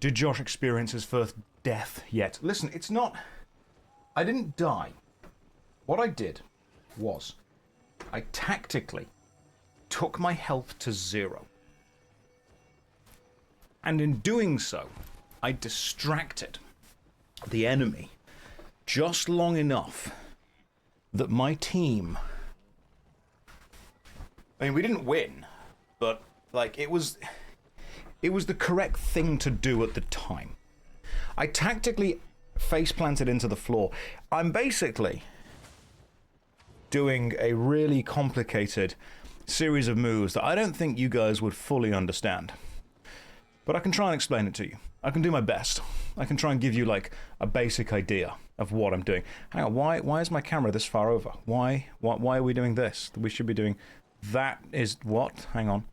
Did Josh experience his first death yet? Listen, it's not... I didn't die. What I did was I tactically took my health to 0. And in doing so, I distracted the enemy just long enough that my team... I mean, we didn't win, but, like, it was the correct thing to do at the time. I tactically face planted into the floor. I'm basically doing a really complicated series of moves that I don't think you guys would fully understand. But I can try and explain it to you. I can do my best. I can try and give you, like, a basic idea of what I'm doing. Hang on, why is my camera this far over? Why are we doing this? We should be doing... That is what? Hang on.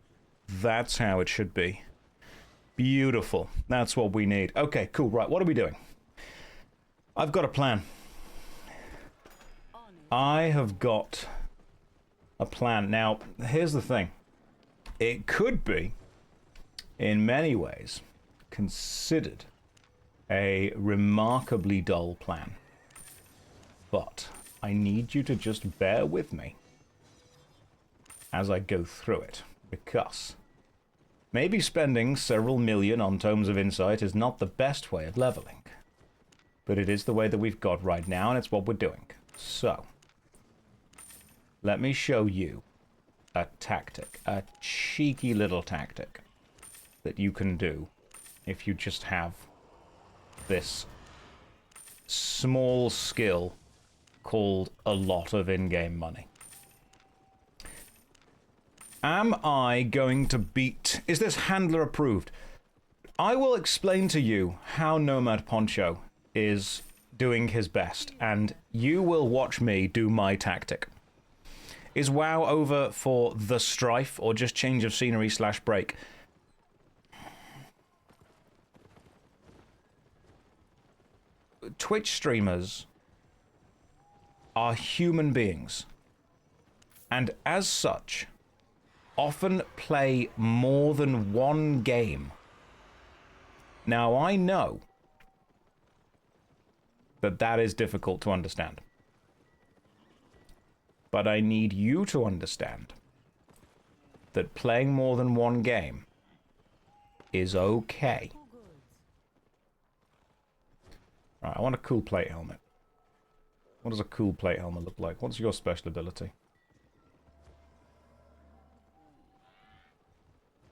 That's how it should be. Beautiful. That's what we need. Okay, cool. Right, what are we doing? I've got a plan. I have got a plan. Now, here's the thing. It could be, in many ways, considered a remarkably dull plan. But I need you to just bear with me as I go through it, because maybe spending several million on Tomes of Insight is not the best way of leveling, but it is the way that we've got right now, and it's what we're doing. So, let me show you a tactic, a cheeky little tactic that you can do if you just have this small skill called a lot of in-game money. Am I going to beat... Is this handler approved? I will explain to you how Nomad Poncho is doing his best, and you will watch me do my tactic. Is WoW over for the Strife, or just change of scenery / break? Twitch streamers are human beings, and as such, often play more than one game. Now, I know that that is difficult to understand, but I need you to understand that playing more than one game is okay. Right, I want a cool plate helmet. What does a cool plate helmet look like? What's your special ability?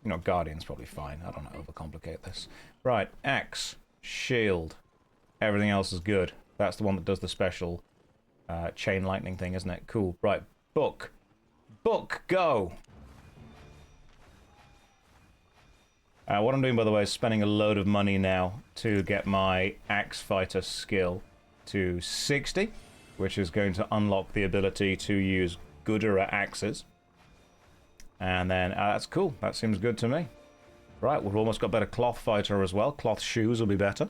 You know, Guardian's probably fine. I don't want to overcomplicate this. Right, axe, shield. Everything else is good. That's the one that does the special chain lightning thing, isn't it? Cool. Right, book. Book, go! What I'm doing, by the way, is spending a load of money now to get my axe fighter skill to 60, which is going to unlock the ability to use gooder axes. And then, that's cool. That seems good to me. Right, we've almost got better cloth fighter as well. Cloth shoes will be better.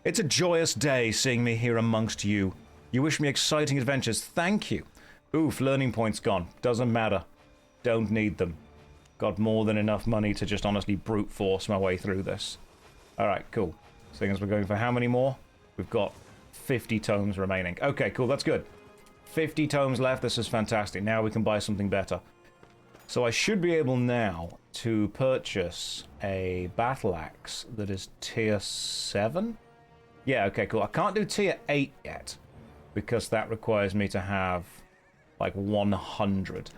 It's a joyous day seeing me here amongst you. You wish me exciting adventures. Thank you. Oof, learning points gone. Doesn't matter. Don't need them. Got more than enough money to just honestly brute force my way through this. Alright, cool. Seeing as we're going for how many more? We've got 50 tomes remaining. Okay, cool, that's good. 50 tomes left, this is fantastic. Now we can buy something better. So I should be able now to purchase a battle axe that is tier 7? Yeah, okay, cool. I can't do tier 8 yet, because that requires me to have, like, 100.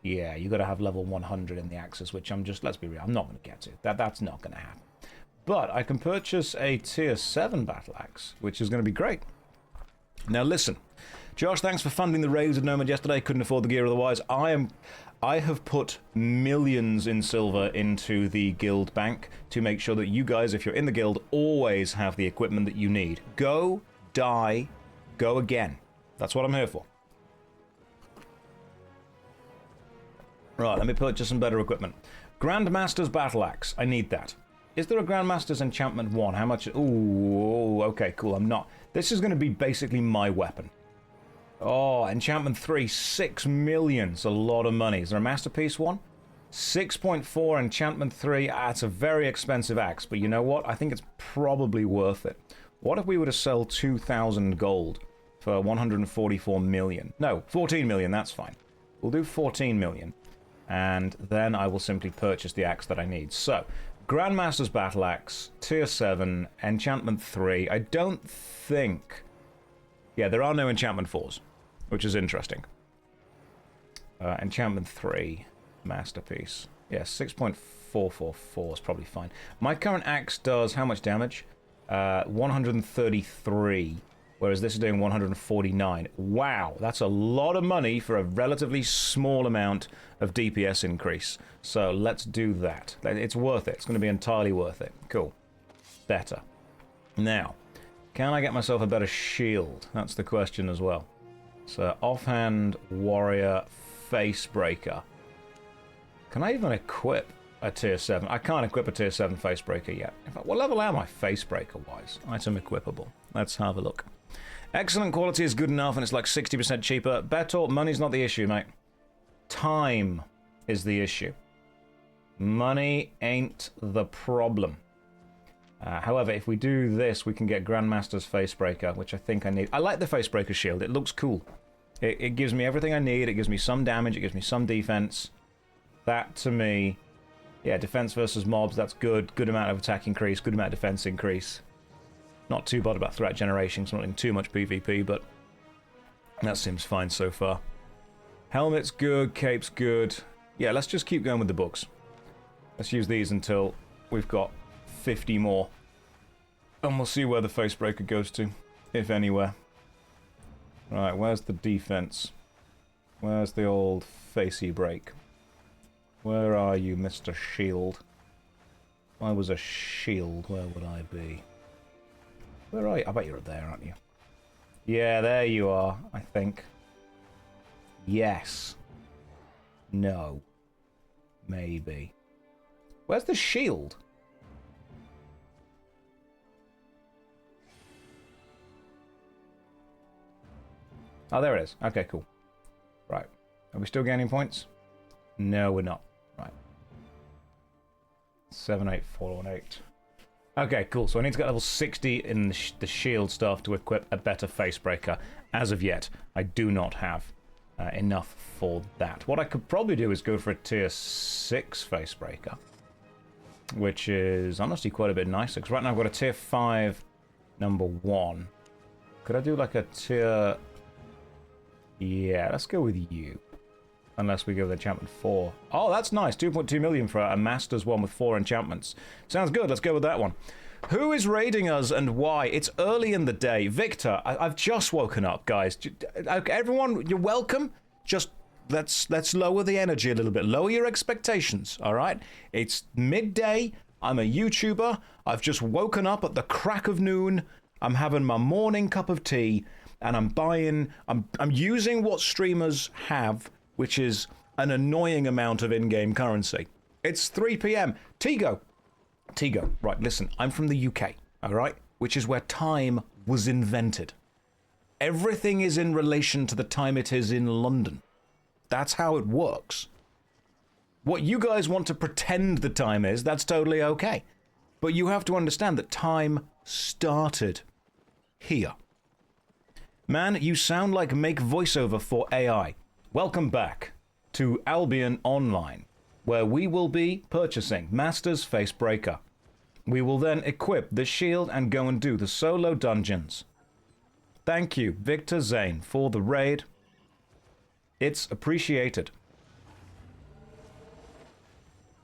Yeah, you got to have level 100 in the axes, which I'm just, let's be real, I'm not going to get to. That's not going to happen. But I can purchase a tier 7 battle axe, which is going to be great. Now listen, Josh, thanks for funding the raids of Nomad yesterday. Couldn't afford the gear otherwise. I have put millions in silver into the guild bank to make sure that you guys, if you're in the guild, always have the equipment that you need. Go, die, go again. That's what I'm here for. Right, let me purchase some better equipment. Grandmaster's Battle Axe. I need that. Is there a Grandmaster's Enchantment 1? How much? Ooh, okay, cool. I'm not. This is going to be basically my weapon. Oh, Enchantment 3, 6 million. It's a lot of money. Is there a Masterpiece one? 6.4 enchantment 3, that's a very expensive axe, but you know what? I think it's probably worth it. What if we were to sell 2,000 gold for 144 million? No, 14 million, that's fine. We'll do 14 million, and then I will simply purchase the axe that I need. So, Grandmaster's Battle Axe, Tier 7, Enchantment 3. I don't think... Yeah, there are no Enchantment 4s, which is interesting. Enchantment 3, Masterpiece. Yeah, 6.444 is probably fine. My current axe does how much damage? 133, whereas this is doing 149. Wow, that's a lot of money for a relatively small amount of DPS increase. So let's do that. It's worth it. It's going to be entirely worth it. Cool. Better. Now, can I get myself a better shield? That's the question as well. So, offhand, warrior, facebreaker. Can I even equip a tier 7? I can't equip a tier 7 facebreaker yet. In fact, what level am I facebreaker-wise? Item equipable. Let's have a look. Excellent quality is good enough, and it's like 60% cheaper. Better, money's not the issue, mate. Time is the issue. Money ain't the problem. However, if we do this, we can get Grandmaster's Facebreaker, which I think I need. I like the Facebreaker shield. It looks cool. It gives me everything I need. It gives me some damage. It gives me some defense. That, to me... Yeah, defense versus mobs, that's good. Good amount of attack increase. Good amount of defense increase. Not too bad about threat generation. It's not in too much PvP, but... that seems fine so far. Helmet's good. Cape's good. Yeah, let's just keep going with the books. Let's use these until we've got 50 more. And we'll see where the Facebreaker goes to, if anywhere. Right, where's the defense? Where's the old facey break? Where are you, Mr. Shield? If I was a shield, where would I be? Where are you? I bet you're up there, aren't you? Yeah, there you are, I think. Yes. No. Maybe. Where's the shield? Oh, there it is. Okay, cool. Right. Are we still gaining points? No, we're not. Right. 78418. Okay, cool. So I need to get level 60 in the shield stuff to equip a better Facebreaker. As of yet, I do not have enough for that. What I could probably do is go for a tier 6 Facebreaker, which is honestly quite a bit nicer. Because right now I've got a tier 5 number 1. Could I do like a tier... Yeah, let's go with you. Unless we go with enchantment 4. Oh, that's nice. 2.2 million for a master's one with 4 enchantments. Sounds good. Let's go with that one. Who is raiding us and why? It's early in the day. Victor, I've just woken up, guys. Okay, everyone, you're welcome. Just let's lower the energy a little bit. Lower your expectations, all right? It's midday. I'm a YouTuber. I've just woken up at the crack of noon. I'm having my morning cup of tea. And I'm using what streamers have, which is an annoying amount of in-game currency. It's 3 p.m. Tigo, right, listen, I'm from the UK, all right? Which is where time was invented. Everything is in relation to the time it is in London. That's how it works. What you guys want to pretend the time is, that's totally okay. But you have to understand that time started here. Man, you sound like make voiceover for AI. Welcome back to Albion Online, where we will be purchasing Master's Facebreaker. We will then equip the shield and go and do the solo dungeons. Thank you, Victor Zane, for the raid. It's appreciated.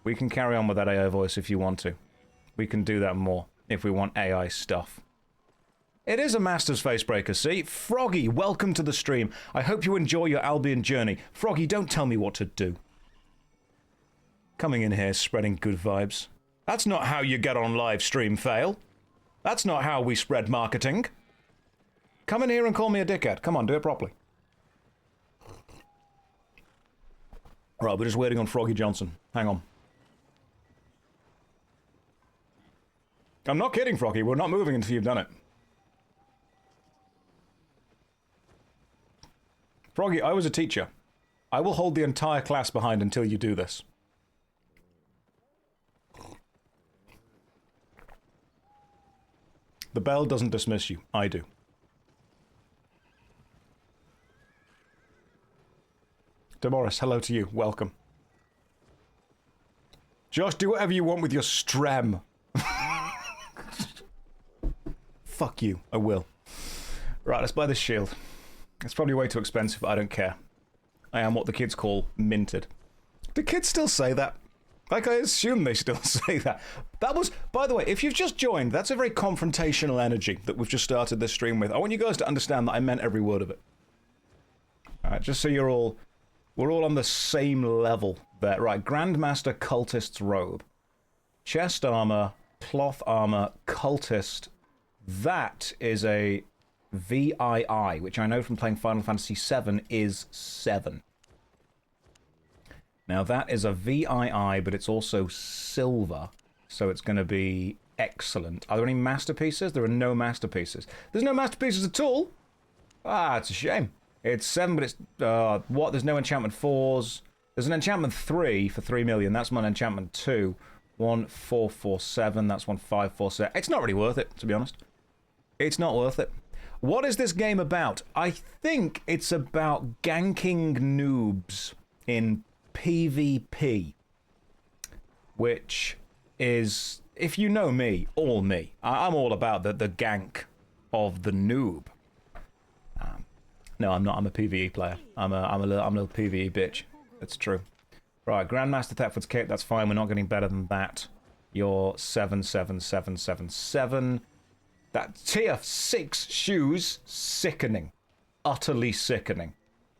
We can carry on with that AI voice if you want to. We can do that more if we want AI stuff. It is a Master's Facebreaker, see? Froggy, welcome to the stream. I hope you enjoy your Albion journey. Froggy, don't tell me what to do. Coming in here, spreading good vibes. That's not how you get on live stream, fail. That's not how we spread marketing. Come in here and call me a dickhead. Come on, do it properly. Right, we're just waiting on Froggy Johnson. Hang on. I'm not kidding, Froggy. We're not moving until you've done it. Froggy, I was a teacher. I will hold the entire class behind until you do this. The bell doesn't dismiss you. I do. Demoris, hello to you. Welcome. Josh, do whatever you want with your strem. Fuck you. I will. Right, let's buy this shield. It's probably way too expensive, but I don't care. I am what the kids call minted. Do kids still say that? Like, I assume they still say that. That was, by the way, if you've just joined, that's a very confrontational energy that we've just started this stream with. I want you guys to understand that I meant every word of it. Alright, just so you're all... We're all on the same level there. Right, Grandmaster Cultist's Robe. Chest armor, cloth armor, cultist. That is a VII, which I know from playing Final Fantasy VII is 7. Now that is a VII, but it's also silver, so it's going to be excellent. Are there any masterpieces? There are no masterpieces. There's no masterpieces at all? Ah, it's a shame. It's 7, but it's... what? There's no enchantment 4s. There's an enchantment 3 for 3 million. That's my enchantment 2. 1447. That's 1547. It's not really worth it, to be honest. It's not worth it. What is this game about? I think it's about ganking noobs in PvP. Which is, if you know me, all me. I'm all about the gank of the noob. No, I'm not. I'm a PvE player. I'm a little PvE bitch. That's true. Right, Grandmaster Thetford's Cape. That's fine. We're not getting better than that. You're 77777. That tier 6 shoes, sickening. Utterly sickening.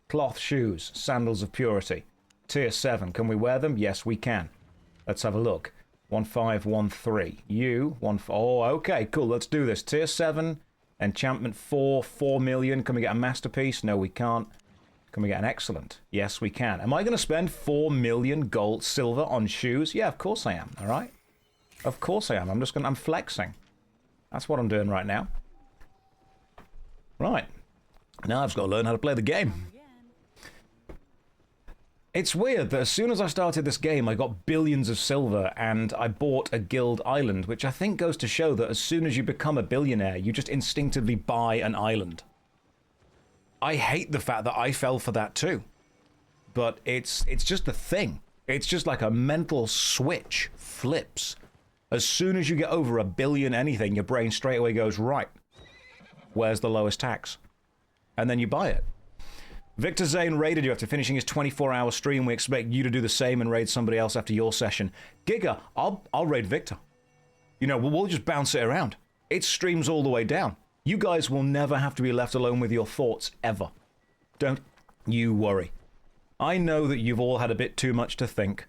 Cloth shoes, sandals of purity. Tier 7. Can we wear them? Yes, we can. Let's have a look. 1513. You, oh, okay, cool. Let's do this. Tier 7. Enchantment 4, 4 million. Can we get a masterpiece? No, we can't. Can we get an excellent? Yes, we can. Am I going to spend 4 million gold, silver on shoes? Yeah, of course I am, all right? Of course I am. I'm flexing. That's what I'm doing right now. Right. Now I've just got to learn how to play the game. It's weird that as soon as I started this game, I got billions of silver and I bought a guild island, which I think goes to show that as soon as you become a billionaire, you just instinctively buy an island. I hate the fact that I fell for that too. But it's just a thing. It's just like a mental switch flips. As soon as you get over a billion anything, your brain straight away goes, right, where's the lowest tax? And then you buy it. Victor Zane raided you after finishing his 24-hour stream. We expect you to do the same and raid somebody else after your session. Giga, I'll raid Victor. You know, we'll just bounce it around. It streams all the way down. You guys will never have to be left alone with your thoughts, ever. Don't you worry. I know that you've all had a bit too much to think,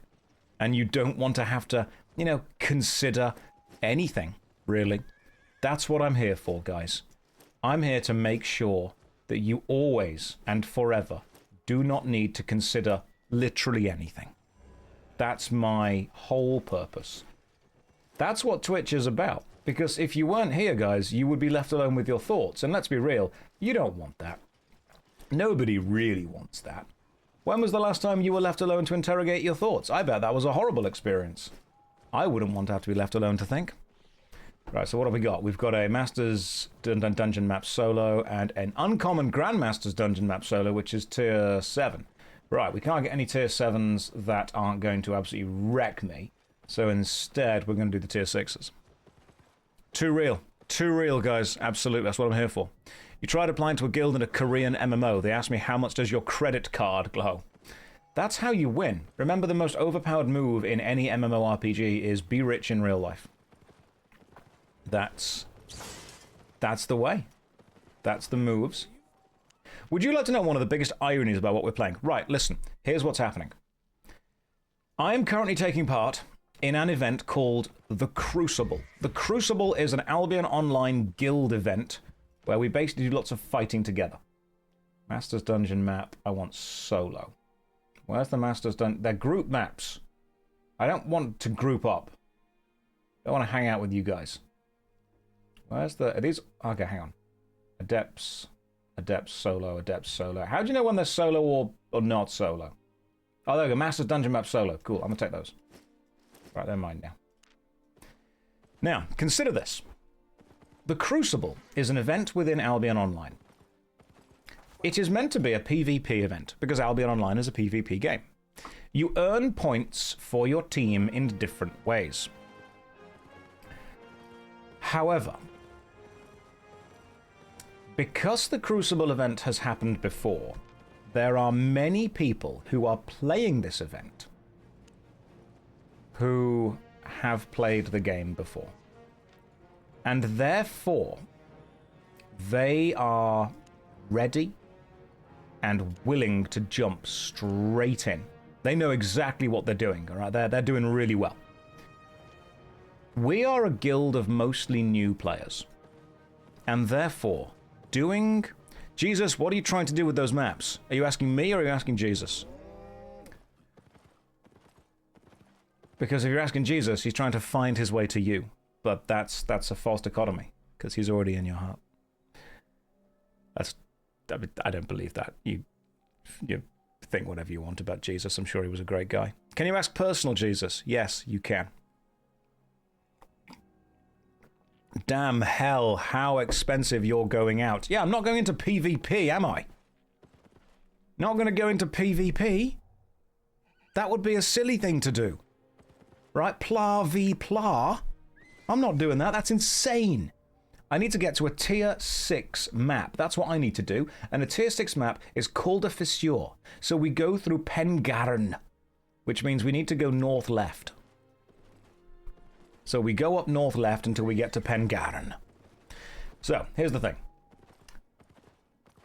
and you don't want to have to, you know, consider anything, really. That's what I'm here for, guys. I'm here to make sure that you always and forever do not need to consider literally anything. That's my whole purpose. That's what Twitch is about. Because if you weren't here, guys, you would be left alone with your thoughts. And let's be real, you don't want that. Nobody really wants that. When was the last time you were left alone to interrogate your thoughts? I bet that was a horrible experience. I wouldn't want to have to be left alone to think. Right, so what have we got? We've got a Masters Dungeon Map solo and an uncommon Grandmaster's Dungeon Map solo, which is tier 7. Right, we can't get any tier 7s that aren't going to absolutely wreck me. So instead, we're going to do the tier 6s. Too real. Too real, guys. Absolutely, that's what I'm here for. You tried applying to a guild in a Korean MMO. They asked me, how much does your credit card glow? That's how you win. Remember, the most overpowered move in any MMORPG is be rich in real life. That's the way. That's the moves. Would you like to know one of the biggest ironies about what we're playing? Right, listen. Here's what's happening. I am currently taking part in an event called the Crucible. The Crucible is an Albion Online guild event where we basically do lots of fighting together. Master's Dungeon map. I want solo. Where's the Master's Dungeon? They're group maps. I don't want to group up. I want to hang out with you guys. Where's the... Are these... Okay, hang on. Adepts. Adepts solo. Adepts solo. How do you know when they're solo or not solo? Oh, there we go. Master's Dungeon Map solo. Cool. I'm going to take those. Right, they're mine now. Now, consider this. the Crucible is an event within Albion Online. It is meant to be a PvP event, because Albion Online is a PvP game. You earn points for your team in different ways. However, because the Crucible event has happened before, there are many people who are playing this event who have played the game before. And therefore, they are ready and willing to jump straight in. They know exactly what they're doing, all right? They're doing really well. We are a guild of mostly new players. And therefore, doing... Jesus, what are you trying to do with those maps? Are you asking me or are you asking Jesus? Because if you're asking Jesus, he's trying to find his way to you. But that's a false dichotomy, because he's already in your heart. I don't believe that. You think whatever you want about Jesus. I'm sure he was a great guy. Can you ask personal Jesus? Yes, you can. Damn hell, how expensive you're going out. Yeah, I'm not going into PvP, am I? Not going to go into PvP? That would be a silly thing to do. Right? Pla v pla? I'm not doing that. That's insane. I need to get to a tier 6 map. That's what I need to do. And a tier 6 map is called a fissure. So we go through Pengarn, which means we need to go north left. So we go up north left until we get to Pengarn. So, here's the thing.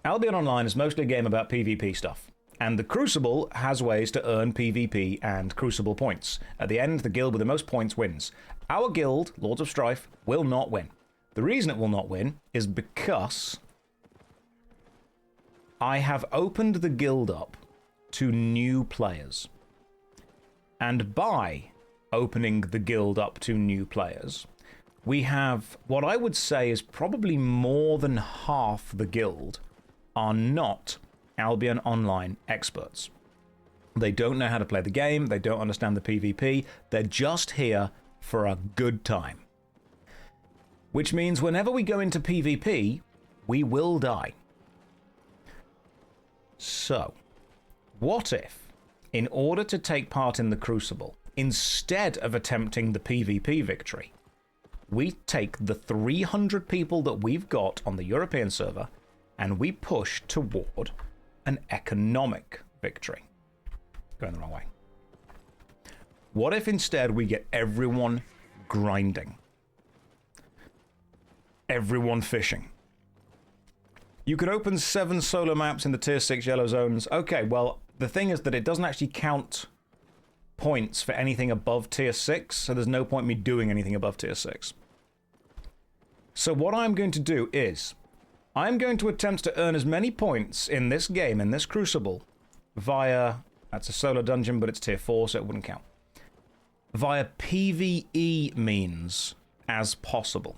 Albion Online is mostly a game about PvP stuff. And the Crucible has ways to earn PvP and Crucible points. At the end, the guild with the most points wins. Our guild, Lords of Strife, will not win. The reason it will not win is because I have opened the guild up to new players. And by opening the guild up to new players, we have what I would say is probably more than half the guild are not Albion Online experts. They don't know how to play the game, they don't understand the PvP, they're just here for a good time. Which means whenever we go into PvP, we will die. So, what if, in order to take part in the Crucible, instead of attempting the PvP victory, we take the 300 people that we've got on the European server and we push toward an economic victory? Going the wrong way. What if instead we get everyone grinding? Everyone fishing. You could open 7 solo maps in the tier 6 yellow zones. Okay, well, the thing is that it doesn't actually count points for anything above tier 6, so there's no point me doing anything above tier 6. So what I'm going to do is, I'm going to attempt to earn as many points in this game, in this Crucible, via, that's a solo dungeon, but it's tier 4, so it wouldn't count, via PvE means as possible.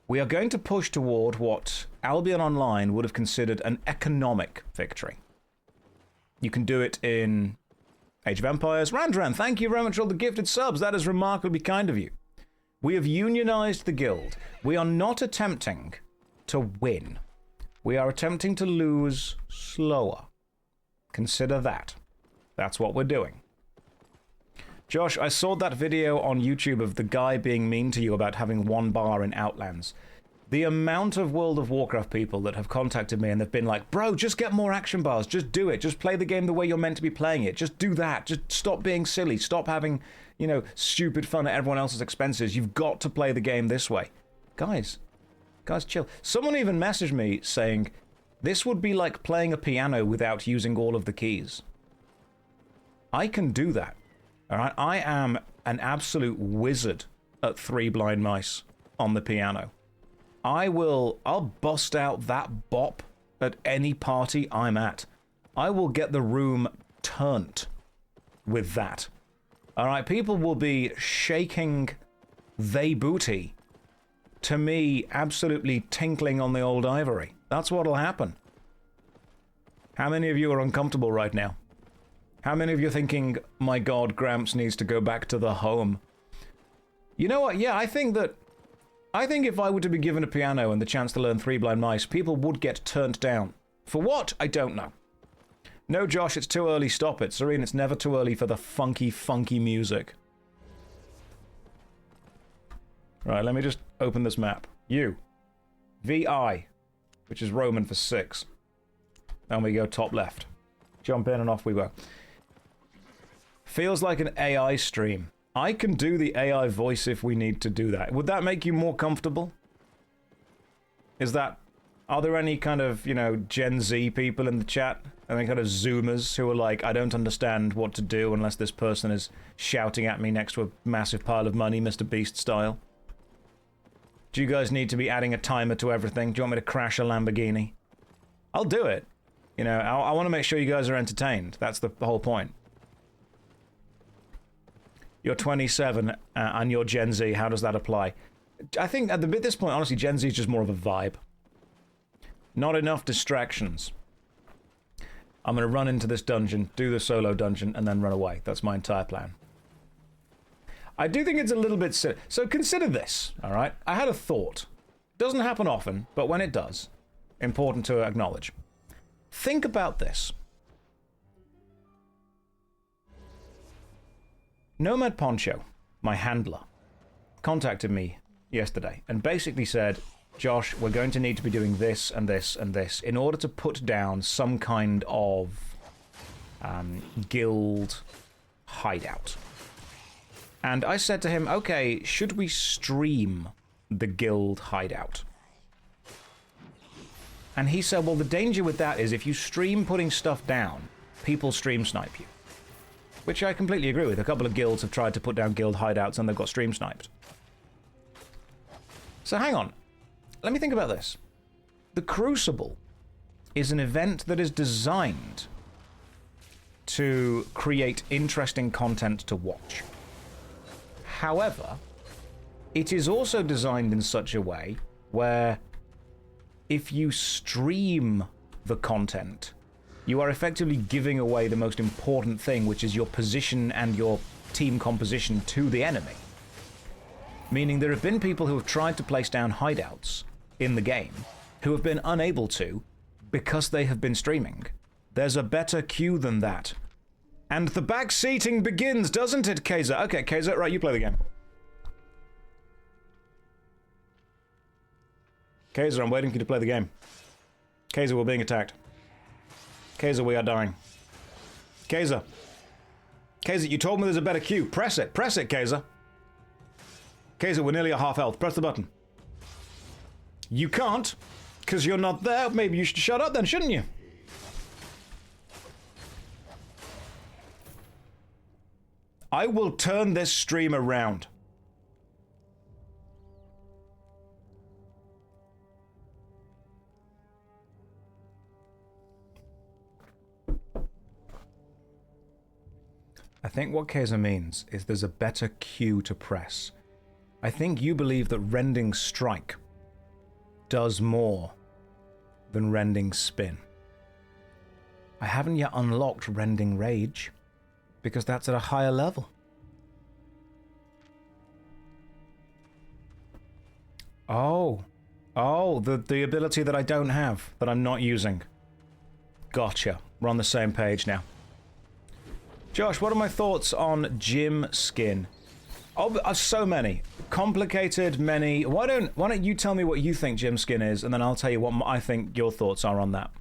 We are going to push toward what Albion Online would have considered an economic victory. You can do it in Age of Empires. Randran, thank you very much for all the gifted subs. That is remarkably kind of you. We have unionized the guild. We are not attempting to win. We are attempting to lose slower. Consider that. That's what we're doing. Josh, I saw that video on YouTube of the guy being mean to you about having 1 bar in Outlands. The amount of World of Warcraft people that have contacted me and they've been like, bro, just get more action bars. Just do it. Just play the game the way you're meant to be playing it. Just do that. Just stop being silly. Stop having, you know, stupid fun at everyone else's expenses. You've got to play the game this way. Guys, chill. Someone even messaged me saying, this would be like playing a piano without using all of the keys. I can do that. All right, I am an absolute wizard at 3 blind mice on the piano. I'll bust out that bop at any party I'm at. I will get the room turned with that. All right, people will be shaking they booty to me absolutely tinkling on the old ivory. That's what'll happen. How many of you are uncomfortable right now? How many of you are thinking, my God, Gramps needs to go back to the home? You know what? Yeah, I think that I think if I were to be given a piano and the chance to learn Three Blind Mice, people would get turned down. For what? I don't know. No, Josh, it's too early. Stop it. Serene, it's never too early for the funky, funky music. Right, let me just open this map. U. VI, which is Roman for 6. And we go top left. Jump in and off we go. Feels like an AI stream. I can do the AI voice if we need to do that. Would that make you more comfortable? Is that... Are there any kind of, you know, Gen Z people in the chat? Any kind of Zoomers who are like, I don't understand what to do unless this person is shouting at me next to a massive pile of money, Mr. Beast style? Do you guys need to be adding a timer to everything? Do you want me to crash a Lamborghini? I'll do it. You know, I want to make sure you guys are entertained. That's the whole point. You're 27 and you're Gen Z. How does that apply? I think at this point, honestly, Gen Z is just more of a vibe. Not enough distractions. I'm going to run into this dungeon, do the solo dungeon, and then run away. That's my entire plan. I do think it's a little bit silly. So consider this, all right? I had a thought. Doesn't happen often, but when it does, important to acknowledge. Think about this. Nomad Poncho, my handler, contacted me yesterday and basically said, Josh, we're going to need to be doing this and this and this in order to put down some kind of guild hideout. And I said to him, okay, should we stream the guild hideout? And he said, well, the danger with that is if you stream putting stuff down, people stream snipe you. Which I completely agree with. A couple of guilds have tried to put down guild hideouts and they've got stream sniped. So hang on. Let me think about this. The Crucible is an event that is designed to create interesting content to watch. However, it is also designed in such a way where if you stream the content, you are effectively giving away the most important thing, which is your position and your team composition to the enemy. Meaning there have been people who have tried to place down hideouts in the game who have been unable to because they have been streaming. There's a better cue than that. And the backseating begins, doesn't it, Kaiser? Okay, Kaiser, right, you play the game. Kaiser, I'm waiting for you to play the game. Kaiser, we're being attacked. Kaiser, we are dying. Kaiser. Kaiser, you told me there's a better cue. Press it, Kaiser. Kaiser, we're nearly at half health. Press the button. You can't, because you're not there. Maybe you should shut up then, shouldn't you? I will turn this stream around. I think what Kaiser means is there's a better cue to press. I think you believe that Rending Strike does more than Rending Spin. I haven't yet unlocked Rending Rage, because that's at a higher level. Oh, the ability that I don't have, that I'm not using. Gotcha. We're on the same page now. Josh, what are my thoughts on gym skin? Oh, so many. Complicated, many. Why don't you tell me what you think gym skin is, and then I'll tell you what I think your thoughts are on that.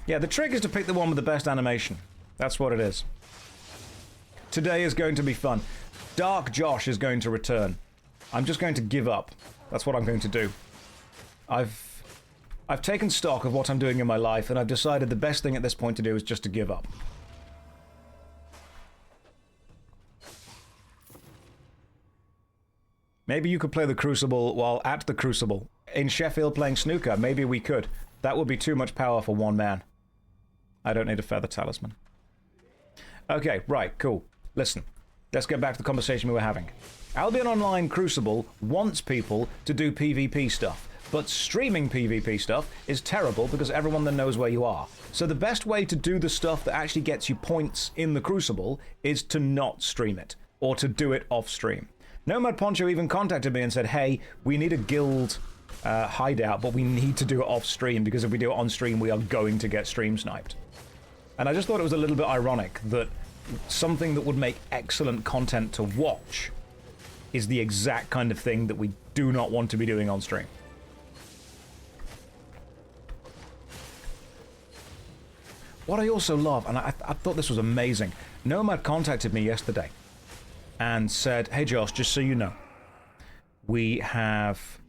Yeah, the trick is to pick the one with the best animation. That's what it is. Today is going to be fun. Dark Josh is going to return. I'm just going to give up. That's what I'm going to do. I've taken stock of what I'm doing in my life, and I've decided the best thing at this point to do is just to give up. Maybe you could play the Crucible while at the Crucible. In Sheffield playing snooker, maybe we could. That would be too much power for one man. I don't need a feather talisman. Okay, right, cool. Listen, let's get back to the conversation we were having. Albion Online Crucible wants people to do PvP stuff, but streaming PvP stuff is terrible because everyone then knows where you are. So the best way to do the stuff that actually gets you points in the Crucible is to not stream it, or to do it off stream. Nomad Poncho even contacted me and said, hey, we need a guild hideout, but we need to do it off stream, because if we do it on stream, we are going to get stream sniped. And I just thought it was a little bit ironic that something that would make excellent content to watch is the exact kind of thing that we do not want to be doing on stream. What I also love, and I thought this was amazing, Nomad contacted me yesterday and said, hey Josh, just so you know, we have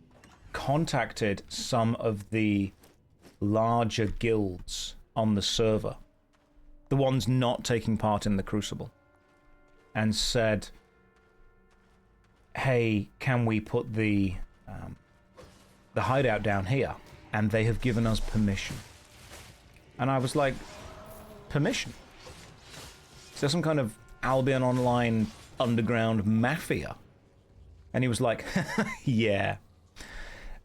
contacted some of the larger guilds on the server, the ones not taking part in the Crucible, and said, hey, can we put the hideout down here? And they have given us permission. And I was like, permission? Is there some kind of Albion Online underground mafia? And he was like, yeah.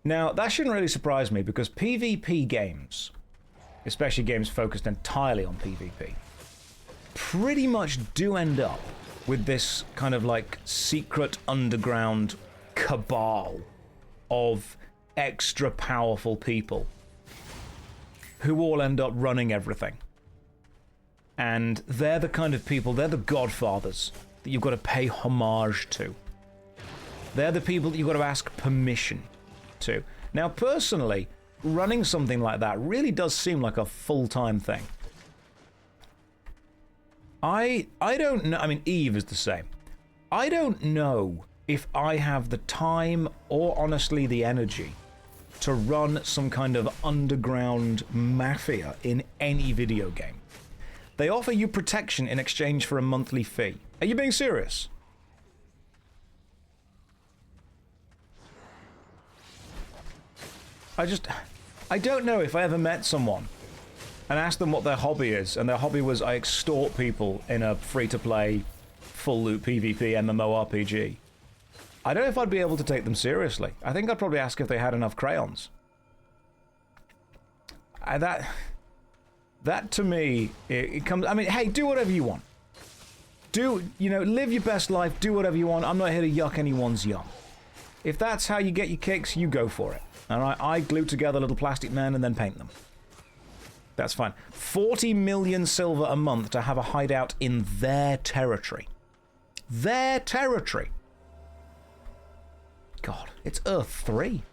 Now, that shouldn't really surprise me, because PvP games, especially games focused entirely on PvP, pretty much do end up with this kind of like secret underground cabal of extra powerful people who all end up running everything. And they're the kind of people, they're the godfathers that you've got to pay homage to. They're the people that you've got to ask permission to. Now, personally, running something like that really does seem like a full-time thing. I don't know, I mean, Eve is the same. I don't know if I have the time or honestly the energy to run some kind of underground mafia in any video game. They offer you protection in exchange for a monthly fee. Are you being serious? I don't know if I ever met someone and asked them what their hobby is, and their hobby was, I extort people in a free-to-play, full-loot PvP MMORPG. I don't know if I'd be able to take them seriously. I think I'd probably ask if they had enough crayons. That to me, it comes... I mean, hey, do whatever you want. Live your best life, do whatever you want. I'm not here to yuck anyone's yum. If that's how you get your kicks, you go for it. Alright, I glue together little plastic men and then paint them. That's fine. 40 million silver a month to have a hideout in their territory. Their territory. God, it's Earth 3.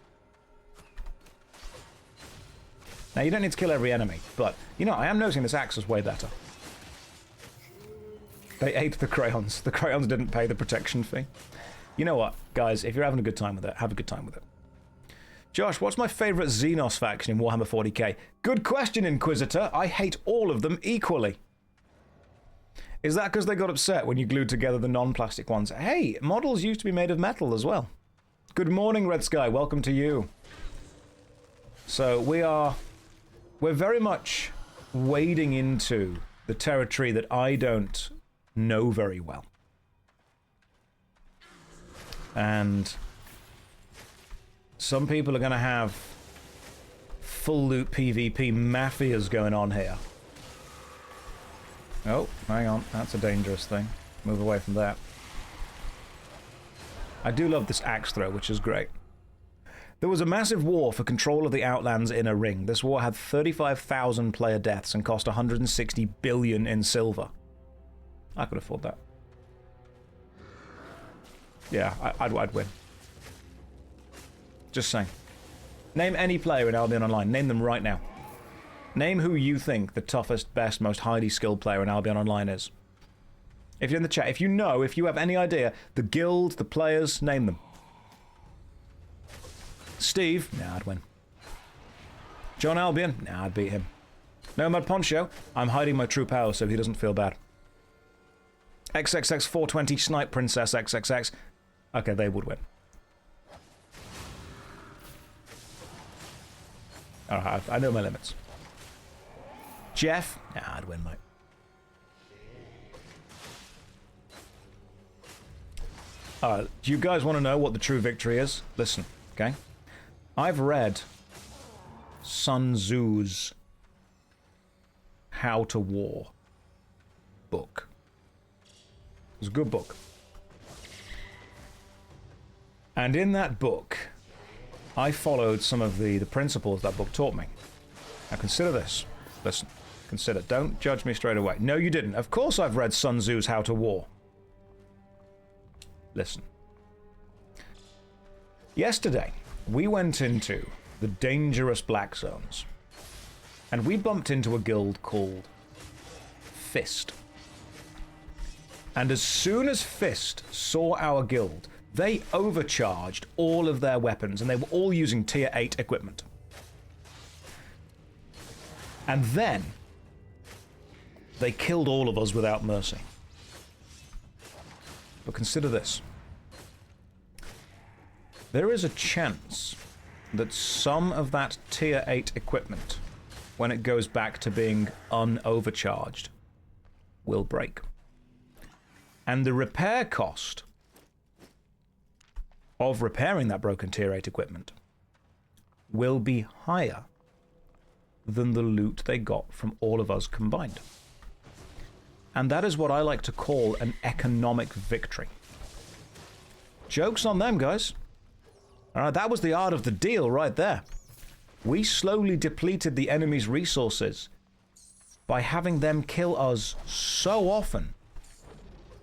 Now, you don't need to kill every enemy, but, I am noticing this axe is way better. They ate the crayons. The crayons didn't pay the protection fee. You know what, guys, if you're having a good time with it, have a good time with it. Josh, what's my favourite Xenos faction in Warhammer 40k? Good question, Inquisitor. I hate all of them equally. Is that because they got upset when you glued together the non-plastic ones? Hey, models used to be made of metal as well. Good morning, Red Sky. Welcome to you. So we're very much wading into the territory that I don't know very well. And some people are going to have full loot PvP mafias going on here. Oh, hang on. That's a dangerous thing. Move away from that. I do love this axe throw, which is great. There was a massive war for control of the Outlands in a ring. This war had 35,000 player deaths and cost 160 billion in silver. I could afford that. Yeah, I'd win. Just saying. Name any player in Albion Online. Name them right now. Name who you think the toughest, best, most highly skilled player in Albion Online is. If you're in the chat, if you have any idea, the guild, the players, name them. Steve? Nah, I'd win. John Albion? Nah, I'd beat him. Nomad Poncho? I'm hiding my true power so he doesn't feel bad. XXX420 Snipe Princess XXX. Okay, they would win. Alright, I know my limits. Jeff? Nah, I'd win, mate. Alright, do you guys want to know what the true victory is? Listen, okay? I've read Sun Tzu's How to War book. It's a good book. And in that book, I followed some of the principles that book taught me. Now consider this. Listen, consider. Don't judge me straight away. No, you didn't. Of course I've read Sun Tzu's How to War. Listen. Yesterday, we went into the dangerous black zones. And we bumped into a guild called Fist. And as soon as Fist saw our guild, they overcharged all of their weapons, and they were all using tier 8 equipment. And then they killed all of us without mercy. But consider this. There is a chance that some of that tier 8 equipment, when it goes back to being unovercharged, will break. And the repair cost of repairing that broken tier 8 equipment will be higher than the loot they got from all of us combined. And that is what I like to call an economic victory. Joke's on them, guys. Alright, that was the art of the deal right there. We slowly depleted the enemy's resources by having them kill us so often.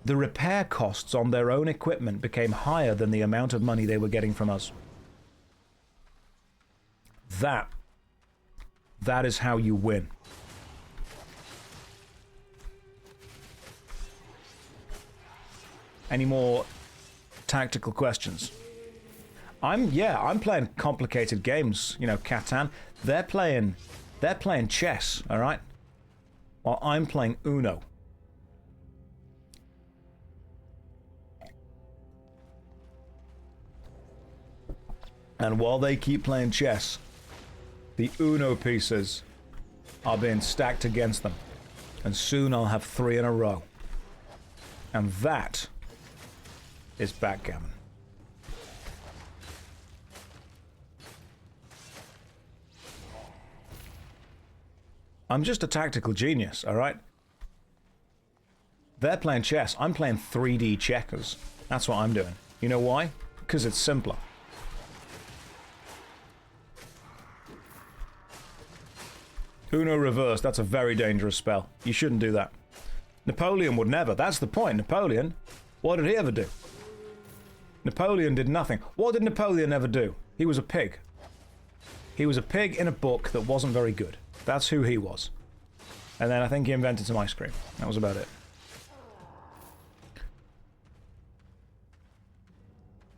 The repair costs on their own equipment became higher than the amount of money they were getting from us. That is how you win. Any more tactical questions? I'm playing complicated games, you know, Catan. They're playing chess, all right? While I'm playing Uno. And while they keep playing chess, the Uno pieces are being stacked against them. And soon I'll have 3 in a row. And that is backgammon. I'm just a tactical genius, alright? They're playing chess. I'm playing 3D checkers. That's what I'm doing. You know why? Because it's simpler. Uno reverse, that's a very dangerous spell. You shouldn't do that. Napoleon would never. That's the point. Napoleon, what did he ever do? Napoleon did nothing. What did Napoleon ever do? He was a pig. He was a pig in a book that wasn't very good. That's who he was. And then I think he invented some ice cream. That was about it.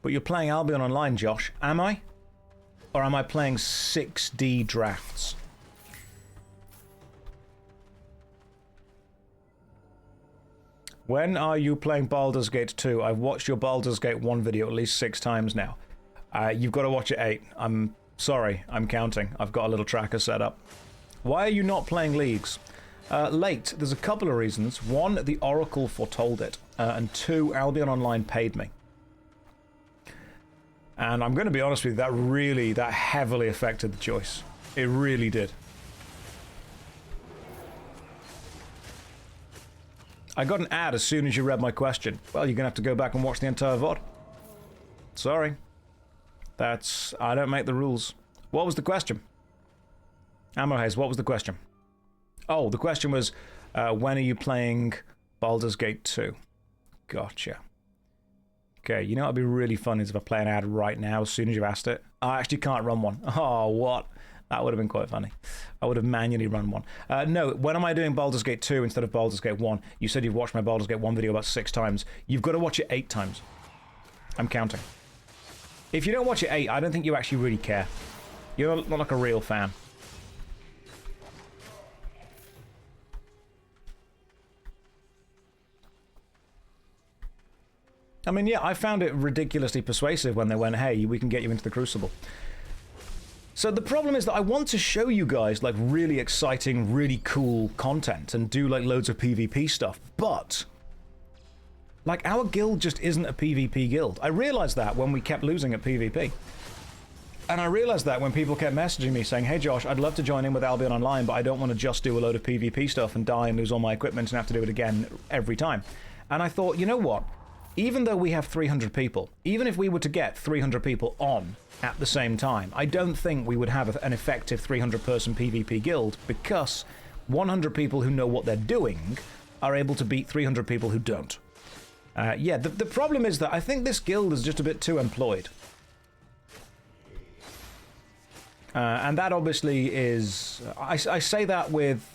But you're playing Albion Online, Josh. Am I? Or am I playing 6D drafts? When are you playing Baldur's Gate 2? I've watched your Baldur's Gate 1 video at least 6 times now. You've got to watch it 8. I'm sorry, I'm counting. I've got a little tracker set up. Why are you not playing leagues? Late. There's a couple of reasons. 1, the Oracle foretold it. And 2, Albion Online paid me. And I'm going to be honest with you, that heavily affected the choice. It really did. I got an ad as soon as you read my question. Well, you're going to have to go back and watch the entire VOD. Sorry. I don't make the rules. What was the question? AmmoHayes, what was the question? Oh, the question was, when are you playing Baldur's Gate 2? Gotcha. Okay, you know what would be really fun is if I play an ad right now as soon as you've asked it. I actually can't run one. Oh, what? That would have been quite funny. I would have manually run one. No, when am I doing Baldur's Gate 2 instead of Baldur's Gate 1? You said you've watched my Baldur's Gate 1 video about 6 times. You've got to watch it 8 times. I'm counting. If you don't watch it 8, I don't think you actually really care. You're not like a real fan. I mean, yeah, I found it ridiculously persuasive when they went, hey, we can get you into the Crucible. So the problem is that I want to show you guys like really exciting, really cool content and do like loads of PvP stuff, but like our guild just isn't a PvP guild. I realized that when we kept losing at PvP. And I realized that when people kept messaging me saying, hey Josh, I'd love to join in with Albion Online, but I don't want to just do a load of PvP stuff and die and lose all my equipment and have to do it again every time. And I thought, you know what? even though we have 300 people, even if we were to get 300 people on at the same time, I don't think we would have an effective 300-person PvP guild, because 100 people who know what they're doing are able to beat 300 people who don't. Yeah, the problem is that I think this guild is just a bit too employed. And that obviously is... I say that with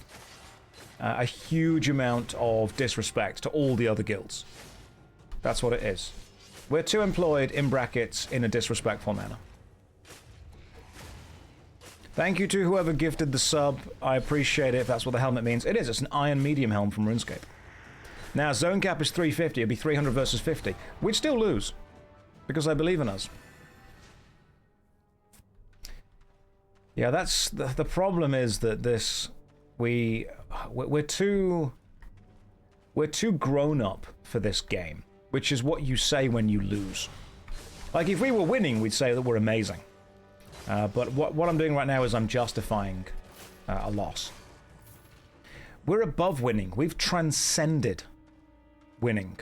a huge amount of disrespect to all the other guilds. That's what it is. We're too employed, in brackets, in a disrespectful manner. Thank you to whoever gifted the sub. I appreciate it, if that's what the helmet means. It is. It's an iron medium helm from RuneScape. Now, zone cap is 350. It'd be 300 versus 50. We'd still lose, because I believe in us. Yeah, that's... The problem is that this... We're too grown up for this game, which is what you say when you lose. Like, if we were winning, we'd say that we're amazing. But what I'm doing right now is I'm justifying a loss. We're above winning. We've transcended winning.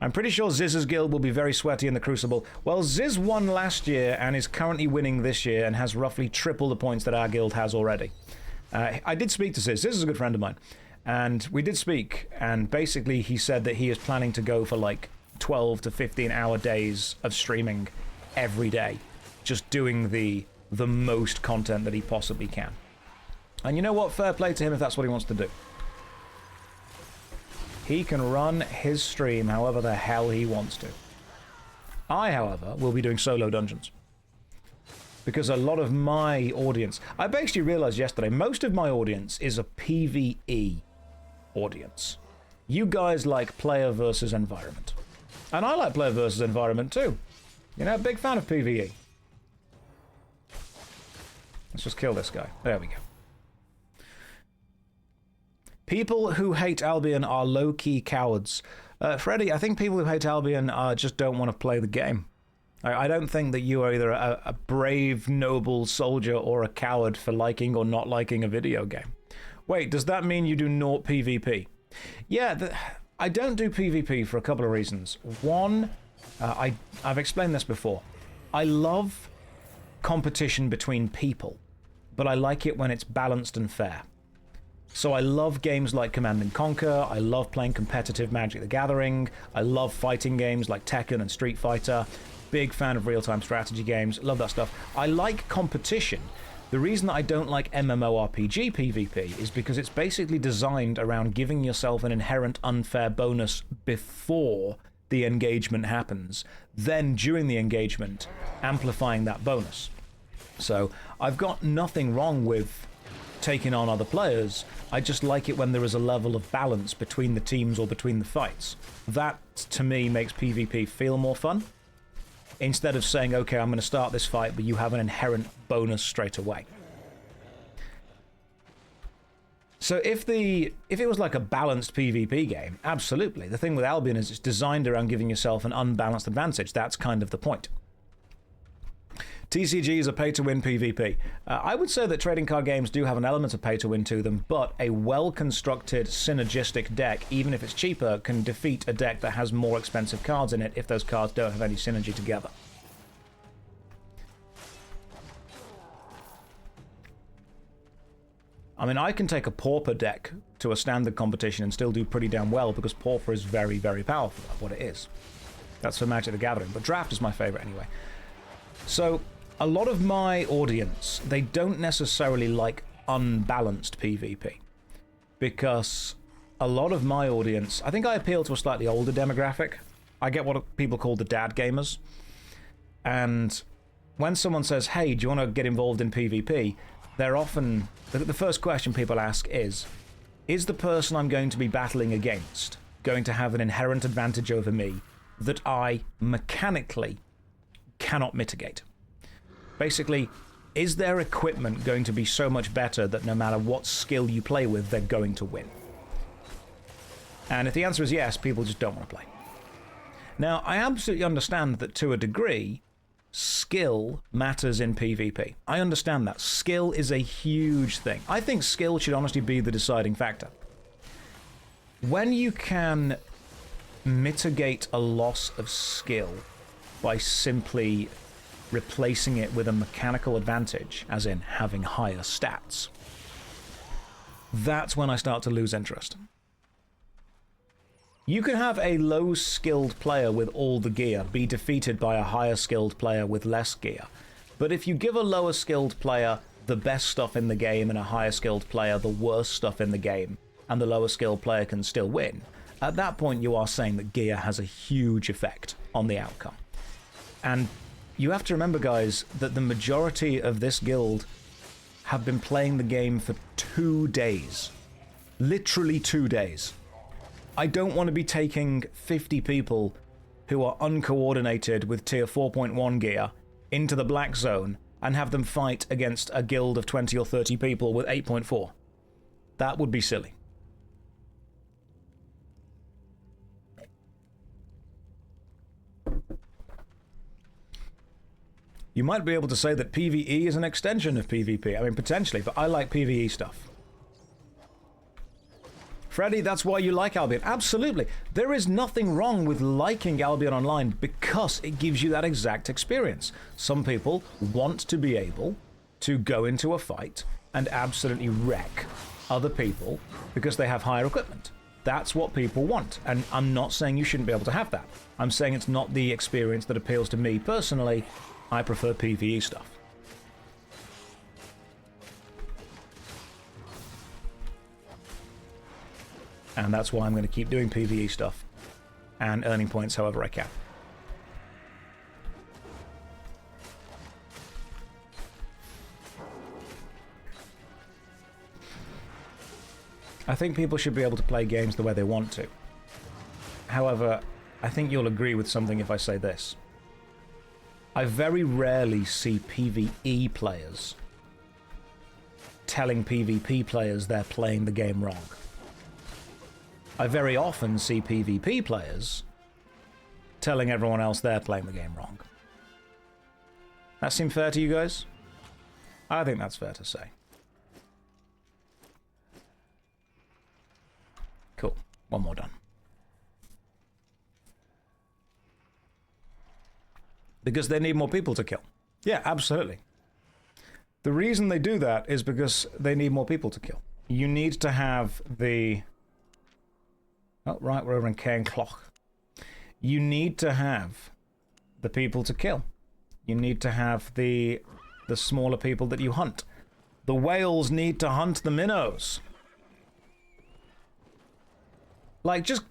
I'm pretty sure Ziz's guild will be very sweaty in the Crucible. Well, Ziz won last year and is currently winning this year and has roughly triple the points that our guild has already. I did speak to Ziz. Ziz is a good friend of mine. And we did speak, and basically he said that he is planning to go for like 12 to 15-hour days of streaming every day, just doing the most content that he possibly can. And you know what? Fair play to him if that's what he wants to do. He can run his stream however the hell he wants to. I, however, will be doing solo dungeons. Because a lot of my audience... I basically realized yesterday, most of my audience is a PvE audience. You guys like player versus environment. And I like player versus environment too. You know, big fan of PvE. Let's just kill this guy. There we go. People who hate Albion are low-key cowards. Freddy, I think people who hate Albion just don't want to play the game. I don't think that you are either a brave, noble soldier or a coward for liking or not liking a video game. Wait, does that mean you do naught PvP? Yeah, I don't do PvP for a couple of reasons. One, I've explained this before. I love competition between people, but I like it when it's balanced and fair. So I love games like Command & Conquer, I love playing competitive Magic the Gathering, I love fighting games like Tekken and Street Fighter, big fan of real-time strategy games, love that stuff. I like competition. The reason that I don't like MMORPG PvP is because it's basically designed around giving yourself an inherent unfair bonus before the engagement happens, then during the engagement, amplifying that bonus. So I've got nothing wrong with taking on other players, I just like it when there is a level of balance between the teams or between the fights. That, to me, makes PvP feel more fun. Instead of saying, okay, I'm going to start this fight, but you have an inherent bonus straight away. So if it was like a balanced PvP game, absolutely. The thing with Albion is it's designed around giving yourself an unbalanced advantage. That's kind of the point. TCGs are pay-to-win PvP. I would say that trading card games do have an element of pay-to-win to them, but a well-constructed synergistic deck, even if it's cheaper, can defeat a deck that has more expensive cards in it if those cards don't have any synergy together. I mean, I can take a Pauper deck to a standard competition and still do pretty damn well, because Pauper is very, very powerful. That's what it is. That's for Magic the Gathering, but Draft is my favorite anyway. So a lot of my audience, they don't necessarily like unbalanced PvP, because a lot of my audience, I think I appeal to a slightly older demographic. I get what people call the dad gamers. And when someone says, hey, do you want to get involved in PvP? They're often, the first question people ask is the person I'm going to be battling against going to have an inherent advantage over me that I mechanically cannot mitigate? Basically, is their equipment going to be so much better that no matter what skill you play with, they're going to win? And if the answer is yes, people just don't want to play. Now, I absolutely understand that to a degree, skill matters in PvP. I understand that. Skill is a huge thing. I think skill should honestly be the deciding factor. When you can mitigate a loss of skill by simply replacing it with a mechanical advantage, as in having higher stats, that's when I start to lose interest. You can have a low-skilled player with all the gear be defeated by a higher-skilled player with less gear. But if you give a lower-skilled player the best stuff in the game and a higher-skilled player the worst stuff in the game, and the lower-skilled player can still win, at that point you are saying that gear has a huge effect on the outcome. And you have to remember, guys, that the majority of this guild have been playing the game for 2 days. Literally 2 days. I don't want to be taking 50 people who are uncoordinated with tier 4.1 gear into the black zone and have them fight against a guild of 20 or 30 people with 8.4. That would be silly. You might be able to say that PvE is an extension of PvP. I mean, potentially, but I like PvE stuff. Freddy, that's why you like Albion. Absolutely. There is nothing wrong with liking Albion Online because it gives you that exact experience. Some people want to be able to go into a fight and absolutely wreck other people because they have higher equipment. That's what people want. And I'm not saying you shouldn't be able to have that. I'm saying it's not the experience that appeals to me personally. I prefer PvE stuff. And that's why I'm going to keep doing PvE stuff and earning points however I can. I think people should be able to play games the way they want to. However, I think you'll agree with something if I say this. I very rarely see PvE players telling PvP players they're playing the game wrong. I very often see PvP players telling everyone else they're playing the game wrong. That seem fair to you guys? I think that's fair to say. Cool. One more done. Because they need more people to kill. Yeah, absolutely. The reason they do that is because they need more people to kill. You need to have the... Oh, right, we're over in Cairn Cloch. You need to have the people to kill. You need to have the smaller people that you hunt. The whales need to hunt the minnows. Like, just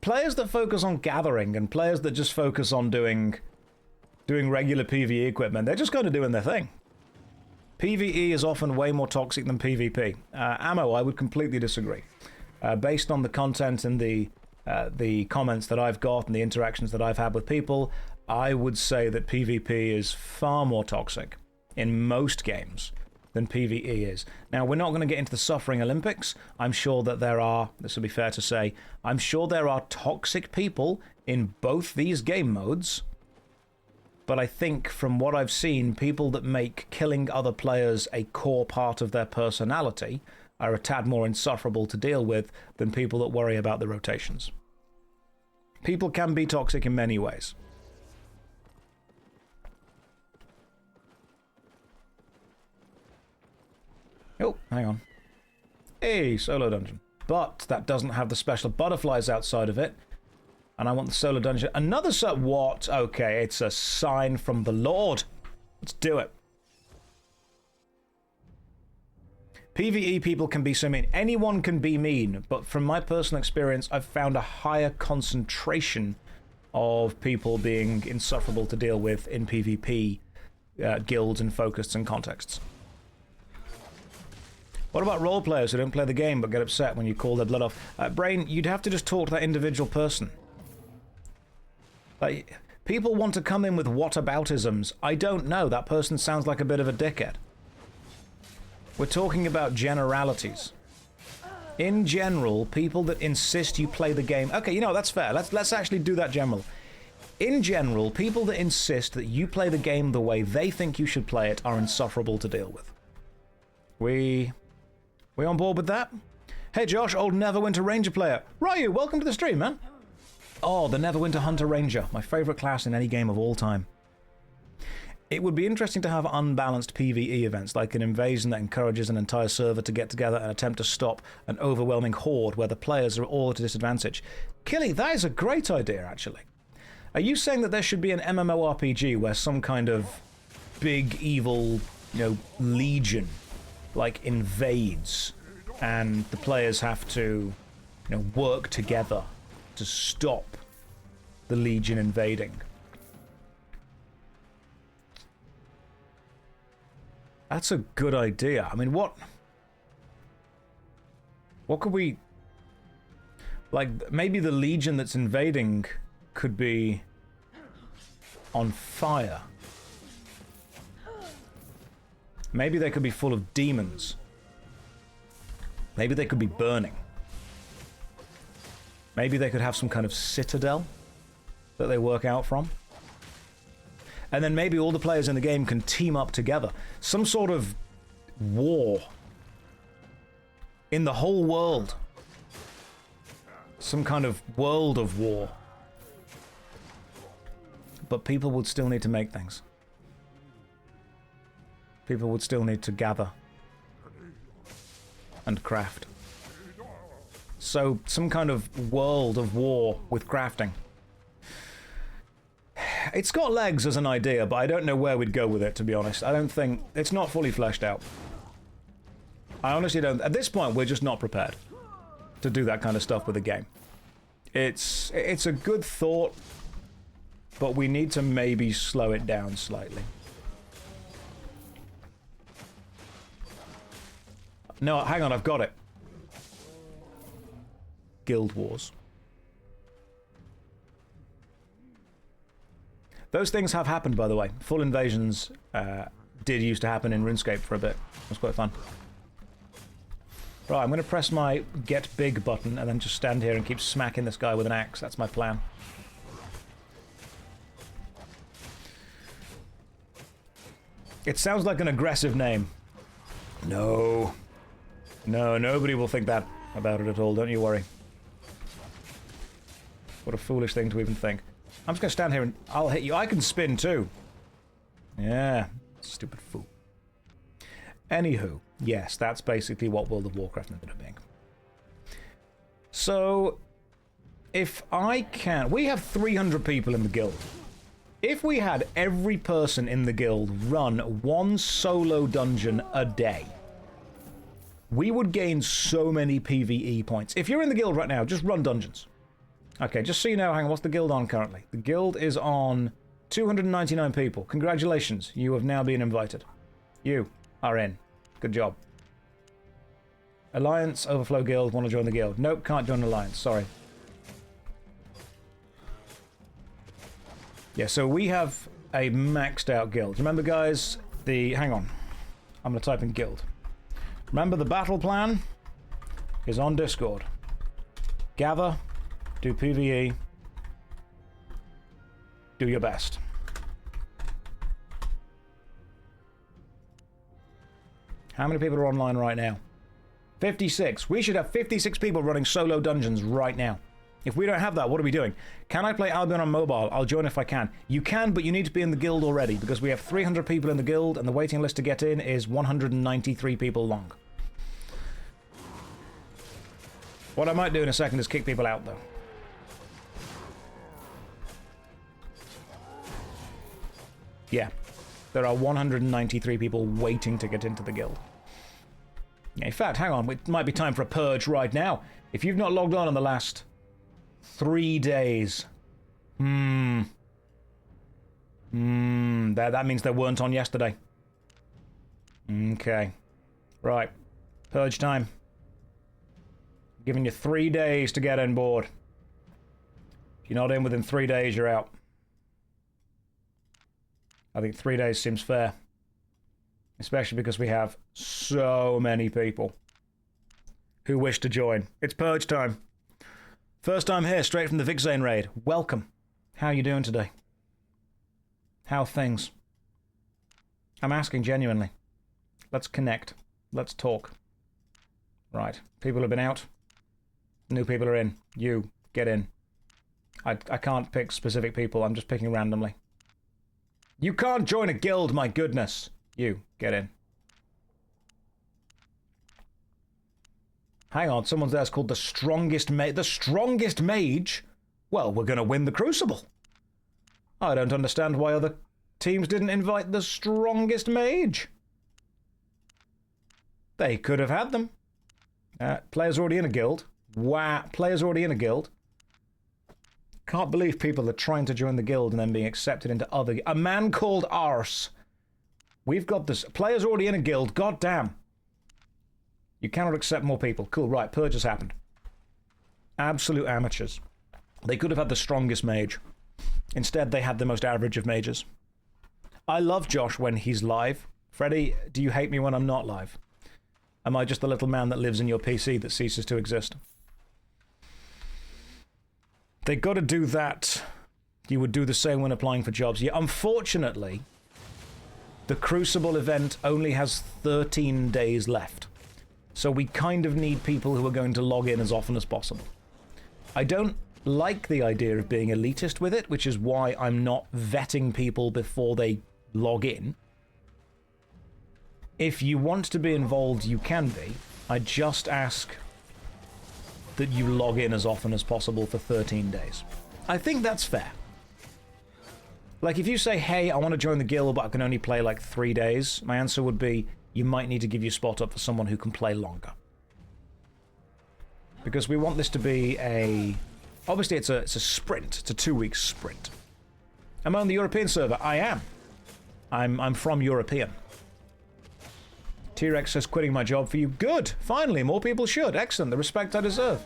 players that focus on gathering and players that just focus on doing regular PvE equipment, they're just kind of doing their thing. PvE is often way more toxic than PvP. Ammo, I would completely disagree. Based on the content and the comments that I've got and the interactions that I've had with people, I would say that PvP is far more toxic in most games than PvE is. Now, we're not going to get into the Suffering Olympics. I'm sure that there are, this will be fair to say, I'm sure there are toxic people in both these game modes, but I think from what I've seen, people that make killing other players a core part of their personality are a tad more insufferable to deal with than people that worry about the rotations. People can be toxic in many ways. Oh, hang on. Hey, solo dungeon. But that doesn't have the special butterflies outside of it. And I want the solo dungeon. Another what? Okay, it's a sign from the Lord. Let's do it. PvE people can be so mean. Anyone can be mean, but from my personal experience, I've found a higher concentration of people being insufferable to deal with in PvP guilds and focused and contexts. What about role players who don't play the game but get upset when you call their blood off? Brain, you'd have to just talk to that individual person. Like, people want to come in with whataboutisms. I don't know. That person sounds like a bit of a dickhead. We're talking about generalities. In general, people that insist you play the game... Okay, you know, that's fair. Let's actually do that general. In general, people that insist that you play the game the way they think you should play it are insufferable to deal with. We on board with that? Hey Josh, old Neverwinter Ranger player. Ryu, welcome to the stream, man. Oh, the Neverwinter Hunter Ranger, my favourite class in any game of all time. It would be interesting to have unbalanced PvE events, like an invasion that encourages an entire server to get together and attempt to stop an overwhelming horde where the players are all at a disadvantage. Killy, that is a great idea, actually. Are you saying that there should be an MMORPG where some kind of big, evil, legion, like, invades, and the players have to, work together to stop the legion invading? That's a good idea. I mean, what could we... Like, maybe the legion that's invading could be on fire. Maybe they could be full of demons. Maybe they could be burning. Maybe they could have some kind of citadel that they work out from. And then maybe all the players in the game can team up together. Some sort of war in the whole world. Some kind of world of war. But people would still need to make things. People would still need to gather and craft. So, some kind of world of war with crafting. It's got legs as an idea, but I don't know where we'd go with it, to be honest. I don't think... It's not fully fleshed out. I honestly don't... At this point, we're just not prepared to do that kind of stuff with the game. It's a good thought, but we need to maybe slow it down slightly. No, hang on, I've got it. Guild Wars. Those things have happened, by the way. Full invasions did used to happen in RuneScape for a bit. It was quite fun. Right, I'm going to press my get big button and then just stand here and keep smacking this guy with an axe. That's my plan. It sounds like an aggressive name. No. No, nobody will think that about it at all, don't you worry. What a foolish thing to even think. I'm just going to stand here and I'll hit you. I can spin too. Yeah, stupid fool. Anywho, yes, that's basically what World of Warcraft ended up being. So, if I can... We have 300 people in the guild. If we had every person in the guild run one solo dungeon a day, we would gain so many PvE points. If you're in the guild right now, just run dungeons. Okay, just so you know, hang on, what's the guild on currently? The guild is on 299 people. Congratulations, you have now been invited. You are in. Good job. Alliance, Overflow Guild, want to join the guild? Nope, can't join Alliance, sorry. Yeah, so we have a maxed out guild. Remember, guys, hang on. I'm going to type in guild. Remember, the battle plan is on Discord. Gather, do PvE, do your best. How many people are online right now? 56. We should have 56 people running solo dungeons right now. If we don't have that, what are we doing? Can I play Albion on mobile? I'll join if I can. You can, but you need to be in the guild already, because we have 300 people in the guild, and the waiting list to get in is 193 people long. What I might do in a second is kick people out, though. Yeah. There are 193 people waiting to get into the guild. Yeah, in fact, hang on, it might be time for a purge right now. If you've not logged on in the last 3 days... that means they weren't on yesterday. Okay. Right. Purge time. Giving you 3 days to get on board. If you're not in within 3 days, you're out. I think 3 days seems fair. Especially because we have so many people who wish to join. It's purge time. First time here, straight from the Vixane raid. Welcome. How are you doing today? How are things? I'm asking genuinely. Let's connect. Let's talk. Right. People have been out. New people are in. You, get in. I can't pick specific people. I'm just picking randomly. You can't join a guild, my goodness. You, get in. Hang on, someone's there's called the strongest mage. The strongest mage? Well, we're going to win the Crucible. I don't understand why other teams didn't invite the strongest mage. They could have had them. Players already in a guild. Wow, players already in a guild. Can't believe people are trying to join the guild and then being accepted into other... A man called Arse. We've got this. Players already in a guild. God damn. You cannot accept more people. Cool, right. Purge has happened. Absolute amateurs. They could have had the strongest mage. Instead, they had the most average of mages. I love Josh when he's live. Freddy, do you hate me when I'm not live? Am I just the little man that lives in your PC that ceases to exist? They got to do that. You would do the same when applying for jobs. Yeah, unfortunately, the Crucible event only has 13 days left. So we kind of need people who are going to log in as often as possible. I don't like the idea of being elitist with it, which is why I'm not vetting people before they log in. If you want to be involved, you can be. I just ask that you log in as often as possible for 13 days. I think that's fair. Like, if you say, hey, I want to join the guild, but I can only play like 3 days, my answer would be, you might need to give your spot up for someone who can play longer. Because we want this to be a... Obviously, it's a sprint. It's a 2-week sprint. Am I on the European server? I am. I'm from European. T-Rex says, quitting my job for you. Good! Finally, more people should. Excellent. The respect I deserve.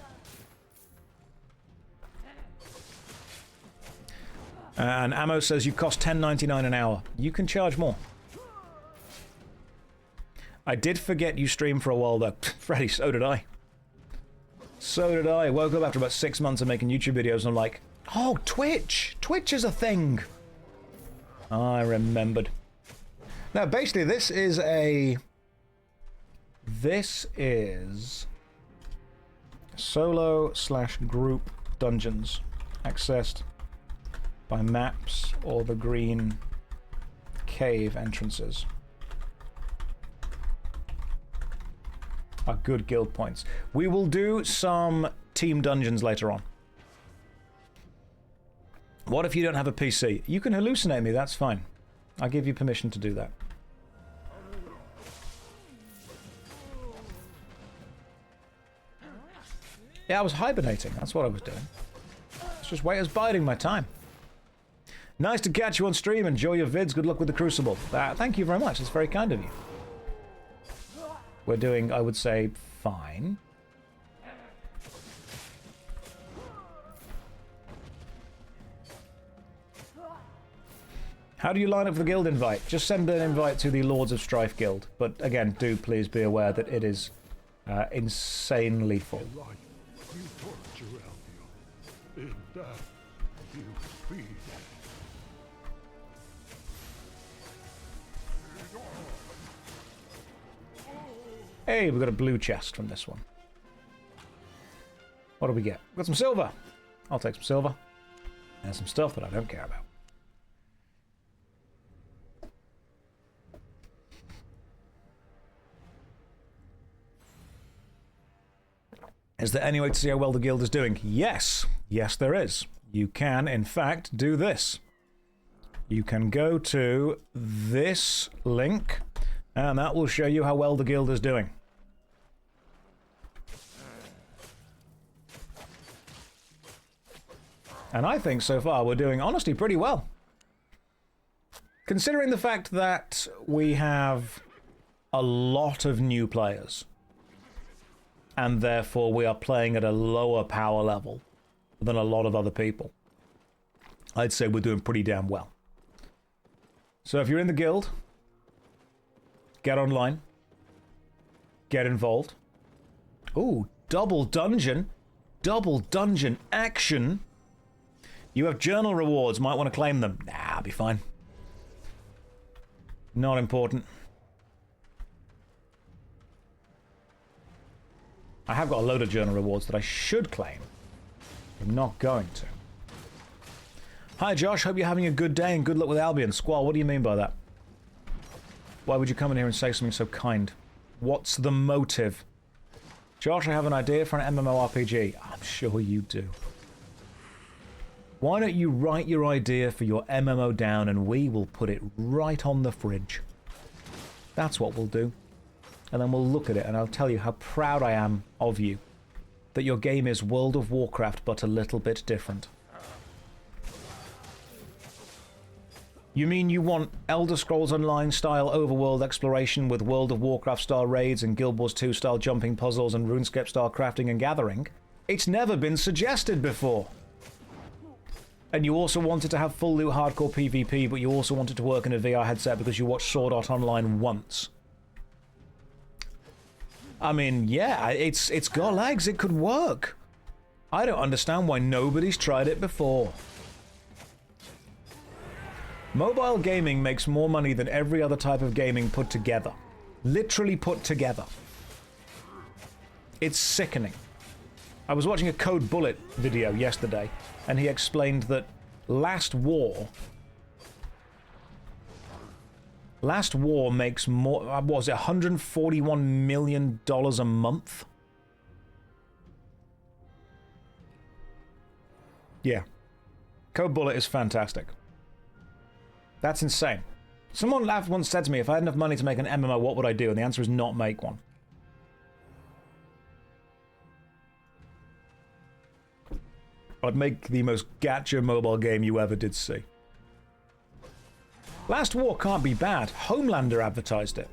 And Ammo says, you cost $10.99 an hour. You can charge more. I did forget you streamed for a while, though. Freddy, so did I. So did I. Woke up after about 6 months of making YouTube videos, and I'm like, oh, Twitch! Twitch is a thing! I remembered. Now, basically, this is solo/group dungeons, accessed by maps or the green cave entrances. Are good guild points. We will do some team dungeons later on. What if you don't have a PC? You can hallucinate me, that's fine. I'll give you permission to do that. Yeah, I was hibernating. That's what I was doing. It's just I was biding my time. Nice to catch you on stream. Enjoy your vids. Good luck with the Crucible. Thank you very much. That's very kind of you. We're doing, I would say, fine. How do you line up for the guild invite? Just send an invite to the Lords of Strife Guild. But again, do please be aware that it is insanely full. You torture Albion. In death, you feed. Hey, we got a blue chest from this one. What do we get? We got some silver. I'll take some silver. And some stuff that I don't care about. Is there any way to see how well the guild is doing? Yes. Yes, there is. You can, in fact, do this. You can go to this link, and that will show you how well the guild is doing. And I think so far we're doing, honestly, pretty well. Considering the fact that we have a lot of new players, and therefore we are playing at a lower power level than a lot of other people, I'd say we're doing pretty damn well. So if you're in the guild, get online, get involved. Ooh, double dungeon action. You have journal rewards, might want to claim them. Nah, I'll be fine. Not important. I have got a load of journal rewards that I should claim. I'm not going to. Hi Josh, hope you're having a good day and good luck with Albion. Squall, what do you mean by that? Why would you come in here and say something so kind? What's the motive? Josh, I have an idea for an MMORPG. I'm sure you do. Why don't you write your idea for your MMO down and we will put it right on the fridge. That's what we'll do. And then we'll look at it and I'll tell you how proud I am of you. That your game is World of Warcraft but a little bit different. You mean you want Elder Scrolls Online style overworld exploration with World of Warcraft style raids and Guild Wars 2 style jumping puzzles and RuneScape style crafting and gathering? It's never been suggested before. And you also wanted to have full loot hardcore PvP, but you also wanted to work in a VR headset because you watched Sword Art Online once. I mean, yeah, it's got legs, it could work. I don't understand why nobody's tried it before. Mobile gaming makes more money than every other type of gaming put together. Literally put together. It's sickening. I was watching a Code Bullet video yesterday, and he explained that Last War makes more, what was it, $141 million a month? Yeah. Code Bullet is fantastic. That's insane. Someone once said to me, if I had enough money to make an MMO, what would I do? And the answer is not make one. I'd make the most gacha mobile game you ever did see. Last War can't be bad. Homelander advertised it.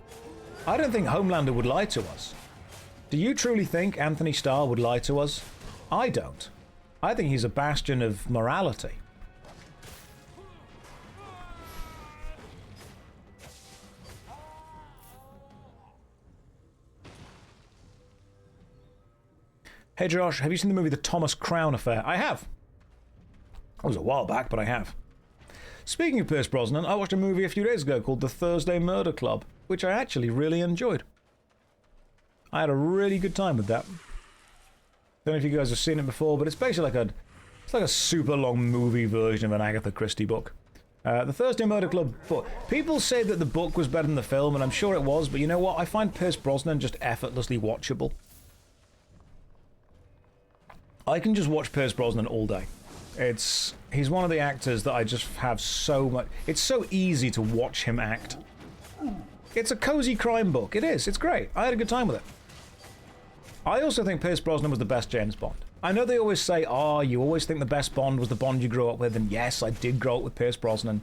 I don't think Homelander would lie to us. Do you truly think Anthony Starr would lie to us? I don't. I think he's a bastion of morality. Hey Josh, have you seen the movie The Thomas Crown Affair? I have. It was a while back, but I have. Speaking of Pierce Brosnan, I watched a movie a few days ago called The Thursday Murder Club, which I actually really enjoyed. I had a really good time with that. Don't know if you guys have seen it before, but it's basically like a super long movie version of an Agatha Christie book. The Thursday Murder Club book. People say that the book was better than the film, and I'm sure it was, but you know what? I find Pierce Brosnan just effortlessly watchable. I can just watch Pierce Brosnan all day. He's one of the actors that I just have so much... It's so easy to watch him act. It's a cozy crime book. It is. It's great. I had a good time with it. I also think Pierce Brosnan was the best James Bond. I know they always say, oh, you always think the best Bond was the Bond you grew up with, and yes, I did grow up with Pierce Brosnan.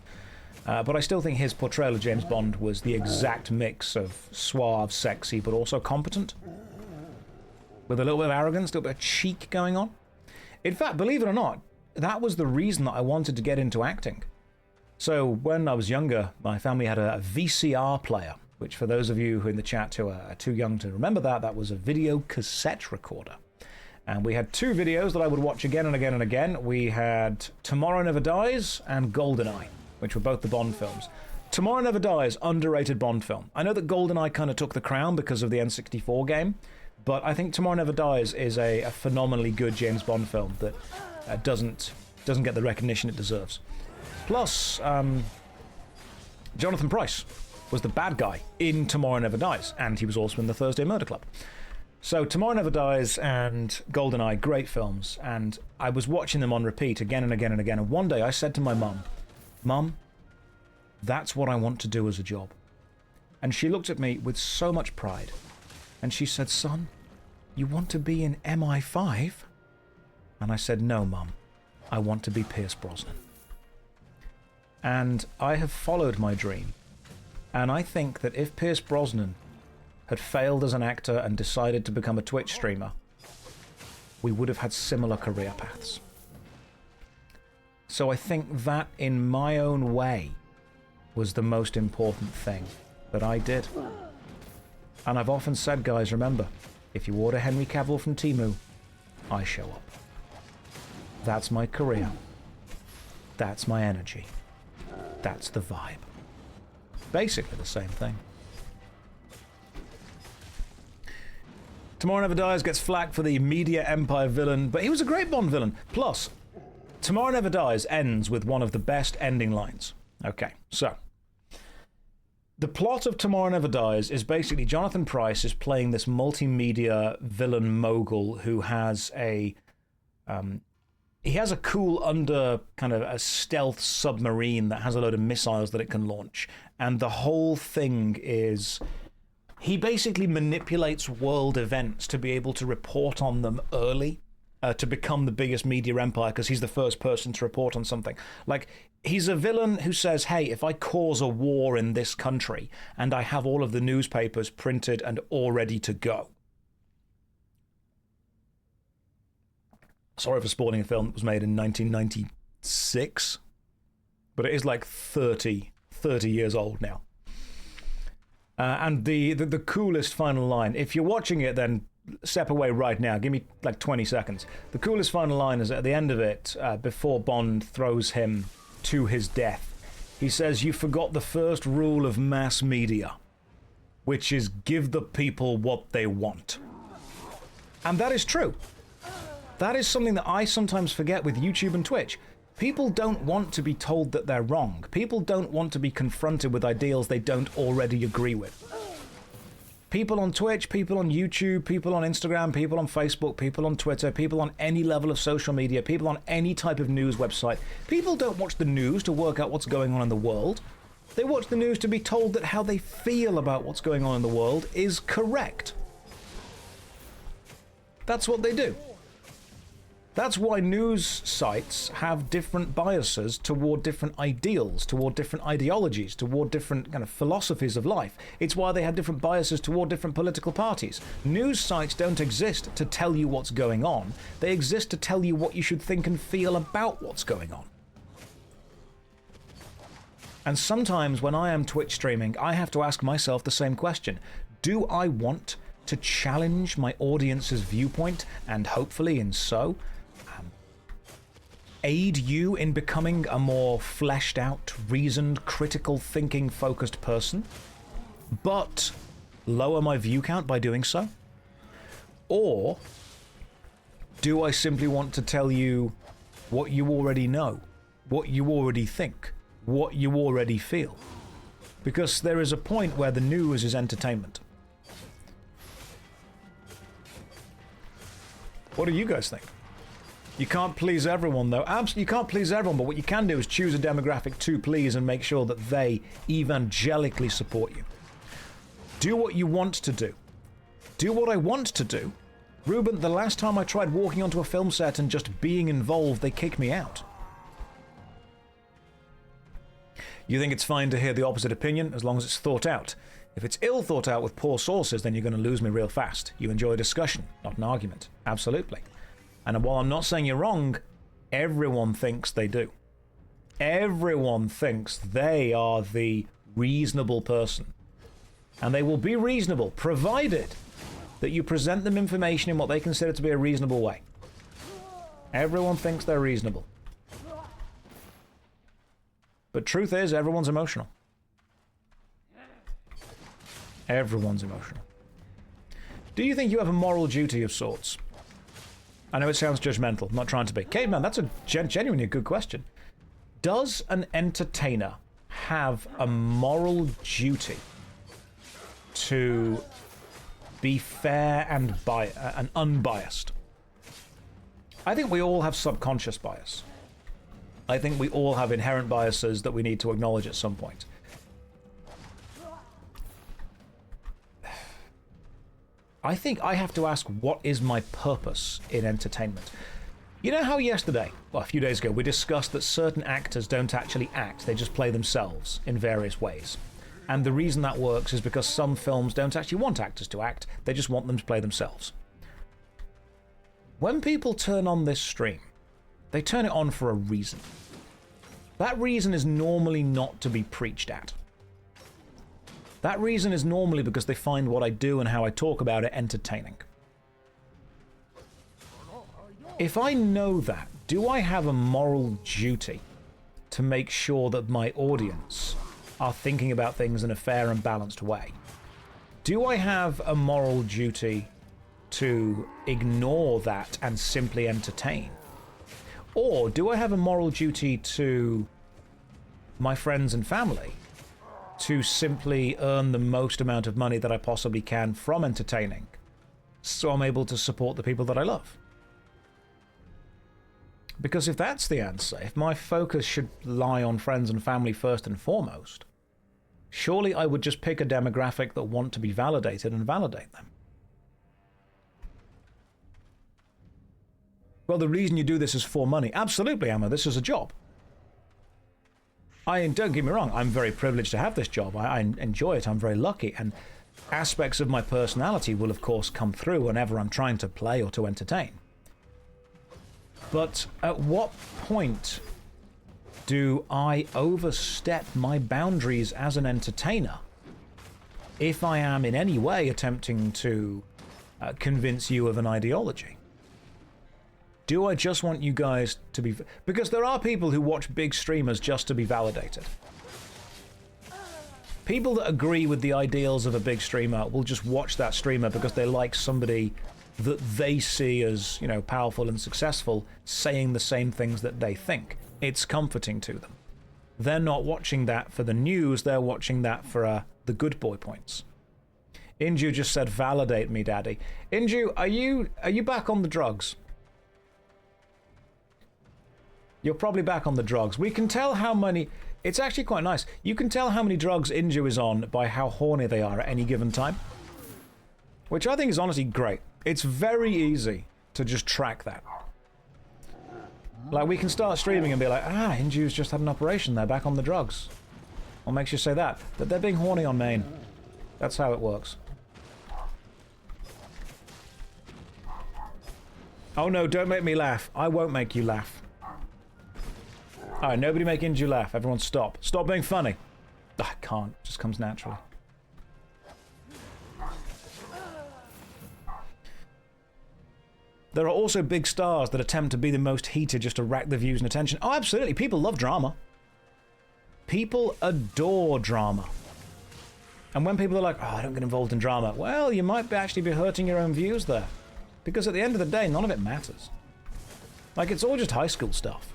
But I still think his portrayal of James Bond was the exact mix of suave, sexy, but also competent. With a little bit of arrogance, a little bit of cheek going on. In fact, believe it or not, that was the reason that I wanted to get into acting. So when I was younger, my family had a VCR player, which for those of you who in the chat who are too young to remember that was a video cassette recorder. And we had two videos that I would watch again and again and again. We had Tomorrow Never Dies and GoldenEye, which were both the Bond films. Tomorrow Never Dies, underrated Bond film. I know that GoldenEye kind of took the crown because of the N64 game, but I think Tomorrow Never Dies is a phenomenally good James Bond film that doesn't get the recognition it deserves. Plus, Jonathan Pryce was the bad guy in Tomorrow Never Dies, and he was also in the Thursday Murder Club. So Tomorrow Never Dies and GoldenEye, great films, and I was watching them on repeat again and again and again, and one day I said to my mum, Mum, that's what I want to do as a job. And she looked at me with so much pride. And she said, son, you want to be in MI5? And I said, no, Mum, I want to be Pierce Brosnan. And I have followed my dream. And I think that if Pierce Brosnan had failed as an actor and decided to become a Twitch streamer, we would have had similar career paths. So I think that, in my own way, was the most important thing that I did. And I've often said, guys, remember, if you order Henry Cavill from Temu, I show up. That's my career. That's my energy. That's the vibe. Basically the same thing. Tomorrow Never Dies gets flack for the media empire villain, but he was a great Bond villain. Plus, Tomorrow Never Dies ends with one of the best ending lines. Okay, so the plot of Tomorrow Never Dies is basically Jonathan Pryce is playing this multimedia villain mogul who has a cool under kind of a stealth submarine that has a load of missiles that it can launch, and the whole thing is he basically manipulates world events to be able to report on them early. To become the biggest media empire because he's the first person to report on something. Like, he's a villain who says, hey, if I cause a war in this country and I have all of the newspapers printed and all ready to go. Sorry for spoiling a film that was made in 1996, but it is like 30 years old now. And the coolest final line, if you're watching it, then step away right now. Give me like 20 seconds. The coolest final line is at the end of it, before Bond throws him to his death. He says, you forgot the first rule of mass media, which is give the people what they want. And that is true. That is something that I sometimes forget with YouTube and Twitch. People don't want to be told that they're wrong. People don't want to be confronted with ideals they don't already agree with. People on Twitch, people on YouTube, people on Instagram, people on Facebook, people on Twitter, people on any level of social media, people on any type of news website. People don't watch the news to work out what's going on in the world. They watch the news to be told that how they feel about what's going on in the world is correct. That's what they do. That's why news sites have different biases toward different ideals, toward different ideologies, toward different kind of philosophies of life. It's why they have different biases toward different political parties. News sites don't exist to tell you what's going on. They exist to tell you what you should think and feel about what's going on. And sometimes when I am Twitch streaming, I have to ask myself the same question. Do I want to challenge my audience's viewpoint and hopefully in so aid you in becoming a more fleshed out, reasoned, critical thinking focused person, but lower my view count by doing so? Or do I simply want to tell you what you already know, what you already think, what you already feel? Because there is a point where the news is entertainment. What do you guys think? You can't please everyone, though. Absolutely, you can't please everyone, but what you can do is choose a demographic to please and make sure that they evangelically support you. Do what you want to do. Do what I want to do. Ruben, the last time I tried walking onto a film set and just being involved, they kicked me out. You think it's fine to hear the opposite opinion as long as it's thought out. If it's ill thought out with poor sources, then you're going to lose me real fast. You enjoy a discussion, not an argument. Absolutely. And while I'm not saying you're wrong, everyone thinks they do. Everyone thinks they are the reasonable person. And they will be reasonable, provided that you present them information in what they consider to be a reasonable way. Everyone thinks they're reasonable. But truth is, everyone's emotional. Everyone's emotional. Do you think you have a moral duty of sorts? I know it sounds judgmental, I'm not trying to be. Caveman, that's a genuinely good question. Does an entertainer have a moral duty to be fair and unbiased? I think we all have subconscious bias. I think we all have inherent biases that we need to acknowledge at some point. I think I have to ask, what is my purpose in entertainment? You know how yesterday, well, a few days ago, we discussed that certain actors don't actually act, they just play themselves in various ways. And the reason that works is because some films don't actually want actors to act, they just want them to play themselves. When people turn on this stream, they turn it on for a reason. That reason is normally not to be preached at. That reason is normally because they find what I do and how I talk about it entertaining. If I know that, do I have a moral duty to make sure that my audience are thinking about things in a fair and balanced way? Do I have a moral duty to ignore that and simply entertain? Or do I have a moral duty to my friends and family to simply earn the most amount of money that I possibly can from entertaining, so I'm able to support the people that I love? Because if that's the answer, if my focus should lie on friends and family first and foremost, surely I would just pick a demographic that want to be validated and validate them. Well, the reason you do this is for money. Absolutely, Emma, this is a job. Don't get me wrong, I'm very privileged to have this job. I enjoy it, I'm very lucky, and aspects of my personality will of course come through whenever I'm trying to play or to entertain. But at what point do I overstep my boundaries as an entertainer if I am in any way attempting to convince you of an ideology? Do I just want you guys to be... Because there are people who watch big streamers just to be validated. People that agree with the ideals of a big streamer will just watch that streamer because they like somebody that they see as, you know, powerful and successful, saying the same things that they think. It's comforting to them. They're not watching that for the news, they're watching that for the good boy points. Inju just said, validate me, daddy. Inju, are you back on the drugs? You're probably back on the drugs. We can tell how many... It's actually quite nice. You can tell how many drugs Inju is on by how horny they are at any given time. Which I think is honestly great. It's very easy to just track that. Like, we can start streaming and be like, Inju's just had an operation, they're back on the drugs. What makes you say that? That they're being horny on main. That's how it works. Oh no, don't make me laugh. I won't make you laugh. Alright, nobody make Inju laugh. Everyone stop. Stop being funny. I can't. It just comes naturally. There are also big stars that attempt to be the most heated just to rack the views and attention. Oh, absolutely. People love drama. People adore drama. And when people are like, oh, I don't get involved in drama, well, you might actually be hurting your own views there. Because at the end of the day, none of it matters. Like, it's all just high school stuff.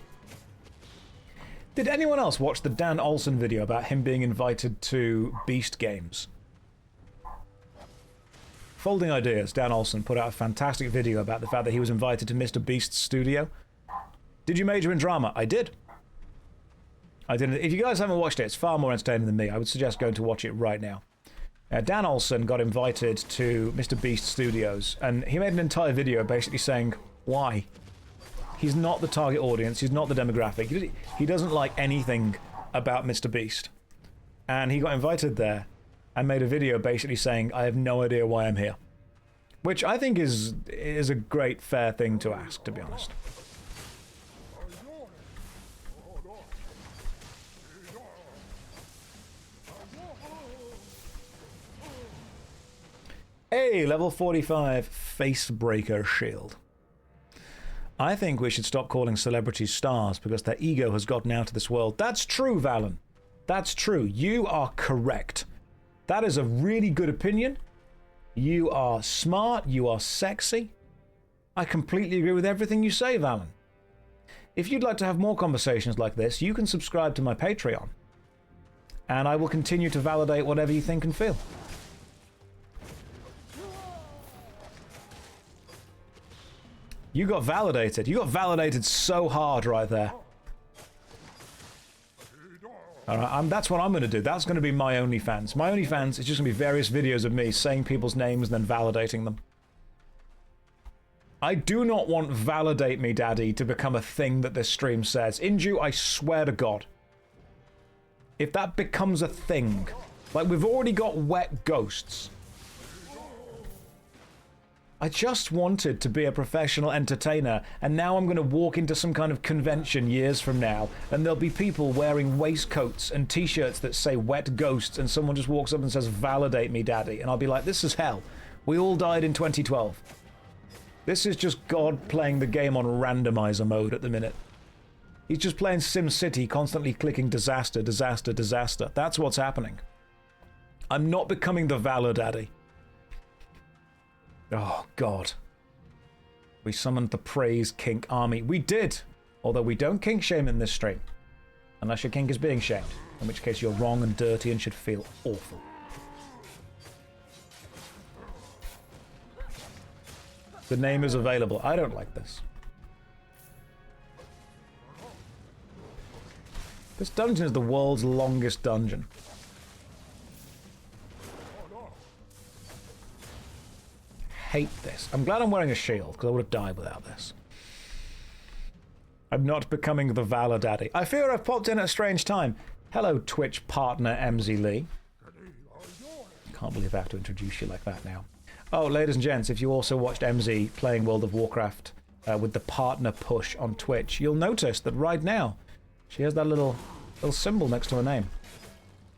Did anyone else watch the Dan Olsen video about him being invited to Beast Games? Folding Ideas, Dan Olsen put out a fantastic video about the fact that he was invited to Mr. Beast's studio. Did you major in drama? I did. I didn't. If you guys haven't watched it, it's far more entertaining than me. I would suggest going to watch it right now. Dan Olsen got invited to Mr. Beast Studios, and he made an entire video basically saying why. He's not the target audience, he's not the demographic, he doesn't like anything about Mr. Beast. And he got invited there and made a video basically saying, I have no idea why I'm here. Which I think is a great, fair thing to ask, to be honest. Hey, level 45 Facebreaker Shield. I think we should stop calling celebrities stars because their ego has gotten out of this world. That's true, Valen. That's true. You are correct. That is a really good opinion. You are smart. You are sexy. I completely agree with everything you say, Valen. If you'd like to have more conversations like this, you can subscribe to my Patreon. And I will continue to validate whatever you think and feel. You got validated. You got validated so hard right there. Alright, that's what I'm going to do. That's going to be my OnlyFans. My OnlyFans is just going to be various videos of me saying people's names and then validating them. I do not want validate me, daddy, to become a thing that this stream says. Inju, I swear to God. If that becomes a thing, like we've already got wet ghosts. I just wanted to be a professional entertainer, and now I'm going to walk into some kind of convention years from now, and there'll be people wearing waistcoats and t-shirts that say wet ghosts, and someone just walks up and says, validate me, daddy. And I'll be like, this is hell. We all died in 2012. This is just God playing the game on randomizer mode at the minute. He's just playing SimCity, constantly clicking disaster, disaster, disaster. That's what's happening. I'm not becoming the Valor Daddy. Oh, God. We summoned the Praise Kink army. We did! Although we don't kink shame in this stream. Unless your kink is being shamed. In which case you're wrong and dirty and should feel awful. The name is available. I don't like this. This dungeon is the world's longest dungeon. Hate this. I'm glad I'm wearing a shield, because I would have died without this. I'm not becoming the Valor Daddy. I fear I've popped in at a strange time. Hello, Twitch partner MZ Lee. Can't believe I have to introduce you like that now. Oh, ladies and gents, if you also watched MZ playing World of Warcraft with the partner push on Twitch, you'll notice that right now she has that little symbol next to her name.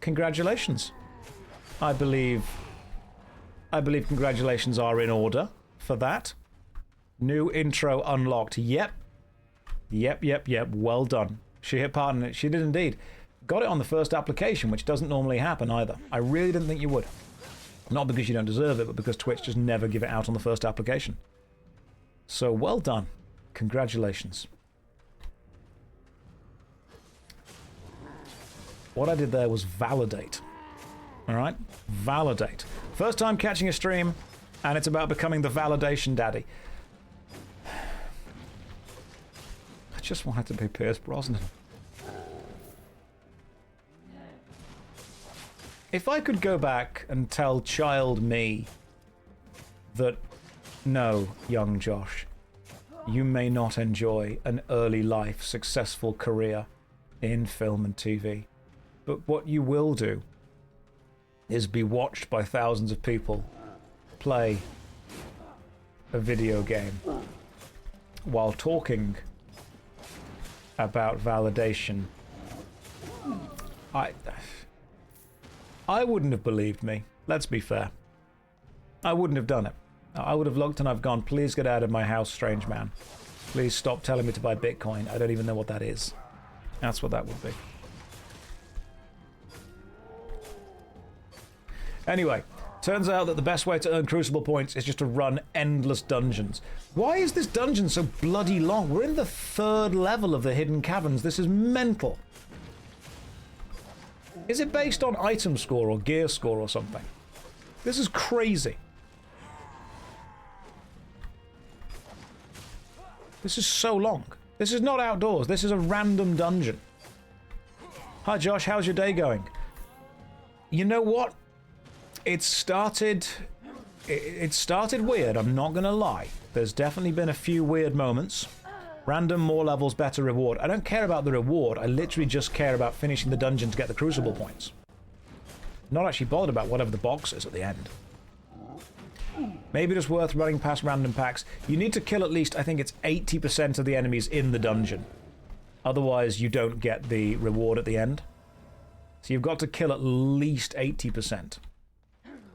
Congratulations. I believe congratulations are in order for that. New intro unlocked. Yep. Well done. She hit partner. She did indeed. Got it on the first application, which doesn't normally happen either. I really didn't think you would. Not because you don't deserve it, but because Twitch just never give it out on the first application. So well done. Congratulations. What I did there was validate. Alright? Validate. First time catching a stream, and it's about becoming the validation daddy. I just wanted to be Pierce Brosnan. If I could go back and tell child me that, no, young Josh, you may not enjoy an early life, successful career in film and TV, but what you will do is be watched by thousands of people play a video game while talking about validation. I wouldn't have believed me. Let's be fair. I wouldn't have done it. I would have looked and I've gone, please get out of my house, strange man. Please stop telling me to buy Bitcoin. I don't even know what that is. That's what that would be. Anyway, turns out that the best way to earn Crucible points is just to run endless dungeons. Why is this dungeon so bloody long? We're in the 3rd level of the Hidden Caverns. This is mental. Is it based on item score or gear score or something? This is crazy. This is so long. This is not outdoors. This is a random dungeon. Hi Josh, how's your day going? You know what? It started weird, I'm not gonna lie. There's definitely been a few weird moments. Random, more levels, better reward. I don't care about the reward, I literally just care about finishing the dungeon to get the Crucible points. Not actually bothered about whatever the box is at the end. Maybe it's worth running past random packs. You need to kill at least, I think it's 80% of the enemies in the dungeon. Otherwise you don't get the reward at the end. So you've got to kill at least 80%.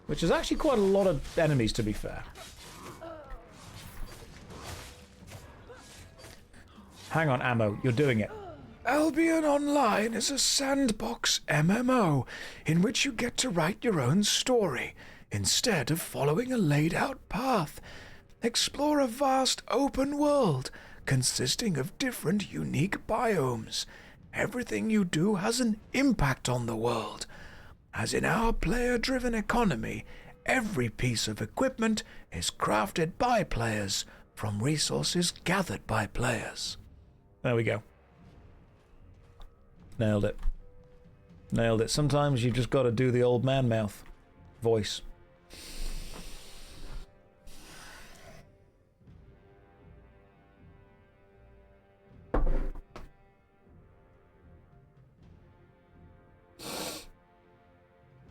Which is actually quite a lot of enemies, to be fair. Hang on, Ammo, you're doing it. Albion Online is a sandbox MMO in which you get to write your own story instead of following a laid-out path. Explore a vast open world consisting of different unique biomes. Everything you do has an impact on the world. As in our player-driven economy, every piece of equipment is crafted by players from resources gathered by players. There we go. Nailed it. Nailed it. Sometimes you've just got to do the old man mouth voice.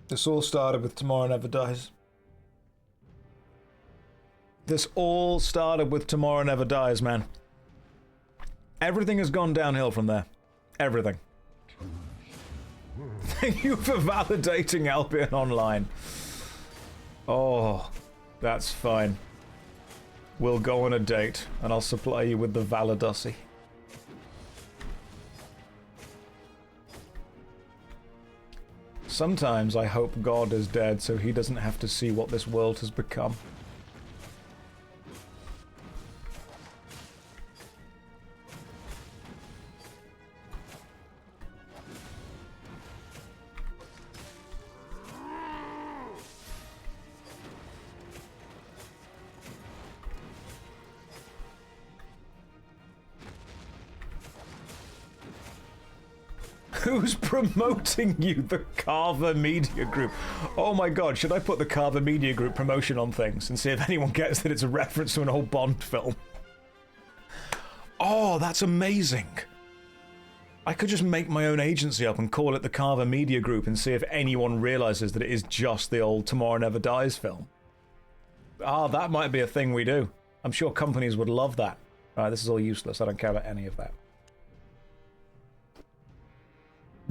This all started with Tomorrow Never Dies. This all started with Tomorrow Never Dies, man. Everything has gone downhill from there. Everything. Thank you for validating Albion Online. Oh, that's fine. We'll go on a date, and I'll supply you with the Valadussy. Sometimes I hope God is dead so he doesn't have to see what this world has become. Who's promoting you? The Carver Media Group. Oh my god, should I put the Carver Media Group promotion on things and see if anyone gets that it's a reference to an old Bond film? Oh, that's amazing. I could just make my own agency up and call it the Carver Media Group and see if anyone realizes that it is just the old Tomorrow Never Dies film. Ah, that might be a thing we do. I'm sure companies would love that. Alright, this is all useless. I don't care about any of that.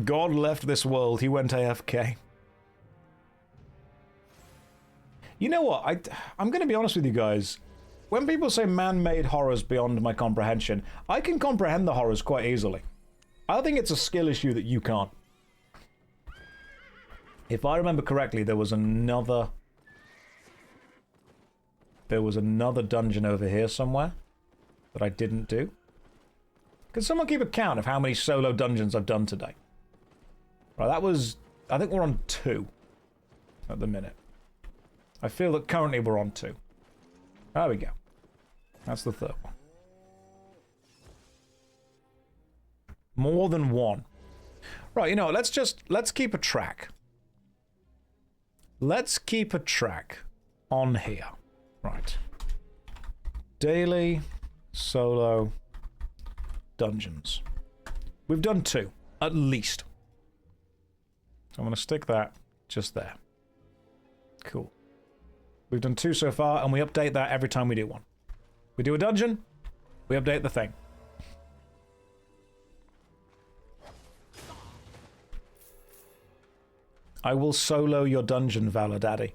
God left this world. He went AFK. You know what? I'm going to be honest with you guys. When people say man-made horrors beyond my comprehension, I can comprehend the horrors quite easily. I think it's a skill issue that you can't. If I remember correctly, there was another dungeon over here somewhere that I didn't do. Can someone keep a count of how many solo dungeons I've done today? Right, that was... I think we're on 2 at the minute. I feel that currently we're on 2. There we go. That's the 3rd one. More than 1. Right, you know, let's keep a track. Let's keep a track on here. Right. Daily solo dungeons. We've done 2, at least. So I'm going to stick that just there. Cool. We've done 2 so far, and we update that every time we do one. We do a dungeon, we update the thing. I will solo your dungeon, Valor Daddy.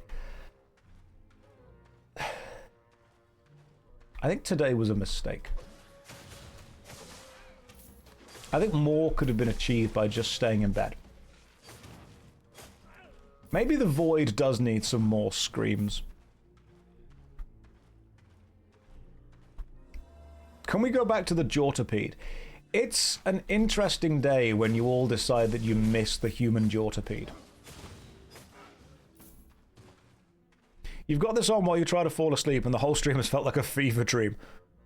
I think today was a mistake. I think more could have been achieved by just staying in bed. Maybe the void does need some more screams. Can we go back to the Jortipede? It's an interesting day when you all decide that you miss the human Jortipede. You've got this on while you try to fall asleep and the whole stream has felt like a fever dream.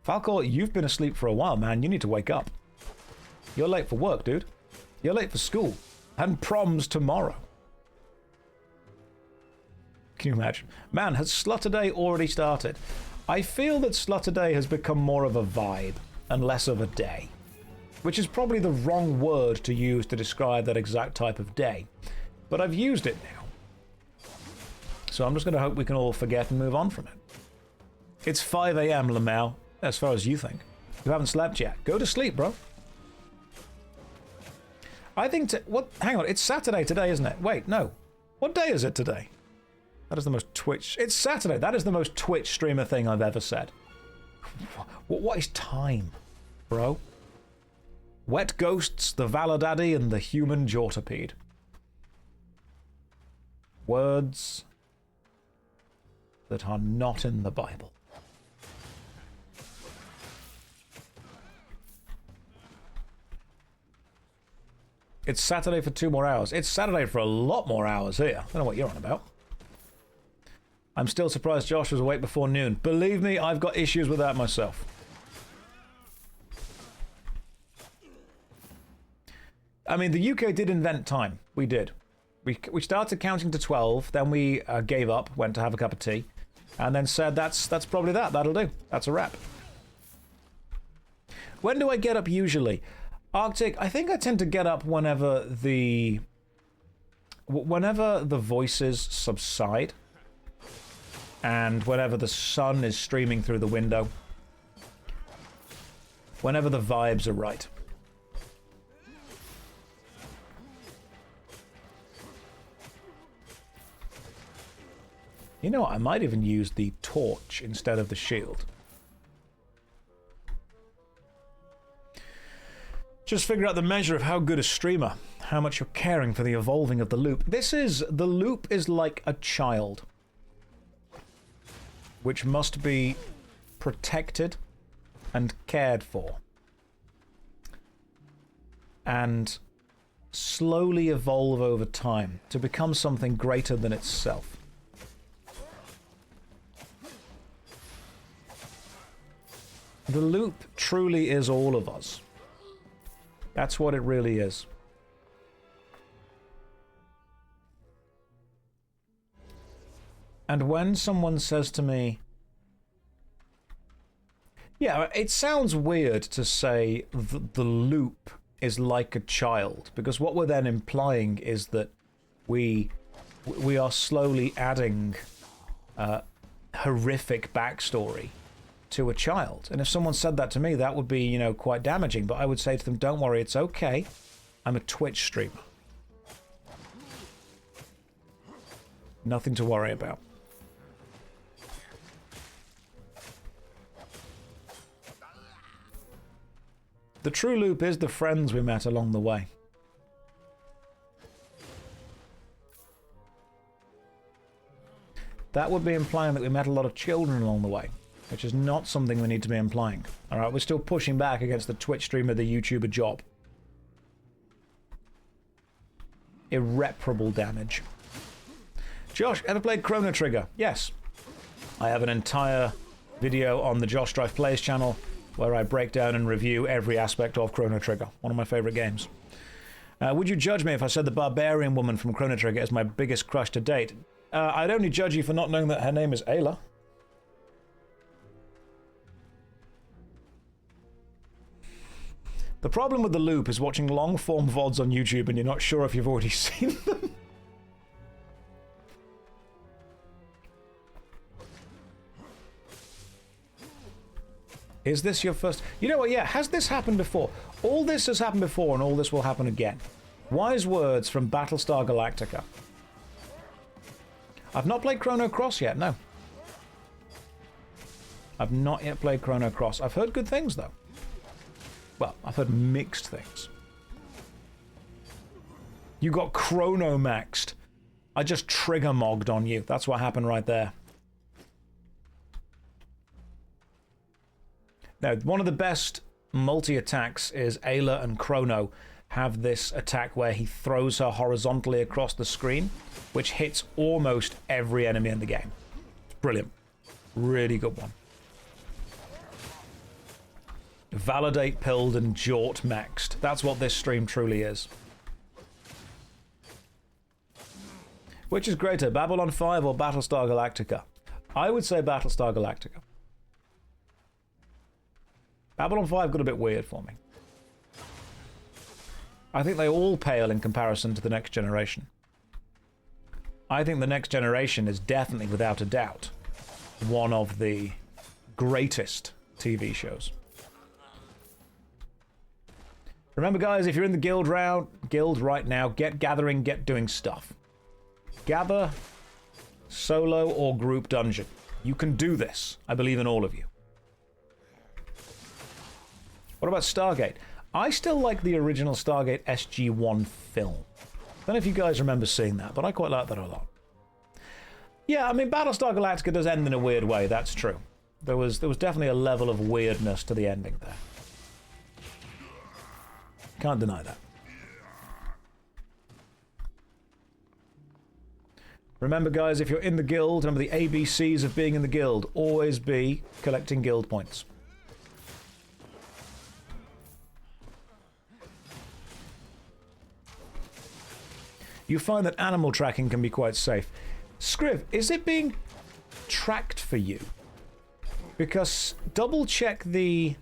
Falcor, you've been asleep for a while, man. You need to wake up. You're late for work, dude. You're late for school. And prom's tomorrow. Can you imagine? Man, has Slutterday already started? I feel that Slutterday has become more of a vibe and less of a day. Which is probably the wrong word to use to describe that exact type of day. But I've used it now. So I'm just going to hope we can all forget and move on from it. It's 5 AM, Lamau, as far as you think. You haven't slept yet. Go to sleep, bro. I think... Hang on, it's Saturday today, isn't it? Wait, no. What day is it today? That is the most Twitch... It's Saturday. That is the most Twitch streamer thing I've ever said. What is time, bro? Wet Ghosts, the Valor Daddy, and the Human Jortipede. Words that are not in the Bible. It's Saturday for 2 more hours. It's Saturday for a lot more hours here. I don't know what you're on about. I'm still surprised Josh was awake before noon. Believe me, I've got issues with that myself. I mean, the UK did invent time. We did. We started counting to 12, then we gave up, went to have a cup of tea, and then said, that's probably that. That'll do. That's a wrap. When do I get up usually? Arctic, I think I tend to get up whenever the voices subside and whenever the sun is streaming through the window. Whenever the vibes are right. You know what? I might even use the torch instead of the shield. Just figure out the measure of how good a streamer, how much you're caring for the evolving of the loop. The loop is like a child, which must be protected and cared for, and slowly evolve over time to become something greater than itself. The loop truly is all of us. That's what it really is. And when someone says to me, yeah, it sounds weird to say the loop is like a child, because what we're then implying is that we are slowly adding horrific backstory to a child. And if someone said that to me, that would be, you know, quite damaging. But I would say to them, don't worry, it's okay. I'm a Twitch streamer. Nothing to worry about. The true loop is the friends we met along the way. That would be implying that we met a lot of children along the way, which is not something we need to be implying. Alright, we're still pushing back against the Twitch streamer, the YouTuber job. Irreparable damage. Josh, ever played Chrono Trigger? Yes. I have an entire video on the JoshStrifePlays channel where I break down and review every aspect of Chrono Trigger. One of my favourite games. Would you judge me if I said the barbarian woman from Chrono Trigger is my biggest crush to date? I'd only judge you for not knowing that her name is Ayla. The problem with the loop is watching long-form VODs on YouTube and you're not sure if you've already seen them. Is this your first... You know what, yeah, has this happened before? All this has happened before and all this will happen again. Wise words from Battlestar Galactica. I've not played Chrono Cross yet, no. I've not yet played Chrono Cross. I've heard good things, though. Well, I've heard mixed things. You got chrono maxed. I just trigger mogged on you. That's what happened right there. Now, one of the best multi-attacks is Ayla and Chrono have this attack where he throws her horizontally across the screen, which hits almost every enemy in the game. It's brilliant. Really good one. Validate, pilled, and jort maxed. That's what this stream truly is. Which is greater, Babylon 5 or Battlestar Galactica? I would say Battlestar Galactica. Babylon 5 got a bit weird for me. I think they all pale in comparison to the next generation. I think the next generation is definitely, without a doubt, one of the greatest TV shows. Remember, guys, if you're in the guild right now, get gathering, get doing stuff. Gather, solo or group dungeon. You can do this. I believe in all of you. What about Stargate? I still like the original Stargate SG-1 film. I don't know if you guys remember seeing that, but I quite like that a lot. Yeah, I mean, Battlestar Galactica does end in a weird way, that's true. There was definitely a level of weirdness to the ending there. Can't deny that. Remember, guys, if you're in the guild, remember the ABCs of being in the guild. Always be collecting guild points. You find that animal tracking can be quite safe. Scriv, is it being tracked for you? Because double check the...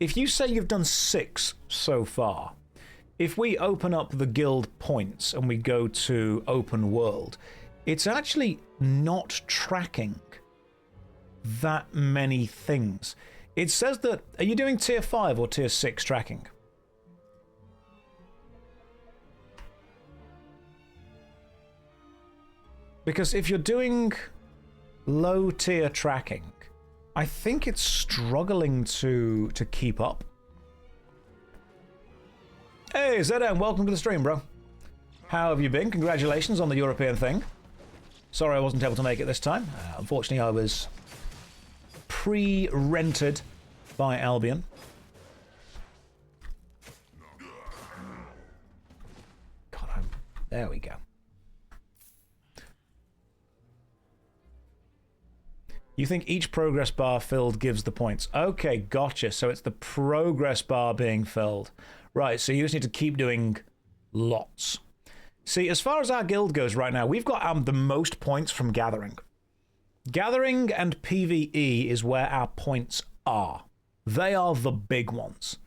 If you say you've done 6 so far, if we open up the guild points and we go to open world, it's actually not tracking that many things. It says that... Are you doing tier 5 or tier 6 tracking? Because if you're doing low tier tracking, I think it's struggling to keep up. Hey, Zedam, welcome to the stream, bro. How have you been? Congratulations on the European thing. Sorry I wasn't able to make it this time. Unfortunately, I was pre-rented by Albion. God, there we go. You think each progress bar filled gives the points. Okay, gotcha. So it's the progress bar being filled. Right, so you just need to keep doing lots. See, as far as our guild goes right now, we've got the most points from gathering. Gathering and PvE is where our points are. They are the big ones.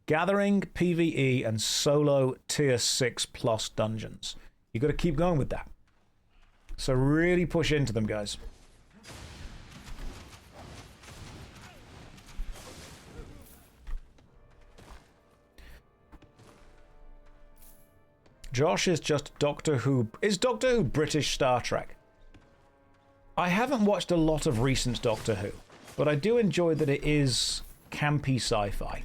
Gathering, PvE, and solo tier 6+ dungeons. You got to keep going with that. So really push into them, guys. Josh is just Doctor Who. Is Doctor Who British Star Trek? I haven't watched a lot of recent Doctor Who, but I do enjoy that it is campy sci-fi.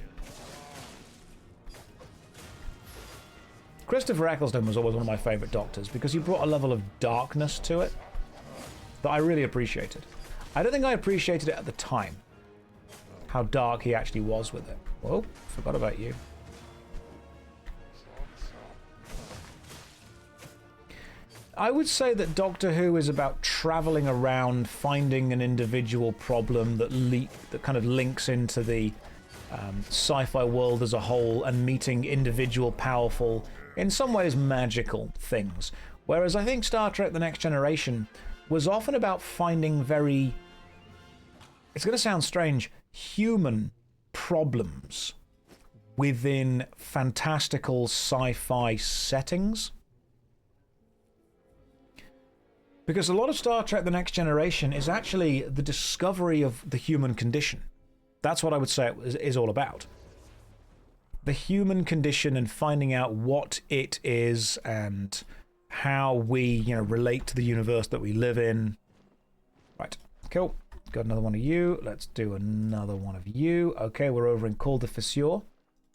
Christopher Eccleston was always one of my favourite Doctors because he brought a level of darkness to it that I really appreciated. I don't think I appreciated it at the time, how dark he actually was with it. Whoa, forgot about you. I would say that Doctor Who is about travelling around, finding an individual problem that kind of links into the sci-fi world as a whole and meeting individual powerful, in some ways magical things. Whereas I think Star Trek The Next Generation was often about finding very, it's going to sound strange, human problems within fantastical sci-fi settings. Because a lot of Star Trek The Next Generation is actually the discovery of the human condition. That's what I would say it is all about. The human condition and finding out what it is and how we, relate to the universe that we live in. Right, cool. Got another one of you. Let's do another one of you. Okay, we're over in Call de Fissure.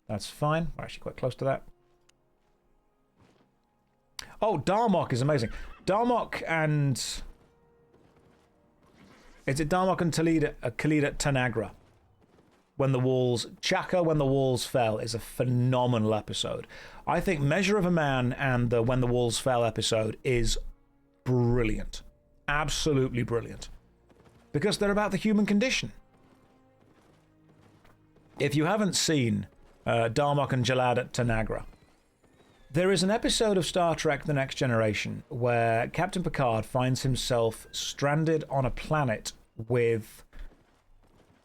That's fine. We're actually quite close to that. Oh, Darmok is amazing. Darmok and... Is it Darmok and Khalid Tanagra? When the Walls... Chaka When the Walls Fell is a phenomenal episode. I think Measure of a Man and the When the Walls Fell episode is brilliant. Absolutely brilliant. Because they're about the human condition. If you haven't seen Darmok and Jalad Tanagra, there is an episode of Star Trek The Next Generation where Captain Picard finds himself stranded on a planet with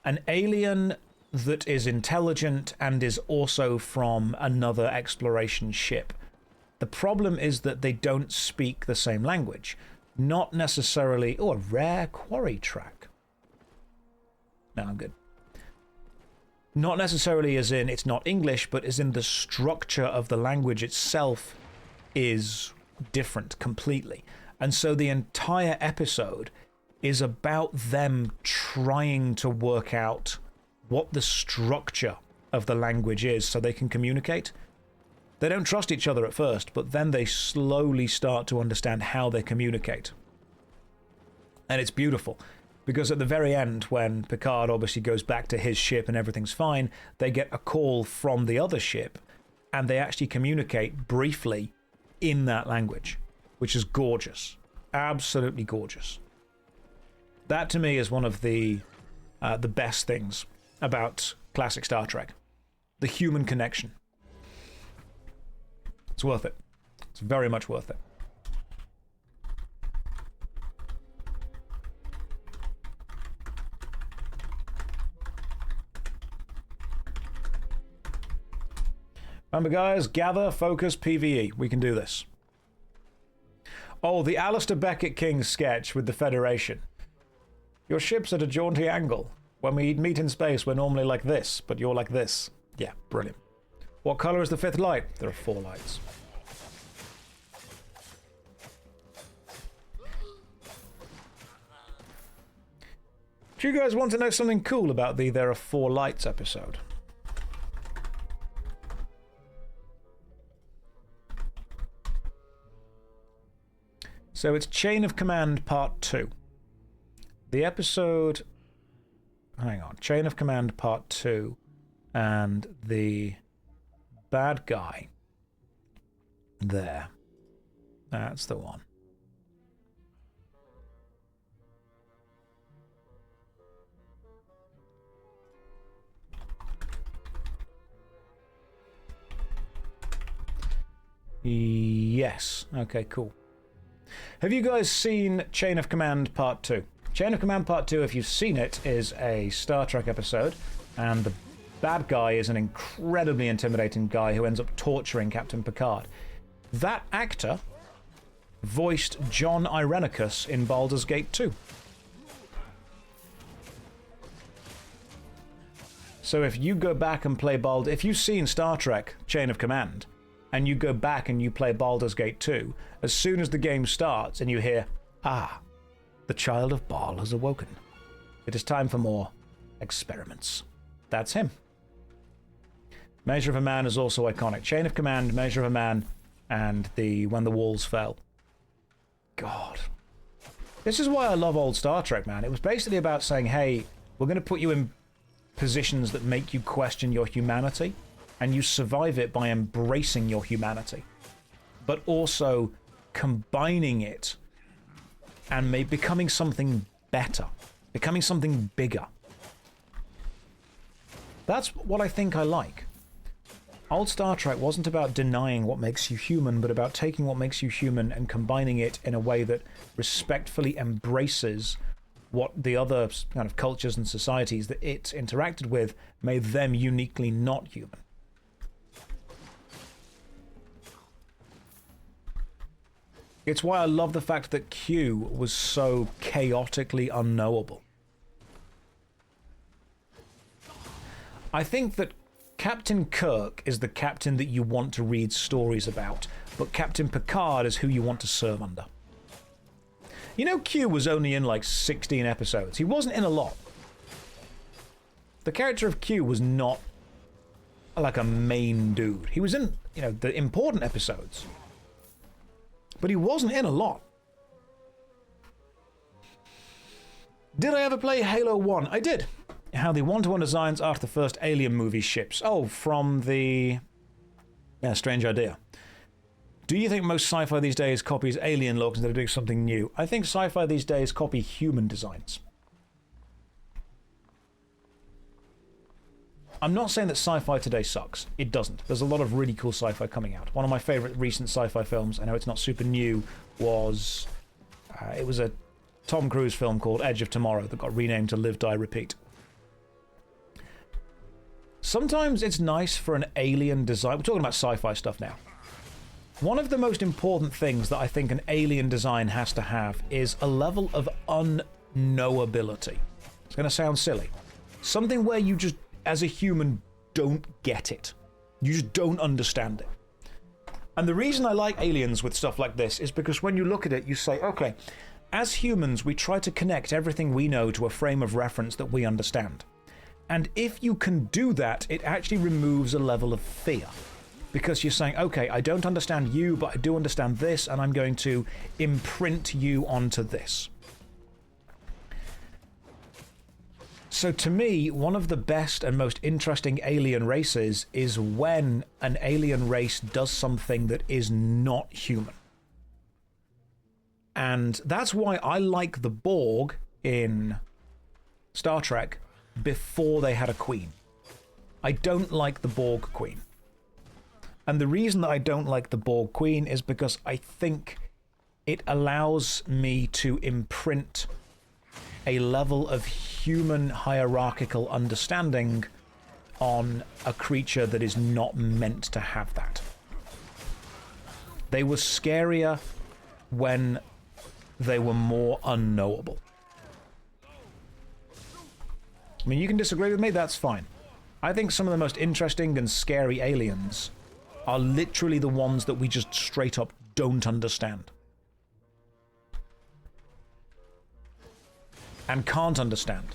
an alien that is intelligent and is also from another exploration ship. The problem is that they don't speak the same language. Not necessarily... Oh, a rare quarry track. No, I'm good. Not necessarily as in it's not English, but as in the structure of the language itself is different completely. And so the entire episode is about them trying to work out what the structure of the language is so they can communicate. They don't trust each other at first, but then they slowly start to understand how they communicate. And it's beautiful. Because at the very end, when Picard obviously goes back to his ship and everything's fine, they get a call from the other ship, and they actually communicate briefly in that language, which is gorgeous. Absolutely gorgeous. That, to me, is one of the best things about classic Star Trek. The human connection. It's worth it. It's very much worth it. Remember, guys, gather, focus, PvE. We can do this. Oh, the Alistair Beckett King sketch with the Federation. Your ship's at a jaunty angle. When we meet in space, we're normally like this, but you're like this. Yeah, brilliant. What color is the fifth light? There are 4 lights. Do you guys want to know something cool about the There Are 4 Lights episode? So it's Chain of Command Part 2. The episode... Hang on. Chain of Command Part 2. And the bad guy. There. That's the one. Yes. Okay, cool. Have you guys seen Chain of Command Part 2? Chain of Command Part 2, if you've seen it, is a Star Trek episode, and the bad guy is an incredibly intimidating guy who ends up torturing Captain Picard. That actor voiced John Irenicus in Baldur's Gate 2. So if you go back and play if you've seen Star Trek Chain of Command, and you go back and you play Baldur's Gate 2, as soon as the game starts and you hear, "Ah, the child of Baal has awoken. It is time for more experiments." That's him. Measure of a Man is also iconic. Chain of Command, Measure of a Man, and When the Walls Fell. God. This is why I love old Star Trek, man. It was basically about saying, hey, we're going to put you in positions that make you question your humanity, and you survive it by embracing your humanity, but also combining it and becoming something better, becoming something bigger. That's what I think I like. Old Star Trek wasn't about denying what makes you human, but about taking what makes you human and combining it in a way that respectfully embraces what the other kind of cultures and societies that it interacted with made them uniquely not human. It's why I love the fact that Q was so chaotically unknowable. I think that Captain Kirk is the captain that you want to read stories about, but Captain Picard is who you want to serve under. You know, Q was only in like 16 episodes. He wasn't in a lot. The character of Q was not like a main dude. He was in, you know, the important episodes. But he wasn't in a lot. Did I ever play Halo 1? I did. How the one-to-one designs after the first Alien movie ships. Oh, from the... Yeah, strange idea. Do you think most sci-fi these days copies alien looks instead of doing something new? I think sci-fi these days copy human designs. I'm not saying that sci-fi today sucks. It doesn't. There's a lot of really cool sci-fi coming out. One of my favorite recent sci-fi films, I know it's not super new, was... it was a Tom Cruise film called Edge of Tomorrow that got renamed to Live, Die, Repeat. Sometimes it's nice for an alien design... We're talking about sci-fi stuff now. One of the most important things that I think an alien design has to have is a level of unknowability. It's going to sound silly. Something where you just, as a human, don't get it. You just don't understand it. And the reason I like aliens with stuff like this is because when you look at it, you say, okay, as humans, we try to connect everything we know to a frame of reference that we understand. And if you can do that, it actually removes a level of fear. Because you're saying, okay, I don't understand you, but I do understand this, and I'm going to imprint you onto this. So to me, one of the best and most interesting alien races is when an alien race does something that is not human. And that's why I like the Borg in Star Trek before they had a queen. I don't like the Borg queen. And the reason that I don't like the Borg queen is because I think it allows me to imprint a level of human hierarchical understanding on a creature that is not meant to have that. They were scarier when they were more unknowable. I mean, you can disagree with me, that's fine. I think some of the most interesting and scary aliens are literally the ones that we just straight up don't understand. And can't understand.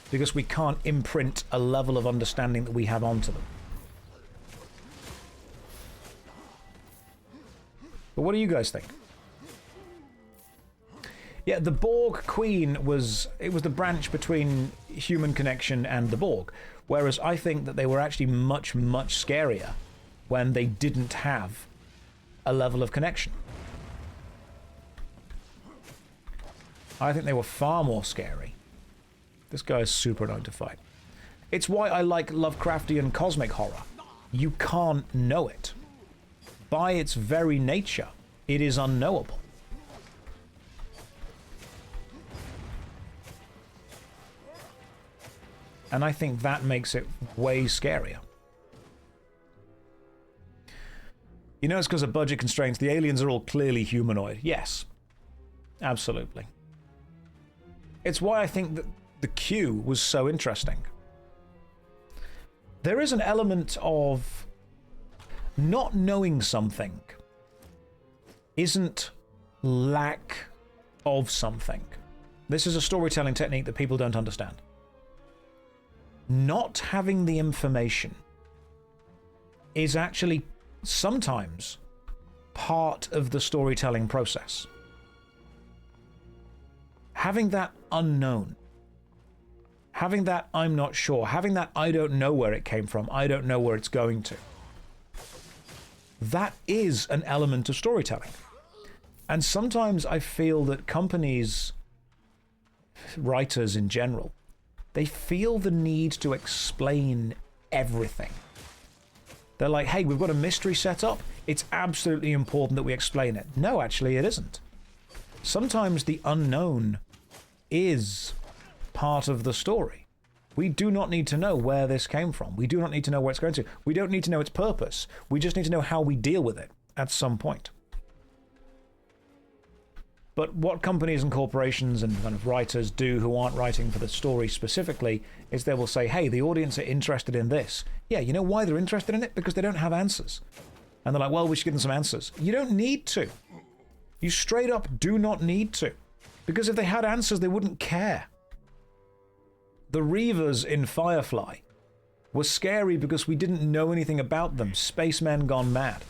Because we can't imprint a level of understanding that we have onto them. But what do you guys think? Yeah, the Borg Queen was the branch between human connection and the Borg. Whereas I think that they were actually much, much scarier when they didn't have a level of connection. I think they were far more scary. This guy is super annoying to fight. It's why I like Lovecraftian cosmic horror. You can't know it. By its very nature, it is unknowable. And I think that makes it way scarier. You know, it's because of budget constraints. The aliens are all clearly humanoid. Yes. Absolutely. It's why I think that the queue was so interesting. There is an element of not knowing something isn't lack of something. This is a storytelling technique that people don't understand. Not having the information is actually sometimes part of the storytelling process. Having that unknown, having that I'm not sure, having that I don't know where it came from, I don't know where it's going to, that is an element of storytelling. And sometimes I feel that companies, writers in general, they feel the need to explain everything. They're like, hey, we've got a mystery set up. It's absolutely important that we explain it. No, actually, it isn't. Sometimes the unknown is part of the story. We do not need to know where this came from. We do not need to know where it's going to. We don't need to know its purpose. We just need to know how we deal with it at some point. But what companies and corporations and kind of writers do who aren't writing for the story specifically is they will say, hey, the audience are interested in this. Yeah, you know why they're interested in it? Because they don't have answers. And they're like, well, we should give them some answers. You don't need to. You straight up do not need to. Because if they had answers, they wouldn't care. The Reavers in Firefly were scary because we didn't know anything about them. Spacemen gone mad.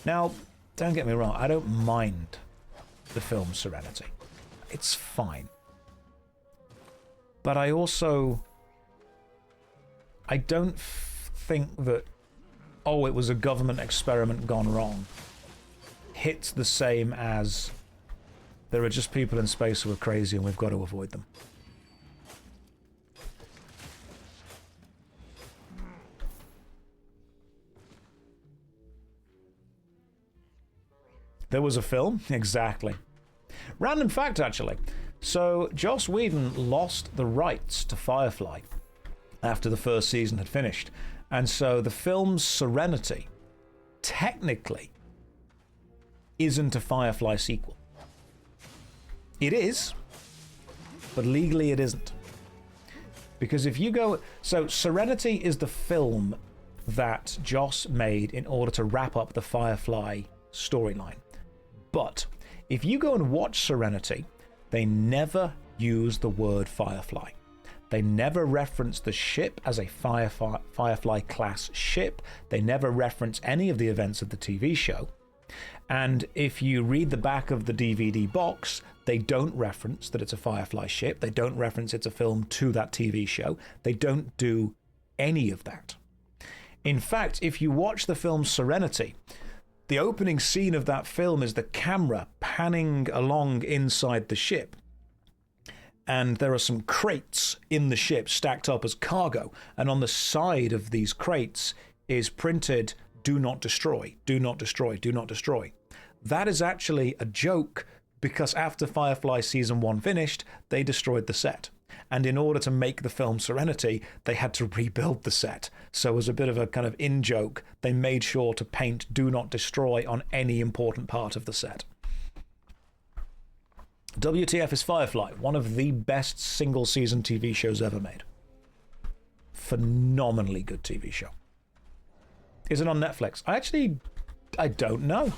Now, don't get me wrong, I don't mind the film Serenity. It's fine. But I don't think that, oh, it was a government experiment gone wrong, hits the same as there are just people in space who are crazy and we've got to avoid them. There was a film? Exactly. Random fact, actually. So, Joss Whedon lost the rights to Firefly after the first season had finished. And so the film's Serenity, technically, isn't a Firefly sequel. It is, but legally it isn't. Because if you go... So, Serenity is the film that Joss made in order to wrap up the Firefly storyline. But if you go and watch Serenity, they never use the word Firefly. They never reference the ship as a Firefly class ship. They never reference any of the events of the TV show. And if you read the back of the DVD box, they don't reference that it's a Firefly ship. They don't reference it's a film to that TV show. They don't do any of that. In fact, if you watch the film Serenity, the opening scene of that film is the camera panning along inside the ship. And there are some crates in the ship stacked up as cargo. And on the side of these crates is printed, "Do not destroy, do not destroy, do not destroy." That is actually a joke because after Firefly Season 1 finished, they destroyed the set. And in order to make the film Serenity, they had to rebuild the set. So as a bit of a kind of in-joke, they made sure to paint "Do not destroy" on any important part of the set. WTF is Firefly, one of the best single-season TV shows ever made. Phenomenally good TV show. Is it on Netflix? I don't know.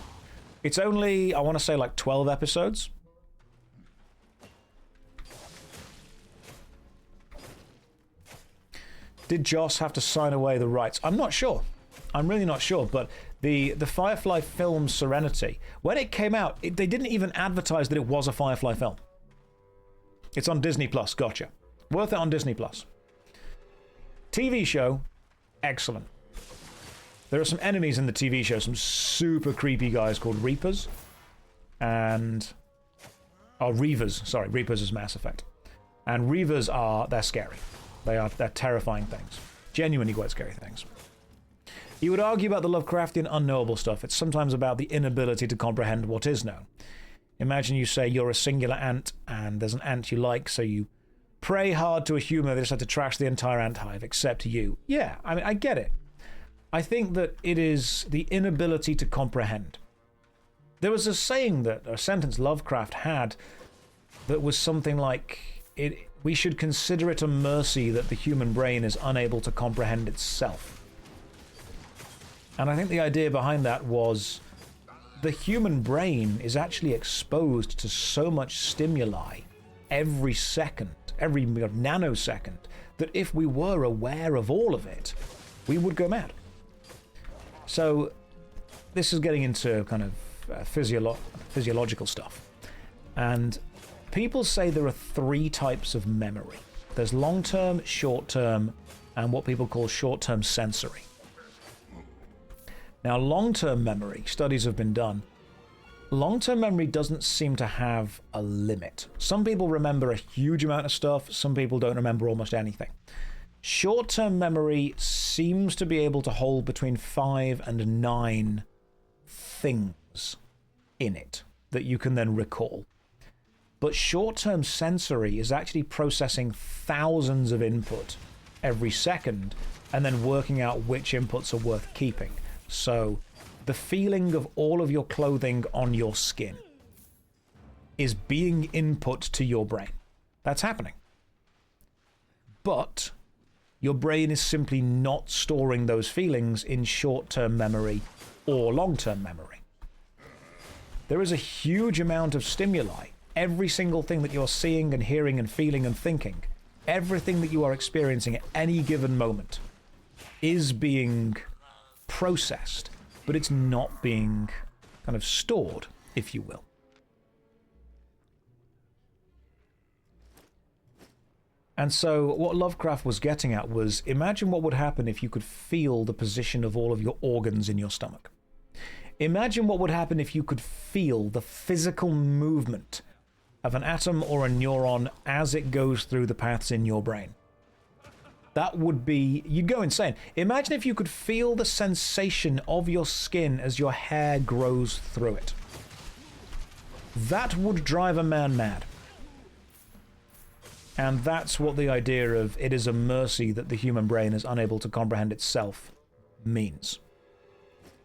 It's only, I want to say, like 12 episodes. Did Joss have to sign away the rights? I'm not sure. I'm really not sure. But the Firefly film Serenity, when it came out, they didn't even advertise that it was a Firefly film. It's on Disney Plus. Gotcha. Worth it on Disney Plus. TV show, excellent. There are some enemies in the TV show, some super creepy guys called Reapers. And... Oh, Reavers. Sorry, Reapers is Mass Effect. And Reavers they're scary. They're terrifying things. Genuinely quite scary things. You would argue about the Lovecraftian unknowable stuff. It's sometimes about the inability to comprehend what is known. Imagine you say you're a singular ant, and there's an ant you like, so you pray hard to a human, they just had to trash the entire ant hive, except you. Yeah, I mean, I get it. I think that it is the inability to comprehend. There was a saying that, a sentence Lovecraft had, that was something like, we should consider it a mercy that the human brain is unable to comprehend itself. And I think the idea behind that was the human brain is actually exposed to so much stimuli every second, every nanosecond, that if we were aware of all of it, we would go mad. So this is getting into kind of physiological stuff. And people say there are 3 types of memory. There's long-term, short-term, and what people call short-term sensory. Now, long-term memory, studies have been done. Long-term memory doesn't seem to have a limit. Some people remember a huge amount of stuff, some people don't remember almost anything. Short-term memory seems to be able to hold between 5 and 9 things in it that you can then recall. But short-term sensory is actually processing thousands of input every second and then working out which inputs are worth keeping. So the feeling of all of your clothing on your skin is being input to your brain. That's happening. But your brain is simply not storing those feelings in short-term memory or long-term memory. There is a huge amount of stimuli. Every single thing that you're seeing and hearing and feeling and thinking, everything that you are experiencing at any given moment is being processed, but it's not being kind of stored, if you will. And so what Lovecraft was getting at was, imagine what would happen if you could feel the position of all of your organs in your stomach. Imagine what would happen if you could feel the physical movement of an atom or a neuron as it goes through the paths in your brain. That would be... you'd go insane. Imagine if you could feel the sensation of your skin as your hair grows through it. That would drive a man mad. And that's what the idea of it is a mercy that the human brain is unable to comprehend itself means.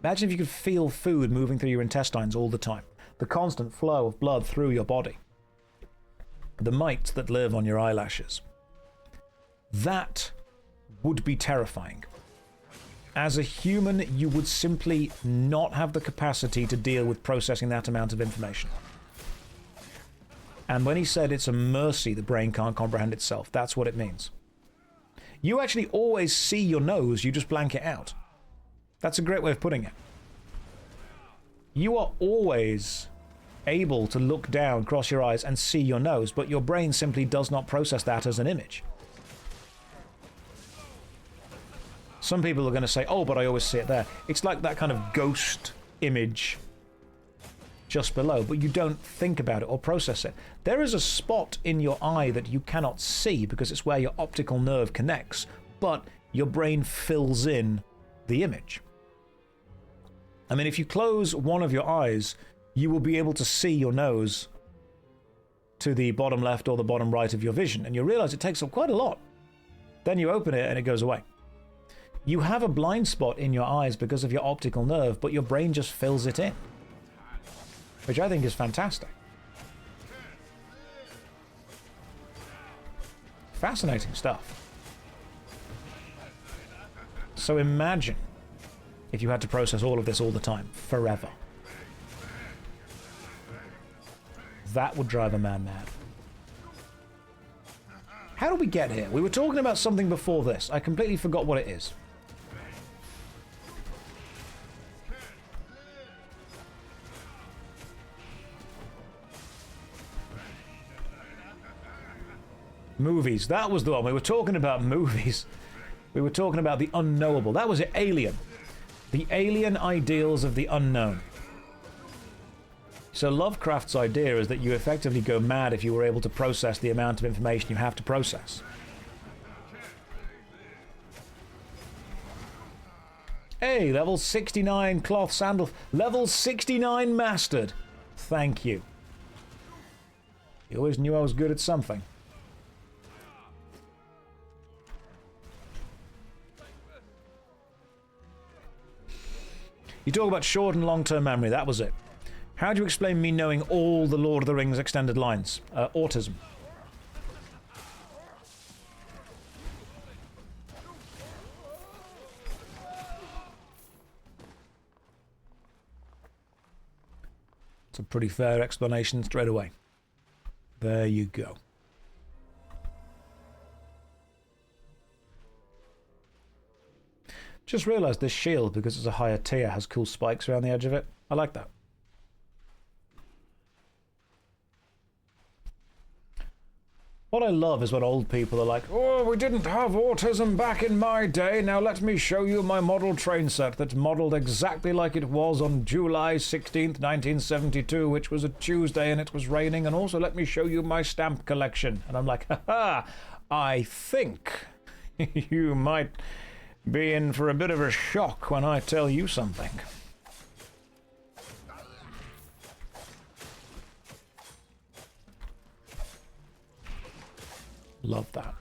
Imagine if you could feel food moving through your intestines all the time. The constant flow of blood through your body. The mites that live on your eyelashes. That would be terrifying. As a human, you would simply not have the capacity to deal with processing that amount of information. And when he said it's a mercy the brain can't comprehend itself, that's what it means. You actually always see your nose, you just blank it out. That's a great way of putting it. You are always able to look down, cross your eyes, and see your nose, but your brain simply does not process that as an image. Some people are going to say, oh, but I always see it there. It's like that kind of ghost image just below, but you don't think about it or process it. There is a spot in your eye that you cannot see because it's where your optical nerve connects, but your brain fills in the image. I mean, if you close one of your eyes, you will be able to see your nose to the bottom left or the bottom right of your vision, and you realize it takes up quite a lot. Then you open it and it goes away. You have a blind spot in your eyes because of your optical nerve, but your brain just fills it in, which I think is fantastic. Fascinating stuff. So imagine if you had to process all of this all the time, forever. That would drive a man mad. How did we get here? We were talking about something before this. I completely forgot what it is. Movies. That was the one. We were talking about movies. We were talking about the unknowable. That was it. Alien. The alien ideals of the unknown. So Lovecraft's idea is that you effectively go mad if you were able to process the amount of information you have to process. Hey, level 69 cloth sandal. Level 69 mastered. Thank you. You always knew I was good at something. You talk about short and long-term memory, that was it. How do you explain me knowing all the Lord of the Rings extended lines? Autism. It's a pretty fair explanation straight away. There you go. Just realised this shield, because it's a higher tier, has cool spikes around the edge of it. I like that. What I love is when old people are like, oh, we didn't have autism back in my day. Now let me show you my model train set that's modelled exactly like it was on July 16th, 1972, which was a Tuesday and it was raining. And also let me show you my stamp collection. And I'm like, haha, I think you might be in for a bit of a shock when I tell you something. Love that.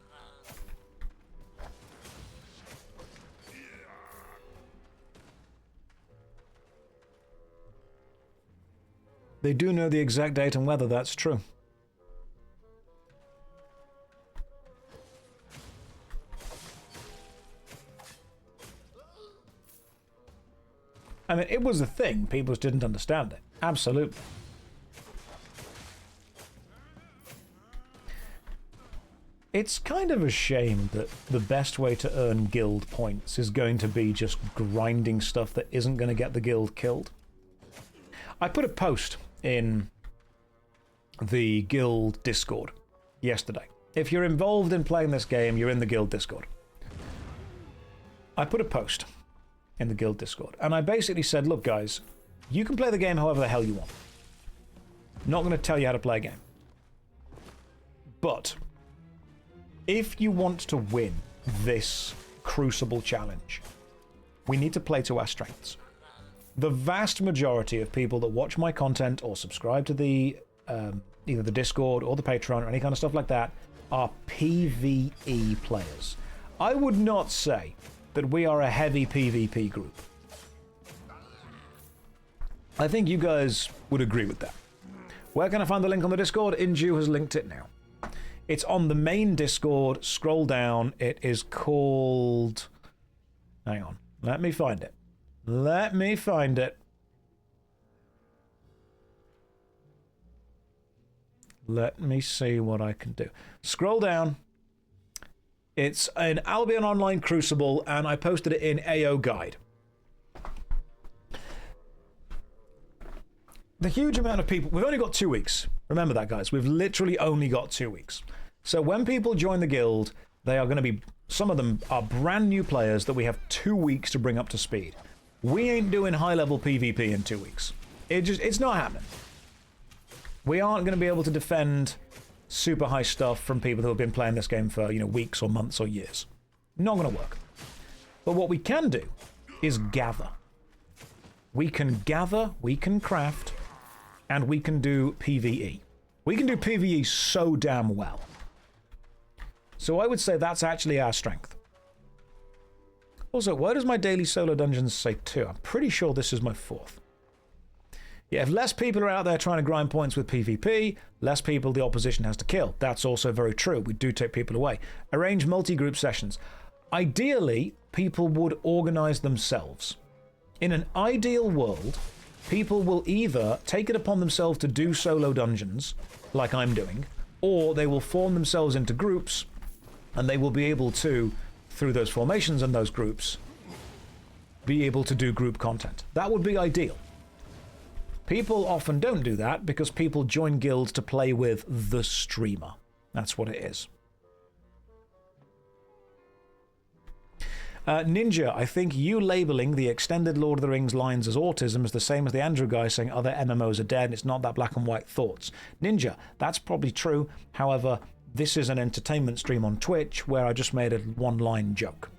They do know the exact date and weather, that's true. I mean, it was a thing, people just didn't understand it. Absolutely. It's kind of a shame that the best way to earn guild points is going to be just grinding stuff that isn't going to get the guild killed. I put a post in the guild Discord yesterday. If you're involved in playing this game, you're in the guild Discord. I put a post in the guild Discord, and I basically said, look guys, you can play the game however the hell you want. I'm not going to tell you how to play a game. But if you want to win this Crucible challenge, we need to play to our strengths. The vast majority of people that watch my content or subscribe to the either the Discord or the Patreon or any kind of stuff like that are PvE players. I would not say that we are a heavy PvP group. I think you guys would agree with that. Where can I find the link on the Discord? Inju has linked it now. It's on the main Discord. Scroll down. It is called... Hang on. Let me find it. Let me find it. Let me see what I can do. Scroll down. It's an Albion Online Crucible, and I posted it in AO Guide. The huge amount of people... We've only got 2 weeks. Remember that, guys. We've literally only got 2 weeks. So when people join the guild, they are going to be... Some of them are brand new players that we have 2 weeks to bring up to speed. We ain't doing high-level PvP in 2 weeks. It's not happening. We aren't going to be able to defend super high stuff from people who have been playing this game for, weeks or months or years. Not going to work. But what we can do is gather. We can gather, we can craft, and we can do PvE. We can do PvE so damn well. So I would say that's actually our strength. Also, why does my daily solo dungeons say 2? I'm pretty sure this is my 4th. Yeah, if less people are out there trying to grind points with PvP, less people the opposition has to kill. That's also very true. We do take people away. Arrange multi-group sessions. Ideally, people would organize themselves. In an ideal world, people will either take it upon themselves to do solo dungeons, like I'm doing, or they will form themselves into groups, and they will be able to, through those formations and those groups, be able to do group content. That would be ideal. People often don't do that because people join guilds to play with the streamer. That's what it is. Ninja, I think you labeling the extended Lord of the Rings lines as autism is the same as the Andrew guy saying other MMOs are dead and it's not that black and white thoughts. Ninja, that's probably true. However, this is an entertainment stream on Twitch where I just made a one-line joke.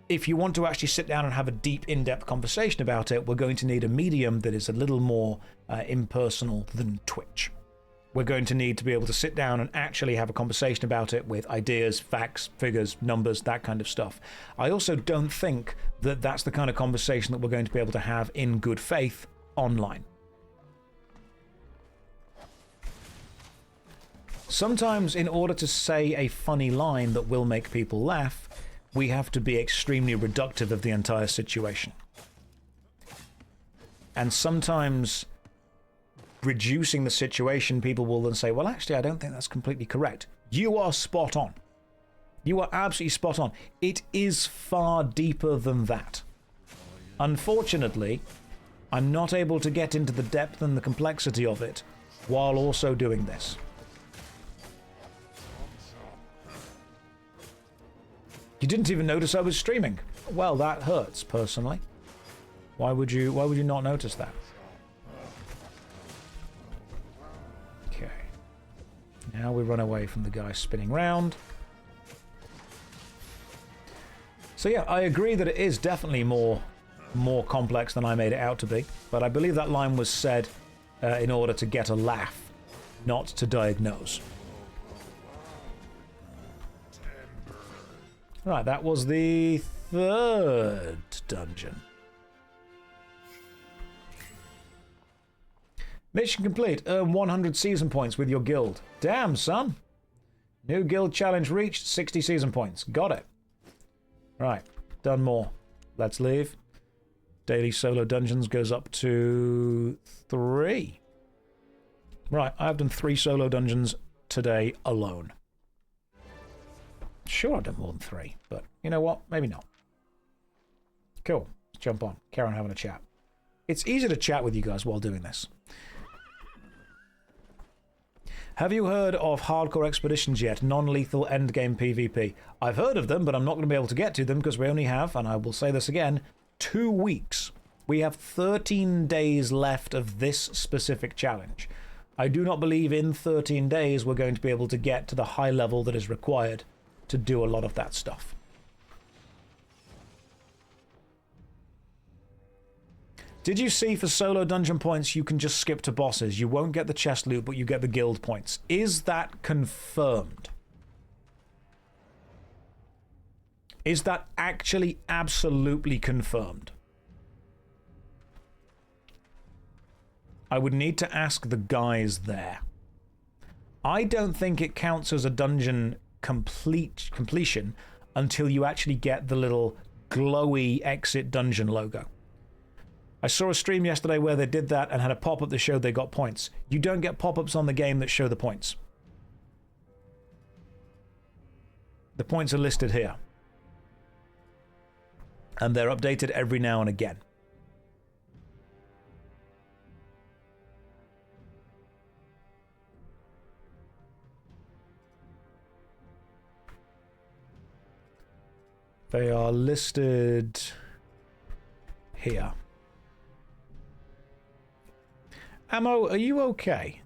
If you want to actually sit down and have a deep, in-depth conversation about it, we're going to need a medium that is a little more impersonal than Twitch. We're going to need to be able to sit down and actually have a conversation about it with ideas, facts, figures, numbers, that kind of stuff. I also don't think that that's the kind of conversation that we're going to be able to have in good faith online. Sometimes, in order to say a funny line that will make people laugh, we have to be extremely reductive of the entire situation. And sometimes, reducing the situation, people will then say, well, actually, I don't think that's completely correct. You are spot on. You are absolutely spot on. It is far deeper than that. Unfortunately, I'm not able to get into the depth and the complexity of it while also doing this. You didn't even notice I was streaming. Well, that hurts, personally. Why would you not notice that? Okay. Now we run away from the guy spinning round. So yeah, I agree that it is definitely more complex than I made it out to be, but I believe that line was said in order to get a laugh, not to diagnose. Right, that was the 3rd dungeon. Mission complete. Earn 100 season points with your guild. Damn, son. New guild challenge reached. 60 season points. Got it. Right, done more. Let's leave. Daily solo dungeons goes up to 3. Right, I've done 3 solo dungeons today alone. Sure, I've done more than 3, but you know what? Maybe not. Cool. Let's jump on. Carry on having a chat. It's easy to chat with you guys while doing this. Have you heard of hardcore expeditions yet? Non-lethal endgame PvP. I've heard of them, but I'm not going to be able to get to them because we only have, and I will say this again, 2 weeks. We have 13 days left of this specific challenge. I do not believe in 13 days we're going to be able to get to the high level that is required to do a lot of that stuff. Did you see for solo dungeon points you can just skip to bosses? You won't get the chest loot, but you get the guild points. Is that confirmed? Is that actually absolutely confirmed? I would need to ask the guys there. I don't think it counts as a dungeon completion until you actually get the little glowy exit dungeon logo. I saw a stream yesterday where they did that and had a pop-up that showed they got points. You don't get pop-ups on the game that show the points. The points are listed here. And they're updated every now and again. They are listed here. Ammo, are you okay?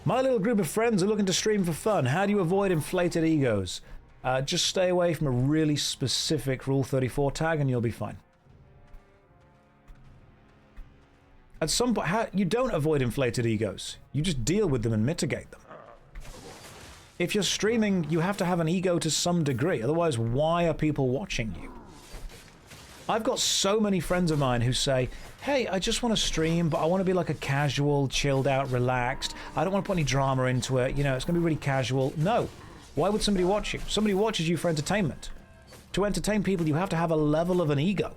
My little group of friends are looking to stream for fun. How do you avoid inflated egos? Just stay away from a really specific Rule 34 tag and you'll be fine. At some point, you don't avoid inflated egos. You just deal with them and mitigate them. If you're streaming, you have to have an ego to some degree. Otherwise, why are people watching you? I've got so many friends of mine who say, hey, I just want to stream, but I want to be like a casual, chilled out, relaxed. I don't want to put any drama into it. You know, it's going to be really casual. No. Why would somebody watch you? Somebody watches you for entertainment. To entertain people, you have to have a level of an ego.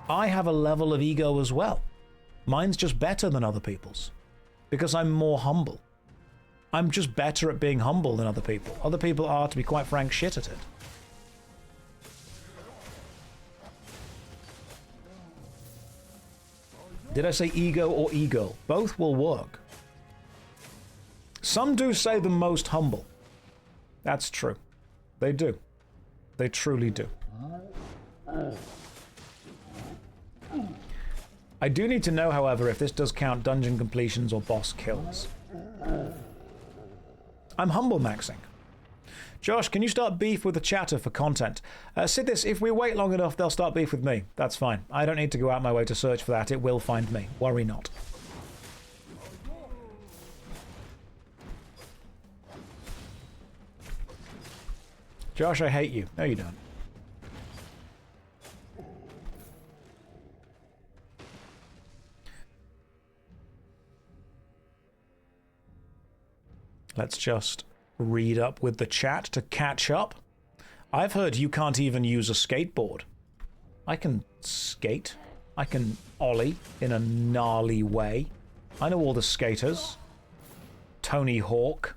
I have a level of ego as well. Mine's just better than other people's because I'm more humble. I'm just better at being humble than other people. Other people are, to be quite frank, shit at it. Did I say ego or ego? Both will work. Some do say the most humble. That's true. They do. They truly do. I do need to know, however, if this does count dungeon completions or boss kills. I'm humble maxing. Josh, can you start beef with the chatter for content? Sidis, if we wait long enough, they'll start beef with me. That's fine. I don't need to go out my way to search for that. It will find me. Worry not. Josh, I hate you. No, you don't. Let's just read up with the chat to catch up. I've heard you can't even use a skateboard. I can skate. I can ollie in a gnarly way. I know all the skaters. Tony Hawk.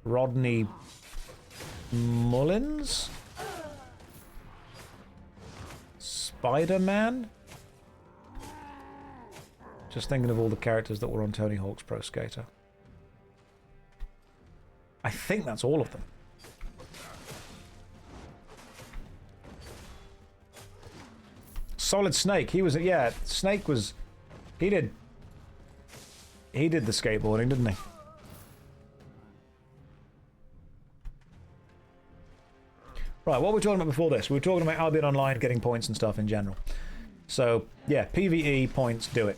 Rodney Mullins? Spider-Man? Just thinking of all the characters that were on Tony Hawk's Pro Skater. I think that's all of them. Solid Snake, he was, yeah, Snake was, he did the skateboarding, didn't he? Right, what were we talking about before this? We were talking about Albion Online getting points and stuff in general. So, yeah, PvE points, do it.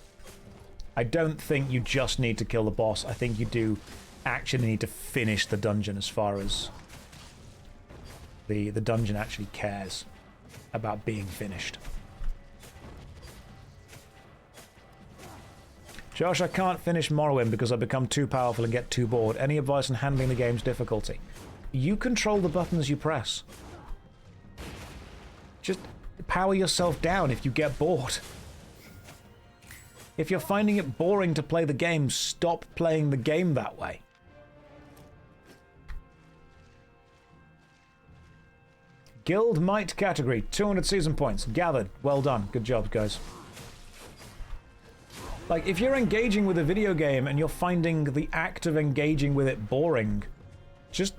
I don't think you just need to kill the boss. I think you do actually need to finish the dungeon as far as the dungeon actually cares about being finished. Josh, I can't finish Morrowind because I become too powerful and get too bored. Any advice on handling the game's difficulty? You control the buttons you press. Just power yourself down if you get bored. If you're finding it boring to play the game, stop playing the game that way. Guild Might category, 200 season points. Gathered. Well done. Good job, guys. Like, if you're engaging with a video game and you're finding the act of engaging with it boring, just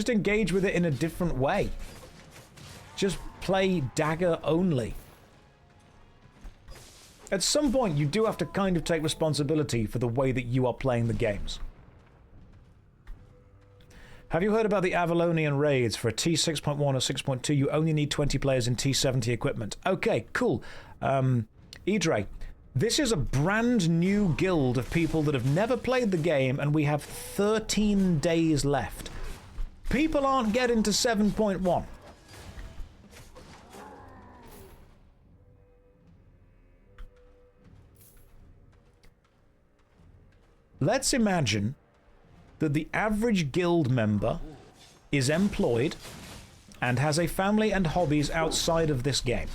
engage with it in a different way. Just play dagger only. At some point, you do have to kind of take responsibility for the way that you are playing the games. Have you heard about the Avalonian raids? For a T6.1 or 6.2, you only need 20 players in T70 equipment. Okay, cool. Idre, this is a brand new guild of people that have never played the game, and we have 13 days left. People aren't getting to 7.1. Let's imagine that the average guild member is employed and has a family and hobbies outside of this game.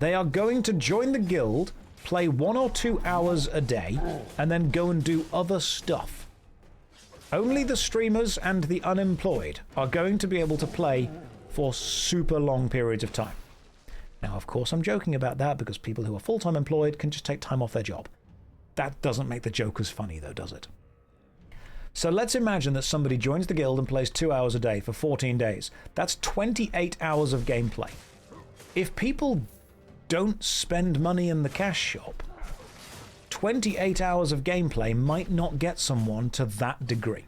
They are going to join the guild, play 1 or 2 hours a day, and then go and do other stuff. Only the streamers and the unemployed are going to be able to play for super long periods of time. Now, of course, I'm joking about that because people who are full-time employed can just take time off their job. That doesn't make the joke as funny, though, does it? So let's imagine that somebody joins the guild and plays 2 hours a day for 14 days. That's 28 hours of gameplay. If people don't spend money in the cash shop, 28 hours of gameplay might not get someone to that degree.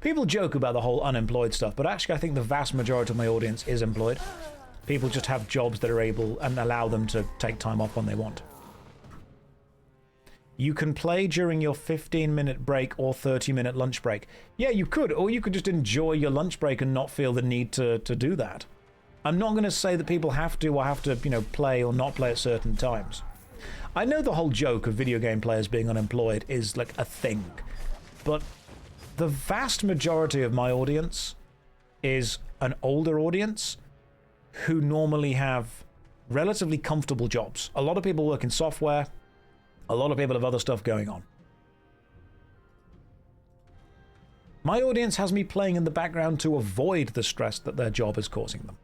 People joke about the whole unemployed stuff, but actually I think the vast majority of my audience is employed. People just have jobs that are able and allow them to take time off when they want. You can play during your 15-minute break or 30-minute lunch break. Yeah, you could, or you could just enjoy your lunch break and not feel the need to do that. I'm not going to say that people have to or have to, you know, play or not play at certain times. I know the whole joke of video game players being unemployed is like a thing, but the vast majority of my audience is an older audience who normally have relatively comfortable jobs. A lot of people work in software. A lot of people have other stuff going on. My audience has me playing in the background to avoid the stress that their job is causing them.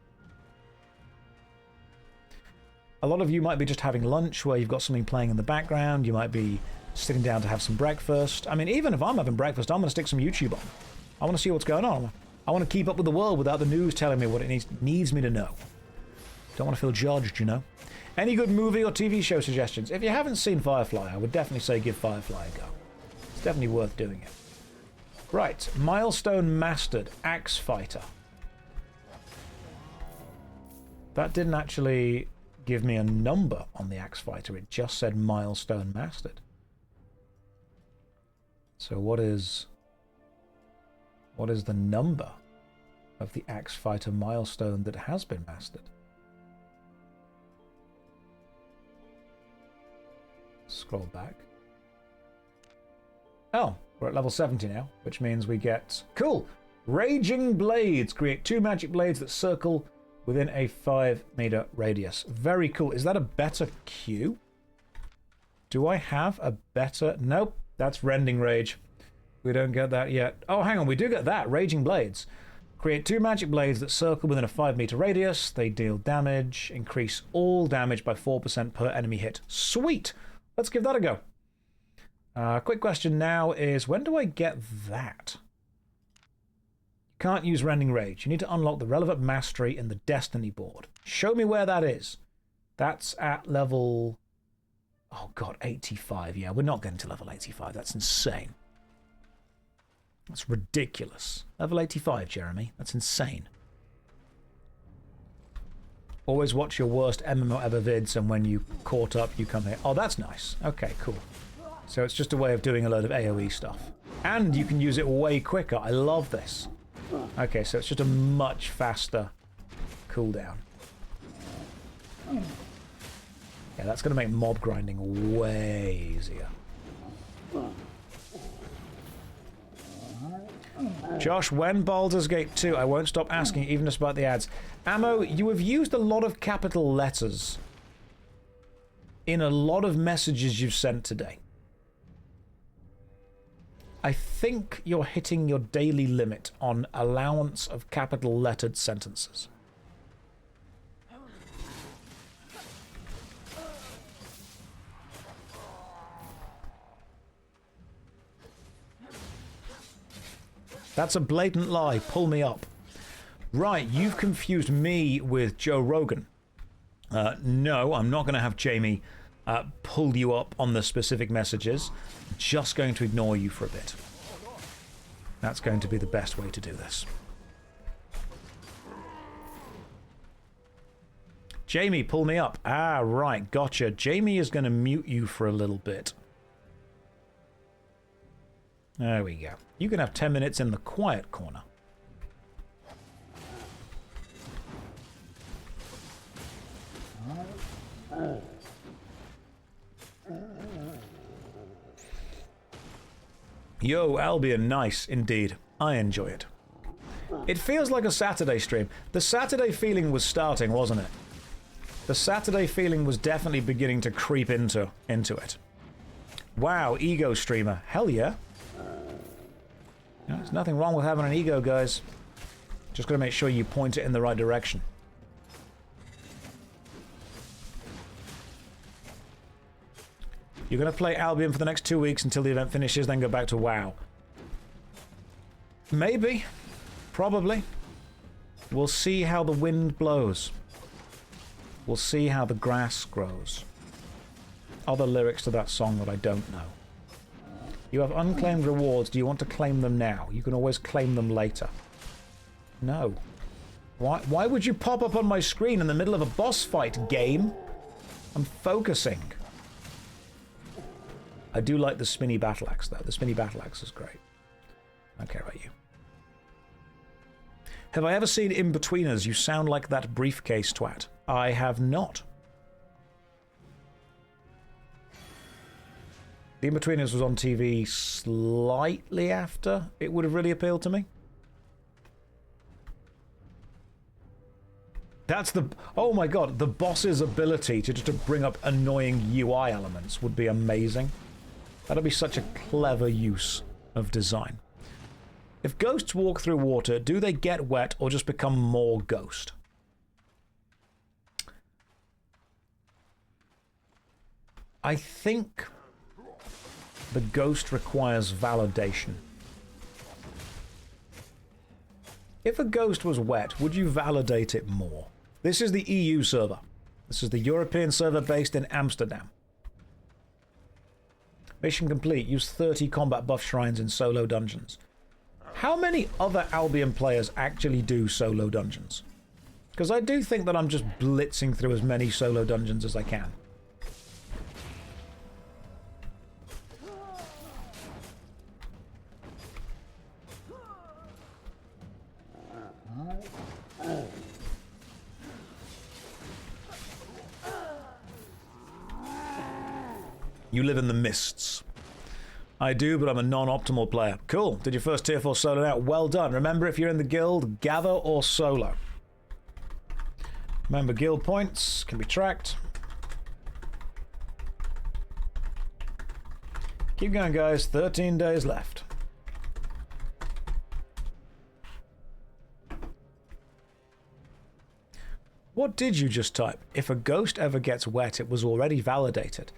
A lot of you might be just having lunch where you've got something playing in the background. You might be sitting down to have some breakfast. I mean, even if I'm having breakfast, I'm going to stick some YouTube on. I want to see what's going on. I want to keep up with the world without the news telling me what it needs me to know. Don't want to feel judged, you know. Any good movie or TV show suggestions? If you haven't seen Firefly, I would definitely say give Firefly a go. definitely worth doing it. Right, milestone mastered, axe fighter. That didn't actually give me a number on the axe fighter. It just said milestone mastered. So what is the number of the axe fighter milestone that has been mastered? Scroll back. Oh, we're at level 70 now, which means we get... Cool! Raging Blades. Create 2 magic blades that circle within a 5-meter radius. Very cool. Is that a better Q? Do I have a better... Nope, that's Rending Rage. We don't get that yet. Oh, hang on, we do get that. Raging Blades. Create 2 magic blades that circle within a 5-meter radius. They deal damage. Increase all damage by 4% per enemy hit. Sweet! Let's give that a go. Quick question now is, when do I get that? You can't use Rending Rage. You need to unlock the relevant mastery in the Destiny board. Show me where that is. That's at level... Oh god, 85. Yeah, we're not getting to level 85. That's insane. That's ridiculous. Level 85, Jeremy. That's insane. Always watch your worst MMO ever vids, and when you caught up, you come here. Oh, that's nice. Okay, cool. So it's just a way of doing a load of AoE stuff. And you can use it way quicker. I love this. Okay, so it's just a much faster cooldown. Yeah, that's going to make mob grinding way easier. Josh, when Baldur's Gate 2? I won't stop asking, even despite the ads. Ammo, you have used a lot of capital letters in a lot of messages you've sent today. I think you're hitting your daily limit on allowance of capital lettered sentences. That's a blatant lie. Pull me up. Right, you've confused me with Joe Rogan. No, I'm not going to have Jamie pull you up on the specific messages. Just going to ignore you for a bit. That's going to be the best way to do this. Jamie, pull me up. Ah, right, gotcha. Jamie is going to mute you for a little bit. There we go. You can have 10 minutes in the quiet corner. Yo, Albion, nice indeed. I enjoy it. It feels like a Saturday stream. The Saturday feeling was starting, wasn't it? The Saturday feeling was definitely beginning to creep into it. Wow, ego streamer. Hell yeah. There's nothing wrong with having an ego, guys. Just got to make sure you point it in the right direction. You're going to play Albion for the next 2 weeks until the event finishes, then go back to WoW. Maybe. Probably. We'll see how the wind blows. We'll see how the grass grows. Other lyrics to that song that I don't know. You have unclaimed rewards. Do you want to claim them now? You can always claim them later. No. Why would you pop up on my screen in the middle of a boss fight, game? I'm focusing. I do like the spinny battle axe, though. The spinny battle axe is great. I don't care about you. Have I ever seen In-Betweeners? You sound like that briefcase twat. I have not. The In-Betweeners was on TV slightly after it would have really appealed to me. That's the... Oh my god, the boss's ability to bring up annoying UI elements would be amazing. That'd be such a clever use of design. If ghosts walk through water, do they get wet or just become more ghost? I think the ghost requires validation. If a ghost was wet, would you validate it more? This is the EU server. This is the European server based in Amsterdam. Mission complete. Use 30 combat buff shrines in solo dungeons. How many other Albion players actually do solo dungeons? Because I do think that I'm just blitzing through as many solo dungeons as I can. You live in the mists. I do, but I'm a non-optimal player. Cool. Did your first tier 4 solo out. Well done. Remember, if you're in the guild, gather or solo. Remember, guild points can be tracked. Keep going, guys. 13 days left. What did you just type? If a ghost ever gets wet, it was already validated.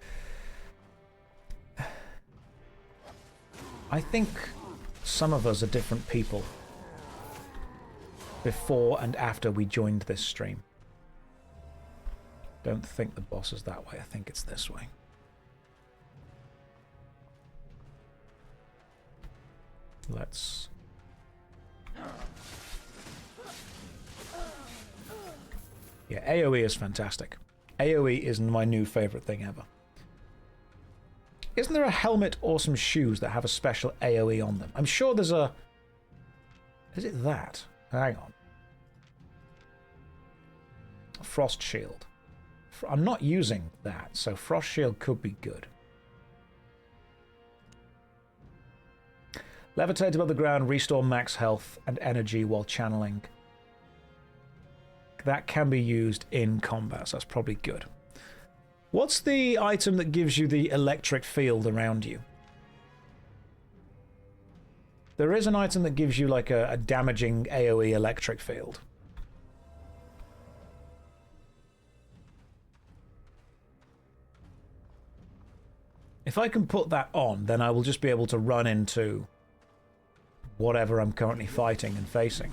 I think some of us are different people before and after we joined this stream. Don't think the boss is that way. I think it's this way. Let's... Yeah, AoE is fantastic. AoE is my new favorite thing ever. Isn't there a helmet or some shoes that have a special AoE on them? I'm sure there's a... Is it that? Hang on. Frost Shield. I'm not using that, so Frost Shield could be good. Levitate above the ground, restore max health and energy while channeling. That can be used in combat, so that's probably good. What's the item that gives you the electric field around you? There is an item that gives you like a damaging AoE electric field. If I can put that on, then I will just be able to run into whatever I'm currently fighting and facing.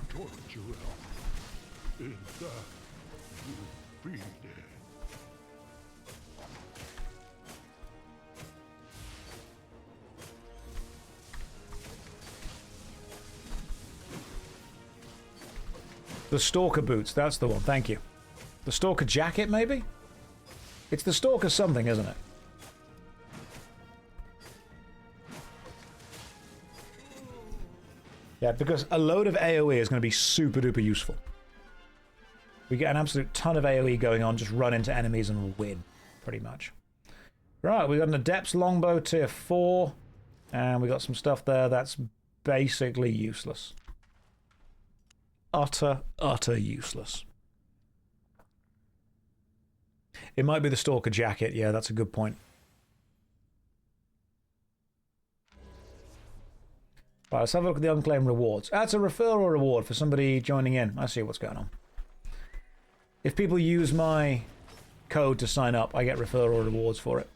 The Stalker boots, that's the one, thank you. The Stalker jacket, maybe? It's the Stalker something, isn't it? Yeah, because a load of AoE is going to be super duper useful. We get an absolute ton of AoE going on, just run into enemies and we'll win, pretty much. Right, we got an Adept's Longbow tier 4, and we got some stuff there that's basically useless. Utter useless. It might be the Stalker jacket, yeah, that's a good point. Right, let's have a look at the unclaimed rewards. That's a referral reward for somebody joining in. I see what's going on. If people use my code to sign up, I get referral rewards for it.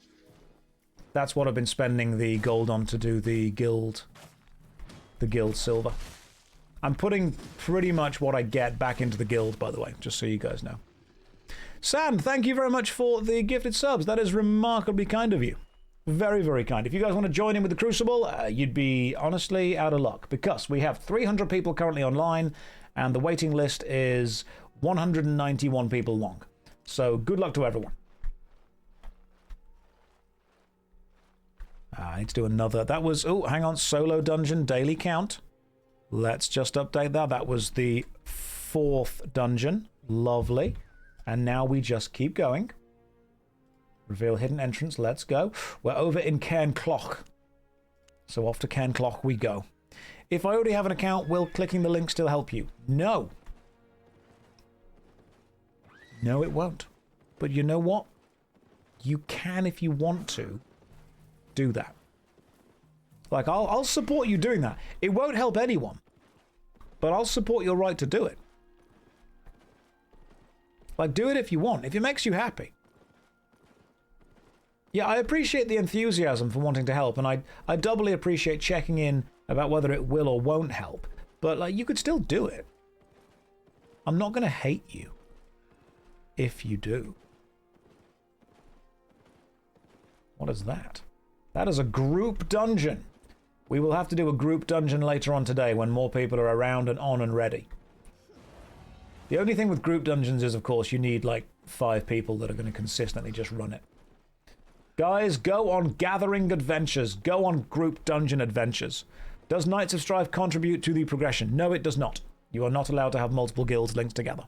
That's what I've been spending the gold on to do the guild silver. I'm putting pretty much what I get back into the guild, by the way, just so you guys know. Sand, thank you very much for the gifted subs. That is remarkably kind of you. Very, very kind. If you guys want to join in with the Crucible, you'd be honestly out of luck, because we have 300 people currently online, and the waiting list is 191 people long. So good luck to everyone. I need to do another. That was, oh, hang on, solo dungeon daily count. Let's just update that. That was the 4th dungeon. Lovely. And now we just keep going. Reveal hidden entrance. Let's go. We're over in Cairn Cloch. So off to Cairn Cloch we go. If I already have an account, will clicking the link still help you? No. No, it won't. But you know what? You can, if you want to, do that. Like, I'll support you doing that. It won't help anyone, but I'll support your right to do it. Like, do it if you want, if it makes you happy. Yeah, I appreciate the enthusiasm for wanting to help, and I doubly appreciate checking in about whether it will or won't help, but, like, you could still do it. I'm not going to hate you if you do. What is that? That is a group dungeon. We will have to do a group dungeon later on today when more people are around and on and ready. The only thing with group dungeons is, of course, you need like 5 people that are going to consistently just run it. Guys, go on gathering adventures. Go on group dungeon adventures. Does Knights of Strife contribute to the progression? No, it does not. You are not allowed to have multiple guilds linked together.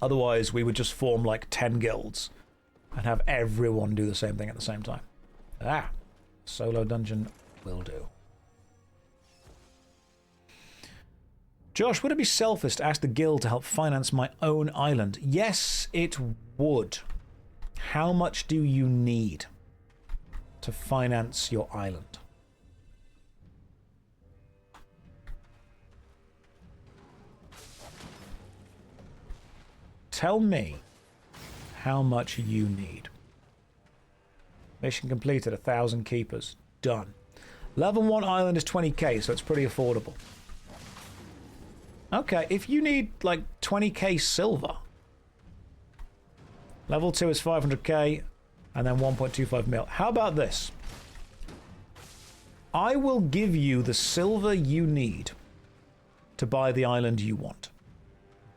Otherwise, we would just form like 10 guilds and have everyone do the same thing at the same time. Ah, solo dungeon will do. Josh, would it be selfish to ask the guild to help finance my own island? Yes, it would. How much do you need to finance your island? Tell me how much you need. Mission completed, 1,000 keepers. Done. Level 1 island is 20k, so it's pretty affordable. Okay, if you need like 20k silver. Level 2 is 500k, and then 1.25 mil. How about this? I will give you the silver you need to buy the island you want.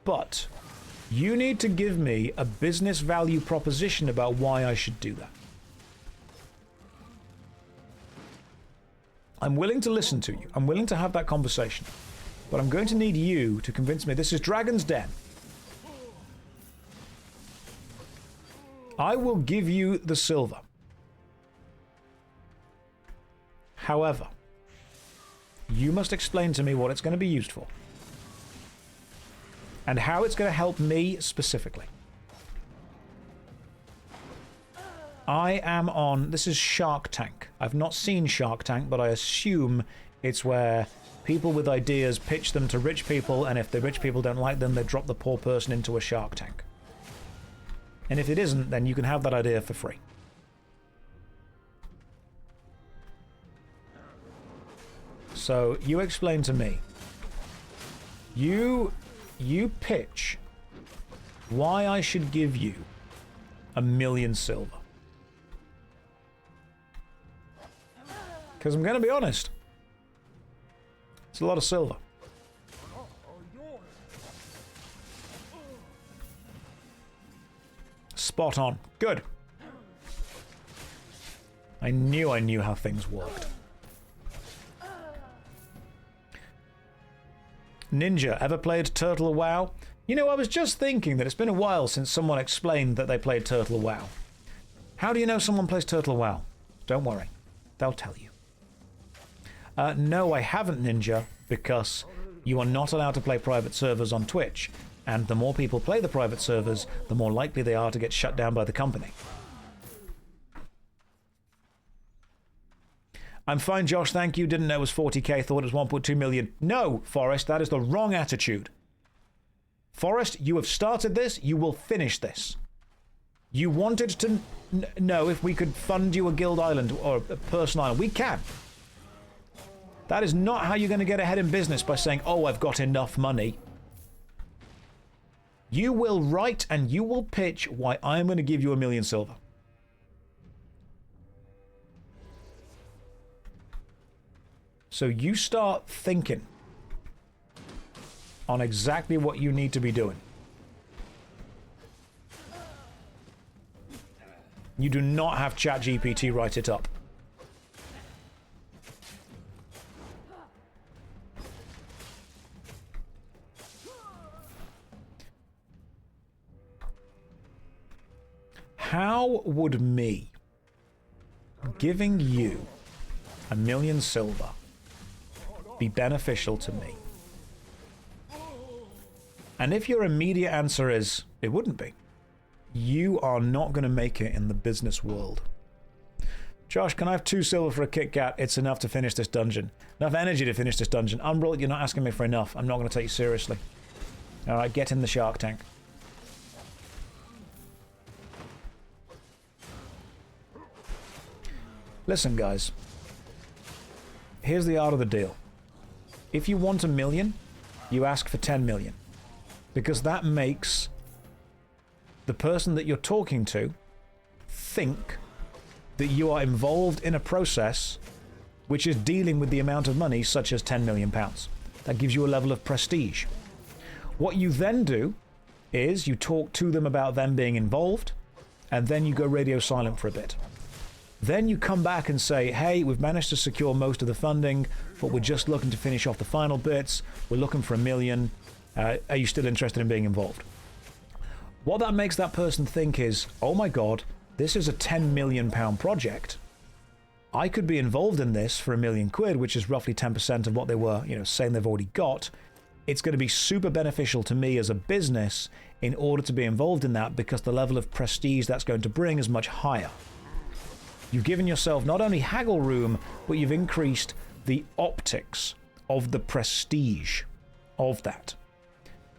But you need to give me a business value proposition about why I should do that. I'm willing to listen to you. I'm willing to have that conversation. But I'm going to need you to convince me this is Dragon's Den. I will give you the silver. However, you must explain to me what it's going to be used for. And how it's going to help me specifically. I am on... This is Shark Tank. I've not seen Shark Tank, but I assume it's where people with ideas pitch them to rich people, and if the rich people don't like them, they drop the poor person into a shark tank. And if it isn't, then you can have that idea for free. So, you explain to me. You pitch why I should give you 1,000,000 silver. Because I'm going to be honest. It's a lot of silver. Spot on. Good. I knew how things worked. Ninja, ever played Turtle WoW? You know, I was just thinking that it's been a while since someone explained that they played Turtle WoW. How do you know someone plays Turtle WoW? Don't worry. They'll tell you. No, I haven't, Ninja, because you are not allowed to play private servers on Twitch, and the more people play the private servers, the more likely they are to get shut down by the company. I'm fine, Josh, thank you. Didn't know it was 40k, thought it was 1.2 million. No, Forrest, that is the wrong attitude. Forrest, you have started this, you will finish this. You wanted to know if we could fund you a guild island or a person island. We can. That is not how you're going to get ahead in business, by saying, oh, I've got enough money. You will write and you will pitch why I'm going to give you 1,000,000 silver. So you start thinking on exactly what you need to be doing. You do not have ChatGPT write it up. How would me giving you 1,000,000 silver be beneficial to me? And if your immediate answer is, it wouldn't be, you are not going to make it in the business world. Josh, can I have 2 silver for a Kit Kat? It's enough to finish this dungeon. Enough energy to finish this dungeon. Umbral, you're not asking me for enough. I'm not going to take you seriously. Alright, get in the Shark Tank. Listen, guys. Here's the art of the deal. If you want 1,000,000, you ask for 10 million. Because that makes the person that you're talking to think that you are involved in a process which is dealing with the amount of money such as £10 million. That gives you a level of prestige. What you then do is you talk to them about them being involved, and then you go radio silent for a bit. Then you come back and say, hey, we've managed to secure most of the funding, but we're just looking to finish off the final bits. We're looking for $1 million. Are you still interested in being involved? What that makes that person think is, oh my God, this is a £10 million project. I could be involved in this for £1 million, which is roughly 10% of what they were, saying they've already got. It's going to be super beneficial to me as a business in order to be involved in that, because the level of prestige that's going to bring is much higher. You've given yourself not only haggle room, but you've increased the optics of the prestige of that.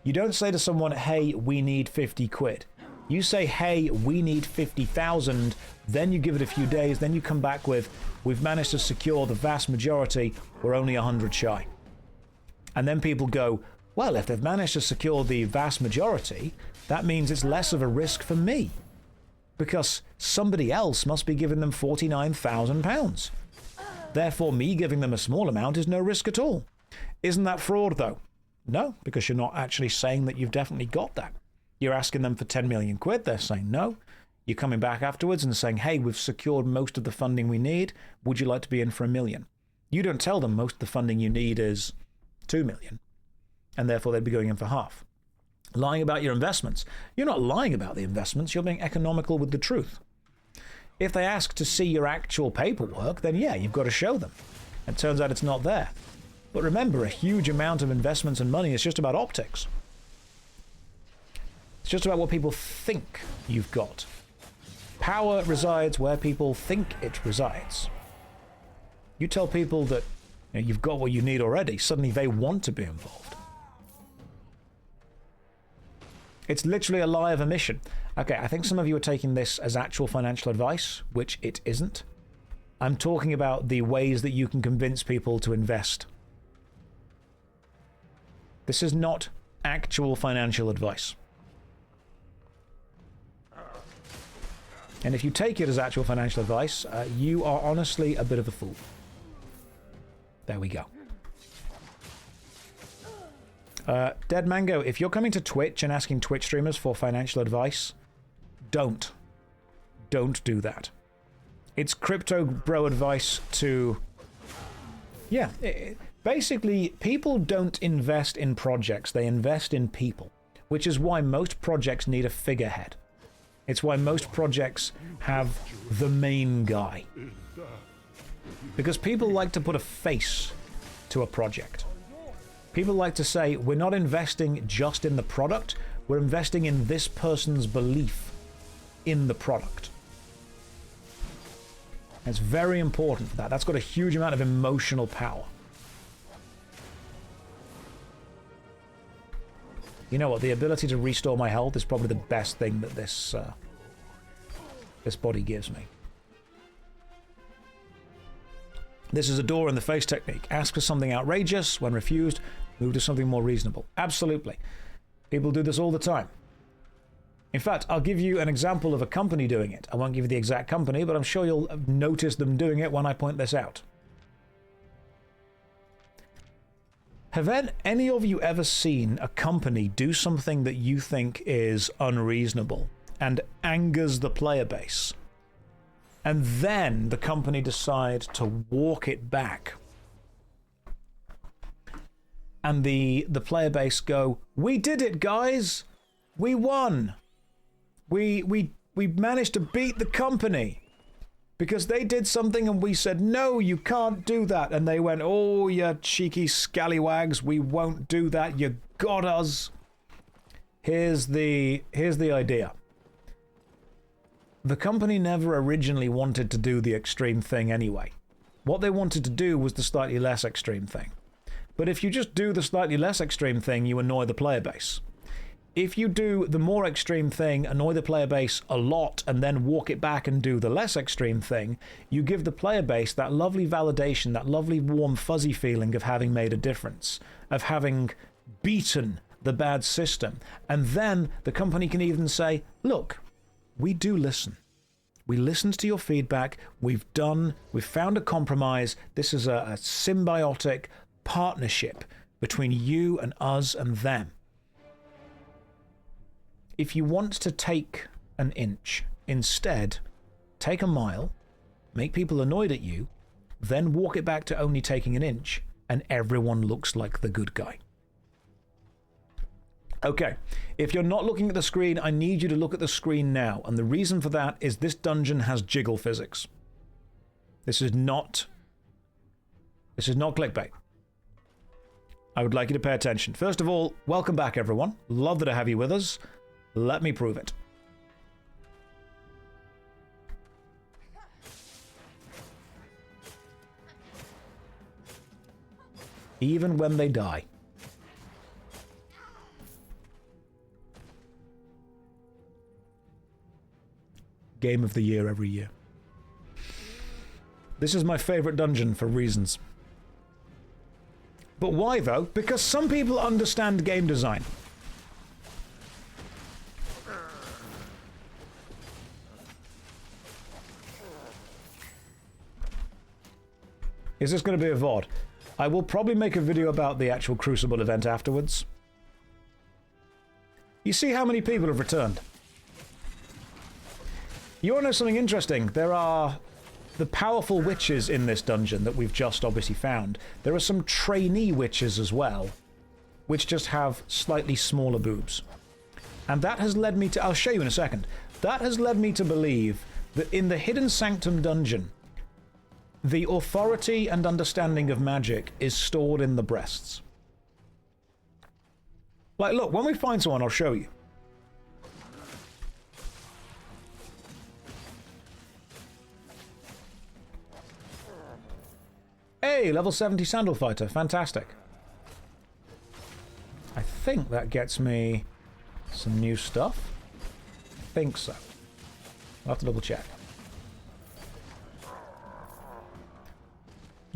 You don't say to someone, hey, we need 50 quid. You say, hey, we need 50,000, then you give it a few days, then you come back with, we've managed to secure the vast majority, we're only 100 shy. And then people go, well, if they've managed to secure the vast majority, that means it's less of a risk for me, because somebody else must be giving them £49,000. Therefore, me giving them a small amount is no risk at all. Isn't that fraud, though? No, because you're not actually saying that you've definitely got that. You're asking them for 10 million quid. They're saying no. You're coming back afterwards and saying, hey, we've secured most of the funding we need. Would you like to be in for $1 million? You don't tell them most of the funding you need is 2 million, and therefore they'd be going in for half. Lying about your investments. You're not lying about the investments. You're being economical with the truth. If they ask to see your actual paperwork, then yeah, you've got to show them. It turns out it's not there. But remember, a huge amount of investments and money is just about optics. It's just about what people think you've got. Power resides where people think it resides. You tell people that you've got what you need already, suddenly they want to be involved. It's literally a lie of omission. Okay, I think some of you are taking this as actual financial advice, which it isn't. I'm talking about the ways that you can convince people to invest. This is not actual financial advice. And if you take it as actual financial advice, you are honestly a bit of a fool. There we go. Dead Mango, if you're coming to Twitch and asking Twitch streamers for financial advice, don't do that. It's crypto bro advice to... Yeah, basically, people don't invest in projects, they invest in people, which is why most projects need a figurehead. It's why most projects have the main guy. Because people like to put a face to a project. People like to say, we're not investing just in the product, we're investing in this person's belief in the product. It's very important for that. That's got a huge amount of emotional power. You know what? The ability to restore my health is probably the best thing that this body gives me. This is a door in the face technique. Ask for something outrageous. When refused, move to something more reasonable. Absolutely. People do this all the time. In fact, I'll give you an example of a company doing it. I won't give you the exact company, but I'm sure you'll notice them doing it when I point this out. Have any of you ever seen a company do something that you think is unreasonable and angers the player base, and then the company decide to walk it back? And the player base go, we did it, guys! We won! We managed to beat the company! Because they did something and we said, no, you can't do that. And they went, oh, you cheeky scallywags, we won't do that. You got us. Here's the idea. The company never originally wanted to do the extreme thing anyway. What they wanted to do was the slightly less extreme thing. But if you just do the slightly less extreme thing, you annoy the player base. If you do the more extreme thing, annoy the player base a lot, and then walk it back and do the less extreme thing, you give the player base that lovely validation, that lovely warm fuzzy feeling of having made a difference, of having beaten the bad system. And then the company can even say, look, we do listen. We listened to your feedback. We've found a compromise. This is a symbiotic partnership between you and us and them. If you want to take an inch, instead, take a mile, make people annoyed at you, then walk it back to only taking an inch, and everyone looks like the good guy. Okay, if you're not looking at the screen, I need you to look at the screen now, and the reason for that is this dungeon has jiggle physics. This is not clickbait. I would like you to pay attention. First of all, welcome back, everyone. Love that I have you with us. Let me prove it. Even when they die. Game of the year every year. This is my favorite dungeon for reasons. But why, though? Because some people understand game design. Is this going to be a VOD? I will probably make a video about the actual Crucible event afterwards. You see how many people have returned? You want to know something interesting? There are the powerful witches in this dungeon that we've just obviously found. There are some trainee witches as well, which just have slightly smaller boobs. And that has led me to... I'll show you in a second. That has led me to believe that in the Hidden Sanctum dungeon, the authority and understanding of magic is stored in the breasts. Like, look, when we find someone, I'll show you. Hey, level 70 Sandal Fighter. Fantastic. I think that gets me some new stuff. I think so. I'll have to double check.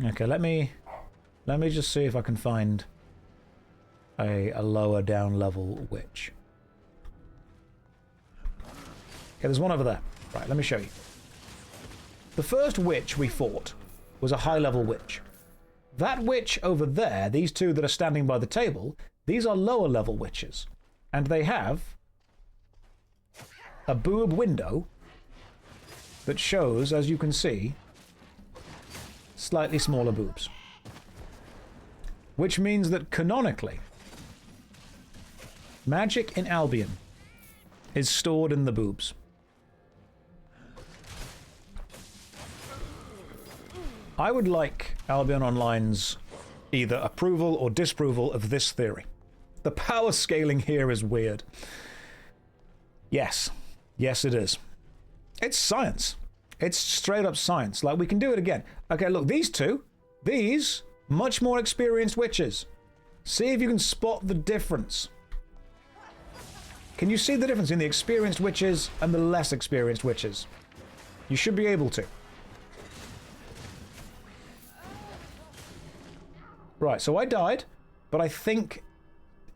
Okay, let me just see if I can find a lower down level witch. Okay, there's one over there. Right, let me show you. The first witch we fought was a high level witch. That witch over there, these two that are standing by the table, these are lower level witches. And they have a boob window that shows, as you can see, slightly smaller boobs. Which means that canonically, magic in Albion is stored in the boobs. I would like Albion Online's either approval or disapproval of this theory. The power scaling here is weird. Yes. Yes, it is. It's science. It's straight up science. Like, we can do it again. Okay, look, these two. These, much more experienced witches. See if you can spot the difference. Can you see the difference in the experienced witches and the less experienced witches? You should be able to. Right, so I died, but I think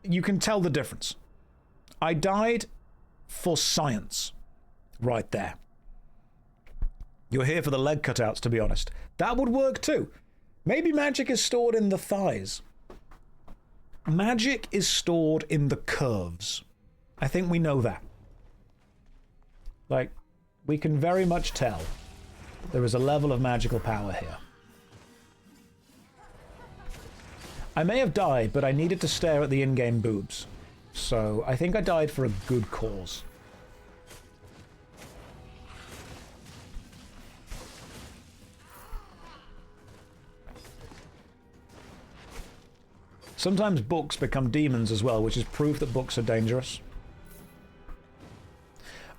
you can tell the difference. I died for science. Right there. You're here for the leg cutouts, to be honest. That would work too. Maybe magic is stored in the thighs. Magic is stored in the curves. I think we know that. Like, we can very much tell there is a level of magical power here. I may have died, but I needed to stare at the in-game boobs. So I think I died for a good cause. Sometimes books become demons as well, which is proof that books are dangerous.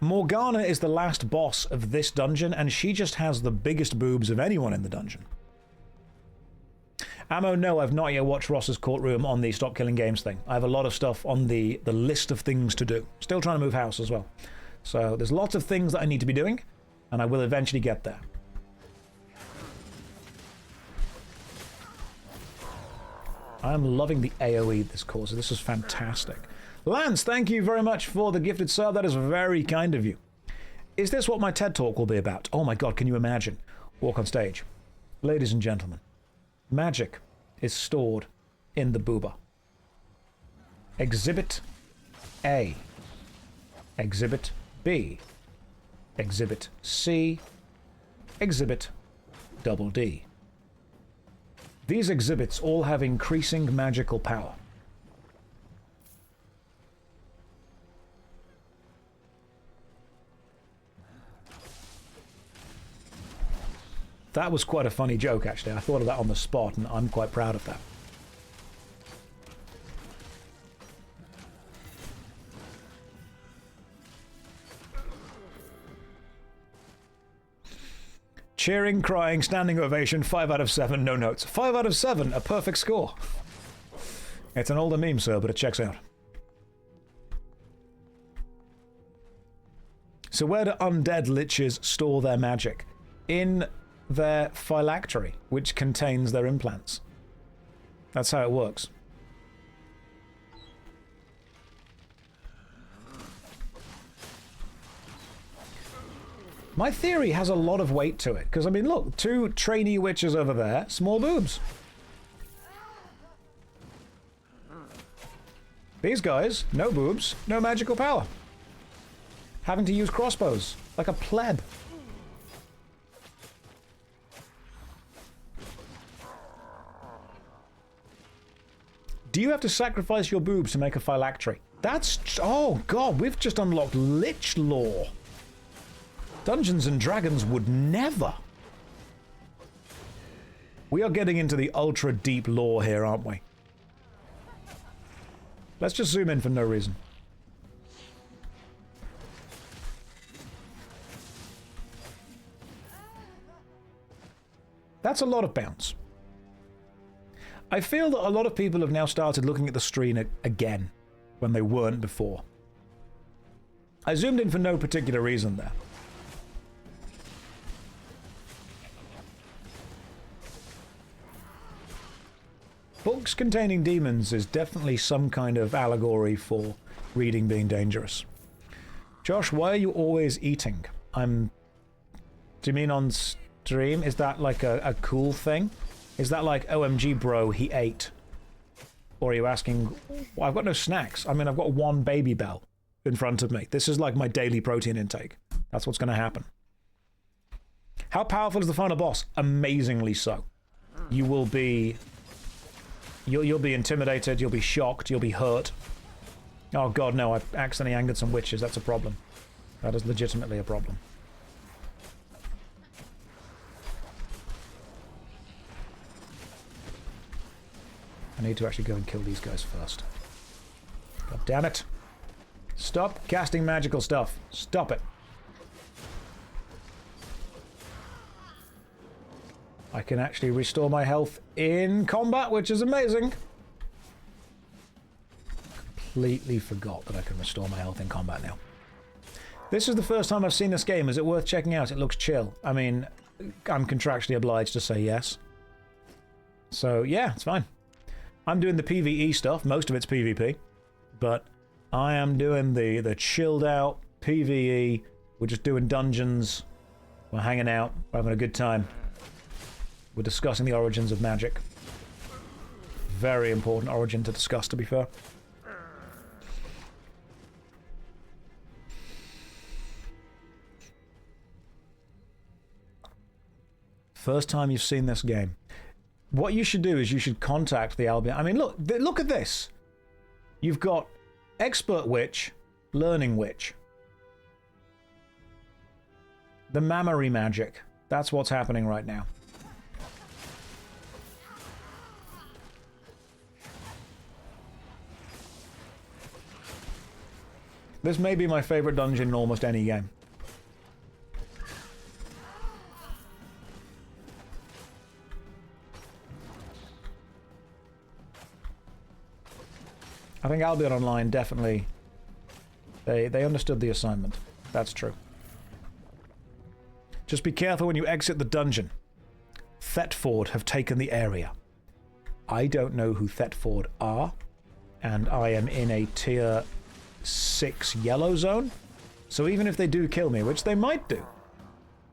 Morgana is the last boss of this dungeon, and she just has the biggest boobs of anyone in the dungeon. Ammo, no, I've not yet watched Ross's Courtroom on the Stop Killing Games thing. I have a lot of stuff on the list of things to do. Still trying to move house as well. So there's lots of things that I need to be doing, and I will eventually get there. I'm loving the AoE this course. This is fantastic. Lance, thank you very much for the gifted sub. That is very kind of you. Is this what my TED Talk will be about? Oh my god, can you imagine? Walk on stage. Ladies and gentlemen, magic is stored in the booba. Exhibit A. Exhibit B. Exhibit C. Exhibit double D. These exhibits all have increasing magical power. That was quite a funny joke, actually. I thought of that on the spot, and I'm quite proud of that. Cheering, crying, standing ovation, 5 out of 7, no notes. 5 out of 7, a perfect score. It's an older meme, sir, but it checks out. So where do undead liches store their magic? In their phylactery, which contains their implants. That's how it works. My theory has a lot of weight to it, because, I mean, look, 2 trainee witches over there, small boobs. These guys, no boobs, no magical power. Having to use crossbows, like a pleb. Do you have to sacrifice your boobs to make a phylactery? That's... oh god, we've just unlocked Lich lore. Dungeons and Dragons would never. We are getting into the ultra deep lore here, aren't we? Let's just zoom in for no reason. That's a lot of bounce. I feel that a lot of people have now started looking at the screen again, when they weren't before. I zoomed in for no particular reason there. Books containing demons is definitely some kind of allegory for reading being dangerous. Josh, why are you always eating? Do you mean on stream? Is that like a cool thing? Is that like, OMG bro, he ate? Or are you asking, well, I've got no snacks. I mean, I've got 1 Baby Bell in front of me. This is like my daily protein intake. That's what's going to happen. How powerful is the final boss? Amazingly so. You will be... You'll be intimidated, you'll be shocked, you'll be hurt. Oh god, no, I accidentally angered some witches. That's a problem. That is legitimately a problem. I need to actually go and kill these guys first. God damn it. Stop casting magical stuff. Stop it. I can actually restore my health in combat, which is amazing. Completely forgot that I can restore my health in combat now. This is the first time I've seen this game. Is it worth checking out? It looks chill. I mean, I'm contractually obliged to say yes. So, yeah, it's fine. I'm doing the PvE stuff. Most of it's PvP. But I am doing the chilled out PvE. We're just doing dungeons. We're hanging out. We're having a good time. We're discussing the origins of magic. Very important origin to discuss, to be fair. First time you've seen this game. What you should do is you should contact the Albion. I mean, look at this. You've got Expert Witch, Learning Witch. The mammary magic. That's what's happening right now. This may be my favorite dungeon in almost any game. I think Albion Online definitely... They understood the assignment. That's true. Just be careful when you exit the dungeon. Thetford have taken the area. I don't know who Thetford are, and I am in a tier 6 yellow zone. So even if they do kill me, which they might do,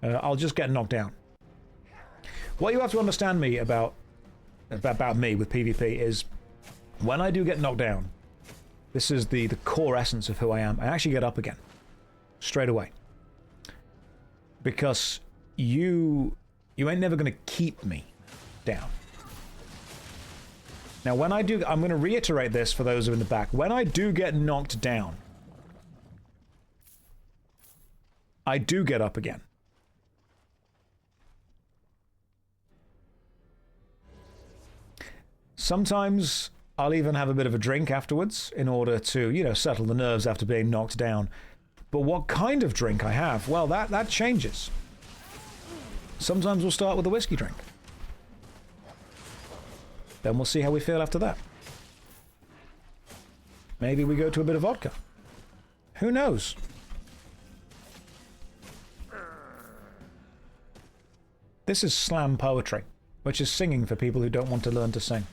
I'll just get knocked down. What you have to understand me about me with PvP is when I do get knocked down, this is the core essence of who I am. I actually get up again. Straight away. Because you ain't never going to keep me down. Now when I do, I'm going to reiterate this for those who are in the back. When I do get knocked down, I do get up again. Sometimes I'll even have a bit of a drink afterwards in order to, you know, settle the nerves after being knocked down. But what kind of drink I have, well, that changes. Sometimes we'll start with a whiskey drink. Then we'll see how we feel after that. Maybe we go to a bit of vodka. Who knows? This is slam poetry, which is singing for people who don't want to learn to sing.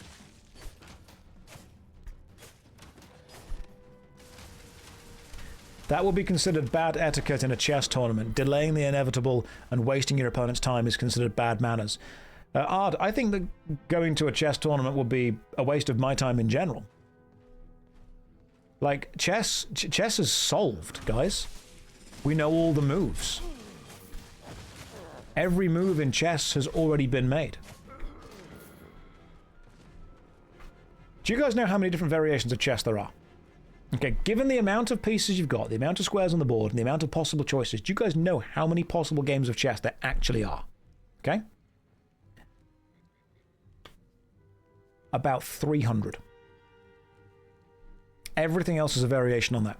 That will be considered bad etiquette in a chess tournament. Delaying the inevitable and wasting your opponent's time is considered bad manners. Ard, I think that going to a chess tournament would be a waste of my time in general. Like, chess is solved, guys. We know all the moves. Every move in chess has already been made. Do you guys know how many different variations of chess there are? Okay, given the amount of pieces you've got, the amount of squares on the board, and the amount of possible choices, do you guys know how many possible games of chess there actually are? Okay? About 300. Everything else is a variation on that.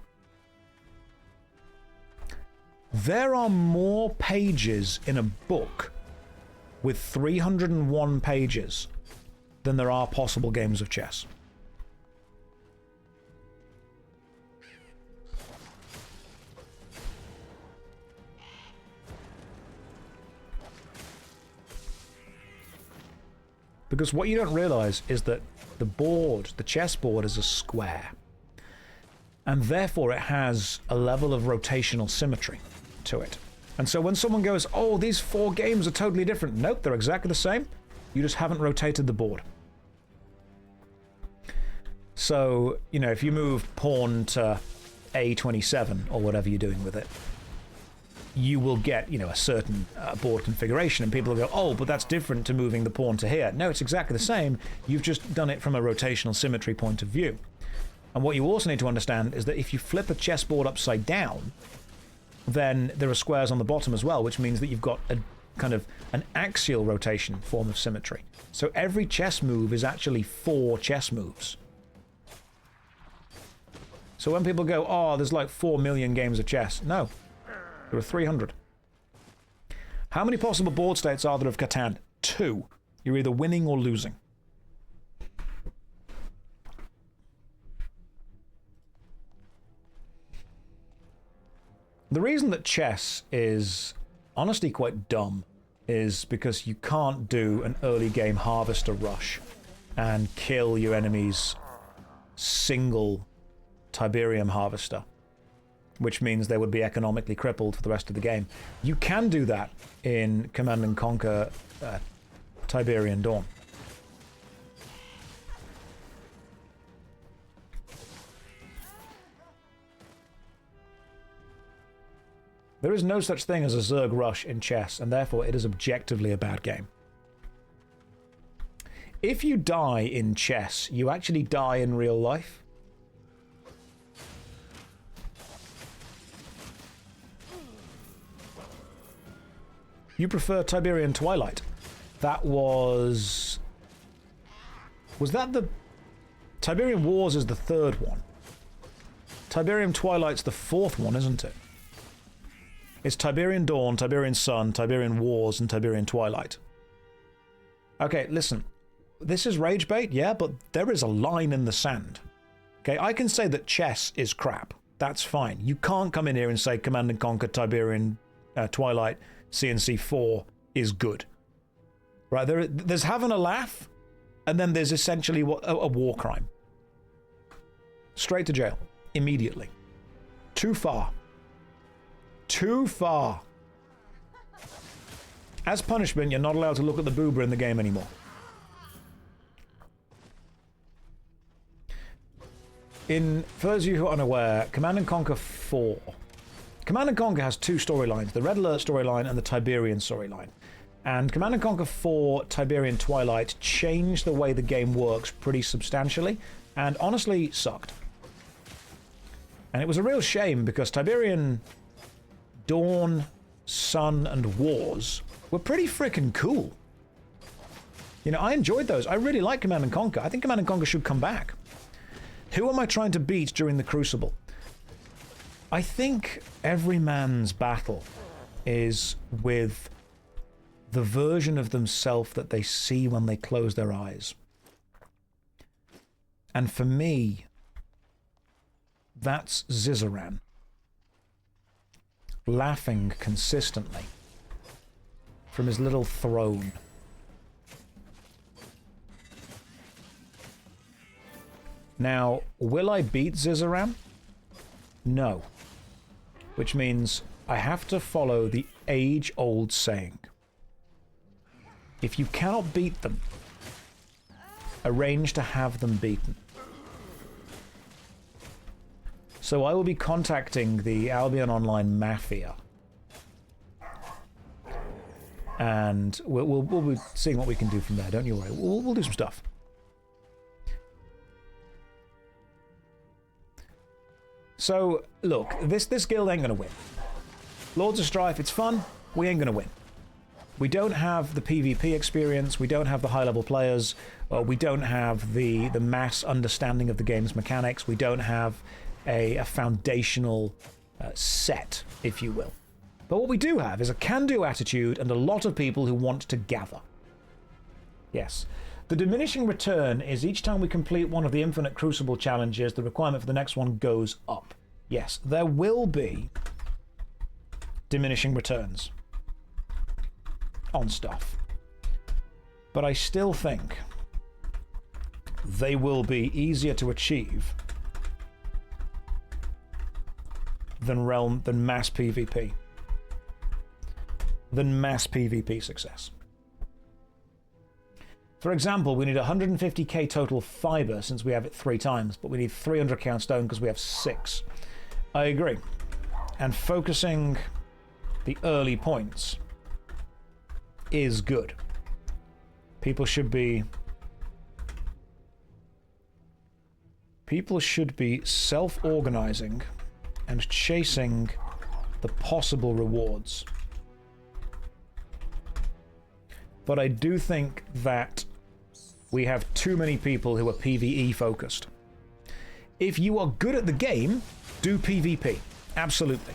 There are more pages in a book with 301 pages than there are possible games of chess. Because what you don't realize is that the board, the chessboard, is a square. And therefore it has a level of rotational symmetry to it. And so when someone goes, oh, these 4 games are totally different. Nope, they're exactly the same. You just haven't rotated the board. So, you know, if you move pawn to A27 or whatever you're doing with it, you will get, you know, a certain board configuration, and people will go, oh, but that's different to moving the pawn to here. No, it's exactly the same. You've just done it from a rotational symmetry point of view. And what you also need to understand is that if you flip a chessboard upside down, then there are squares on the bottom as well, which means that you've got a kind of an axial rotation form of symmetry. So every chess move is actually 4 chess moves. So when people go, oh, there's like 4 million games of chess. No. There are 300. How many possible board states are there of Catan? 2. You're either winning or losing. The reason that chess is honestly quite dumb is because you can't do an early game harvester rush and kill your enemy's single Tiberium harvester, which means they would be economically crippled for the rest of the game. You can do that in Command & Conquer Tiberian Dawn. There is no such thing as a Zerg rush in chess, and therefore it is objectively a bad game. If you die in chess, you actually die in real life. You prefer Tiberian Twilight. That was... Was that the... Tiberian Wars is the 3rd one. Tiberian Twilight's the 4th one, isn't it? It's Tiberian Dawn, Tiberian Sun, Tiberian Wars, and Tiberian Twilight. Okay, listen. This is rage bait, yeah, but there is a line in the sand. Okay, I can say that chess is crap. That's fine. You can't come in here and say Command & Conquer Tiberian Twilight CNC 4 is good. Right, there's having a laugh, And then there's essentially a war crime. Straight to jail. Immediately. Too far. Too far. As punishment, you're not allowed to look at the boober in the game anymore. For those of you who are unaware, Command & Conquer 4. Command & Conquer has two storylines, the Red Alert storyline and the Tiberian storyline. And Command & Conquer 4 Tiberian Twilight changed the way the game works pretty substantially, and honestly sucked. And it was a real shame because Tiberian Dawn, Sun, and Wars were pretty freaking cool. You know, I enjoyed those. I really like Command & Conquer. I think Command & Conquer should come back. Who am I trying to beat during the Crucible? I think every man's battle is with the version of themselves that they see when they close their eyes. And for me, that's Zizaran. Laughing consistently from his little throne. Now, will I beat Zizaran? No. Which means I have to follow the age-old saying. If you cannot beat them, arrange to have them beaten. So I will be contacting the Albion Online Mafia. And we'll be seeing what we can do from there, don't you worry. We'll do some stuff. So, look, this guild ain't gonna win. Lords of Strife, it's fun, we ain't gonna win. We don't have the PvP experience, we don't have the high-level players, we don't have the mass understanding of the game's mechanics, we don't have a foundational set, if you will. But what we do have is a can-do attitude and a lot of people who want to gather. Yes. The diminishing return is each time we complete one of the infinite Crucible challenges, the requirement for the next one goes up. Yes, there will be diminishing returns on stuff. But I still think they will be easier to achieve than mass PvP. Than mass PvP success. For example, we need 150k total fiber since we have it 3 times, but we need 300 count stone because we have 6. I agree. And focusing the early points is good. People should be self-organizing and chasing the possible rewards. But I do think that we have too many people who are PvE focused. If you are good at the game, do PvP. Absolutely.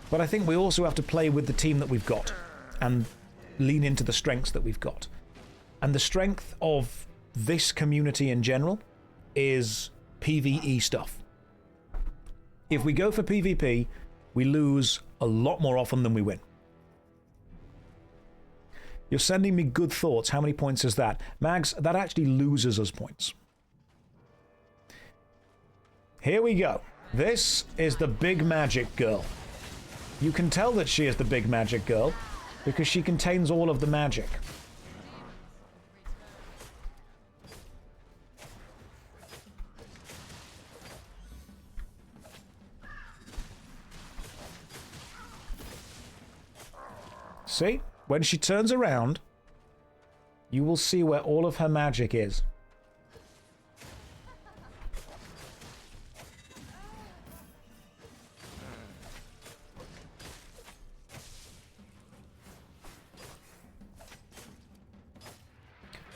But I think we also have to play with the team that we've got and lean into the strengths that we've got. And the strength of this community in general is PvE stuff. If we go for PvP, we lose a lot more often than we win. You're sending me good thoughts. How many points is that? Mags, that actually loses us points. Here we go. This is the big magic girl. You can tell that she is the big magic girl because she contains all of the magic. See? When she turns around, you will see where all of her magic is.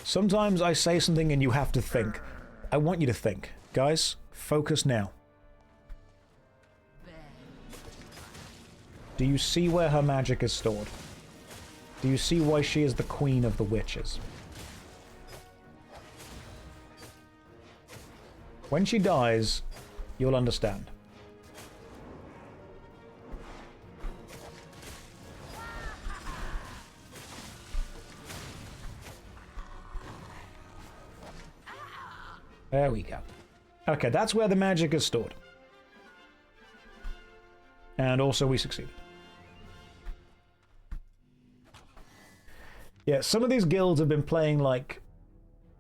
Sometimes I say something and you have to think. I want you to think. Guys, focus now. Do you see where her magic is stored? Do you see why she is the queen of the witches? When she dies, you'll understand. There we go. Okay, that's where the magic is stored. And also we succeeded. Yeah, some of these guilds have been playing like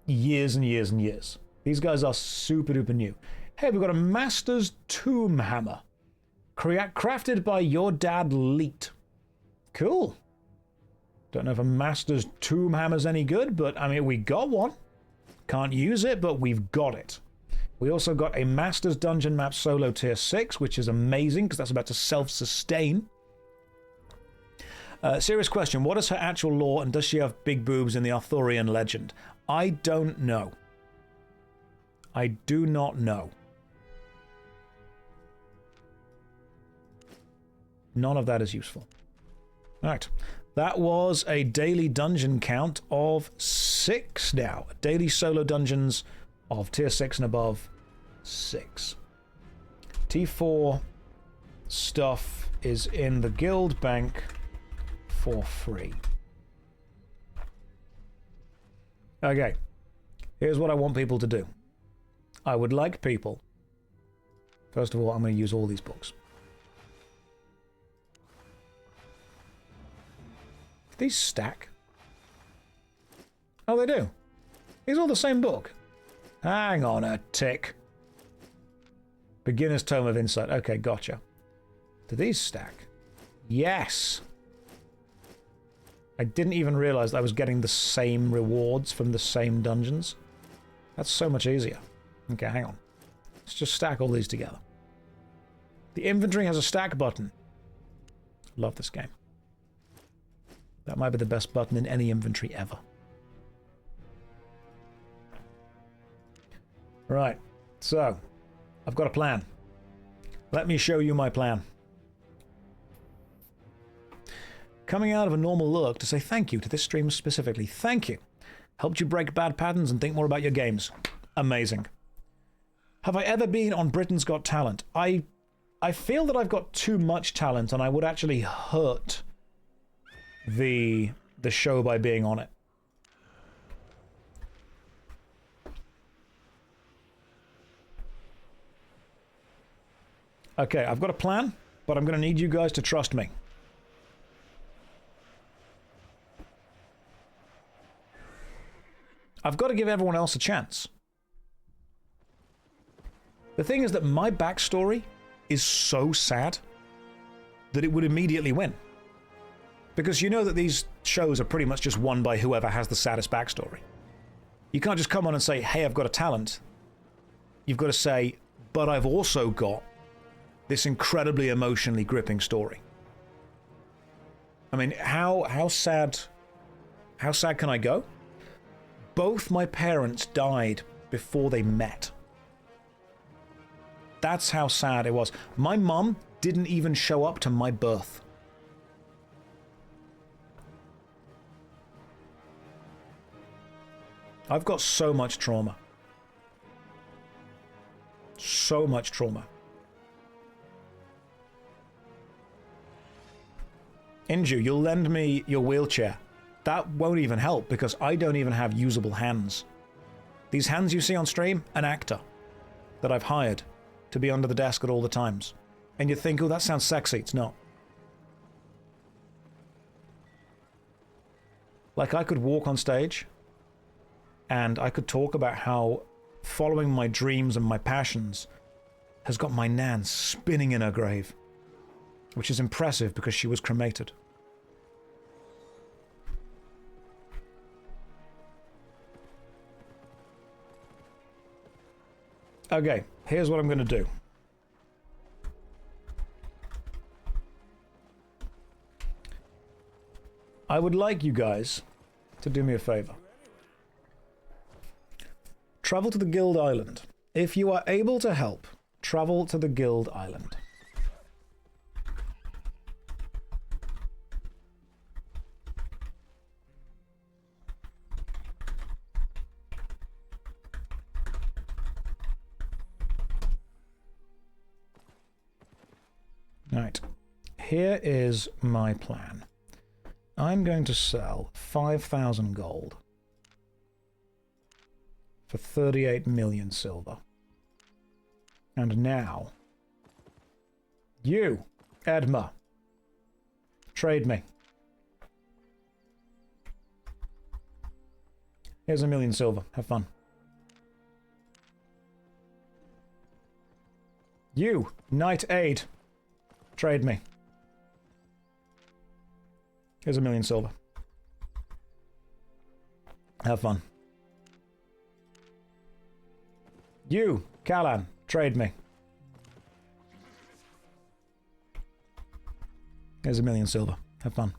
years and years and years. These guys are super duper new. Hey, we've got a Master's Tomb Hammer. Crafted by your dad, Leet. Cool. Don't know if a Master's Tomb Hammer's any good, but I mean, we got one. Can't use it, but we've got it. We also got a Master's Dungeon Map Solo Tier 6, which is amazing because that's about to self-sustain. Serious question. What is her actual lore, and does she have big boobs in the Arthurian legend? I don't know. I do not know. None of that is useful. Alright. That was a daily dungeon count of 6 now. Daily solo dungeons of tier 6 and above, 6. T4 stuff is in the guild bank for free. Okay, here's what I want people to do. I would like people... First of all, I'm going to use all these books. These stack? Oh, they do. These are all the same book. Hang on a tick. Beginner's Tome of Insight. Okay, gotcha. Do these stack? Yes. I didn't even realize that I was getting the same rewards from the same dungeons. That's so much easier. Okay, hang on. Let's just stack all these together. The inventory has a stack button. Love this game. That might be the best button in any inventory ever. Right, so I've got a plan. Let me show you my plan. Coming out of a normal lurk to say thank you to this stream specifically. Thank you. Helped you break bad patterns and think more about your games. Amazing. Have I ever been on Britain's Got Talent? I feel that I've got too much talent and I would actually hurt the show by being on it. Okay, I've got a plan, but I'm going to need you guys to trust me. I've got to give everyone else a chance. The thing is that my backstory is so sad that it would immediately win. Because you know that these shows are pretty much just won by whoever has the saddest backstory. You can't just come on and say, hey, I've got a talent. You've got to say, but I've also got this incredibly emotionally gripping story. I mean, how sad can I go? Both my parents died before they met. That's how sad it was. My mum didn't even show up to my birth. I've got so much trauma. So much trauma. Inju, you'll lend me your wheelchair. That won't even help because I don't even have usable hands. These hands you see on stream, an actor that I've hired to be under the desk at all the times. And you think, oh, that sounds sexy. It's not. Like, I could walk on stage and I could talk about how following my dreams and my passions has got my nan spinning in her grave. Which is impressive because she was cremated. Okay, here's what I'm going to do. I would like you guys to do me a favor. Travel to the Guild Island. If you are able to help, travel to the Guild Island. Right, here is my plan. I'm going to sell 5,000 gold for 38 million silver. And now, you, Edma, trade me. Here's 1 million silver. Have fun. You, Knight Aid, trade me. Here's 1 million silver. Have fun. You, Callan, trade me. Here's 1 million silver. Have fun.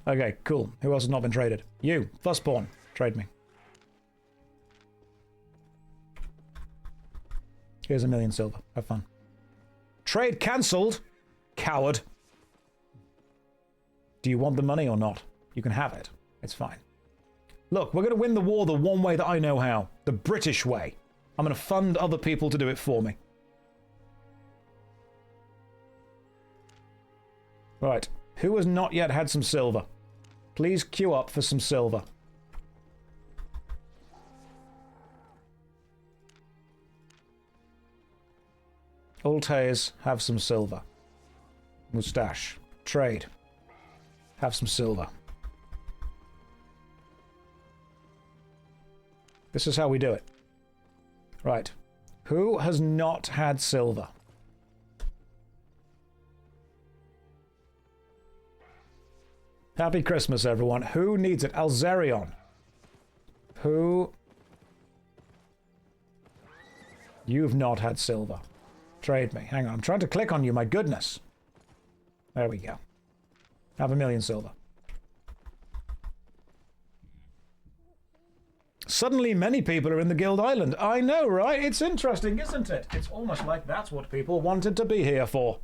Okay, cool. Who else has not been traded? You, Fusspawn, trade me. Here's 1 million silver. Have fun. Trade cancelled? Coward. Do you want the money or not? You can have it. It's fine. Look, we're going to win the war the one way that I know how. The British way. I'm going to fund other people to do it for me. Right. Who has not yet had some silver? Please queue up for some silver. Altays, have some silver. Moustache. Trade. Have some silver. This is how we do it. Right. Who has not had silver? Happy Christmas, everyone. Who needs it? Alzerion. Who? You've not had silver. Trade me. Hang on. I'm trying to click on you. My goodness. There we go. Have 1 million silver. Suddenly many people are in the Guild Island. I know, right? It's interesting, isn't it? It's almost like that's what people wanted to be here for.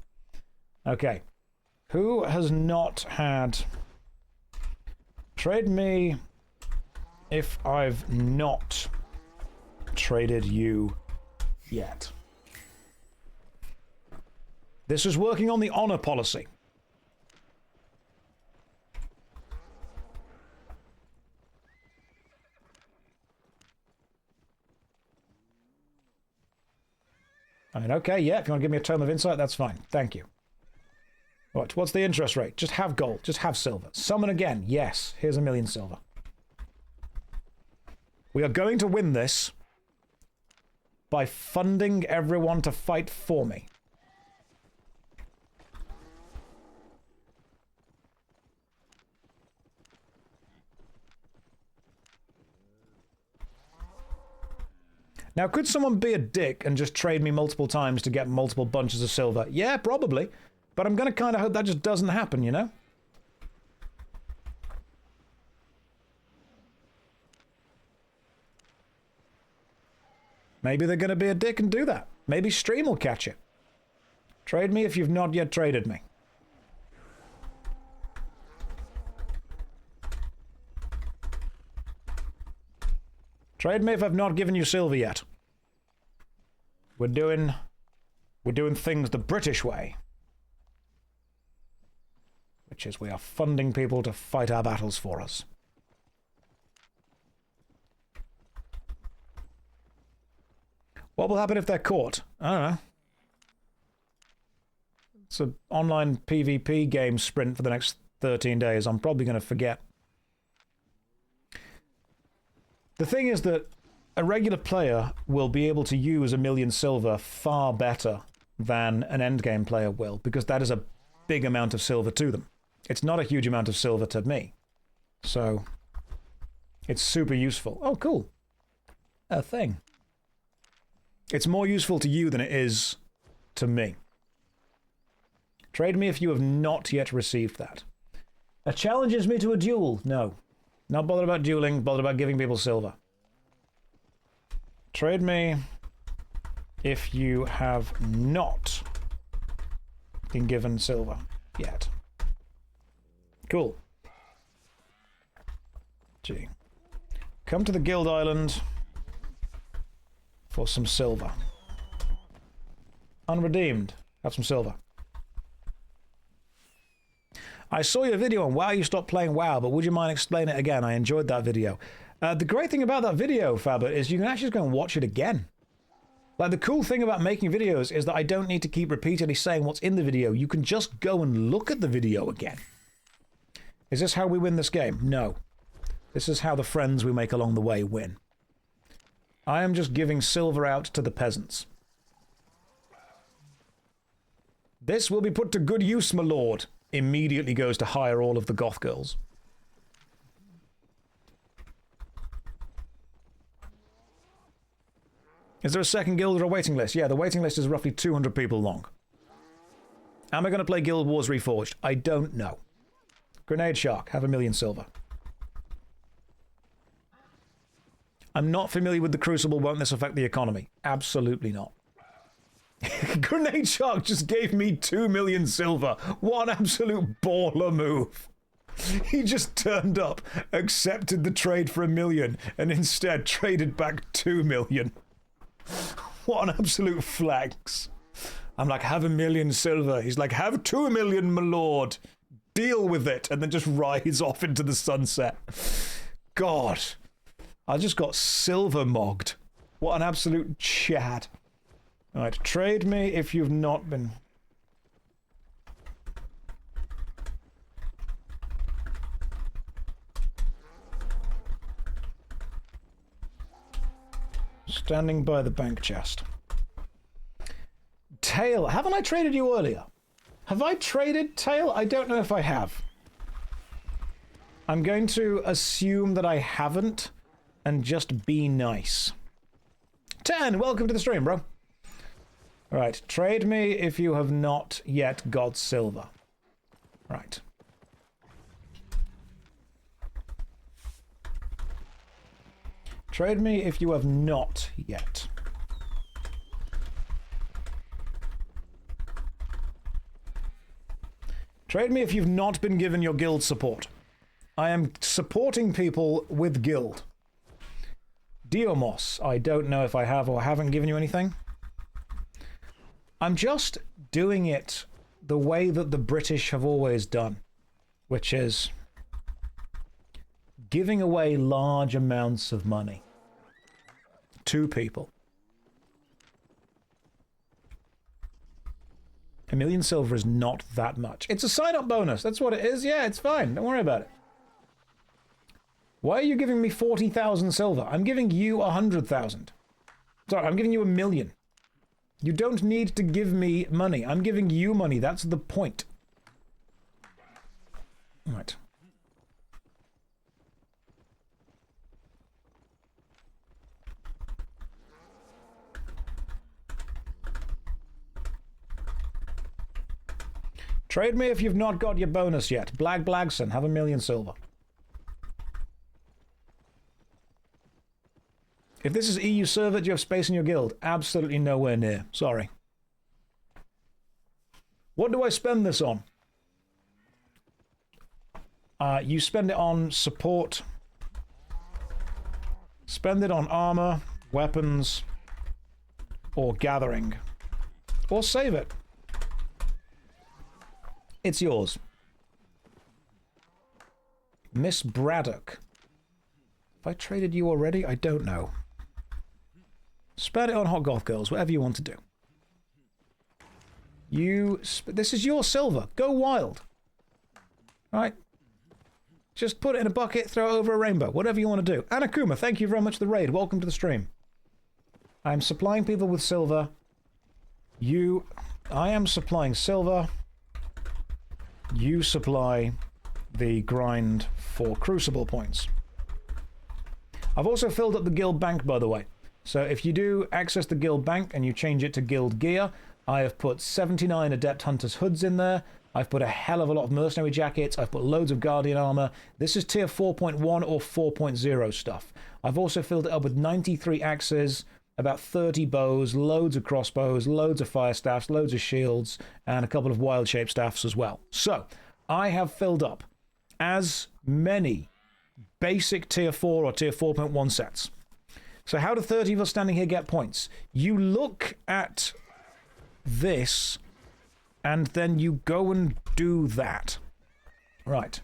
Okay. Who has not had... Trade me if I've not traded you yet. This is working on the honor policy. I mean, okay, yeah, if you want to give me a tome of insight, that's fine. Thank you. Right, what's the interest rate? Just have gold. Just have silver. Summon again. Yes, here's 1 million silver. We are going to win this by funding everyone to fight for me. Now, could someone be a dick and just trade me multiple times to get multiple bunches of silver? Yeah, probably. But I'm going to kind of hope that just doesn't happen, you know? Maybe they're going to be a dick and do that. Maybe Stream will catch it. Trade me if you've not yet traded me. Trade me if I've not given you silver yet. We're doing things the British way. Which is we are funding people to fight our battles for us. What will happen if they're caught? I don't know. It's an online PvP game sprint for the next 13 days. I'm probably going to forget. The thing is that a regular player will be able to use 1 million silver far better than an endgame player will, because that is a big amount of silver to them. It's not a huge amount of silver to me. So, it's super useful. Oh, cool. A thing. It's more useful to you than it is to me. Trade me if you have not yet received that. It challenges me to a duel. No. Not bothered about dueling, bothered about giving people silver. Trade me if you have not been given silver yet. Cool. Gee. Come to the Guild Island for some silver. Unredeemed. Have some silver. I saw your video on why you stopped playing WoW, but would you mind explaining it again? I enjoyed that video. The great thing about that video, Faber, is you can actually just go and watch it again. Like, the cool thing about making videos is that I don't need to keep repeatedly saying what's in the video. You can just go and look at the video again. Is this how we win this game? No. This is how the friends we make along the way win. I am just giving silver out to the peasants. This will be put to good use, my lord. Immediately goes to hire all of the goth girls. Is there a second guild or a waiting list? Yeah, the waiting list is roughly 200 people long. Am I going to play Guild Wars Reforged? I don't know. Grenade Shark, have 1,000,000 silver. I'm not familiar with the Crucible. Won't this affect the economy? Absolutely not. Grenade Shark just gave me 2,000,000 silver. What an absolute baller move. He just turned up, accepted the trade for 1,000,000, and instead traded back 2,000,000. What an absolute flex. I'm like, have 1,000,000 silver. He's like, have 2,000,000, my lord. Deal with it. And then just rides off into the sunset. God. I just got silver mogged. What an absolute chad. Alright, trade me if you've not been... Standing by the bank chest. Tail, haven't I traded you earlier? Have I traded Tail? I don't know if I have. I'm going to assume that I haven't and just be nice. 10, welcome to the stream, bro. Right, trade me if you have not yet got silver. Right. Trade me if you have not yet. Trade me if you've not been given your guild support. I am supporting people with guild. Diomos, I don't know if I have or haven't given you anything. I'm just doing it the way that the British have always done, which is giving away large amounts of money to people. 1,000,000 silver is not that much. It's a sign-up bonus. That's what it is. Yeah, it's fine. Don't worry about it. Why are you giving me 40,000 silver? I'm giving you 100,000. Sorry, I'm giving you 1,000,000. You don't need to give me money. I'm giving you money. That's the point. Right. Trade me if you've not got your bonus yet. Blagson, have 1,000,000 silver. If this is EU server, do you have space in your guild? Absolutely nowhere near. Sorry. What do I spend this on? You spend it on support. Spend it on armor, weapons, or gathering. Or save it. It's yours. Miss Braddock. Have I traded you already? I don't know. Spend it on hot goth girls, whatever you want to do. This is your silver. Go wild. Right? Just put it in a bucket, throw it over a rainbow. Whatever you want to do. Anakuma, thank you very much for the raid. Welcome to the stream. I'm supplying people with silver. I am supplying silver. You supply the grind for Crucible points. I've also filled up the guild bank, by the way. So if you do access the guild bank and you change it to guild gear, I have put 79 Adept Hunters hoods in there. I've put a hell of a lot of mercenary jackets. I've put loads of Guardian armor. This is tier 4.1 or 4.0 stuff. I've also filled it up with 93 axes, about 30 bows, loads of crossbows, loads of fire staffs, loads of shields, and a couple of wild shape staffs as well. So I have filled up as many basic tier 4 or tier 4.1 sets. So how do 30 of us standing here get points? You look at this, and then you go and do that. Right.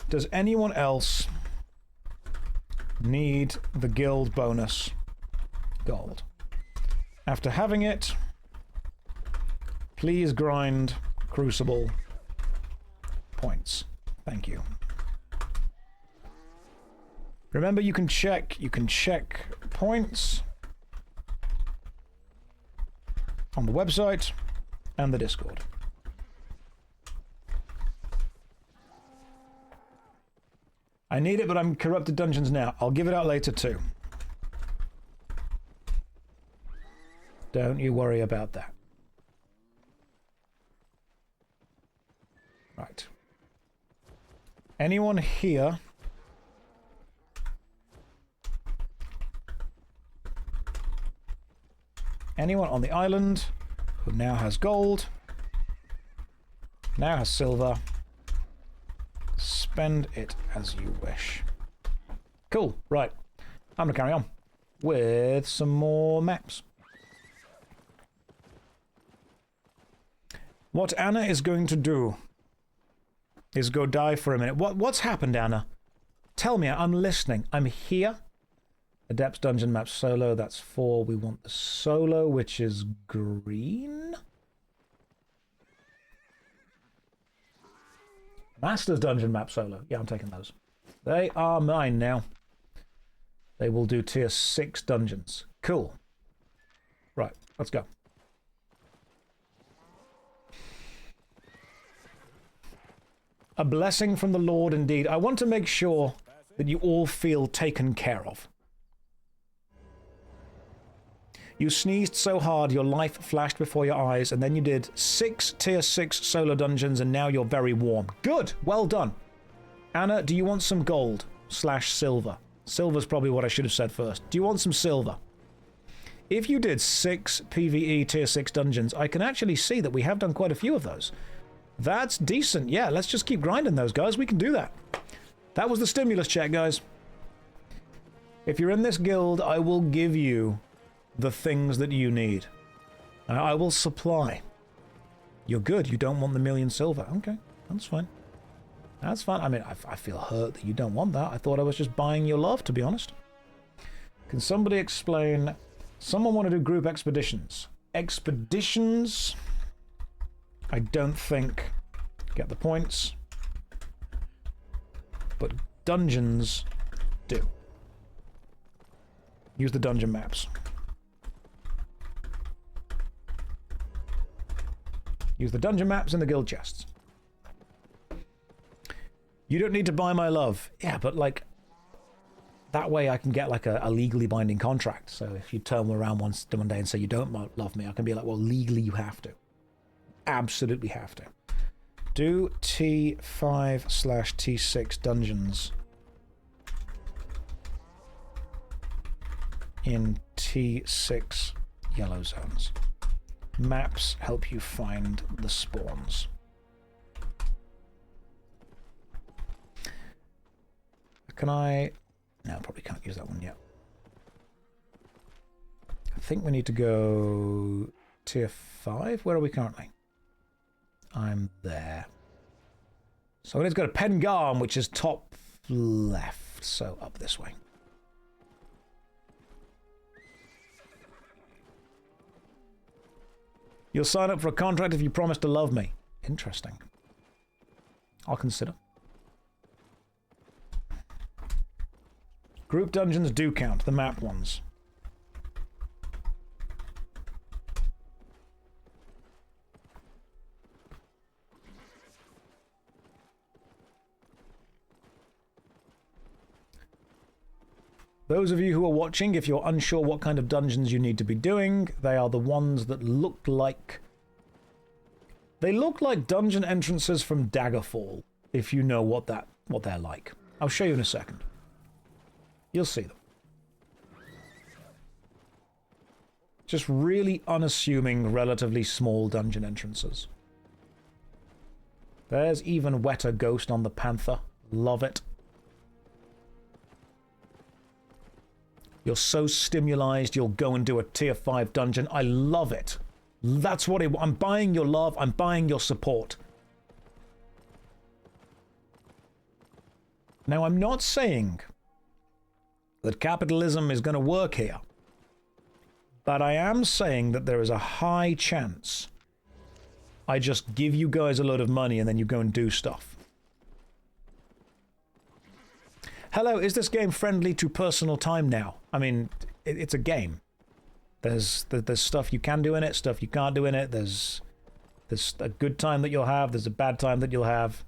Does anyone else need the guild bonus gold? After having it, please grind Crucible points. Thank you. Remember, you can check points on the website and the Discord. I need it, but I'm corrupted dungeons now. I'll give it out later too. Don't you worry about that. Right. Anyone here? Anyone on the island who now has gold, now has silver, spend it as you wish. Cool, right. I'm gonna carry on with some more maps. What Anna is going to do is go die for a minute. What's happened, Anna? Tell me, I'm listening. I'm here. Adepts Dungeon Map Solo, that's 4. We want the solo, which is green. Masters Dungeon Map Solo. Yeah, I'm taking those. They are mine now. They will do tier 6 dungeons. Cool. Right, let's go. A blessing from the Lord indeed. I want to make sure that you all feel taken care of. You sneezed so hard your life flashed before your eyes, and then you did 6 tier 6 solo dungeons, and now you're very warm. Good! Well done. Anna, do you want some gold / silver? Silver's probably what I should have said first. Do you want some silver? If you did 6 PvE tier 6 dungeons, I can actually see that we have done quite a few of those. That's decent. Yeah, let's just keep grinding those, guys. We can do that. That was the stimulus check, guys. If you're in this guild, I will give you the things that you need. I will supply. You're good. You don't want the 1,000,000 silver. Okay, that's fine. That's fine. I mean, I feel hurt that you don't want that. I thought I was just buying your love, to be honest. Can somebody explain? Someone want to do group expeditions. Expeditions? I don't think get the points. But dungeons do. Use the dungeon maps. Use the dungeon maps and the guild chests. You don't need to buy my love. Yeah, but like, that way I can get like a legally binding contract. So if you turn around one day and say you don't love me, I can be like, well, legally you have to. Absolutely have to. Do T5/T6 dungeons in T6 yellow zones. Maps help you find the spawns. Can I? No, probably can't use that one yet. I think we need to go tier 5. Where are we currently? I'm there. So let's go to Pengarm, which is top left. So up this way. You'll sign up for a contract if you promise to love me. Interesting. I'll consider. Group dungeons do count, the map ones. Those of you who are watching, if you're unsure what kind of dungeons you need to be doing, they are the ones that look like... They look like dungeon entrances from Daggerfall, if you know what they're like. I'll show you in a second. You'll see them. Just really unassuming, relatively small dungeon entrances. There's even wetter Ghost on the Panther. Love it. You're so stimulized, you'll go and do a tier 5 dungeon. I love it. That's what I'm buying your love. I'm buying your support. Now, I'm not saying that capitalism is going to work here, but I am saying that there is a high chance I just give you guys a load of money and then you go and do stuff. Hello, is this game friendly to personal time now? I mean, it's a game. There's stuff you can do in it, stuff you can't do in it. There's a good time that you'll have, there's a bad time that you'll have.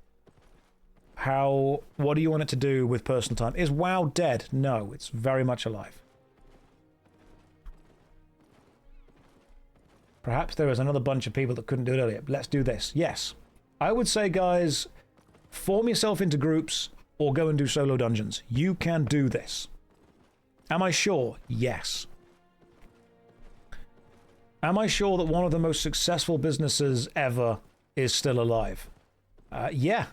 What do you want it to do with personal time? Is WoW dead? No, it's very much alive. Perhaps there was another bunch of people that couldn't do it earlier. Let's do this. Yes. I would say, guys, form yourself into groups or go and do solo dungeons. You can do this. Am I sure? Yes. Am I sure that one of the most successful businesses ever is still alive? Yeah.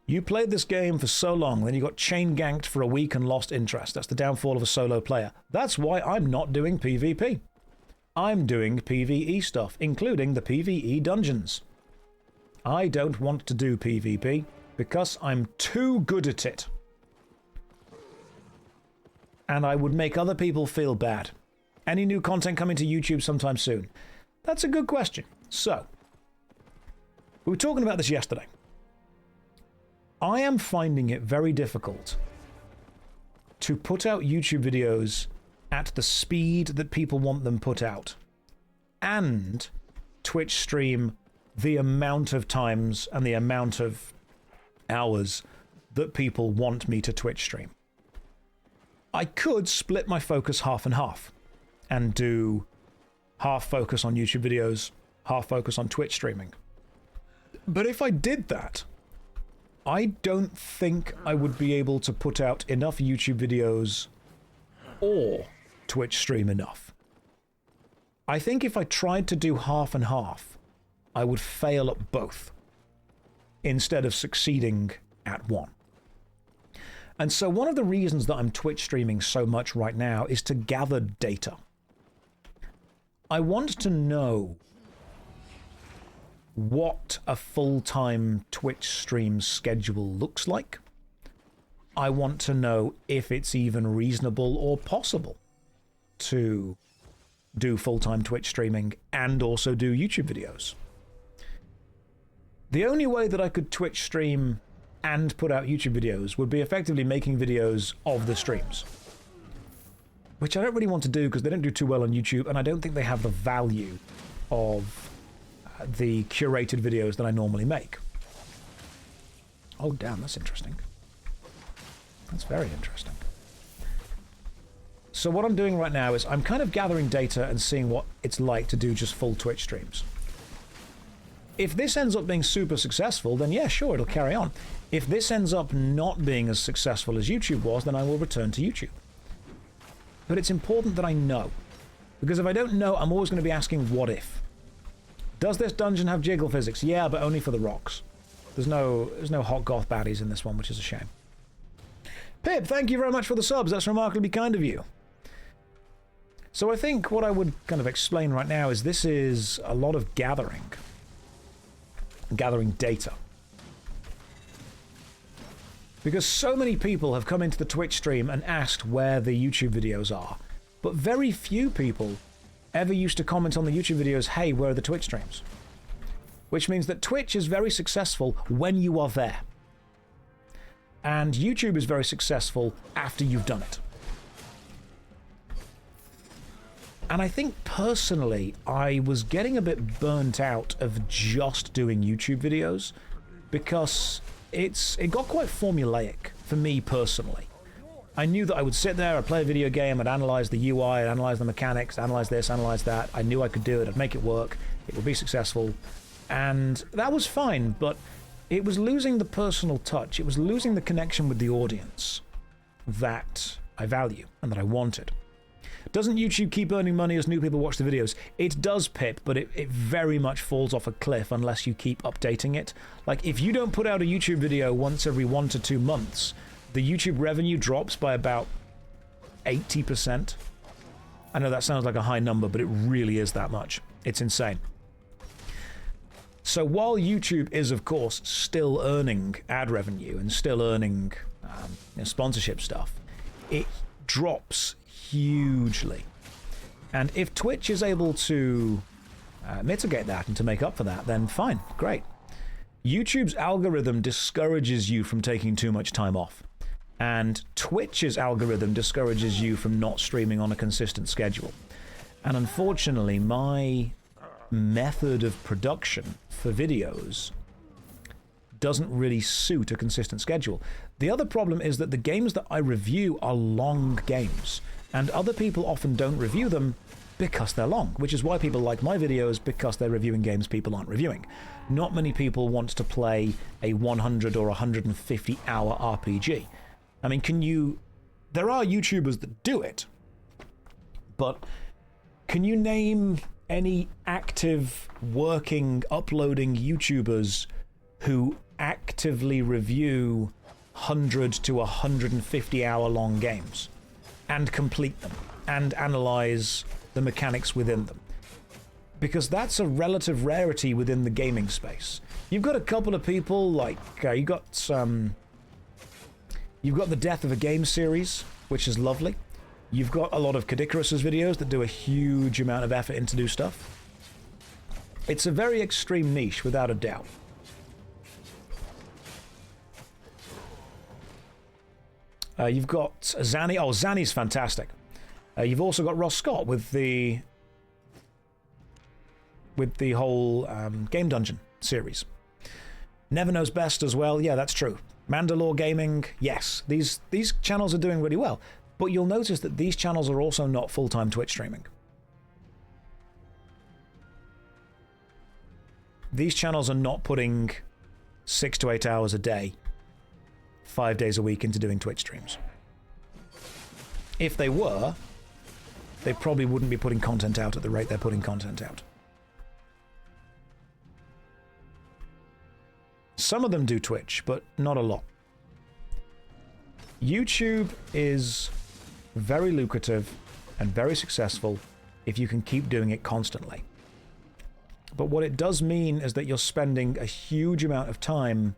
You played this game for so long, then you got chain ganked for a week and lost interest. That's the downfall of a solo player. That's why I'm not doing PvP. I'm doing PvE stuff, including the PvE dungeons. I don't want to do PvP because I'm too good at it. And I would make other people feel bad. Any new content coming to YouTube sometime soon? That's a good question. So, we were talking about this yesterday. I am finding it very difficult to put out YouTube videos at the speed that people want them put out, and Twitch stream the amount of times and the amount of hours that people want me to Twitch stream. I could split my focus half and half and do half focus on YouTube videos, half focus on Twitch streaming. But if I did that, I don't think I would be able to put out enough YouTube videos or Twitch stream enough. I think if I tried to do half and half, I would fail at both instead of succeeding at one. And so one of the reasons that I'm Twitch streaming so much right now is to gather data. I want to know what a full-time Twitch stream schedule looks like. I want to know if it's even reasonable or possible to do full-time Twitch streaming and also do YouTube videos. The only way that I could Twitch stream and put out YouTube videos would be effectively making videos of the streams, which I don't really want to do because they don't do too well on YouTube, and I don't think they have the value of the curated videos that I normally make. Oh damn, that's interesting. That's very interesting. So what I'm doing right now is I'm kind of gathering data and seeing what it's like to do just full Twitch streams. If this ends up being super successful, then yeah, sure, it'll carry on. If this ends up not being as successful as YouTube was, then I will return to YouTube. But it's important that I know, because if I don't know, I'm always going to be asking, what if? Does this dungeon have jiggle physics? Yeah, but only for the rocks. There's no hot goth baddies in this one, which is a shame. Pip, thank you very much for the subs. That's remarkably kind of you. So I think what I would kind of explain right now is this is a lot of gathering data. Because so many people have come into the Twitch stream and asked where the YouTube videos are, but very few people ever used to comment on the YouTube videos, hey, where are the Twitch streams? Which means that Twitch is very successful when you are there. And YouTube is very successful after you've done it. And I think personally, I was getting a bit burnt out of just doing YouTube videos because it got quite formulaic for me personally. I knew that I would sit there, I'd play a video game, I'd analyze the UI, I'd analyze the mechanics, analyze this, analyze that. I knew I could do it, I'd make it work, it would be successful. And that was fine, but it was losing the personal touch. It was losing the connection with the audience that I value and that I wanted. Doesn't YouTube keep earning money as new people watch the videos? It does, Pip, but it very much falls off a cliff unless you keep updating it. Like, if you don't put out a YouTube video once every 1 to 2 months, the YouTube revenue drops by about 80%. I know that sounds like a high number, but it really is that much. It's insane. So while YouTube is, of course, still earning ad revenue and still earning sponsorship stuff, it drops hugely. And if Twitch is able to mitigate that and to make up for that, then fine, great. YouTube's algorithm discourages you from taking too much time off. And Twitch's algorithm discourages you from not streaming on a consistent schedule. And unfortunately, my method of production for videos doesn't really suit a consistent schedule. The other problem is that the games that I review are long games, and other people often don't review them because they're long, which is why people like my videos, because they're reviewing games people aren't reviewing. Not many people want to play a 100 or 150 hour RPG. I mean, there are YouTubers that do it, but can you name any active, working, uploading YouTubers who actively review 100 to 150 hour long games and complete them and analyze the mechanics within them? Because that's a relative rarity within the gaming space. You've got a couple of people like you've got the Death of a Game series, which is lovely. You've got a lot of Kadikarus's videos that do a huge amount of effort into do stuff. It's a very extreme niche, without a doubt. You've got Zanny. Oh, Zanny's fantastic. You've also got Ross Scott with the whole Game Dungeon series. Never Knows Best as well. Yeah, that's true. Mandalore Gaming. Yes, these channels are doing really well. But you'll notice that these channels are also not full-time Twitch streaming. These channels are not putting 6 to 8 hours a day, 5 days a week into doing Twitch streams. If they were, they probably wouldn't be putting content out at the rate they're putting content out. Some of them do Twitch, but not a lot. YouTube is very lucrative and very successful if you can keep doing it constantly. But what it does mean is that you're spending a huge amount of time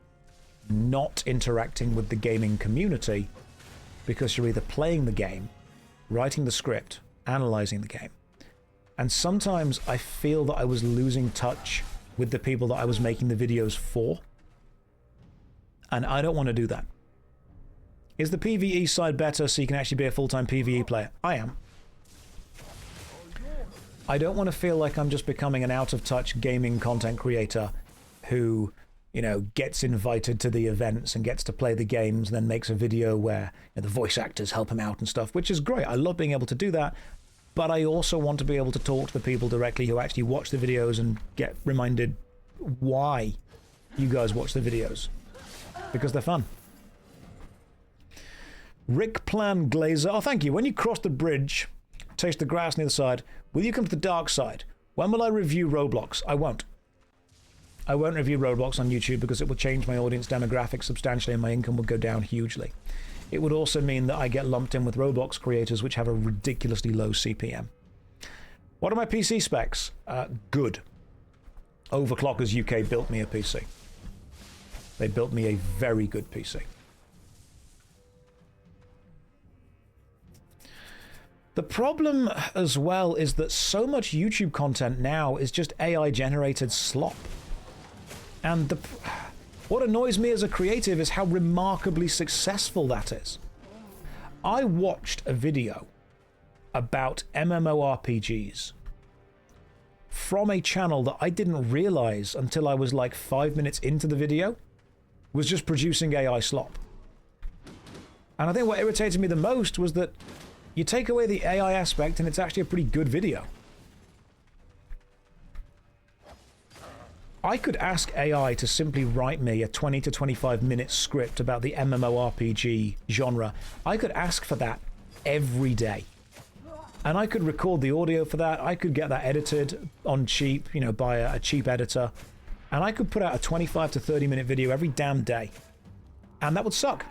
not interacting with the gaming community because you're either playing the game, writing the script, analyzing the game. And sometimes I feel that I was losing touch with the people that I was making the videos for. And I don't want to do that. Is the PvE side better so you can actually be a full-time PvE player? I am. I don't want to feel like I'm just becoming an out-of-touch gaming content creator who, you know, gets invited to the events and gets to play the games and then makes a video where the voice actors help him out and stuff, which is great. I love being able to do that, but I also want to be able to talk to the people directly who actually watch the videos and get reminded why you guys watch the videos, because they're fun. Rick Plan Glazer. Oh, thank you. When you cross the bridge, taste the grass on the other side, will you come to the dark side? When will I review Roblox? I won't. I won't review Roblox on YouTube because it will change my audience demographic substantially and my income will go down hugely. It would also mean that I get lumped in with Roblox creators which have a ridiculously low CPM. What are my PC specs? Good. Overclockers UK built me a PC. They built me a very good PC. The problem as well is that so much YouTube content now is just AI-generated slop. And what annoys me as a creative is how remarkably successful that is. I watched a video about MMORPGs from a channel that I didn't realize until I was like 5 minutes into the video was just producing AI slop. And I think what irritated me the most was that you take away the AI aspect and it's actually a pretty good video. I could ask AI to simply write me a 20 to 25 minute script about the MMORPG genre. I could ask for that every day. And I could record the audio for that. I could get that edited on cheap, you know, by a cheap editor. And I could put out a 25 to 30 minute video every damn day. And that would suck.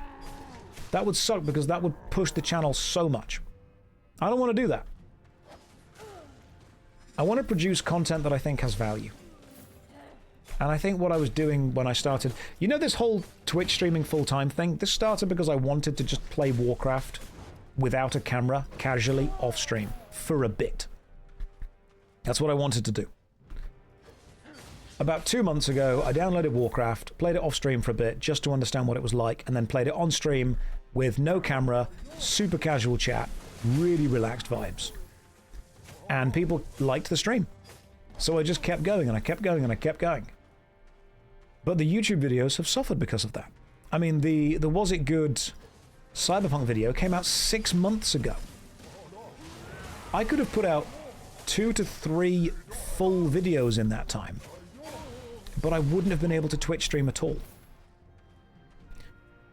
That would suck because that would push the channel so much. I don't want to do that. I want to produce content that I think has value. And I think what I was doing when I started... You know this whole Twitch streaming full-time thing? This started because I wanted to just play Warcraft without a camera, casually, off-stream, for a bit. That's what I wanted to do. About 2 months ago, I downloaded Warcraft, played it off-stream for a bit, just to understand what it was like, and then played it on-stream with no camera, super casual chat, really relaxed vibes. And people liked the stream. So I just kept going, and I kept going, and I kept going. But the YouTube videos have suffered because of that. I mean, the Was It Good Cyberpunk video came out 6 months ago. I could have put out 2 to 3 full videos in that time, but I wouldn't have been able to Twitch stream at all.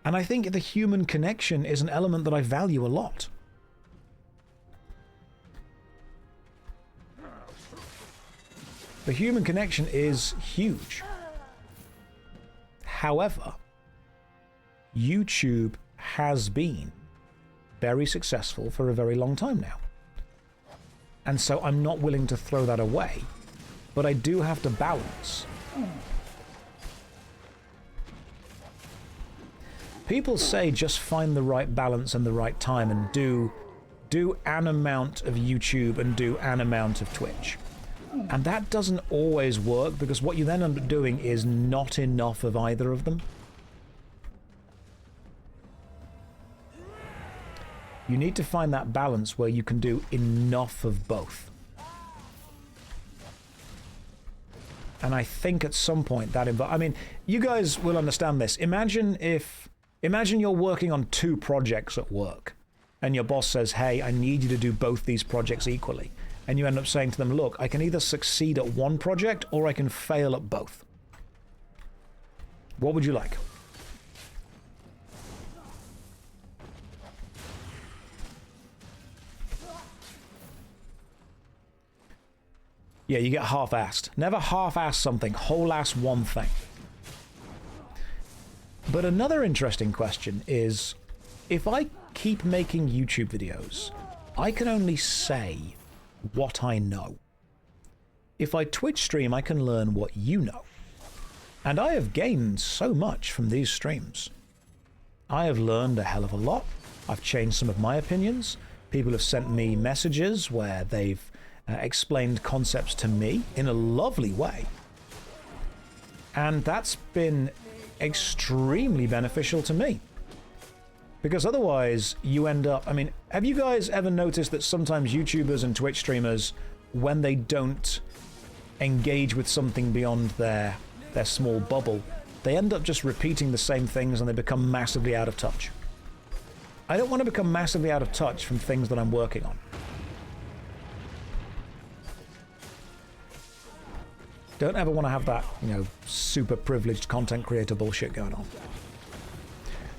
And I think the human connection is an element that I value a lot. The human connection is huge. However, YouTube has been very successful for a very long time now. And so I'm not willing to throw that away, but I do have to balance. People say just find the right balance and the right time and do an amount of YouTube and do an amount of Twitch. And that doesn't always work, because what you then end up doing is not enough of either of them. You need to find that balance where you can do enough of both. And I think at some point that I mean, you guys will understand this. Imagine you're working on 2 projects at work, and your boss says, hey, I need you to do both these projects equally. And you end up saying to them, look, I can either succeed at one project or I can fail at both. What would you like? Yeah, you get half-assed. Never half-ass something, whole-ass one thing. But another interesting question is, if I keep making YouTube videos, I can only say what I know. If I Twitch stream, I can learn what you know. And I have gained so much from these streams. I have learned a hell of a lot. I've changed some of my opinions. People have sent me messages where they've explained concepts to me in a lovely way. And that's been extremely beneficial to me. Because otherwise, you end up... I mean, have you guys ever noticed that sometimes YouTubers and Twitch streamers, when they don't engage with something beyond their small bubble, they end up just repeating the same things and they become massively out of touch? I don't want to become massively out of touch from things that I'm working on. Don't ever want to have that, you know, super privileged content creator bullshit going on.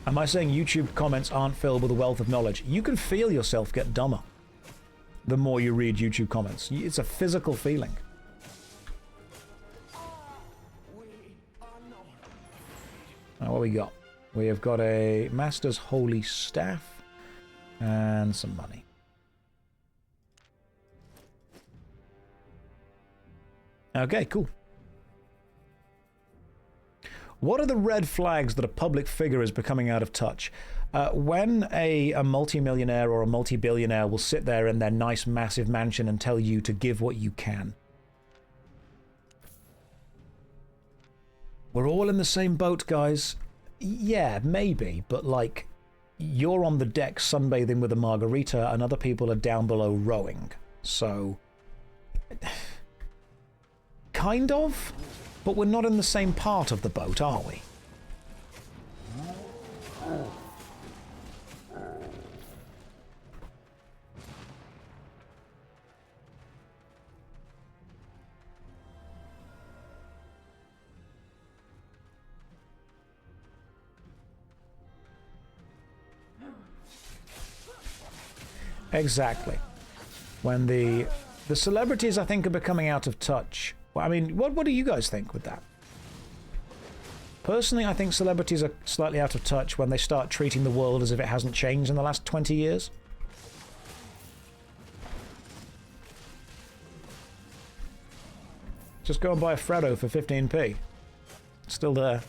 Am I saying YouTube comments aren't filled with a wealth of knowledge? You can feel yourself get dumber the more you read YouTube comments. It's a physical feeling. Now, what we got? We have got a Master's Holy Staff and some money. Okay, cool. What are the red flags that a public figure is becoming out of touch? When a multi-millionaire or a multi-billionaire will sit there in their nice massive mansion and tell you to give what you can. We're all in the same boat, guys. Yeah, maybe, but like, you're on the deck sunbathing with a margarita and other people are down below rowing. So... kind of? But we're not in the same part of the boat, are we? Exactly. When the celebrities, I think, are becoming out of touch. Well, I mean, what do you guys think with that? Personally, I think celebrities are slightly out of touch when they start treating the world as if it hasn't changed in the last 20 years. Just go and buy a Freddo for 15p. Still there.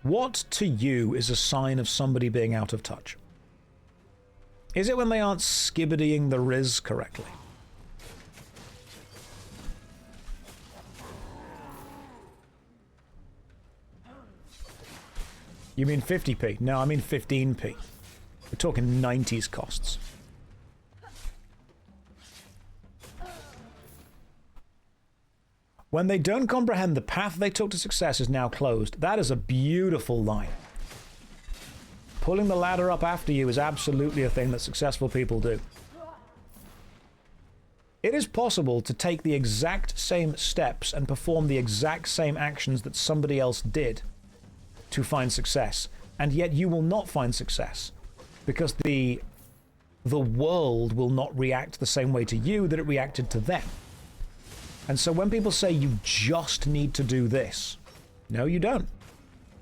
What to you is a sign of somebody being out of touch? Is it when they aren't skibbidying the Riz correctly? You mean 50p? No, I mean 15p. We're talking 90s costs. When they don't comprehend the path they took to success is now closed. That is a beautiful line. Pulling the ladder up after you is absolutely a thing that successful people do. It is possible to take the exact same steps and perform the exact same actions that somebody else did to find success, and yet you will not find success because the world will not react the same way to you that it reacted to them. And so when people say you just need to do this, no, you don't.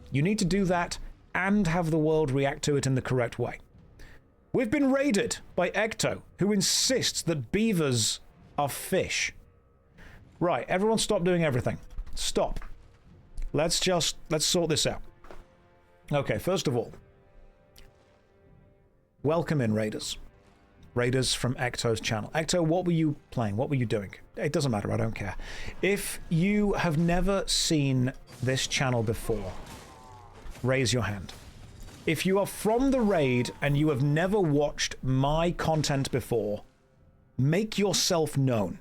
You need to do that and have the world react to it in the correct way. We've been raided by Ecto, who insists that beavers are fish. Right, everyone stop doing everything. Stop. Let's sort this out. Okay, first of all, welcome in, Raiders. Raiders from Ecto's channel. Ecto, what were you playing? What were you doing? It doesn't matter, I don't care. If you have never seen this channel before, raise your hand. If you are from the raid and you have never watched my content before, make yourself known.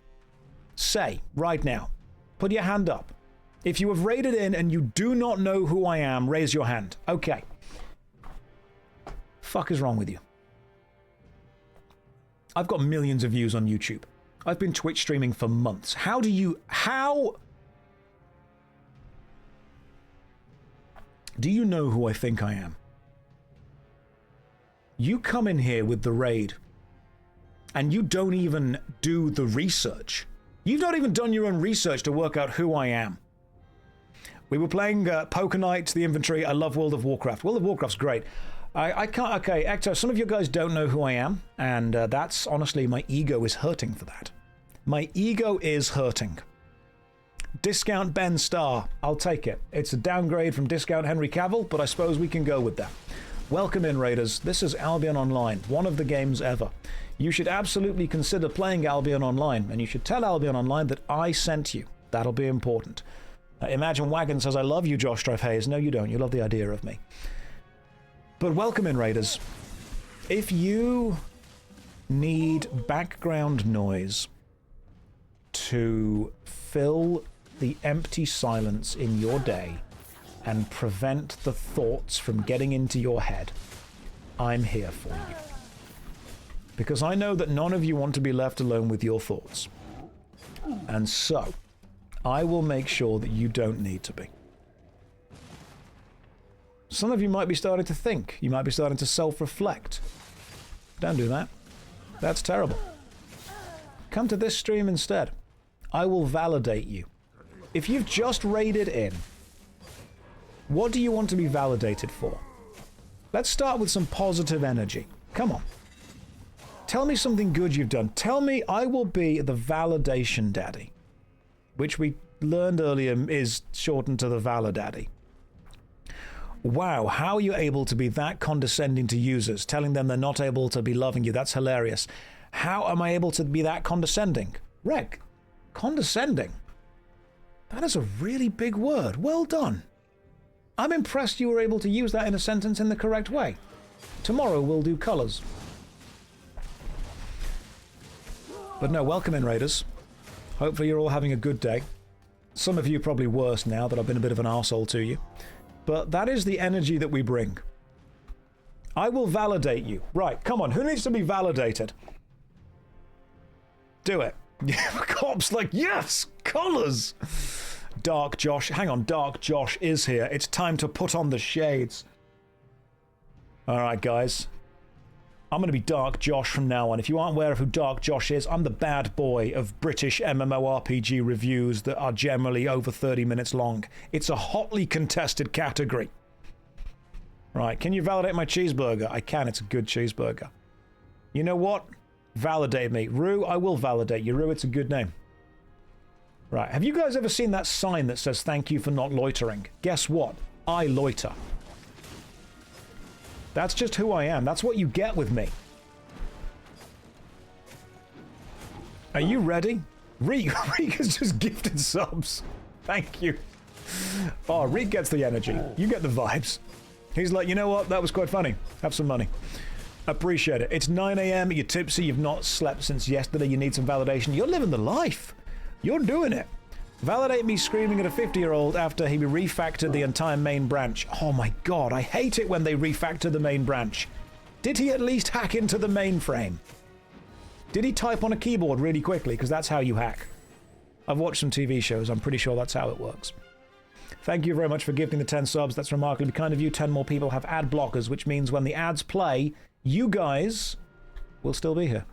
Say, right now, put your hand up. If you have raided in and you do not know who I am, raise your hand. Okay. Fuck is wrong with you? I've got millions of views on YouTube. I've been Twitch streaming for months. How do you know who I think I am? You come in here with the raid and you don't even do the research. You've not even done your own research to work out who I am. We were playing Poker Night, the inventory. I love World of Warcraft. World of Warcraft's great. I can't... Okay, Ecto, some of you guys don't know who I am, and that's... Honestly, my ego is hurting for that. My ego is hurting. Discount Ben Starr. I'll take it. It's a downgrade from Discount Henry Cavill, but I suppose we can go with that. Welcome in, Raiders. This is Albion Online, one of the games ever. You should absolutely consider playing Albion Online, and you should tell Albion Online that I sent you. That'll be important. Imagine Wagon says, I love you, JoshStrifeHayes. No, you don't. You love the idea of me. But welcome in, Raiders. If you need background noise to fill the empty silence in your day and prevent the thoughts from getting into your head, I'm here for you. Because I know that none of you want to be left alone with your thoughts. And so, I will make sure that you don't need to be. Some of you might be starting to think. You might be starting to self-reflect. Don't do that. That's terrible. Come to this stream instead. I will validate you. If you've just raided in, what do you want to be validated for? Let's start with some positive energy. Come on. Tell me something good you've done. Tell me I will be the validation daddy, which we learned earlier is shortened to the Validaddy. Wow, how are you able to be that condescending to users, telling them they're not able to be loving you? That's hilarious. How am I able to be that condescending? Reg, condescending? That is a really big word. Well done. I'm impressed you were able to use that in a sentence in the correct way. Tomorrow we'll do colors. But no, welcome in, Raiders. Hopefully you're all having a good day. Some of you probably worse now that I've been a bit of an arsehole to you. But that is the energy that we bring. I will validate you. Right, come on, who needs to be validated? Do it. Cops like, yes, colors. Dark Josh, hang on, Dark Josh is here. It's time to put on the shades. All right, guys. I'm going to be Dark Josh from now on. If you aren't aware of who Dark Josh is, I'm the bad boy of British MMORPG reviews that are generally over 30 minutes long. It's a hotly contested category. Right, can you validate my cheeseburger? I can, it's a good cheeseburger. You know what? Validate me. Rue, I will validate you. Rue, it's a good name. Right, have you guys ever seen that sign that says thank you for not loitering? Guess what? I loiter. That's just who I am. That's what you get with me. Are you ready? Reek has just gifted subs. Thank you. Oh, Reek gets the energy. You get the vibes. He's like, you know what? That was quite funny. Have some money. Appreciate it. It's 9 a.m. You're tipsy. You've not slept since yesterday. You need some validation. You're living the life. You're doing it. Validate me screaming at a 50-year-old after he refactored the entire main branch. Oh my god, I hate it when they refactor the main branch. Did he at least hack into the mainframe? Did he type on a keyboard really quickly? Because that's how you hack. I've watched some TV shows. I'm pretty sure that's how it works. Thank you very much for gifting the 10 subs. That's remarkably kind of you. 10 more people have ad blockers, which means when the ads play, you guys will still be here.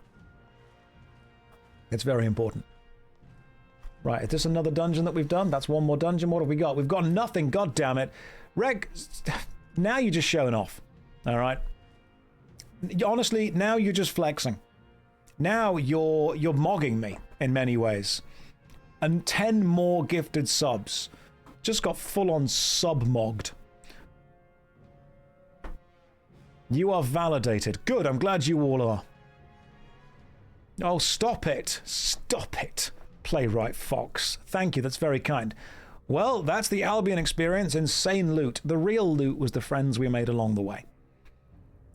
It's very important. Right, is this another dungeon that we've done? That's one more dungeon. What have we got? We've got nothing, god damn it. Reg, now you're just showing off. All right? Honestly, now you're just flexing. Now you're mogging me in many ways. And 10 more gifted subs. Just got full-on sub-mogged. You are validated. Good, I'm glad you all are. Oh, stop it. Stop it. Playwright Fox. Thank you, that's very kind. Well, that's the Albion experience. Insane loot. The real loot was the friends we made along the way.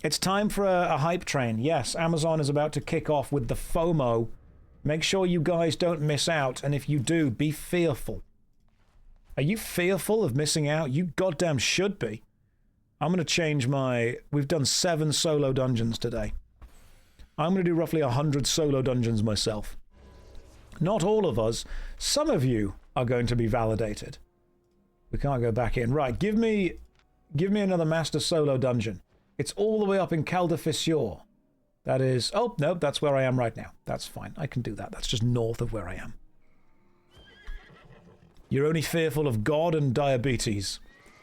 It's time for a hype train. Yes, Amazon is about to kick off with the FOMO. Make sure you guys don't miss out, and if you do, be fearful. Are you fearful of missing out? You goddamn should be. I'm going to change my... We've done 7 solo dungeons today. I'm going to do roughly 100 solo dungeons myself. Not all of us. Some of you are going to be validated. We can't go back in. Right, give me another master solo dungeon. It's all the way up in Calder Fissure. That is... Oh, no, that's where I am right now. That's fine. I can do that. That's just north of where I am. You're only fearful of God and diabetes.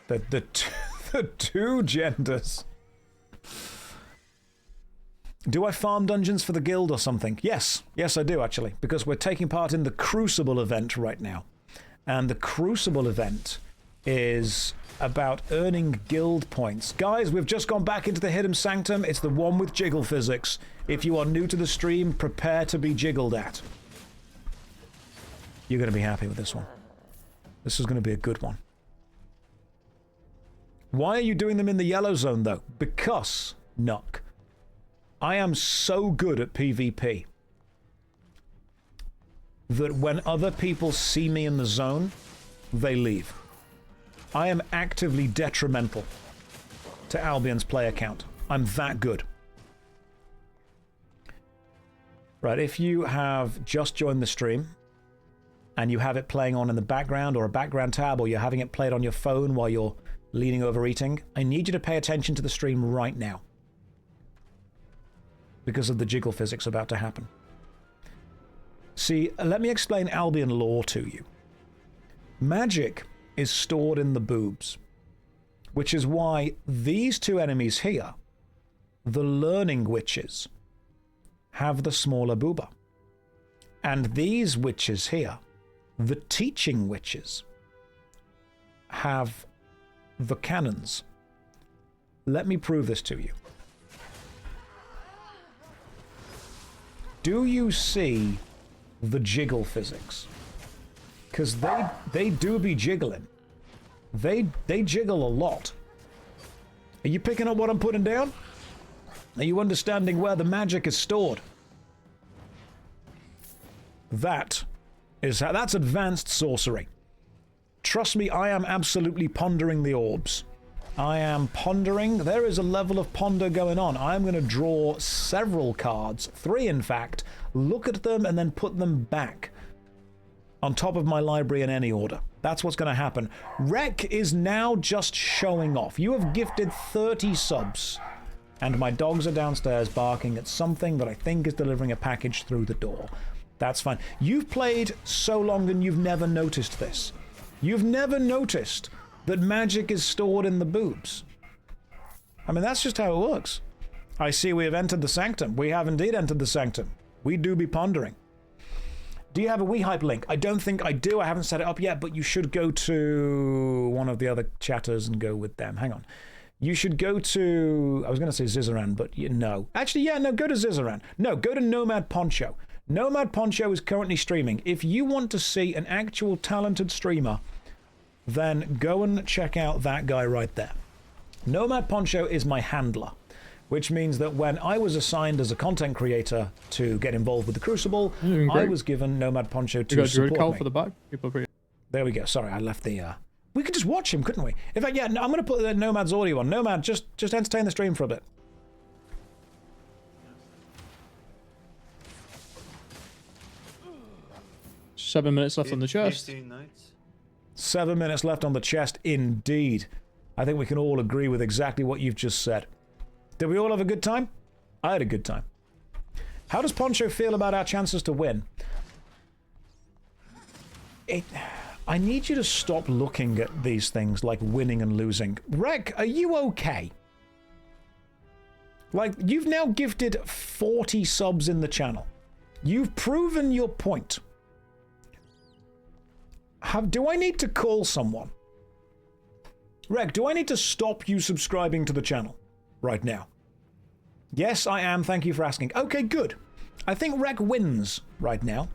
The two genders. Do I farm dungeons for the guild or something? Yes. Yes, I do, actually. Because we're taking part in the Crucible event right now. And the Crucible event is about earning guild points. Guys, we've just gone back into the Hidden Sanctum. It's the one with jiggle physics. If you are new to the stream, prepare to be jiggled at. You're going to be happy with this one. This is going to be a good one. Why are you doing them in the yellow zone, though? Because, Nuck, I am so good at PvP that when other people see me in the zone, they leave. I am actively detrimental to Albion's player count. I'm that good. Right, if you have just joined the stream and you have it playing on in the background or a background tab, or you're having it played on your phone while you're leaning over eating, I need you to pay attention to the stream right now, because of the jiggle physics about to happen. See, let me explain Albion lore to you. Magic is stored in the boobs, which is why these two enemies here, the learning witches, have the smaller booba. And these witches here, the teaching witches, have the cannons. Let me prove this to you. Do you see the jiggle physics? Because they do be jiggling. They jiggle a lot. Are you picking up what I'm putting down? Are you understanding where the magic is stored? That's advanced sorcery. Trust me, I am absolutely pondering the orbs. I am pondering. There is a level of ponder going on. I'm going to draw several cards, 3 in fact, look at them and then put them back on top of my library in any order. That's what's going to happen. Rec is now just showing off. You have gifted 30 subs, and my dogs are downstairs barking at something that I think is delivering a package through the door. That's fine. You've played so long and you've never noticed this. You've never noticed that magic is stored in the boobs. I mean, that's just how it works. I see we have entered the sanctum. We have indeed entered the sanctum. We do be pondering. Do you have a WeHype link? I don't think I do. I haven't set it up yet, but you should go to one of the other chatters and go with them. Hang on. You should go to... I was going to say Zizaran, but no. Actually, yeah, no, go to Zizaran. No, go to Nomad Poncho. Nomad Poncho is currently streaming. If you want to see an actual talented streamer, then go and check out that guy right there. Nomad Poncho is my handler, which means that when I was assigned as a content creator to get involved with the Crucible, I was given Nomad Poncho to support me. For the back. People agree. There we go. Sorry, I left the... We could just watch him, couldn't we? In fact, yeah, no, I'm going to put the Nomad's audio on. Nomad, just entertain the stream for a bit. Seven minutes left on the chest. 7 minutes left on the chest, indeed. I think we can all agree with exactly what you've just said. Did we all have a good time? I had a good time. How does Poncho feel about our chances to win? I need you to stop looking at these things like winning and losing. Rek, are you okay? Like, you've now gifted 40 subs in the channel. You've proven your point. Do I need to call someone? Rek, do I need to stop you subscribing to the channel right now? Yes, I am. Thank you for asking. Okay, good. I think Rek wins right now.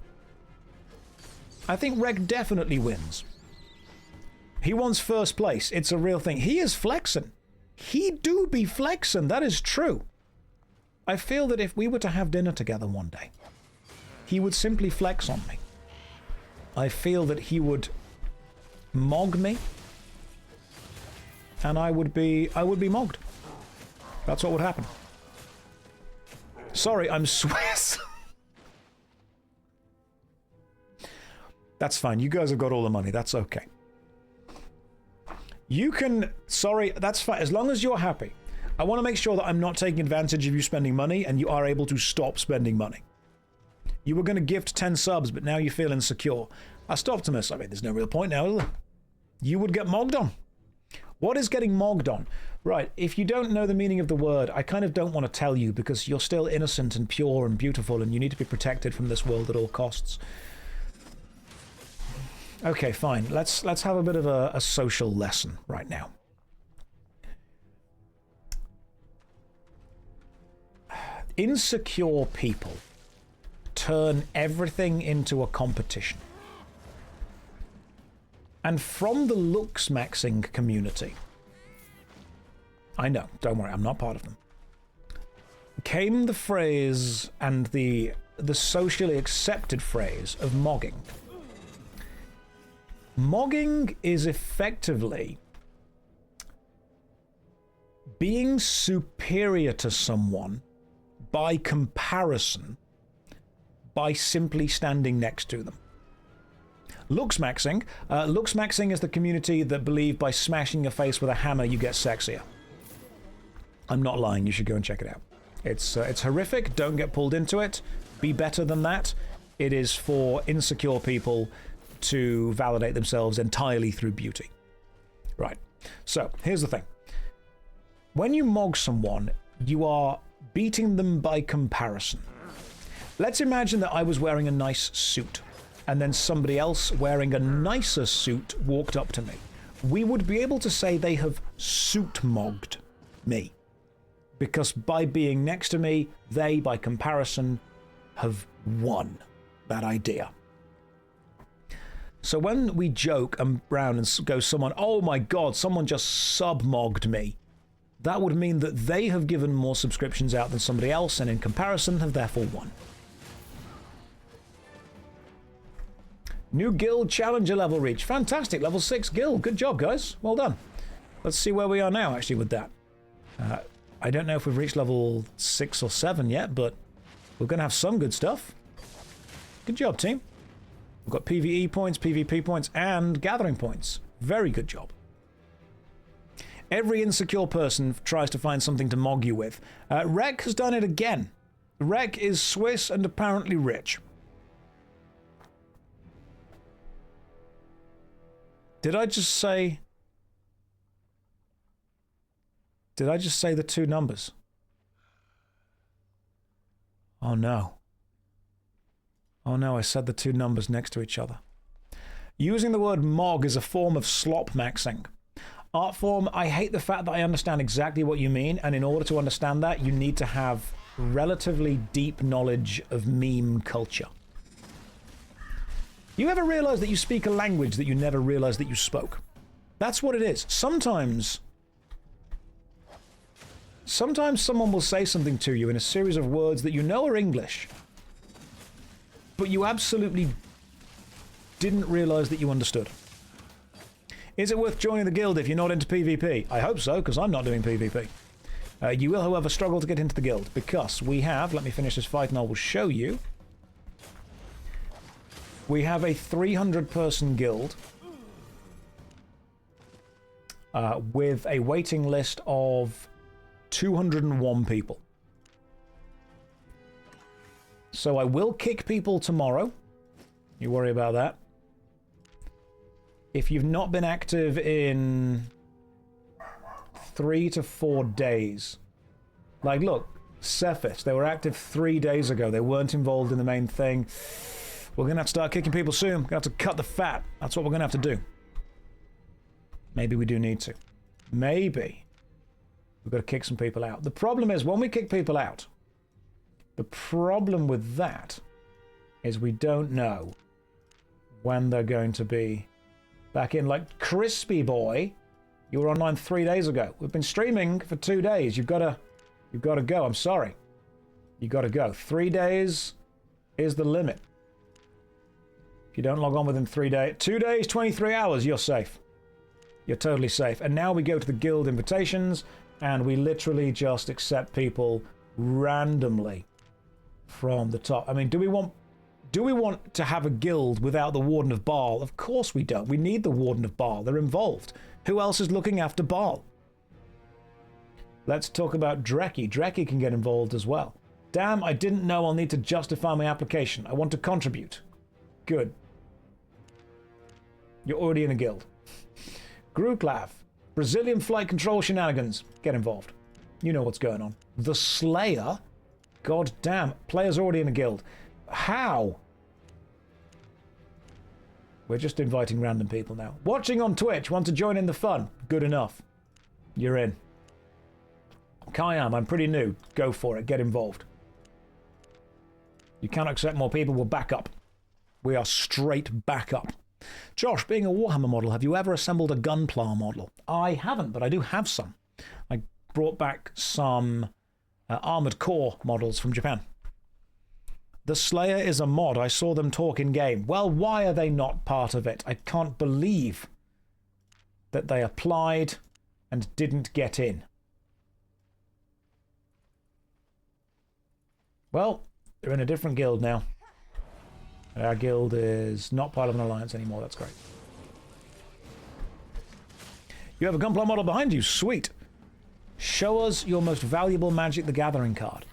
I think Rek definitely wins. He wants first place. It's a real thing. He is flexing. He do be flexing. That is true. I feel that if we were to have dinner together one day, he would simply flex on me. I feel that he would mog me, and I would be mogged. That's what would happen. Sorry, I'm Swiss. That's fine. You guys have got all the money. That's okay. You can... Sorry, that's fine. As long as you're happy. I want to make sure that I'm not taking advantage of you spending money and you are able to stop spending money. You were going to gift 10 subs, but now you feel insecure. That's Optimus. I mean, there's no real point now, is there? You would get mogged on. What is getting mogged on? Right, if you don't know the meaning of the word, I kind of don't want to tell you because you're still innocent and pure and beautiful and you need to be protected from this world at all costs. Okay, fine. Let's have a bit of a social lesson right now. Insecure people turn everything into a competition. And from the looks maxing community, I know, don't worry, I'm not part of them, came the phrase and the socially accepted phrase of mogging. Mogging is effectively being superior to someone by comparison by simply standing next to them. Looks maxing. Looks maxing is the community that believe by smashing your face with a hammer you get sexier. I'm not lying, you should go and check it out. It's horrific, don't get pulled into it. Be better than that. It is for insecure people to validate themselves entirely through beauty. Right, so here's the thing. When you mog someone, you are beating them by comparison. Let's imagine that I was wearing a nice suit, and then somebody else wearing a nicer suit walked up to me. We would be able to say they have suit-mogged me. Because by being next to me, they, by comparison, have won that idea. So when we joke around and go someone, oh my god, someone just sub-mogged me, that would mean that they have given more subscriptions out than somebody else, and in comparison have therefore won. New guild challenger level reach. Fantastic, level 6 guild. Good job, guys. Well done. Let's see where we are now, actually, with that. I don't know if we've reached level 6 or 7 yet, but we're going to have some good stuff. Good job, team. We've got PvE points, PvP points, and gathering points. Very good job. Every insecure person tries to find something to mog you with. Rek has done it again. Rek is Swiss and apparently rich. Did I just say the two numbers? Oh no. Oh no, I said the two numbers next to each other. Using the word mog is a form of slop maxing. Artform, I hate the fact that I understand exactly what you mean, and in order to understand that, you need to have relatively deep knowledge of meme culture. You ever realize that you speak a language that you never realized that you spoke? That's what it is. Sometimes someone will say something to you in a series of words that you know are English, but you absolutely didn't realize that you understood. Is it worth joining the guild if you're not into PvP? I hope so, because I'm not doing PvP. You will, however, struggle to get into the guild, because we have, let me finish this fight and I will show you, we have a 300-person guild with a waiting list of 201 people. So I will kick people tomorrow. You worry about that. If you've not been active in 3 to 4 days, like look, Cephas, they were active 3 days ago. They weren't involved in the main thing. We're going to have to start kicking people soon. We're going to have to cut the fat. That's what we're going to have to do. Maybe we do need to. Maybe we've got to kick some people out. The problem is, when we kick people out, the problem with that is we don't know when they're going to be back in. Like Crispy Boy, you were online 3 days ago. We've been streaming for 2 days. You've got to go. I'm sorry. You've got to go. 3 days is the limit. If you don't log on within 3 days, 2 days, 23 hours, you're safe. You're totally safe. And now we go to the guild invitations, and we literally just accept people randomly from the top. I mean, do we want to have a guild without the Warden of Baal? Of course we don't. We need the Warden of Baal. They're involved. Who else is looking after Baal? Let's talk about Dreki. Dreki can get involved as well. Damn, I didn't know I'll need to justify my application. I want to contribute. Good. You're already in a guild. Gruklav. Brazilian flight control shenanigans. Get involved. You know what's going on. The Slayer. God damn. Players already in a guild. How? We're just inviting random people now. Watching on Twitch. Want to join in the fun? Good enough. You're in. Kayam, I'm pretty new. Go for it. Get involved. You can't accept more people. We'll back up. We are straight back up. Josh, being a Warhammer model, have you ever assembled a Gunpla model? I haven't, but I do have some. I brought back some Armored Core models from Japan. The Slayer is a mod. I saw them talk in game. Well, why are they not part of it? I can't believe that they applied and didn't get in. Well, they're in a different guild now. Our guild is not part of an alliance anymore. That's great. You have a Gunpla model behind you. Sweet. Show us your most valuable Magic the Gathering card.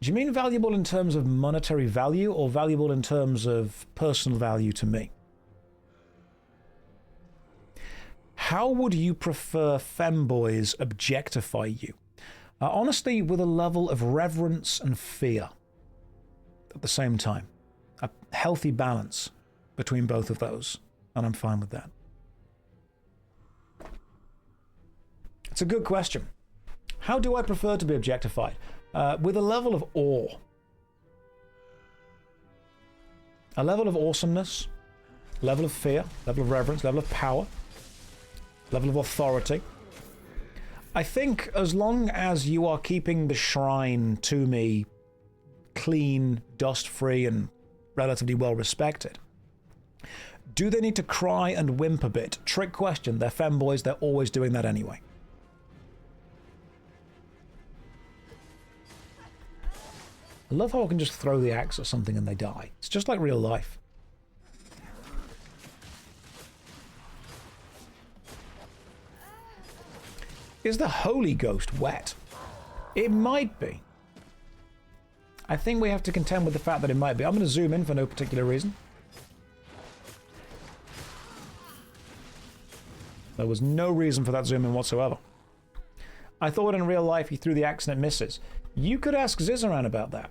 Do you mean valuable in terms of monetary value or valuable in terms of personal value to me? How would you prefer femboys objectify you? Honestly, with a level of reverence and fear at the same time. A healthy balance between both of those, and I'm fine with that. It's a good question. How do I prefer to be objectified? With a level of awe. A level of awesomeness, level of fear, level of reverence, level of power, level of authority. I think as long as you are keeping the shrine to me clean, dust-free, and relatively well respected. Do they need to cry and wimp a bit? Trick question. They're femboys. They're always doing that anyway. I love how I can just throw the axe at something and they die. It's just like real life. Is the Holy Ghost wet? It might be. I think we have to contend with the fact that it might be. I'm going to zoom in for no particular reason. There was no reason for that zoom in whatsoever. I thought in real life he threw the axe and it misses. You could ask Zizaran about that.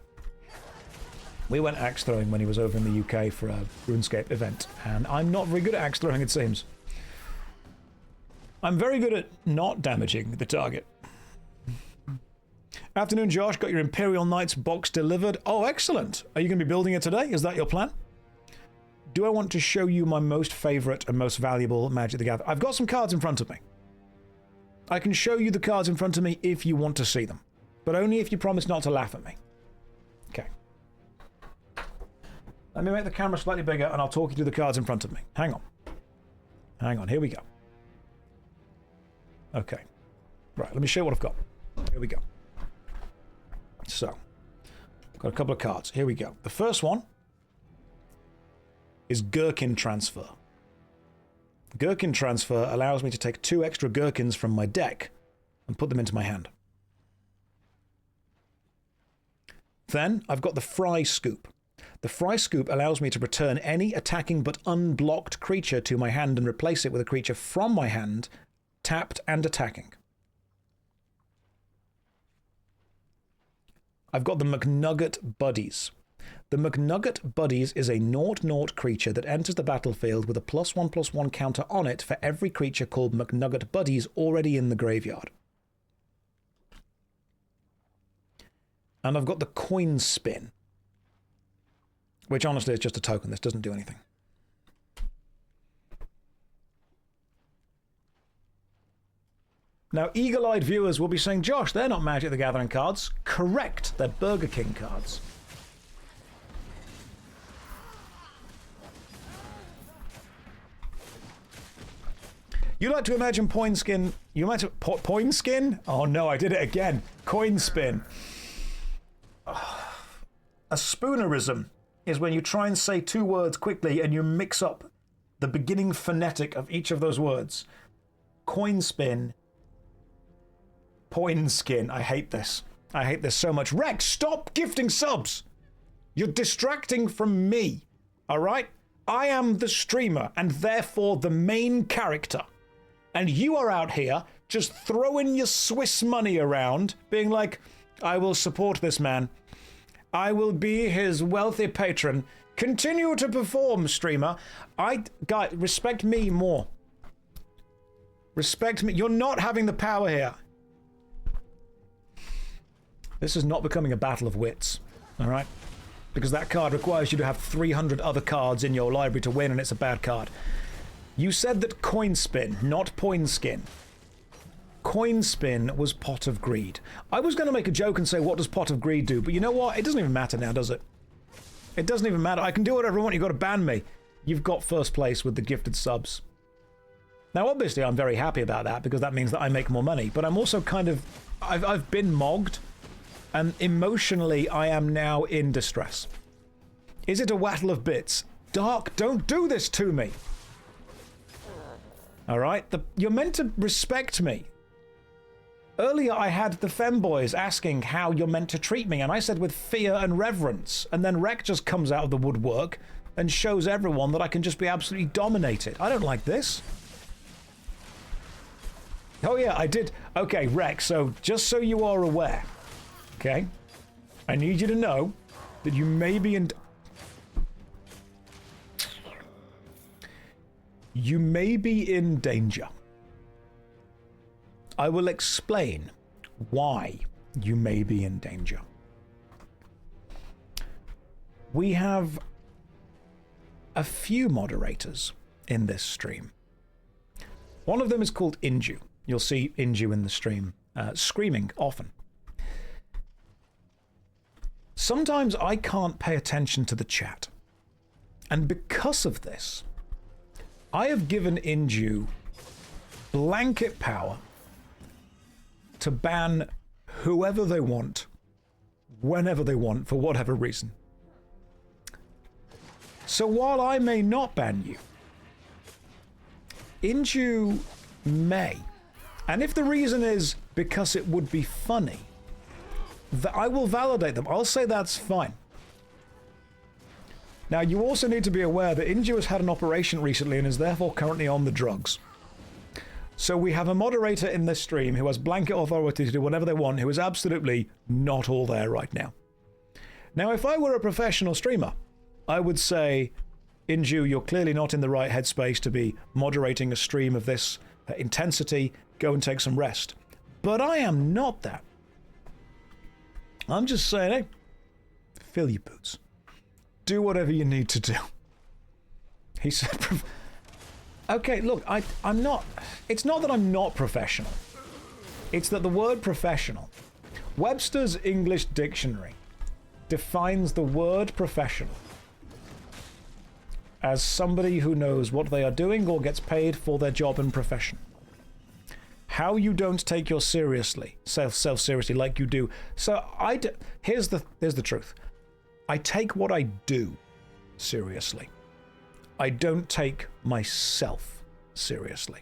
We went axe throwing when he was over in the UK for a RuneScape event, and I'm not very good at axe throwing, it seems. I'm very good at not damaging the target. Afternoon, Josh. Got your Imperial Knights box delivered. Oh, excellent. Are you going to be building it today? Is that your plan? Do I want to show you my most favorite and most valuable Magic the Gathering? I've got some cards in front of me. I can show you the cards in front of me if you want to see them, but only if you promise not to laugh at me. Okay. Let me make the camera slightly bigger and I'll talk you through the cards in front of me. Hang on. Hang on. Here we go. Okay. Right, let me show you what I've got. Here we go. So, got a couple of cards. Here we go. The first one is Gherkin Transfer. Gherkin Transfer allows me to take 2 extra gherkins from my deck and put them into my hand. Then, I've got the Fry Scoop. The Fry Scoop allows me to return any attacking but unblocked creature to my hand and replace it with a creature from my hand, tapped and attacking. I've got the McNugget Buddies. The McNugget Buddies is a 0/0 creature that enters the battlefield with a +1/+1 counter on it for every creature called McNugget Buddies already in the graveyard. And I've got the Coin Spin, which honestly is just a token. This doesn't do anything. Now, eagle-eyed viewers will be saying, Josh, they're not Magic the Gathering cards. Correct, they're Burger King cards. You like to imagine Poinskin... You might have... Poinskin? Oh no, I did it again. Coin Spin. A spoonerism is when you try and say 2 words quickly and you mix up the beginning phonetic of each of those words. Coin Spin. Poinskin. I hate this. I hate this so much. Rex, stop gifting subs! You're distracting from me. Alright? I am the streamer and therefore the main character. And you are out here just throwing your Swiss money around, being like, I will support this man. I will be his wealthy patron. Continue to perform, streamer. Guys, respect me more. Respect me. You're not having the power here. This is not becoming a battle of wits, all right? Because that card requires you to have 300 other cards in your library to win, and it's a bad card. You said that Coin Spin, not Poinskin. Coin Spin was Pot of Greed. I was going to make a joke and say, what does Pot of Greed do? But you know what? It doesn't even matter now, does it? It doesn't even matter. I can do whatever I want. You've got to ban me. You've got first place with the gifted subs. Now, obviously, I'm very happy about that because that means that I make more money. But I'm also kind of... I've been mogged. And emotionally, I am now in distress. Is it a wattle of bits? Dark, don't do this to me. All right? You're meant to respect me. Earlier, I had the femboys asking how you're meant to treat me, and I said with fear and reverence. And then Rek just comes out of the woodwork and shows everyone that I can just be absolutely dominated. I don't like this. Oh yeah, I did. Okay, Rek, so just so you are aware, okay? I need you to know that you may be in... You may be in danger. I will explain why you may be in danger. We have a few moderators in this stream. One of them is called Inju. You'll see Inju in the stream, screaming often. Sometimes I can't pay attention to the chat. And because of this, I have given Inju blanket power to ban whoever they want, whenever they want, for whatever reason. So while I may not ban you, Inju may. And if the reason is because it would be funny, I will validate them. I'll say that's fine. Now, you also need to be aware that Inju has had an operation recently and is therefore currently on the drugs. So we have a moderator in this stream who has blanket authority to do whatever they want, who is absolutely not all there right now. Now, if I were a professional streamer, I would say, Inju, you're clearly not in the right headspace to be moderating a stream of this intensity. Go and take some rest. But I am not that. I'm just saying, hey, fill your boots. Do whatever you need to do. He said, okay, look, I'm not, it's not that I'm not professional. It's that the word professional, Webster's English Dictionary defines the word professional as somebody who knows what they are doing or gets paid for their job and profession. How you don't take yourself seriously like you do. So here's the truth. I take what I do seriously. I don't take myself seriously.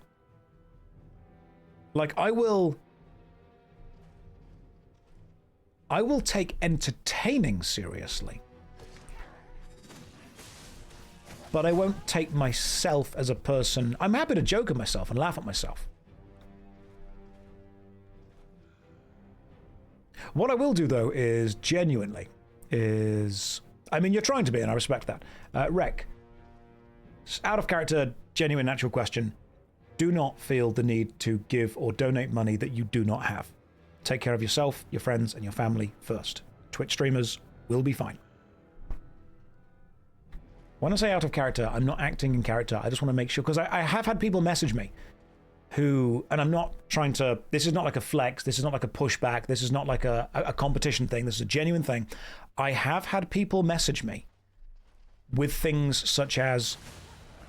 Like I will take entertaining seriously. But I won't take myself as a person. I'm happy to joke at myself and laugh at myself. What I will do, though, is genuinely I mean, you're trying to be, and I respect that. Rec, out of character, genuine, natural question. Do not feel the need to give or donate money that you do not have. Take care of yourself, your friends, and your family first. Twitch streamers will be fine. When I say out of character, I'm not acting in character. I just want to make sure, because I have had people message me who, and I'm not trying to, this is not like a flex, this is not like a pushback, this is not like a competition thing, this is a genuine thing. I have had people message me with things such as,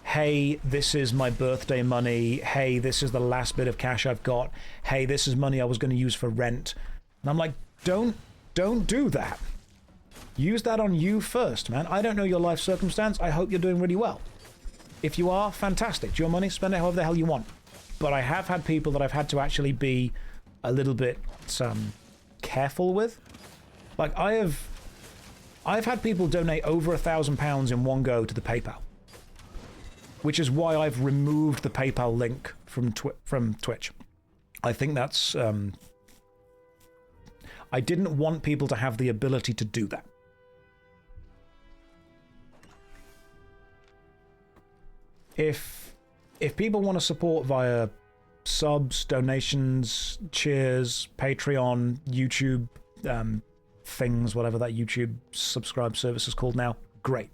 hey, this is my birthday money, hey, this is the last bit of cash I've got, hey, this is money I was going to use for rent. And I'm like, don't do that. Use that on you first, man. I don't know your life circumstance. I hope you're doing really well. If you are, fantastic. It's your money, spend it however the hell you want. But I have had people that I've had to actually be a little bit careful with. Like I've had people donate over £1,000 in one go to the PayPal, which is why I've removed the PayPal link from Twitch. I think that's I didn't want people to have the ability to do that. If people want to support via subs, donations, cheers, Patreon, YouTube things, whatever that YouTube subscribe service is called now, great.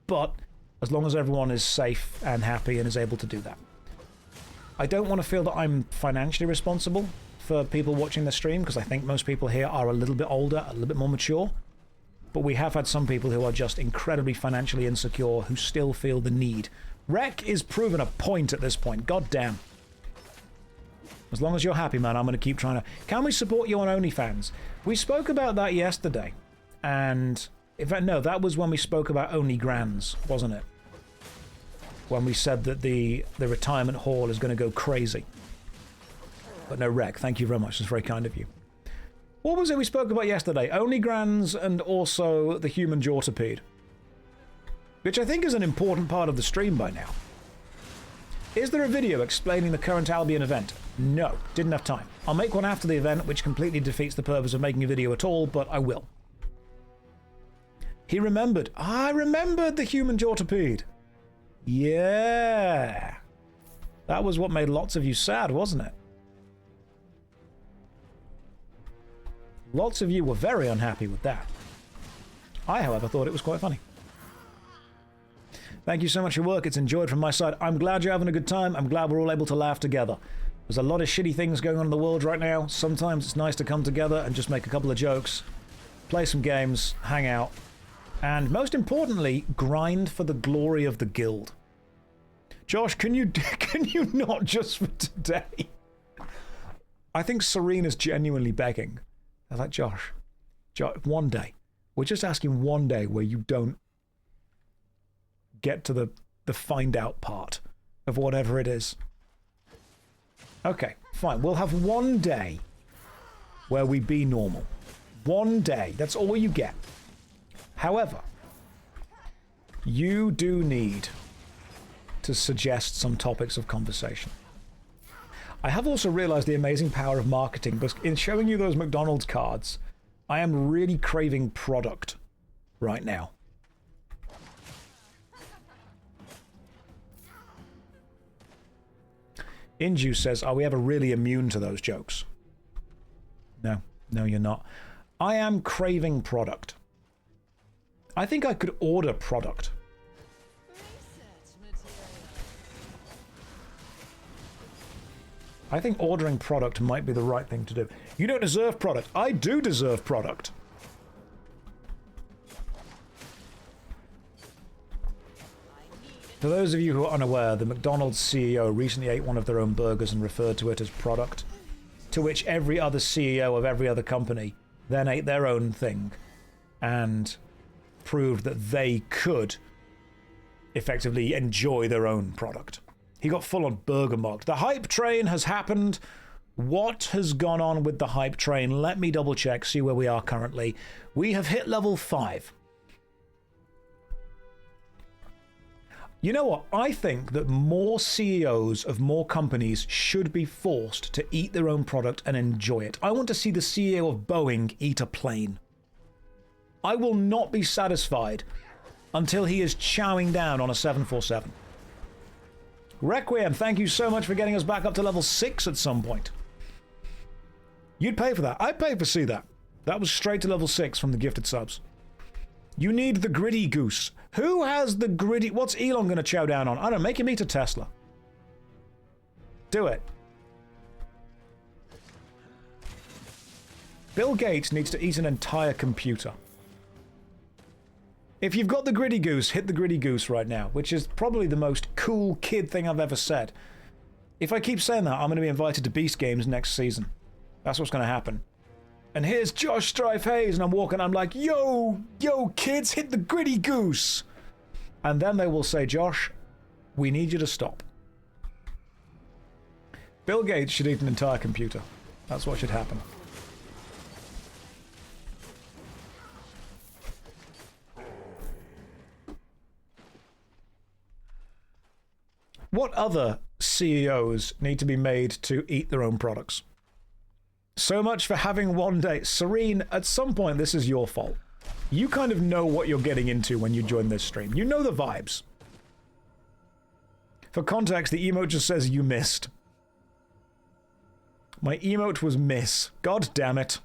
But as long as everyone is safe and happy and is able to do that. I don't want to feel that I'm financially responsible for people watching the stream, because I think most people here are a little bit older, a little bit more mature. But we have had some people who are just incredibly financially insecure who still feel the need. Rec is proven a point at this point. God damn. As long as you're happy, man, I'm going to keep trying to... Can we support you on OnlyFans? We spoke about that yesterday. And... in fact, no, that was when we spoke about OnlyGrands, wasn't it? When we said that the retirement hall is going to go crazy. But no, Rec, thank you very much. That's very kind of you. What was it we spoke about yesterday? OnlyGrands and also the human Jortipede. Which I think is an important part of the stream by now. Is there a video explaining the current Albion event? No, didn't have time. I'll make one after the event, which completely defeats the purpose of making a video at all, but I will. He remembered. I remembered the human Jortipede. Yeah. That was what made lots of you sad, wasn't it? Lots of you were very unhappy with that. I, however, thought it was quite funny. Thank you so much for your work. It's enjoyed from my side. I'm glad you're having a good time. I'm glad we're all able to laugh together. There's a lot of shitty things going on in the world right now. Sometimes it's nice to come together and just make a couple of jokes, play some games, hang out, and most importantly, grind for the glory of the guild. Josh, can you not just for today? I think Serena's genuinely begging. I'm like, Josh, one day. We're just asking one day where you don't get to the find out part of whatever it is. Okay, fine. We'll have one day where we be normal. One day. That's all you get. However, you do need to suggest some topics of conversation. I have also realized the amazing power of marketing, because in showing you those McDonald's cards, I am really craving product right now. Inju says, are we ever really immune to those jokes? No. No, you're not. I am craving product. I think I could order product. I think ordering product might be the right thing to do. You don't deserve product. I do deserve product. For those of you who are unaware, the McDonald's CEO recently ate one of their own burgers and referred to it as product, to which every other CEO of every other company then ate their own thing and proved that they could effectively enjoy their own product. He got full on burger marked. The hype train has happened. What has gone on with the hype train? Let me double check, see where we are currently. We have hit level 5. You know what? I think that more CEOs of more companies should be forced to eat their own product and enjoy it. I want to see the CEO of Boeing eat a plane. I will not be satisfied until he is chowing down on a 747. Requiem, thank you so much for getting us back up to level 6 at some point. You'd pay for that. I'd pay for see that. That was straight to level 6 from the gifted subs. You need the gritty goose. Who has the gritty... What's Elon going to chow down on? I don't know, make him eat a Tesla. Do it. Bill Gates needs to eat an entire computer. If you've got the gritty goose, hit the gritty goose right now, which is probably the most cool kid thing I've ever said. If I keep saying that, I'm going to be invited to Beast Games next season. That's what's going to happen. And here's JoshStrifeHayes, and I'm walking, I'm like, yo, kids, hit the gritty goose. And then they will say, Josh, we need you to stop. Bill Gates should eat an entire computer. That's what should happen. What other CEOs need to be made to eat their own products? So much for having one day. Serene, at some point this is your fault. You kind of know what you're getting into when you join this stream. You know the vibes. For context, the emote just says you missed. My emote was miss. God damn it.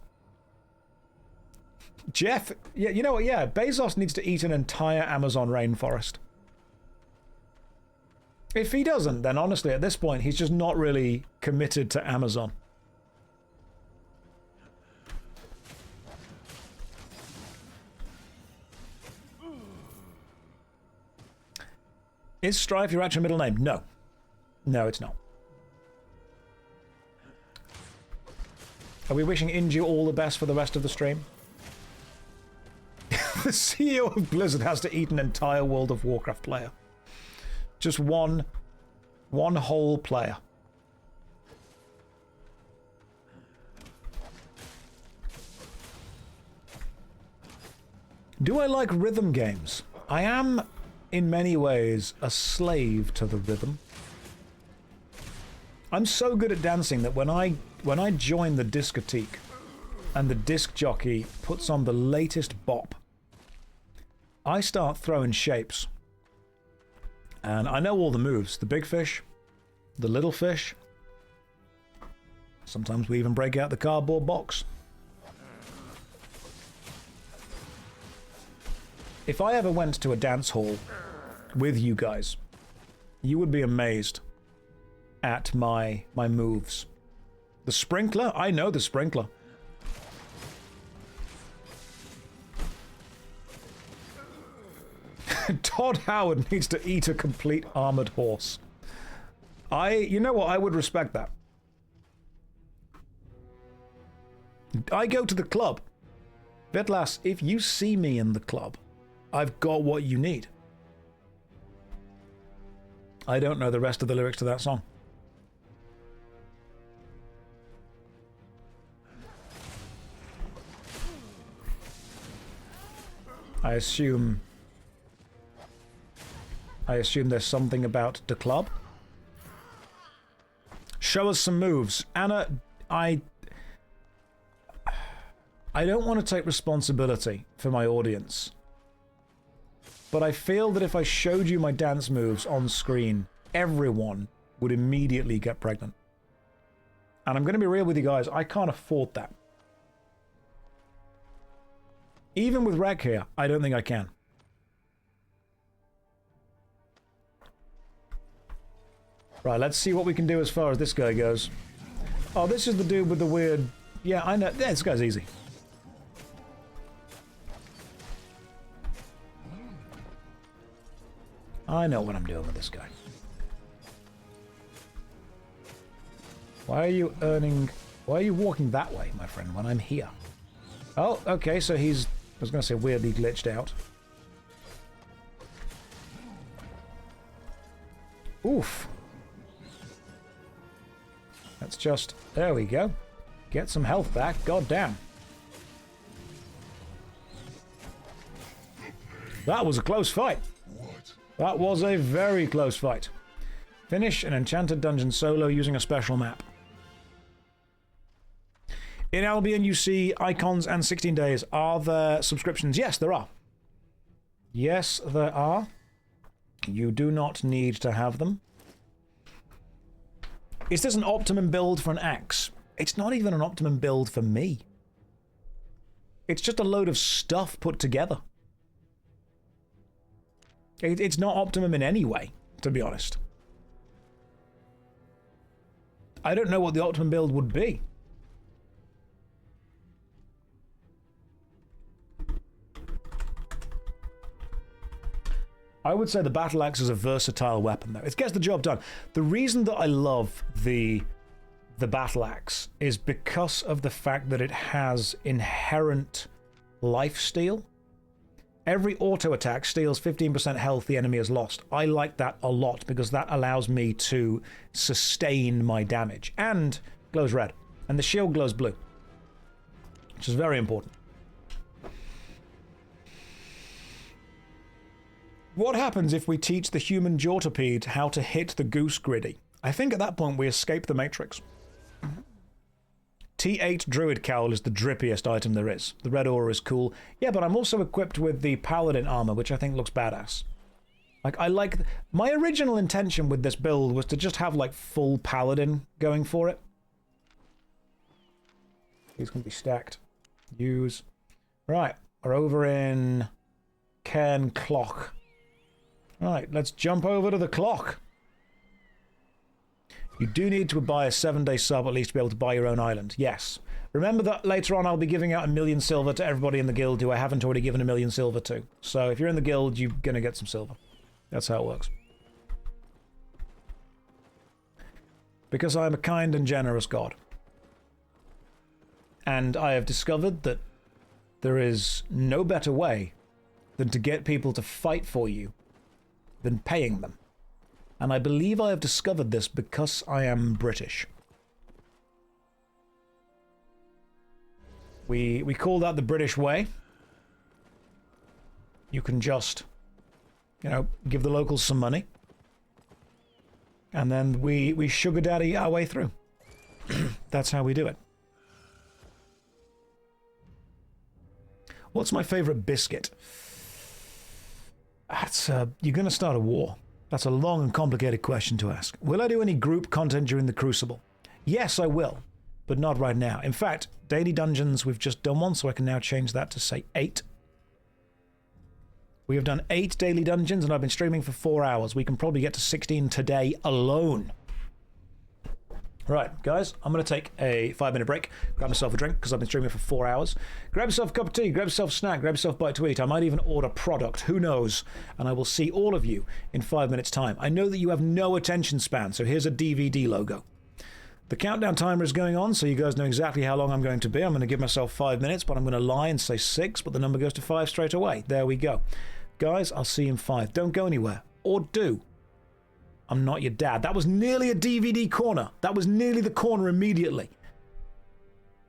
Jeff, yeah, you know what, yeah, Bezos needs to eat an entire Amazon rainforest. If he doesn't, then honestly, at this point, he's just not really committed to Amazon. Is Strife your actual middle name? No. No, it's not. Are we wishing Inju all the best for the rest of the stream? The CEO of Blizzard has to eat an entire World of Warcraft player. Just one whole player. Do I like rhythm games? I am, in many ways, a slave to the rhythm. I'm so good at dancing that when I join the discotheque and the disc jockey puts on the latest bop, I start throwing shapes. And I know all the moves. The big fish, the little fish. Sometimes we even break out the cardboard box. If I ever went to a dance hall with you guys, you would be amazed at my moves. The sprinkler? I know the sprinkler. Todd Howard needs to eat a complete armored horse. You know what? I would respect that. I go to the club. Vetlas, if you see me in the club, I've got what you need. I don't know the rest of the lyrics to that song. I assume there's something about the club. Show us some moves. Anna, I don't want to take responsibility for my audience but I feel that if I showed you my dance moves on screen, everyone would immediately get pregnant. And I'm going to be real with you guys, I can't afford that. Even with Rec here, I don't think I can. Right, let's see what we can do as far as this guy goes. Oh, this is the dude with the weird... Yeah, I know. Yeah, this guy's easy. I know what I'm doing with this guy. Why are you earning... Why are you walking that way, my friend, when I'm here? Oh, okay, so he's... I was going to say weirdly glitched out. Oof. Let's just... There we go. Get some health back. God damn. That was a close fight. That was a very close fight. Finish an enchanted dungeon solo using a special map. In Albion, you see icons and 16 days. Are there subscriptions? Yes, there are. Yes, there are. You do not need to have them. Is this an optimum build for an axe? It's not even an optimum build for me. It's just a load of stuff put together. It's not optimum in any way, to be honest. I don't know what the optimum build would be. I would say the battle axe is a versatile weapon, though. It gets the job done. The reason that I love the battle axe is because of the fact that it has inherent lifesteal. Every auto attack steals 15% health the enemy has lost. I like that a lot because that allows me to sustain my damage. And glows red. And the shield glows blue, which is very important. What happens if we teach the human Jortopede how to hit the goose griddy? I think at that point we escape the Matrix. T8 Druid Cowl is the drippiest item there is. The red aura is cool. Yeah, but I'm also equipped with the Paladin armor, which I think looks badass. Like, I like... My original intention with this build was to just have, like, full Paladin going for it. He's going to be stacked. Use. Right, we're over in Cairn Clock. Right, let's jump over to the clock. You do need to buy a 7-day sub at least to be able to buy your own island. Yes. Remember that later on I'll be giving out 1,000,000 silver to everybody in the guild who I haven't already given 1,000,000 silver to. So if you're in the guild, you're going to get some silver. That's how it works. Because I am a kind and generous god. And I have discovered that there is no better way than to get people to fight for you than paying them. And I believe I have discovered this because I am British. We call that the British way. You can just, you know, give the locals some money. And then we sugar daddy our way through. That's how we do it. What's my favorite biscuit? That's, you're going to start a war. That's a long and complicated question to ask. Will I do any group content during the Crucible? Yes, I will, but not right now. In fact, daily dungeons, we've just done one, so I can now change that to, say, 8. We have done 8 daily dungeons, and I've been streaming for 4 hours. We can probably get to 16 today alone. Right, guys, I'm going to take a 5-minute break, grab myself a drink, because I've been streaming for 4 hours. Grab yourself a cup of tea, grab yourself a snack, grab yourself a bite to eat. I might even order product, who knows? And I will see all of you in 5 minutes' time. I know that you have no attention span, so here's a DVD logo. The countdown timer is going on, so you guys know exactly how long I'm going to be. I'm going to give myself 5 minutes, but I'm going to lie and say 6, but the number goes to 5 straight away. There we go. Guys, I'll see you in 5. Don't go anywhere. Or do. I'm not your dad. That was nearly a DVD corner. That was nearly the corner immediately.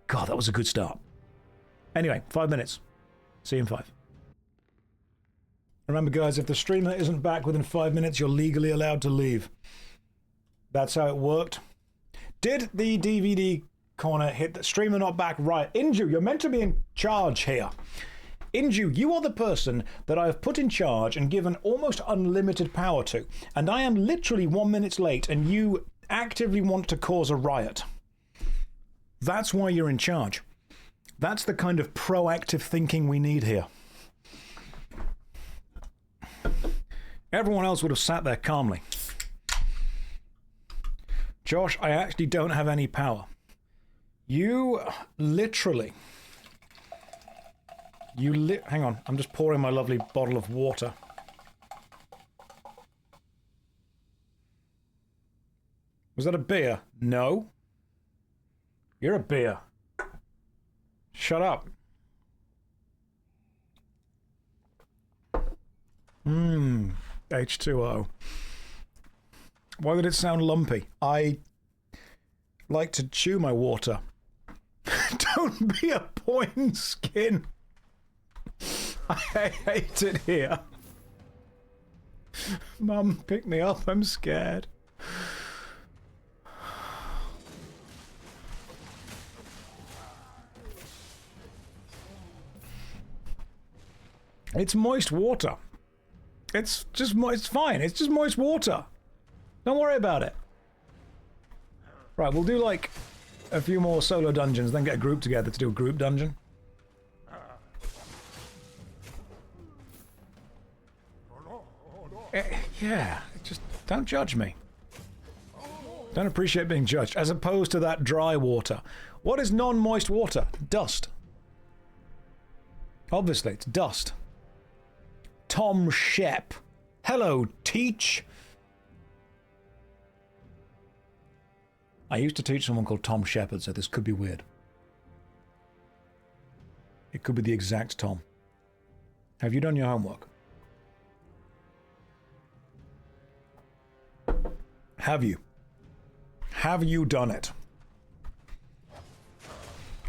God, that was a good start. Anyway, 5 minutes. See you in 5. Remember, guys, if the streamer isn't back within 5 minutes, you're legally allowed to leave. That's how it worked. Did the DVD corner hit the streamer not back right? Inju, you're meant to be in charge here. Inju, you are the person that I have put in charge and given almost unlimited power to, and I am literally 1 minute late, and you actively want to cause a riot. That's why you're in charge. That's the kind of proactive thinking we need here. Everyone else would have sat there calmly. Josh, I actually don't have any power. You literally... hang on, I'm just pouring my lovely bottle of water. Was that a beer? No. You're a beer. Shut up. H2O. Why did it sound lumpy? I like to chew my water. Don't be a point, Skin. I hate it here. Mum, pick me up. I'm scared. It's moist water. It's just it's fine. It's just moist water. Don't worry about it. Right, we'll do like a few more solo dungeons, then get a group together to do a group dungeon. Yeah, just don't judge me. Don't appreciate being judged, as opposed to that dry water. What is non-moist water? Dust. Obviously, it's dust. Tom Shep. Hello, Teach. I used to teach someone called Tom Shepard, so this could be weird. It could be the exact Tom. Have you done your homework? Have you? Have you done it?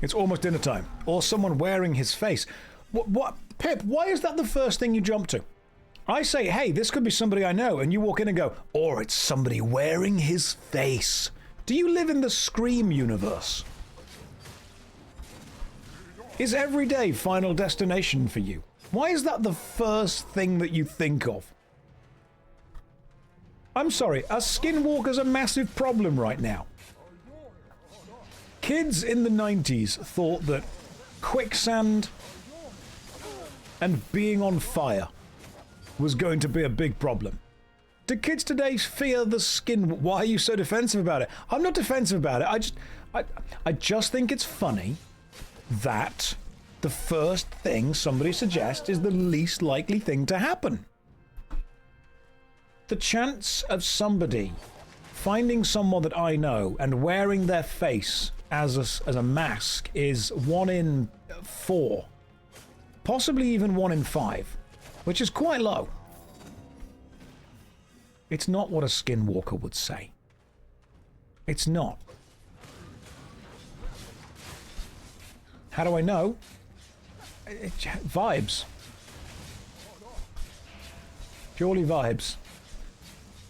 It's almost dinner time. Or someone wearing his face. What? Pip, why is that the first thing you jump to? I say, hey, this could be somebody I know, and you walk in and go, or it's somebody wearing his face. Do you live in the Scream universe? Is every day Final Destination for you? Why is that the first thing that you think of? I'm sorry, are skinwalkers a massive problem right now? Kids in the 90s thought that quicksand and being on fire was going to be a big problem. Do kids today fear the skin? Why are you so defensive about it? I'm not defensive about it. I just think it's funny that the first thing somebody suggests is the least likely thing to happen. The chance of somebody finding someone that I know and wearing their face as a mask is 1 in 4. Possibly even 1 in 5, which is quite low. It's not what a skinwalker would say. It's not. How do I know? Vibes. Purely vibes.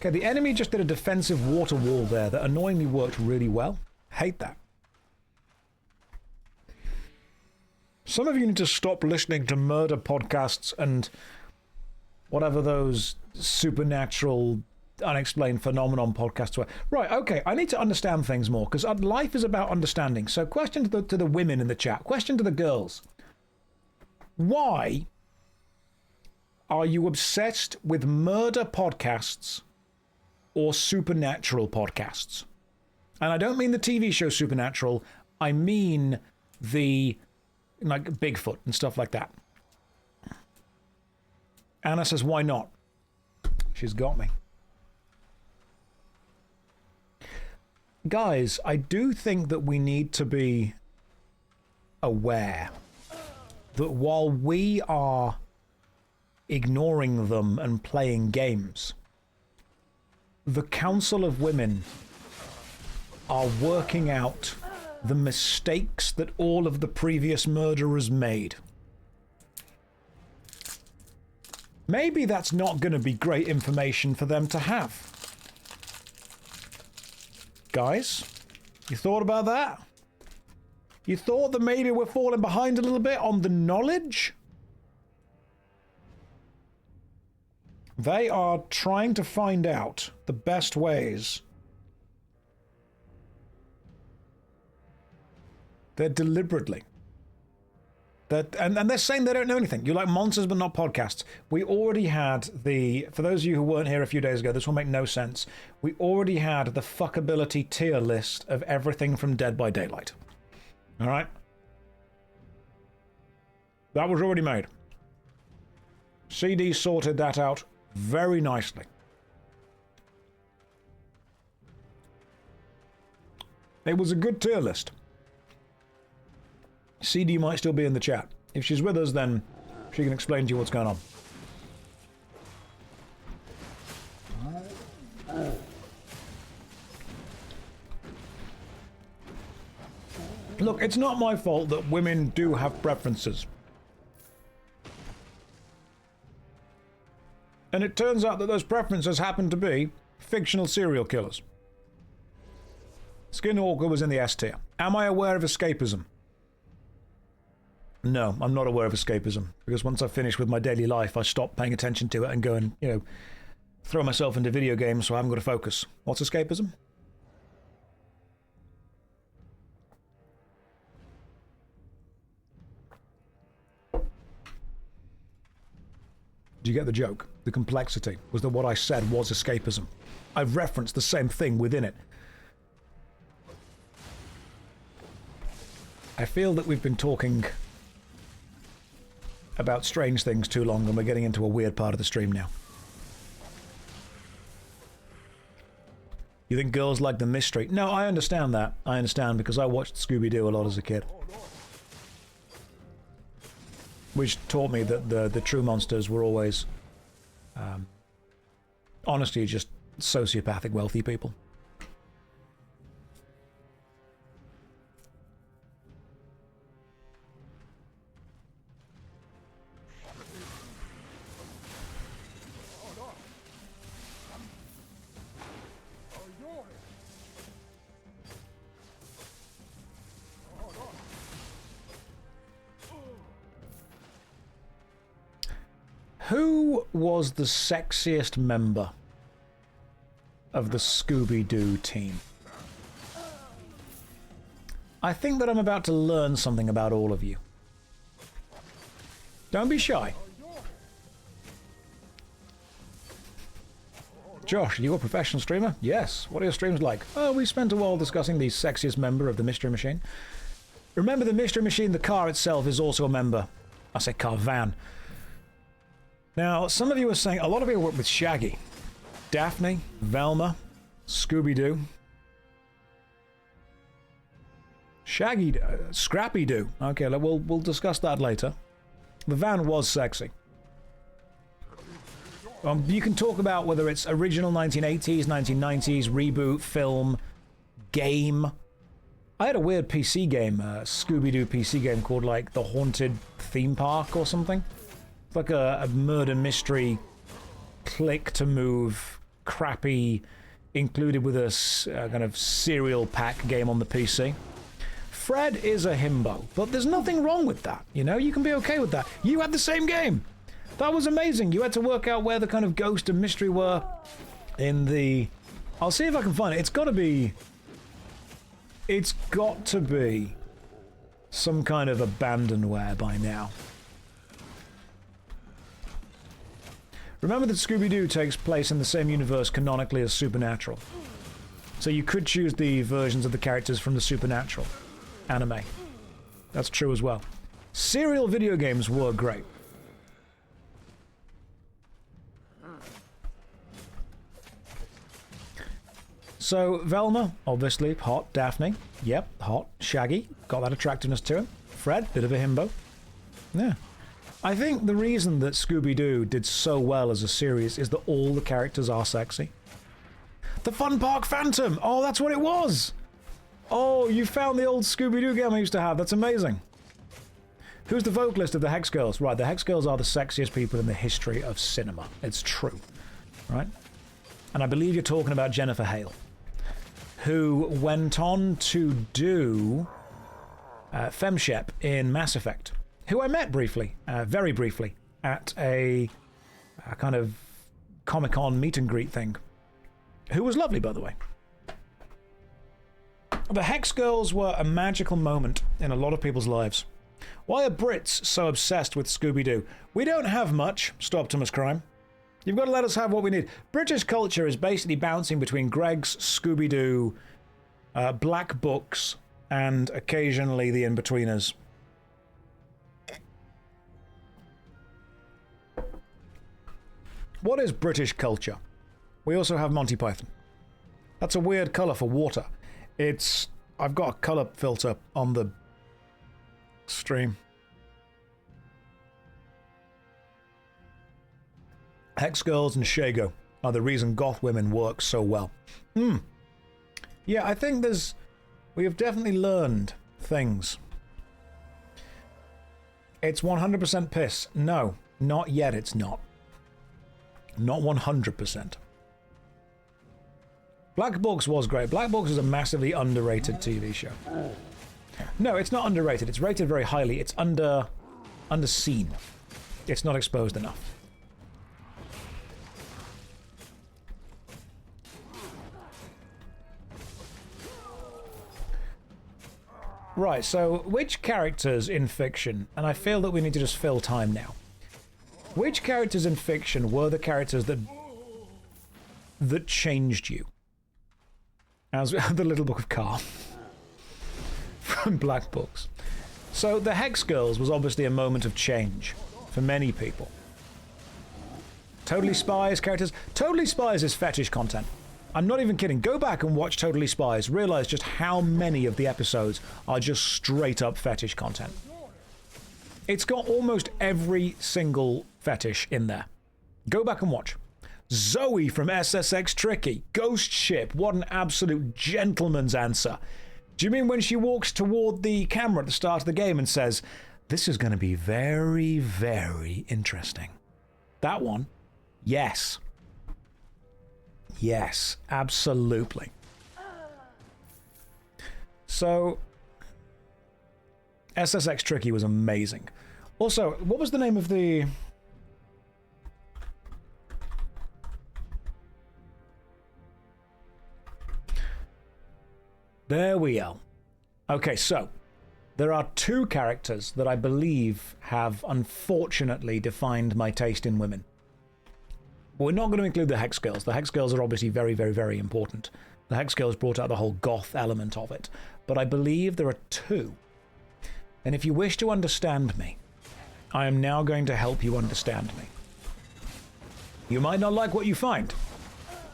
Okay, the enemy just did a defensive water wall there that annoyingly worked really well. Hate that. Some of you need to stop listening to murder podcasts and whatever those supernatural, unexplained phenomenon podcasts were. Right, okay, I need to understand things more, because life is about understanding. So question to the women in the chat, question to the girls. Why are you obsessed with murder podcasts or supernatural podcasts? And I don't mean the TV show Supernatural, I mean the... like Bigfoot and stuff like that. Anna says, why not? She's got me. Guys, I do think that we need to be aware that while we are ignoring them and playing games, the Council of Women are working out the mistakes that all of the previous murderers made. Maybe that's not going to be great information for them to have. Guys, you thought about that? You thought that maybe we're falling behind a little bit on the knowledge? They are trying to find out the best ways. They're deliberately. And they're saying they don't know anything. You like monsters but not podcasts. We already had the... For those of you who weren't here a few days ago, this will make no sense. We already had the fuckability tier list of everything from Dead by Daylight. Alright? That was already made. CD sorted that out very nicely. It was a good tier list. CD might still be in the chat. If she's with us, then she can explain to you what's going on. Look, it's not my fault that women do have preferences. And it turns out that those preferences happen to be fictional serial killers. Skinwalker was in the S tier. Am I aware of escapism? No, I'm not aware of escapism. Because once I finish with my daily life, I stop paying attention to it and go and, you know, throw myself into video games so I haven't got to focus. What's escapism? Do you get the joke? The complexity was that what I said was escapism. I've referenced the same thing within it. I feel that we've been talking about strange things too long and we're getting into a weird part of the stream now. You think girls like the mystery? No, I understand that. I understand because I watched Scooby-Doo a lot as a kid. Which taught me that the true monsters were always, honestly, just sociopathic wealthy people. Who was the sexiest member of the Scooby-Doo team? I think that I'm about to learn something about all of you. Don't be shy. Josh, are you a professional streamer? Yes. What are your streams like? Oh, we spent a while discussing the sexiest member of the Mystery Machine. Remember, the Mystery Machine, the car itself, is also a member. I say car, van. Now, some of you are saying, a lot of you work with Shaggy. Daphne, Velma, Scooby-Doo. Shaggy, Scrappy-Doo. Okay, we'll discuss that later. The van was sexy. You can talk about whether it's original 1980s, 1990s, reboot, film, game. I had a weird PC game, Scooby-Doo PC game called like The Haunted Theme Park or something. It's like a murder mystery, click to move, crappy, included with a kind of serial pack game on the PC. Fred is a himbo, but there's nothing wrong with that, you know? You can be okay with that. You had the same game. That was amazing. You had to work out where the kind of ghost and mystery were in the... I'll see if I can find it. It's got to be some kind of abandonware by now. Remember that Scooby-Doo takes place in the same universe canonically as Supernatural. So you could choose the versions of the characters from the Supernatural anime. That's true as well. Serial video games were great. So, Velma, obviously, hot. Daphne, yep, hot. Shaggy, got that attractiveness to him. Fred, bit of a himbo. Yeah. I think the reason that Scooby-Doo did so well as a series is that all the characters are sexy. The Fun Park Phantom! Oh, that's what it was! Oh, you found the old Scooby-Doo game I used to have. That's amazing. Who's the vocalist of the Hex Girls? Right, the Hex Girls are the sexiest people in the history of cinema. It's true. Right? And I believe you're talking about Jennifer Hale, who went on to do Femshep in Mass Effect, who I met briefly, very briefly, at a kind of Comic-Con meet and greet thing, who was lovely, by the way. The Hex Girls were a magical moment in a lot of people's lives. Why are Brits so obsessed with Scooby-Doo? We don't have much, Stop Thomas Crime. You've got to let us have what we need. British culture is basically bouncing between Greg's, Scooby-Doo, Black Books, and occasionally the In-Betweeners. What is British culture? We also have Monty Python. That's a weird colour for water. I've got a colour filter on the stream. Hex Girls and Shago are the reason goth women work so well. Yeah, I think we have definitely learned things. It's 100% piss. No, not yet it's not. Not 100%. Black Books was great. Black Books is a massively underrated TV show. No, it's not underrated. It's rated very highly. It's underseen. It's not exposed enough. Right, so which characters in fiction, and I feel that we need to just fill time now. Which characters in fiction were the characters that changed you? As the Little Book of Carl from Black Books. So the Hex Girls was obviously a moment of change for many people. Totally Spies characters. Totally Spies is fetish content. I'm not even kidding. Go back and watch Totally Spies. Realize just how many of the episodes are just straight up fetish content. It's got almost every single fetish in there. Go back and watch. Zoe from SSX Tricky. Ghost Ship. What an absolute gentleman's answer. Do you mean when she walks toward the camera at the start of the game and says, "This is going to be very, very interesting"? That one? Yes. Yes, absolutely. So, SSX Tricky was amazing. Also, what was the name of the... There we are. Okay, so there are two characters that I believe have unfortunately defined my taste in women. We're not going to include the Hex Girls. The Hex Girls are obviously very, very, very important. The Hex Girls brought out the whole goth element of it. But I believe there are two. And if you wish to understand me, I am now going to help you understand me. You might not like what you find,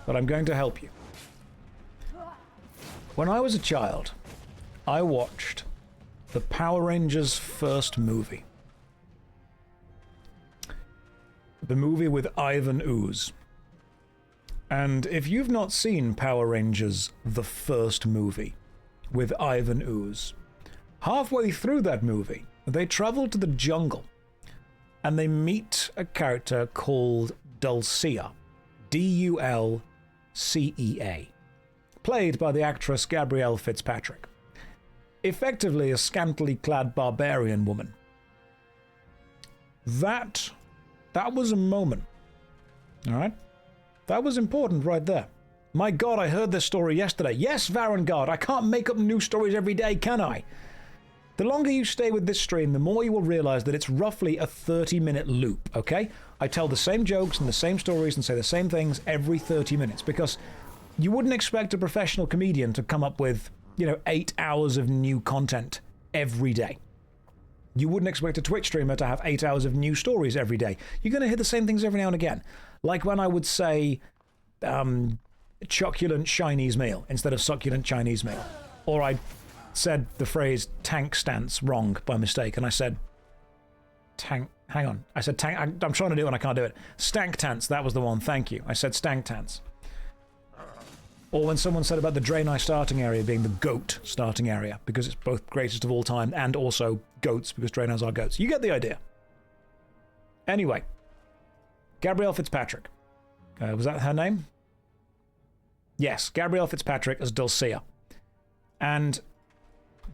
but I'm going to help you. When I was a child, I watched the Power Rangers first movie. The movie with Ivan Ooze. And if you've not seen Power Rangers, the first movie with Ivan Ooze, halfway through that movie, they travel to the jungle and they meet a character called Dulcea. D-U-L-C-E-A. Played by the actress Gabrielle Fitzpatrick. Effectively a scantily clad barbarian woman. That was a moment. Alright? That was important right there. My god, I heard this story yesterday. Yes, Varangard, I can't make up new stories every day, can I? The longer you stay with this stream, the more you will realize that it's roughly a 30-minute loop, okay? I tell the same jokes and the same stories and say the same things every 30 minutes because you wouldn't expect a professional comedian to come up with, 8 hours of new content every day. You wouldn't expect a Twitch streamer to have 8 hours of new stories every day. You're going to hear the same things every now and again. Like when I would say, choculent Chinese meal instead of succulent Chinese meal. Or I said the phrase tank stance wrong by mistake, and I said tank, hang on. I said tank, I'm trying to do it and I can't do it. Stank tance, that was the one, thank you. I said stank tance. Or when someone said about the Draenei starting area being the goat starting area, because it's both greatest of all time and also goats, because Draenei's are goats. You get the idea. Anyway, Gabrielle Fitzpatrick. Was that her name? Yes, Gabrielle Fitzpatrick as Dulcea. And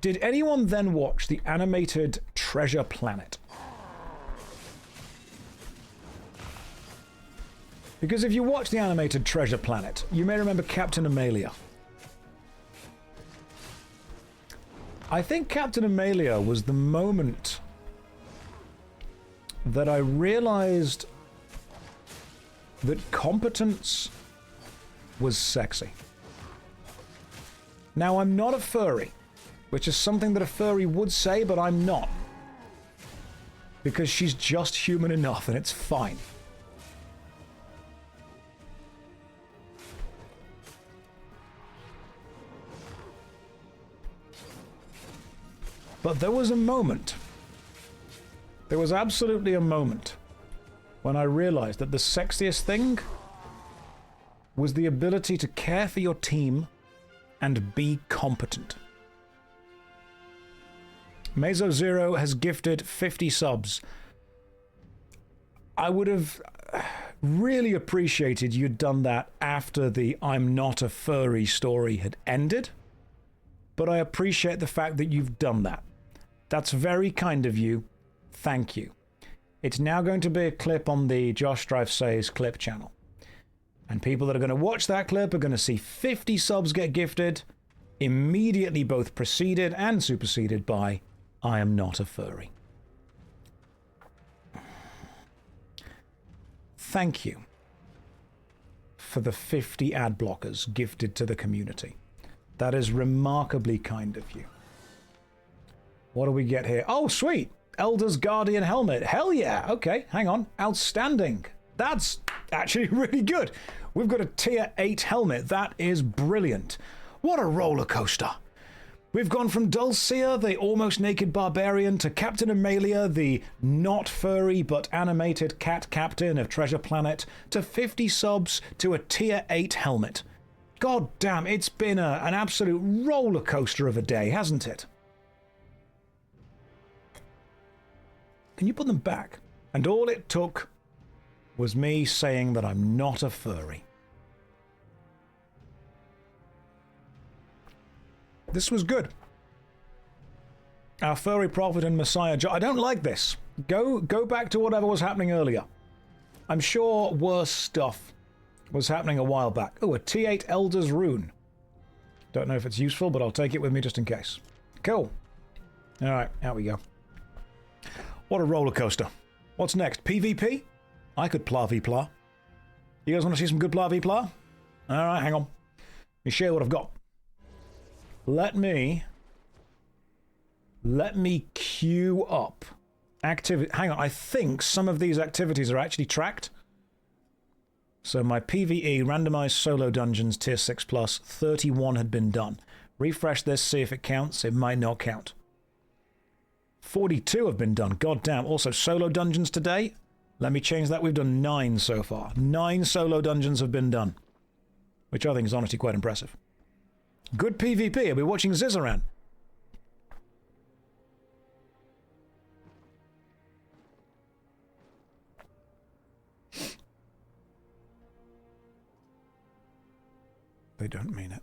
did anyone then watch the animated Treasure Planet? Because if you watch the animated Treasure Planet, you may remember Captain Amalia. I think Captain Amalia was the moment that I realized that competence was sexy. Now, I'm not a furry, which is something that a furry would say, but I'm not. Because she's just human enough, and it's fine. But there was a moment. There was absolutely a moment when I realized that the sexiest thing was the ability to care for your team and be competent. Meso Zero has gifted 50 subs. I would have really appreciated you'd done that after the I'm not a furry story had ended, but I appreciate the fact that you've done that. That's very kind of you. Thank you. It's now going to be a clip on the JoshStrifeSays clip channel. And people that are going to watch that clip are going to see 50 subs get gifted, immediately both preceded and superseded by I am not a furry. Thank you for the 50 ad blockers gifted to the community. That is remarkably kind of you. What do we get here? Oh, sweet! Elder's Guardian helmet. Hell yeah! Okay, hang on. Outstanding. That's actually really good. We've got a tier 8 helmet. That is brilliant. What a roller coaster. We've gone from Dulcea, the almost naked barbarian, to Captain Amalia, the not furry but animated cat captain of Treasure Planet, to 50 subs, to a tier 8 helmet. God damn, it's been an absolute roller coaster of a day, hasn't it? Can you put them back? And all it took was me saying that I'm not a furry. This was good. Our furry prophet and messiah. I don't like this. Go back to whatever was happening earlier. I'm sure worse stuff was happening a while back. Oh, a T8 Elder's Rune. Don't know if it's useful, but I'll take it with me just in case. Cool. All right, out we go. What a roller coaster. What's next? PvP? I could pla v pla. You guys want to see some good pla v pla? All right, hang on. Let me share what I've got. Let me queue up activity. Hang on, I think some of these activities are actually tracked. So my PvE randomized solo dungeons tier 6 plus 31 had been done. Refresh this, see if it counts. It might not count. 42 have been done. God damn. Also solo dungeons today. Let me change that. We've done 9 so far. 9 solo dungeons have been done, which I think is honestly quite impressive. Good PvP. I'll be watching Zizaran. They don't mean it.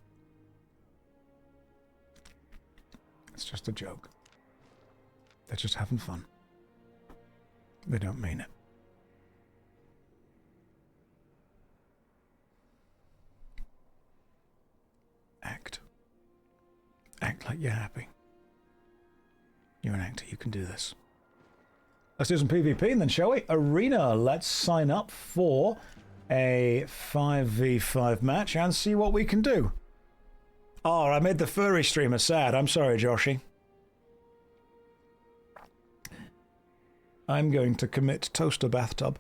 It's just a joke. They're just having fun. They don't mean it. Act. Act like you're happy. You're an actor, you can do this. Let's do some PvP and then, shall we? Arena, let's sign up for a 5v5 match and see what we can do. Oh, I made the furry streamer sad. I'm sorry, Joshy. I'm going to commit toaster bathtub.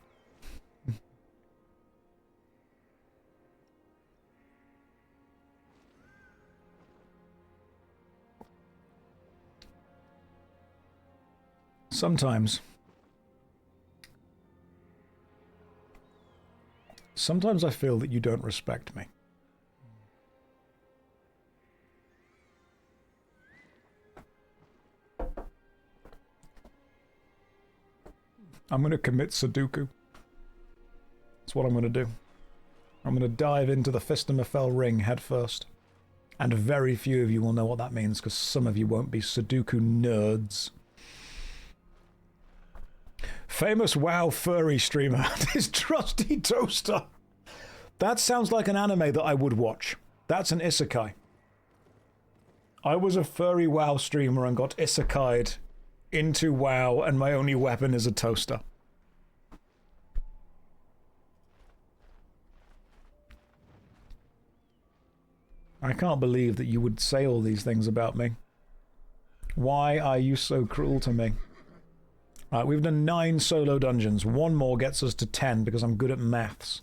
Sometimes I feel that you don't respect me. I'm going to commit Sudoku. That's what I'm going to do. I'm going to dive into the Fistamafel ring head first. And very few of you will know what that means, because some of you won't be Sudoku nerds. Famous WoW furry streamer and his trusty toaster. That sounds like an anime that I would watch. That's an isekai. I was a furry WoW streamer and got isekai'd into WoW, and my only weapon is a toaster. I can't believe that you would say all these things about me. Why are you so cruel to me? Alright, we've done 9 solo dungeons. One more gets us to 10 because I'm good at maths.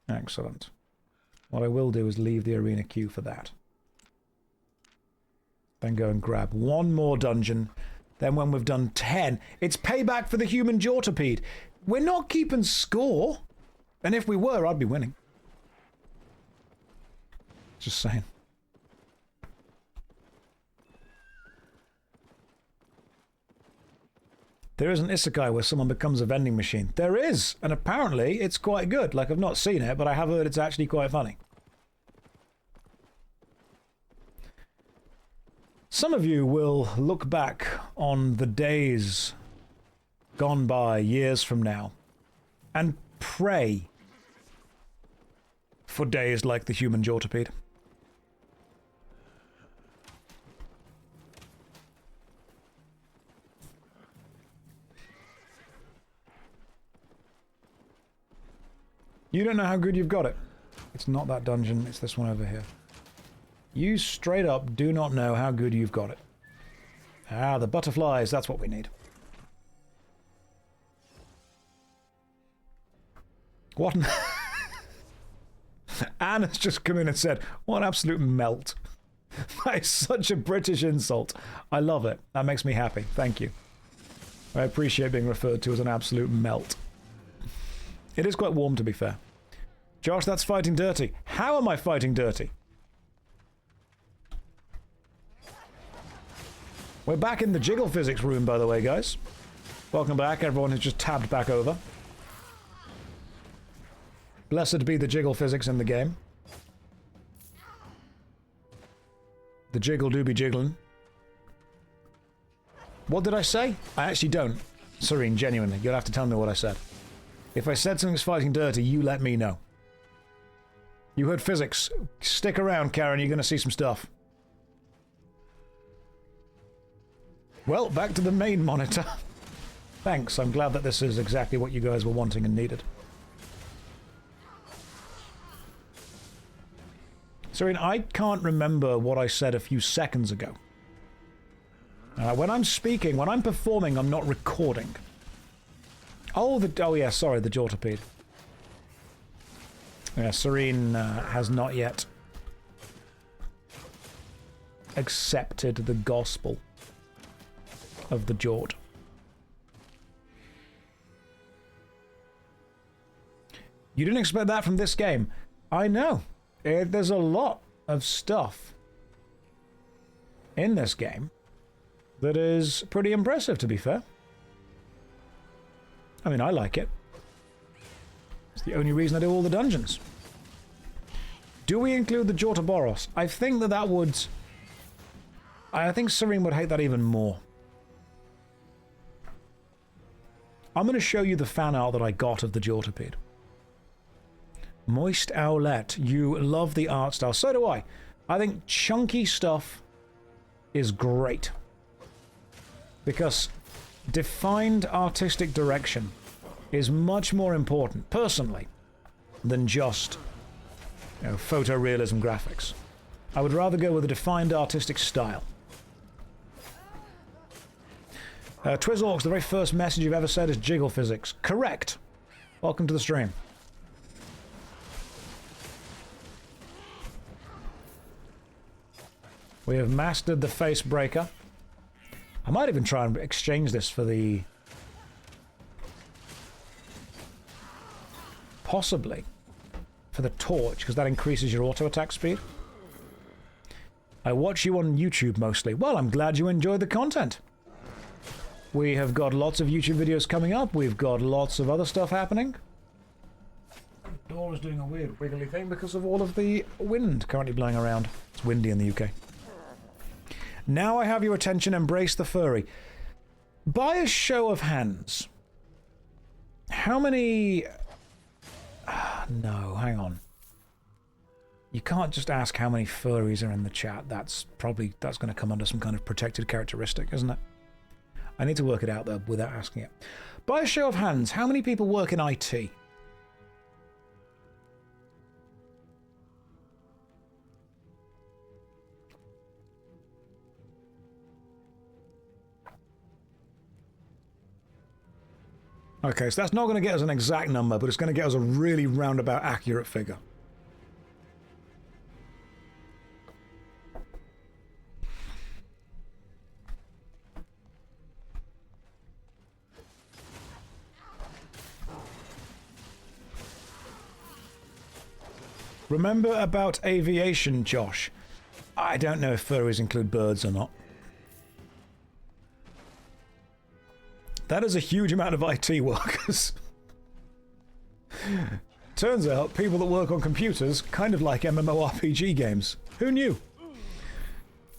Excellent. What I will do is leave the arena queue for that. Then go and grab one more dungeon. Then when we've done 10, it's payback for the human Jortopede. We're not keeping score. And if we were, I'd be winning. Just saying. There is an isekai where someone becomes a vending machine. There is, and apparently it's quite good. Like, I've not seen it, but I have heard it's actually quite funny. Some of you will look back on the days gone by years from now and pray for days like the human Jortopede. You don't know how good you've got it. It's not that dungeon, it's this one over here. You straight up do not know how good you've got it. Ah, the butterflies, that's what we need. What an... Anne has just come in and said, what an absolute melt. That is such a British insult. I love it. That makes me happy. Thank you. I appreciate being referred to as an absolute melt. It is quite warm, to be fair. Josh, that's fighting dirty. How am I fighting dirty? We're back in the jiggle physics room, by the way, guys. Welcome back, everyone who's just tabbed back over. Blessed be the jiggle physics in the game. The jiggle do be jiggling. What did I say? I actually don't. Serene, genuinely, you'll have to tell me what I said. If I said something's fighting dirty, you let me know. You heard physics. Stick around, Karen, you're going to see some stuff. Well, back to the main monitor. Thanks, I'm glad that this is exactly what you guys were wanting and needed. Serene, I can't remember what I said a few seconds ago. When I'm speaking, when I'm performing, I'm not recording. Oh, yeah, sorry, the Jortopede. Yeah, Serene has not yet accepted the gospel of the Jort. You didn't expect that from this game. I know. There's a lot of stuff in this game that is pretty impressive, to be fair. I mean, I like it. It's the only reason I do all the dungeons. Do we include the Jortoboros? I think that would... I think Serene would hate that even more. I'm going to show you the fan art that I got of the Jortopede. Moist Owlette, you love the art style. So do I. I think chunky stuff is great. Because defined artistic direction is much more important, personally, than just, you know, photorealism graphics. I would rather go with a defined artistic style. Twizzorks, the very first message you've ever said is jiggle physics. Correct. Welcome to the stream. We have mastered the face breaker. I might even try and exchange this for the... Possibly. For the torch, because that increases your auto attack speed. I watch you on YouTube mostly. Well, I'm glad you enjoyed the content. We have got lots of YouTube videos coming up. We've got lots of other stuff happening. The door is doing a weird wiggly thing because of all of the wind currently blowing around. It's windy in the UK. Now I have your attention, embrace the furry. By a show of hands, how many No, hang on. You can't just ask how many furries are in the chat. That's going to come under some kind of protected characteristic, isn't it? I need to work it out, though, without asking it. By a show of hands, how many people work in IT? Okay, so that's not going to get us an exact number, but it's going to get us a really roundabout accurate figure. Remember about aviation, Josh? I don't know if furries include birds or not. That is a huge amount of IT workers. Turns out people that work on computers kind of like MMORPG games. Who knew?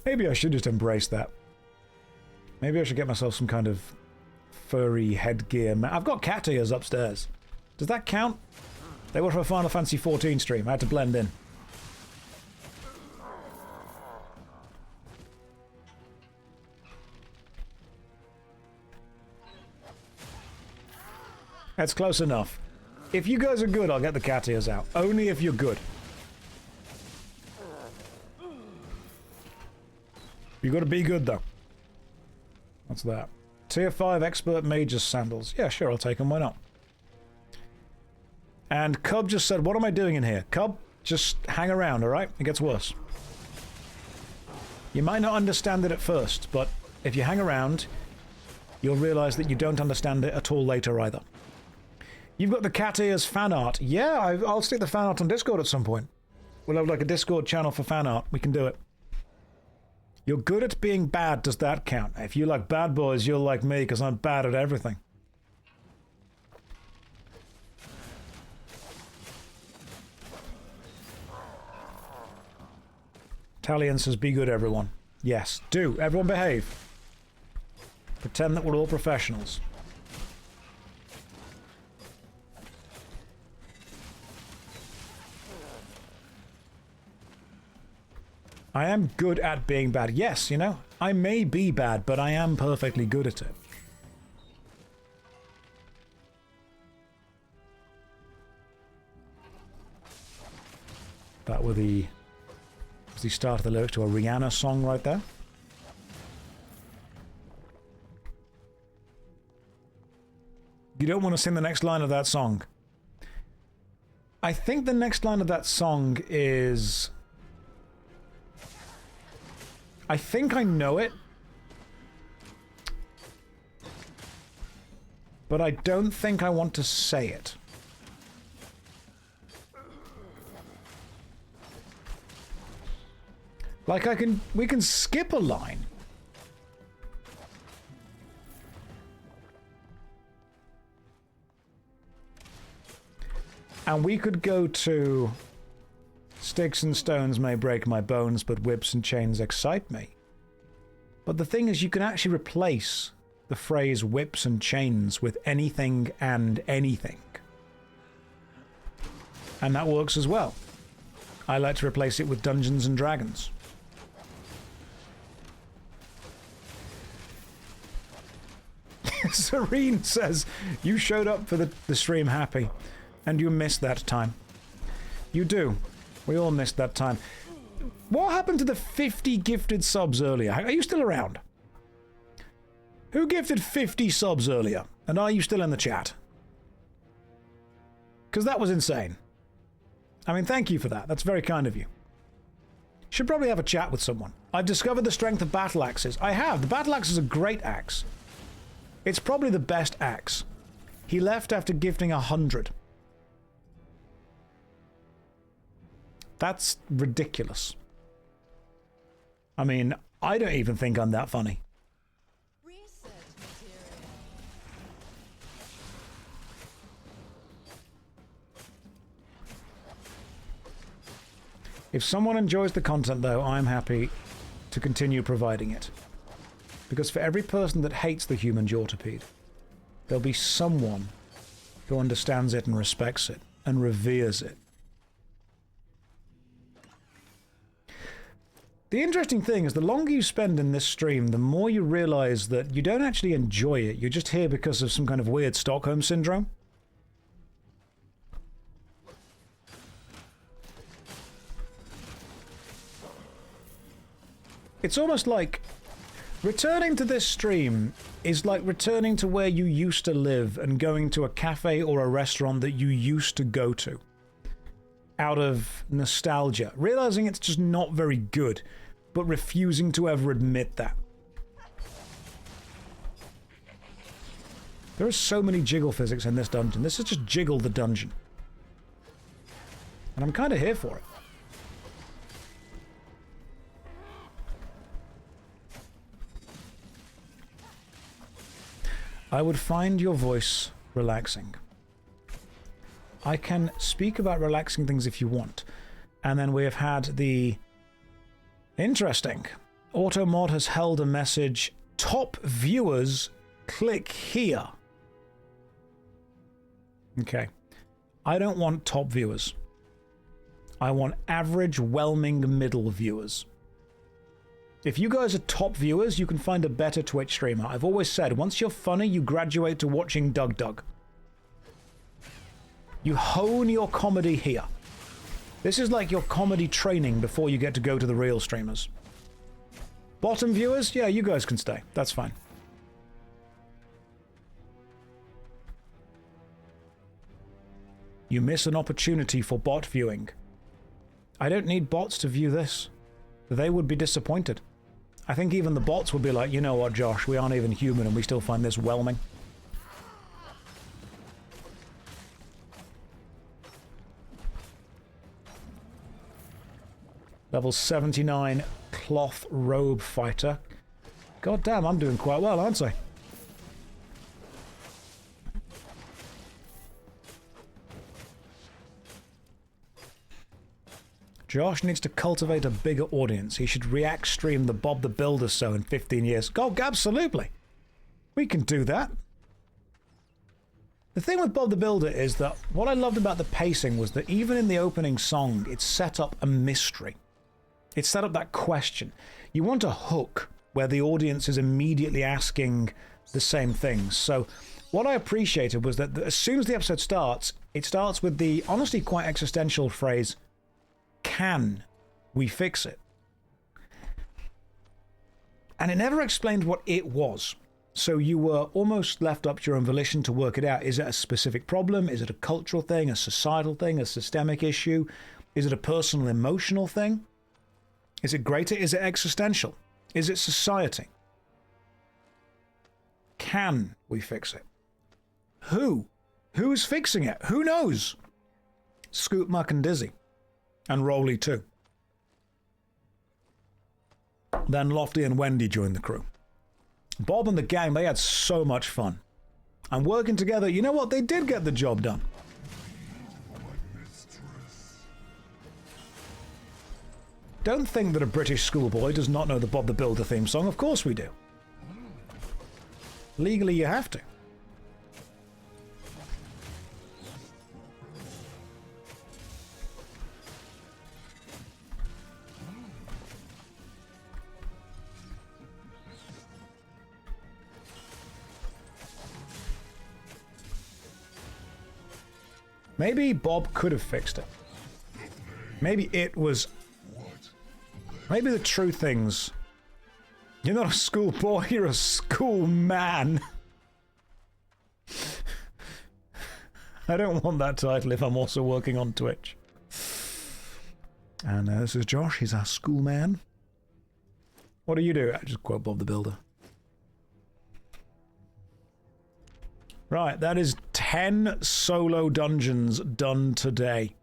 Maybe I should just embrace that. Maybe I should get myself some kind of furry headgear. I've got cat ears upstairs. Does that count? They were for a Final Fantasy XIV stream. I had to blend in. That's close enough. If you guys are good, I'll get the cat ears out. Only if you're good. You gotta be good, though. What's that? Tier 5 Expert Mage's Sandals. Yeah, sure, I'll take them. Why not? And Cub just said, what am I doing in here? Cub, just hang around, alright? It gets worse. You might not understand it at first, but if you hang around, you'll realize that you don't understand it at all later either. You've got the cat ears fan art. Yeah, I'll stick the fan art on Discord at some point. We'll have like a Discord channel for fan art. We can do it. You're good at being bad. Does that count? If you like bad boys, you'll like me because I'm bad at everything. Talion says, be good, everyone. Yes, do. Everyone behave. Pretend that we're all professionals. I am good at being bad. Yes, you know, I may be bad, but I am perfectly good at it. That was the start of the lyrics to a Rihanna song right there. You don't want to sing the next line of that song. I think the next line of that song is... I think I know it. But I don't think I want to say it. Like we can skip a line. And we could go to... Sticks and stones may break my bones, but whips and chains excite me. But the thing is, you can actually replace the phrase whips and chains with anything and anything. And that works as well. I like to replace it with Dungeons and Dragons. Serene says, you showed up for the stream happy, and you missed that time. You do. We all missed that time. What happened to the 50 gifted subs earlier? Are you still around? Who gifted 50 subs earlier? And are you still in the chat? Because that was insane. I mean, thank you for that. That's very kind of you. Should probably have a chat with someone. I've discovered the strength of battle axes. I have. The battle axe is a great axe. It's probably the best axe. He left after gifting 100. That's ridiculous. I mean, I don't even think I'm that funny. If someone enjoys the content, though, I'm happy to continue providing it. Because for every person that hates the human Jortipede, there'll be someone who understands it and respects it. and reveres it. The interesting thing is, the longer you spend in this stream, the more you realize that you don't actually enjoy it. You're just here because of some kind of weird Stockholm syndrome. It's almost like returning to this stream is like returning to where you used to live and going to a cafe or a restaurant that you used to go to. Out of nostalgia. Realizing it's just not very good, but refusing to ever admit that. There are so many jiggle physics in this dungeon. This is just jiggle the dungeon. And I'm kind of here for it. I would find your voice relaxing. I can speak about relaxing things if you want. And then we have had the... Interesting. Automod has held a message. Top viewers, click here. Okay. I don't want top viewers. I want average, whelming, middle viewers. If you guys are top viewers, you can find a better Twitch streamer. I've always said, once you're funny, you graduate to watching Doug Doug. You hone your comedy here. This is like your comedy training before you get to go to the real streamers. Bottom viewers, yeah, you guys can stay. That's fine. You miss an opportunity for bot viewing. I don't need bots to view this. They would be disappointed. I think even the bots would be like, you know what, Josh, we aren't even human and we still find this whelming. Level 79 cloth robe fighter. God damn, I'm doing quite well, aren't I? Josh needs to cultivate a bigger audience. He should react stream the Bob the Builder show in 15 years. Oh, absolutely. We can do that. The thing with Bob the Builder is that what I loved about the pacing was that even in the opening song, it set up a mystery. It set up that question. You want a hook where the audience is immediately asking the same things. So what I appreciated was that as soon as the episode starts, it starts with the honestly quite existential phrase, can we fix it? And it never explained what it was. So you were almost left up to your own volition to work it out. Is it a specific problem? Is it a cultural thing, a societal thing, a systemic issue? Is it a personal, emotional thing? Is it greater? Is it existential? Is it society? Can we fix it? Who? Who's fixing it? Who knows? Scoop, Muck, and Dizzy. And Rolly too. Then Lofty and Wendy joined the crew. Bob and the gang, they had so much fun. And working together, you know what? They did get the job done. Don't think that a British schoolboy does not know the Bob the Builder theme song. Of course we do. Legally, you have to. Maybe Bob could have fixed it. Maybe it was... Maybe the true things... You're not a schoolboy, you're a school man. I don't want that title if I'm also working on Twitch. And this is Josh, he's our school man. What do you do? I just quote Bob the Builder. Right, that is 10 solo dungeons done today.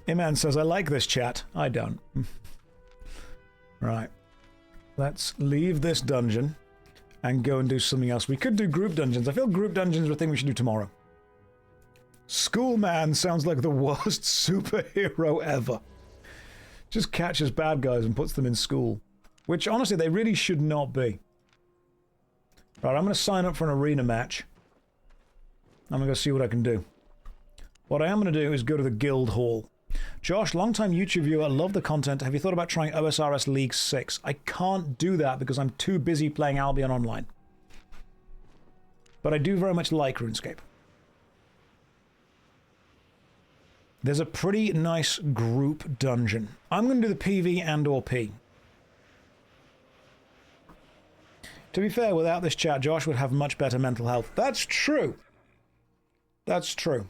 Iman says, I like this chat. I don't. Right. Let's leave this dungeon and go and do something else. We could do group dungeons. I feel group dungeons are a thing we should do tomorrow. Schoolman sounds like the worst superhero ever. Just catches bad guys and puts them in school. Which, honestly, they really should not be. Right, I'm going to sign up for an arena match. I'm going to go see what I can do. What I am going to do is go to the guild hall. Josh, long-time YouTube viewer, love the content. Have you thought about trying OSRS League 6? I can't do that because I'm too busy playing Albion Online. But I do very much like RuneScape. There's a pretty nice group dungeon. I'm going to do the PV and or P. To be fair, without this chat, Josh would have much better mental health. That's true. That's true.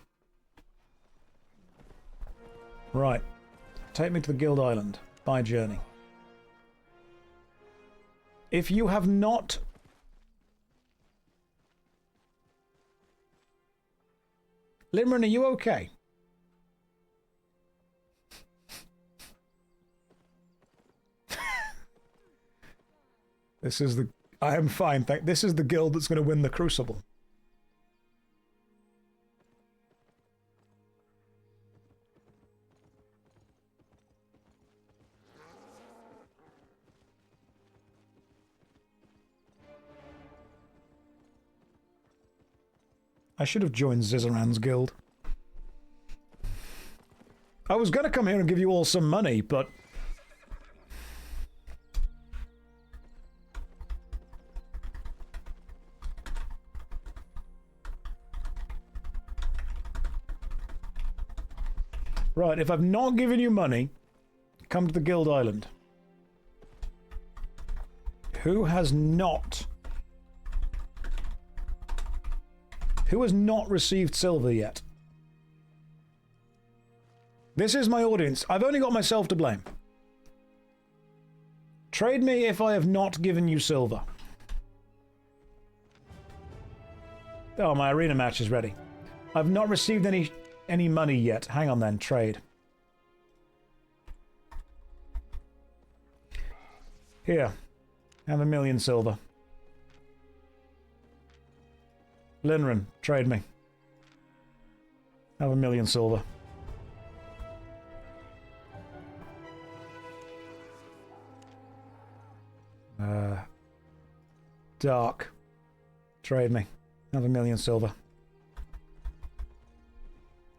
Right. Take me to the Guild Island by journey. If you have not... Limrin, are you okay? This is the... I am fine, this is the guild that's going to win the Crucible. I should have joined Zizaran's guild. I was going to come here and give you all some money, but... Right, if I've not given you money, come to the Guild Island. Who has not received silver yet? This is my audience. I've only got myself to blame. Trade me if I have not given you silver. Oh, my arena match is ready. I've not received any money yet. Hang on then, trade. Here, have 1,000,000 silver. Linren, trade me. Have 1,000,000 silver. Dark, trade me. Have 1,000,000 silver.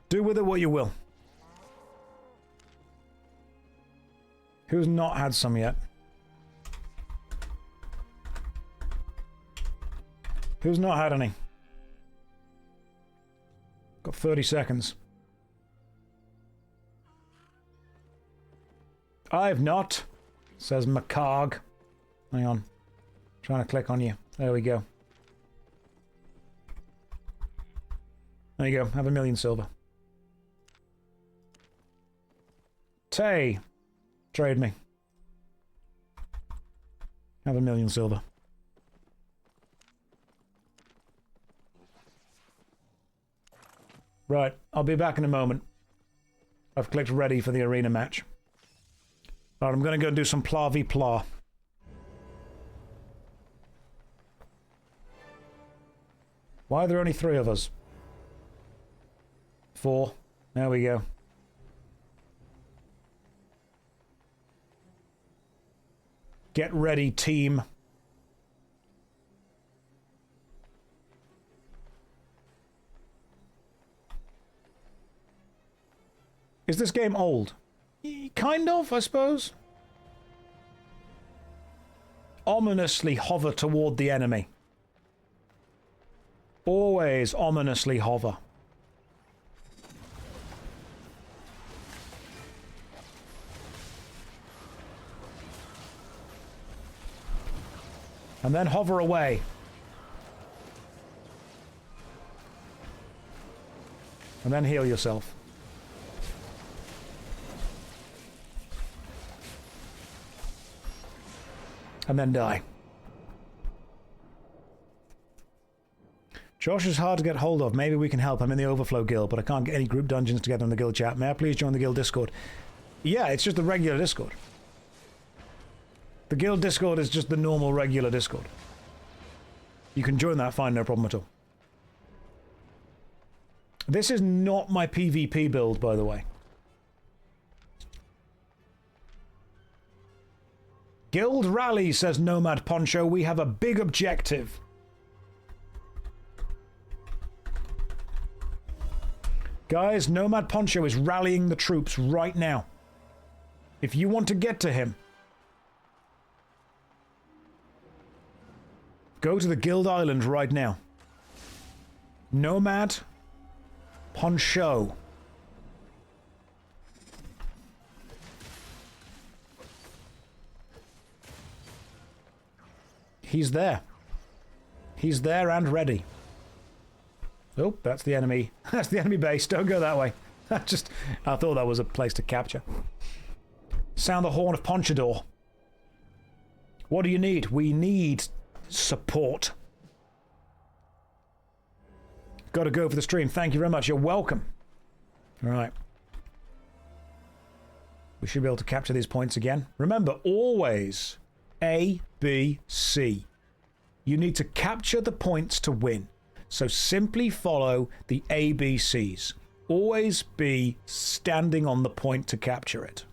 Do with it what you will. Who's not had some yet? Who's not had any? Got 30 seconds. I've not, says Macog. Hang on. Trying to click on you. There we go. There you go. Have 1,000,000 silver. Tay, trade me. Have 1,000,000 silver. Right, I'll be back in a moment. I've clicked ready for the arena match. Alright, I'm going to go and do some pla v pla. Why are there only 3 of us? 4. There we go. Get ready, team. Is this game old? Kind of, I suppose. Ominously hover toward the enemy. Always ominously hover. And then hover away. And then heal yourself. And then die. Josh is hard to get hold of. Maybe we can help. I'm in the Overflow Guild, but I can't get any group dungeons together in the guild chat. May I please join the guild Discord? Yeah, it's just the regular Discord. The guild Discord is just the normal regular Discord. You can join that, fine, no problem at all. This is not my PvP build, by the way. Guild Rally, says Nomad Poncho. We have a big objective. Guys, Nomad Poncho is rallying the troops right now. If you want to get to him, go to the Guild Island right now. Nomad Poncho. He's there. He's there and ready. Oh, that's the enemy. That's the enemy base. Don't go that way. I thought that was a place to capture. Sound the horn of Ponchador. What do you need? We need support. Got to go for the stream. Thank you very much. You're welcome. All right. We should be able to capture these points again. Remember, always A, B, C. You need to capture the points to win. So simply follow the ABCs. Always be standing on the point to capture it.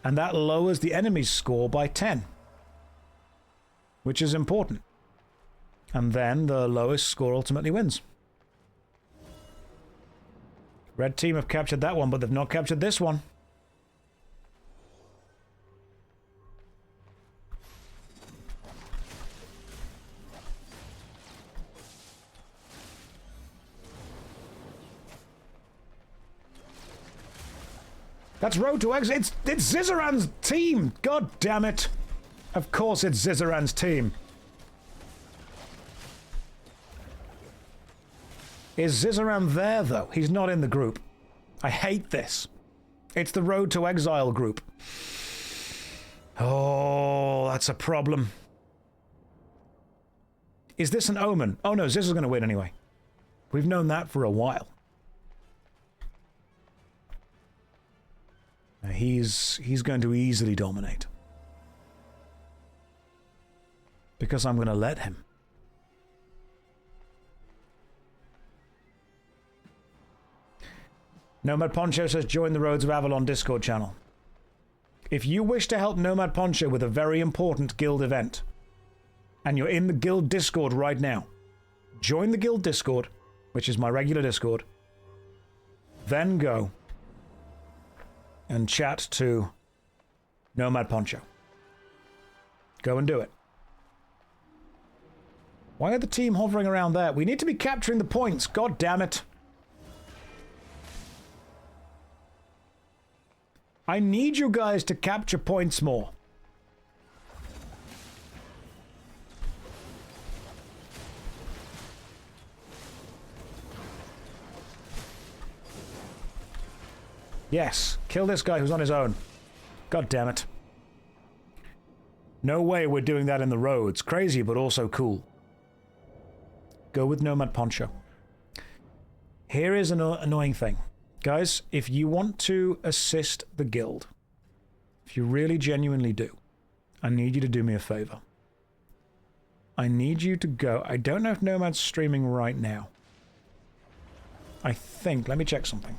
And that lowers the enemy's score by 10. Which is important. And then the lowest score ultimately wins. Red team have captured that one, but they've not captured this one. That's Road to Exit. It's Zizaran's team. God damn it. Of course it's Zizaran's team. Is Zizaran there, though? He's not in the group. I hate this. It's the Road to Exile group. Oh, that's a problem. Is this an omen? Oh no, Ziz is going to win anyway. We've known that for a while. He's going to easily dominate. Because I'm going to let him. Nomad Poncho says join the Roads of Avalon Discord channel. If you wish to help Nomad Poncho with a very important guild event, and you're in the guild Discord right now, join the guild Discord, which is my regular Discord, then go and chat to Nomad Poncho. Go and do it. Why are the team hovering around there? We need to be capturing the points. God damn it. I need you guys to capture points more. Yes, kill this guy who's on his own. God damn it. No way we're doing that in the roads. Crazy, but also cool. Go with Nomad Poncho. Here is an annoying thing. Guys, if you want to assist the guild, if you really genuinely do, I need you to do me a favor. I need you to go... I don't know if Nomad's streaming right now. I think... Let me check something.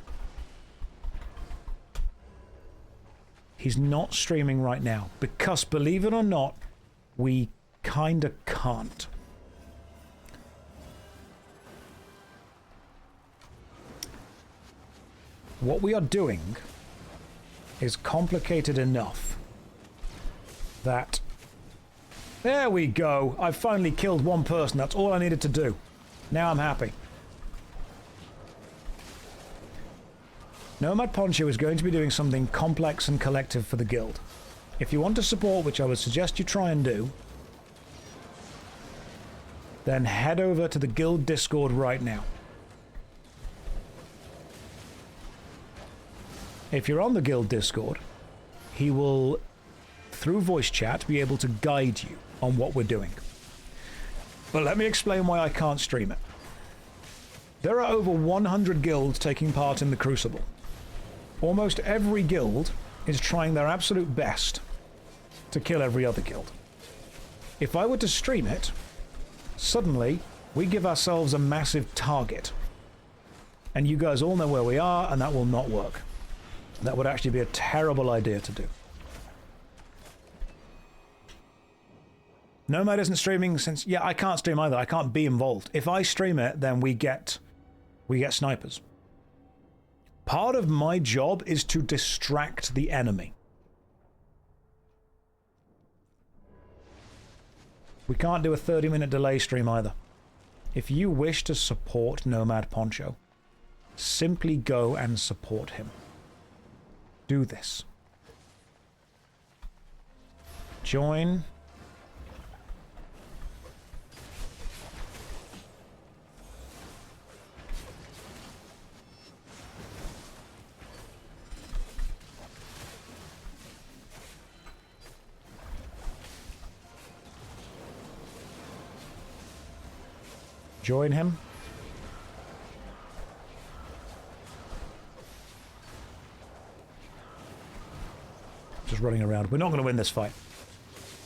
He's not streaming right now because, believe it or not, we kinda can't. What we are doing is complicated enough that... There we go! I finally killed one person. That's all I needed to do. Now I'm happy. Nomad Poncho is going to be doing something complex and collective for the guild. If you want to support, which I would suggest you try and do, then head over to the guild Discord right now. If you're on the guild Discord, he will, through voice chat, be able to guide you on what we're doing. But let me explain why I can't stream it. There are over 100 guilds taking part in the Crucible. Almost every guild is trying their absolute best to kill every other guild. If I were to stream it, suddenly we give ourselves a massive target. And you guys all know where we are, and that will not work. That would actually be a terrible idea to do. Nomad isn't streaming since... Yeah, I can't stream either. I can't be involved. If I stream it, then we get snipers. Part of my job is to distract the enemy. We can't do a 30-minute delay stream either. If you wish to support Nomad Poncho, simply go and support him. Do this. Join. Join him. Just running around. We're not going to win this fight.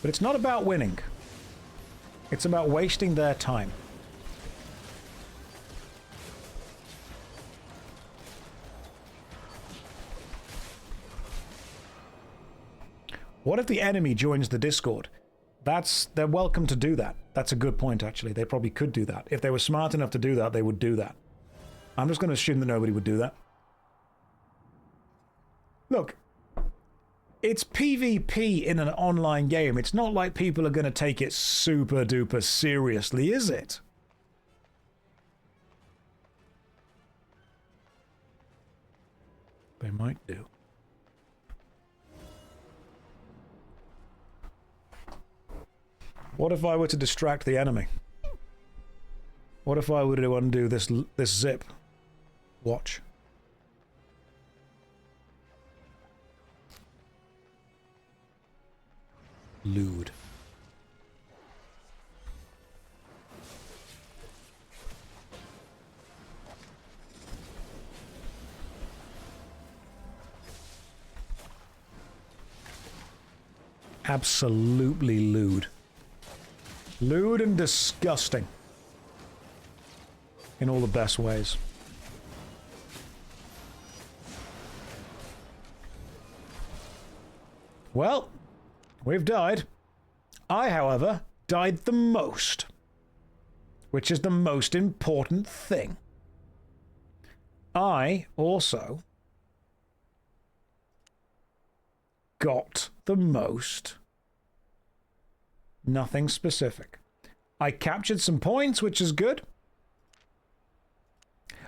But it's not about winning. It's about wasting their time. What if the enemy joins the Discord? They're welcome to do that. That's a good point, actually. They probably could do that. If they were smart enough to do that, they would do that. I'm just going to assume that nobody would do that. Look, it's PvP in an online game. It's not like people are going to take it super duper seriously, is it? They might do. What if I were to distract the enemy? What if I were to undo this zip? Watch. Lewd. Absolutely lewd. Lewd and disgusting. In all the best ways. Well, we've died. I, however, died the most. Which is the most important thing. I also got the most. Nothing specific. I captured some points, which is good.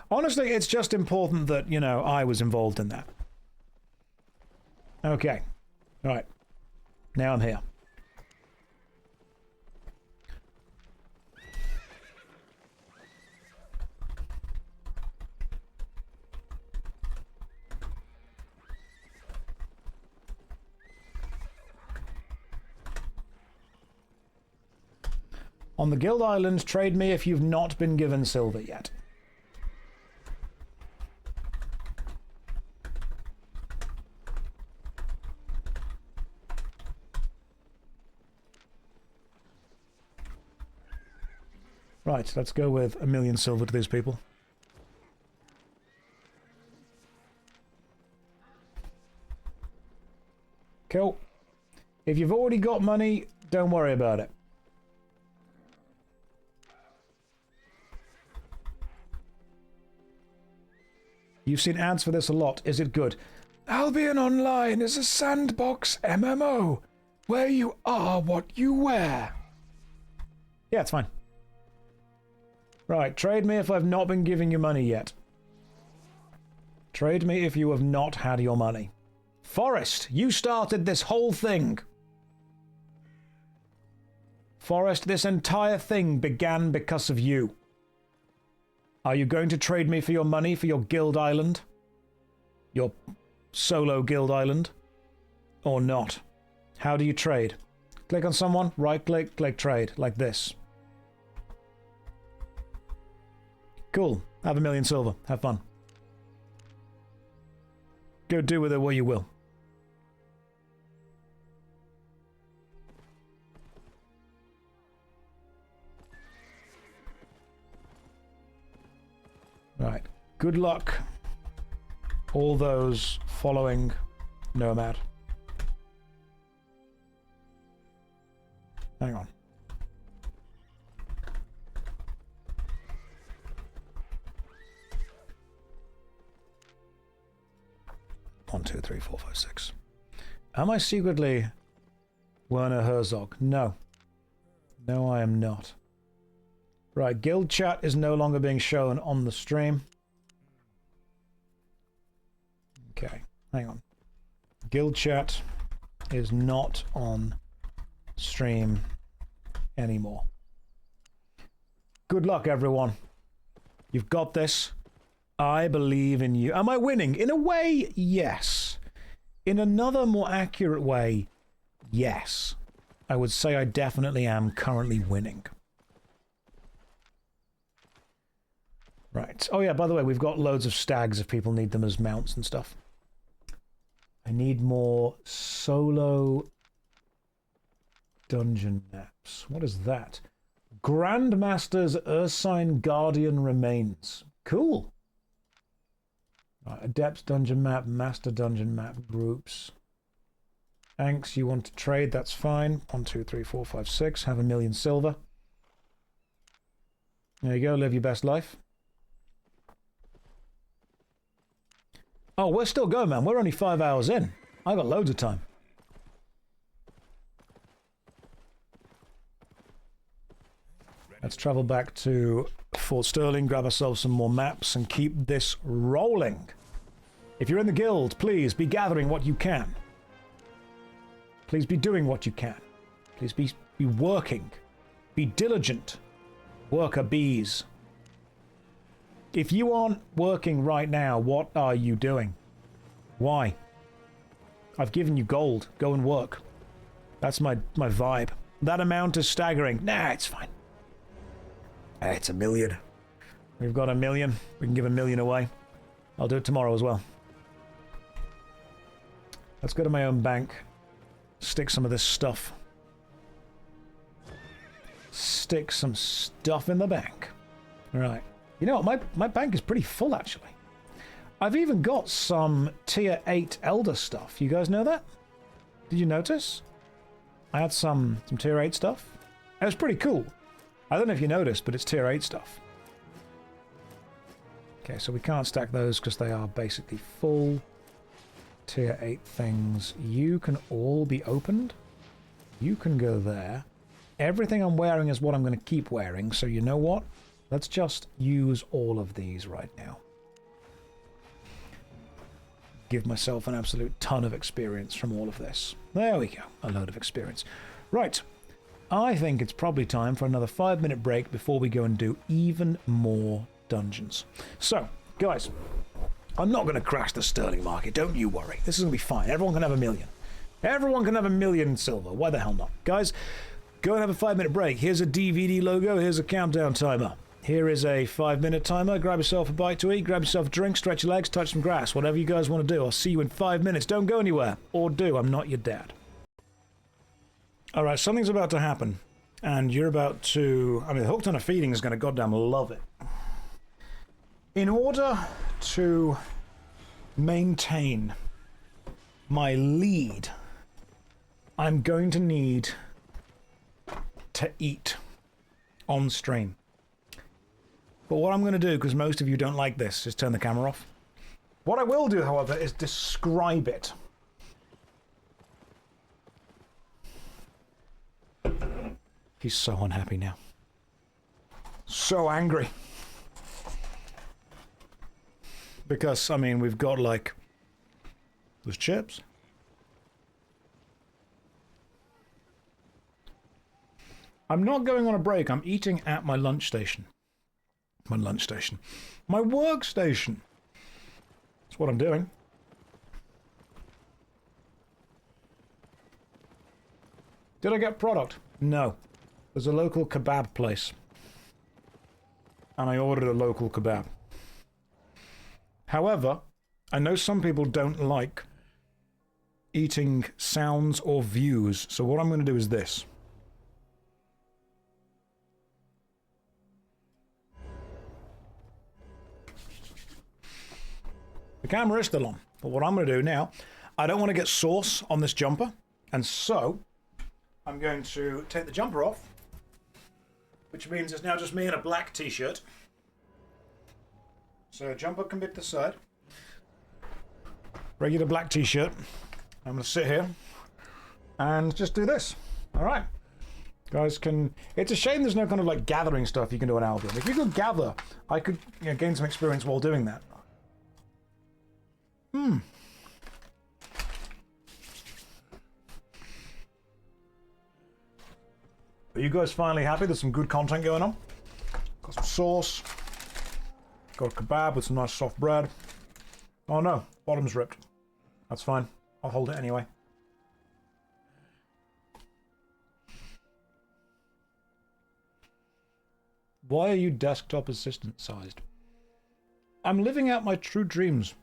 Honestly, it's just important that, you know, I was involved in that. Okay. Right. Now I'm here. On the Guild Island, trade me if you've not been given silver yet. Right, let's go with 1,000,000 silver to these people. Cool. If you've already got money, don't worry about it. You've seen ads for this a lot. Is it good? Albion Online is a sandbox MMO where you are what you wear. Yeah, it's fine. Right, trade me if I've not been giving you money yet. Trade me if you have not had your money. Forrest, you started this whole thing. Forrest, this entire thing began because of you. Are you going to trade me for your money for your guild island? Your solo guild island? Or not? How do you trade? Click on someone, right click, click trade, like this. Cool. Have 1,000,000 silver. Have fun. Go do with it what you will. Right. Good luck, all those following Nomad. Hang on. 1, 2, 3, 4, 5, 6. Am I secretly Werner Herzog? No. No, I am not. Right, guild chat is no longer being shown on the stream. Okay, hang on. Guild chat is not on stream anymore. Good luck, everyone. You've got this. I believe in you. Am I winning? In a way, yes. In another, more accurate way, yes. I would say I definitely am currently winning. Right. Oh yeah, by the way, we've got loads of stags if people need them as mounts and stuff. I need more solo dungeon maps. What is that? Grandmaster's Ursine Guardian Remains. Cool. Right, Adept's dungeon map, Master dungeon map, groups. Thanks, you want to trade, that's fine. 1, 2, 3, 4, 5, 6. Have 1,000,000 silver. There you go, live your best life. Oh, we're still going, man. We're only 5 hours in. I got loads of time. Let's travel back to Fort Sterling, grab ourselves some more maps, and keep this rolling. If you're in the guild, please be gathering what you can. Please be doing what you can. Please be working. Be diligent. Worker bees. If you aren't working right now, what are you doing? Why? I've given you gold. Go and work. That's my vibe. That amount is staggering. Nah, it's fine. It's 1,000,000. We've got 1,000,000. We can give 1,000,000 away. I'll do it tomorrow as well. Let's go to my own bank. Stick some of this stuff. Stick some stuff in the bank. Right. You know what? My bank is pretty full, actually. I've even got some tier 8 Elder stuff. You guys know that? Did you notice? I had some tier 8 stuff. It was pretty cool. I don't know if you noticed, but it's tier 8 stuff. Okay, so we can't stack those because they are basically full. Tier 8 things. You can all be opened. You can go there. Everything I'm wearing is what I'm going to keep wearing, so you know what? Let's just use all of these right now. Give myself an absolute ton of experience from all of this. There we go. A load of experience. Right. I think it's probably time for another 5-minute break before we go and do even more dungeons. So, guys, I'm not going to crash the sterling market. Don't you worry. This is going to be fine. Everyone can have 1,000,000. Everyone can have 1,000,000 silver. Why the hell not? Guys, go and have a 5-minute break. Here's a DVD logo. Here's a countdown timer. Here is a 5-minute timer. Grab yourself a bite to eat. Grab yourself a drink. Stretch your legs. Touch some grass. Whatever you guys want to do. I'll see you in 5 minutes. Don't go anywhere. Or do. I'm not your dad. Alright, something's about to happen. And you're about to... I mean, Hooked on a Feeding is going to goddamn love it. In order to maintain my lead, I'm going to need to eat on stream. But what I'm going to do, because most of you don't like this, is turn the camera off. What I will do, however, is describe it. He's so unhappy now. So angry. Because, I mean, we've got, like... There's chips. I'm not going on a break. I'm eating at my lunch station. My lunch station. My workstation. That's what I'm doing. Did I get product? No. There's a local kebab place. And I ordered a local kebab. However, I know some people don't like eating sounds or views, so what I'm going to do is this. The camera is still on, but what I'm going to do now, I don't want to get sauce on this jumper, and so I'm going to take the jumper off, which means it's now just me in a black t-shirt. So jumper can be to the side. regular black t-shirt. I'm going to sit here and just do this. All right. Guys can... It's a shame there's no kind of like gathering stuff you can do on Albion. If you could gather, I could gain some experience while doing that. Are you guys finally happy? There's some good content going on. Got some sauce. Got a kebab with some nice soft bread. Oh no, bottom's ripped. That's fine. I'll hold it anyway. Why are you desktop assistant sized? I'm living out my true dreams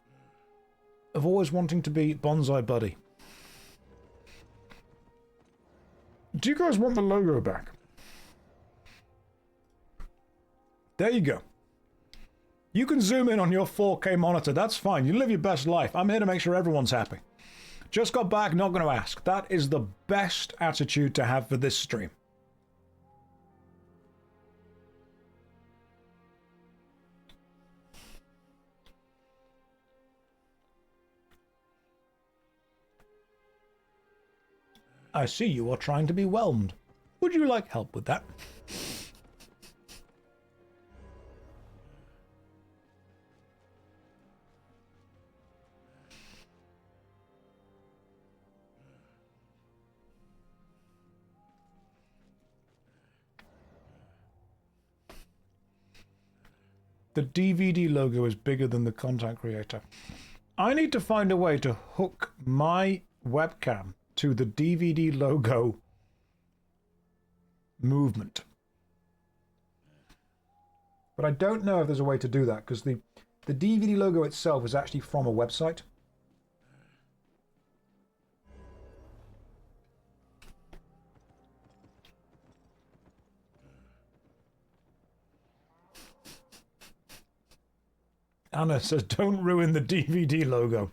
of always wanting to be Bonsai Buddy. Do you guys want the logo back? There you go. You can zoom in on your 4K monitor. That's fine. You live your best life. I'm here to make sure everyone's happy. Just got back, not going to ask. That is the best attitude to have for this stream. I see you are trying to be whelmed. Would you like help with that? The DVD logo is bigger than the content creator. I need to find a way to hook my webcam to the DVD logo movement. But I don't know if there's a way to do that, because the DVD logo itself is actually from a website. Anna says, don't ruin the DVD logo.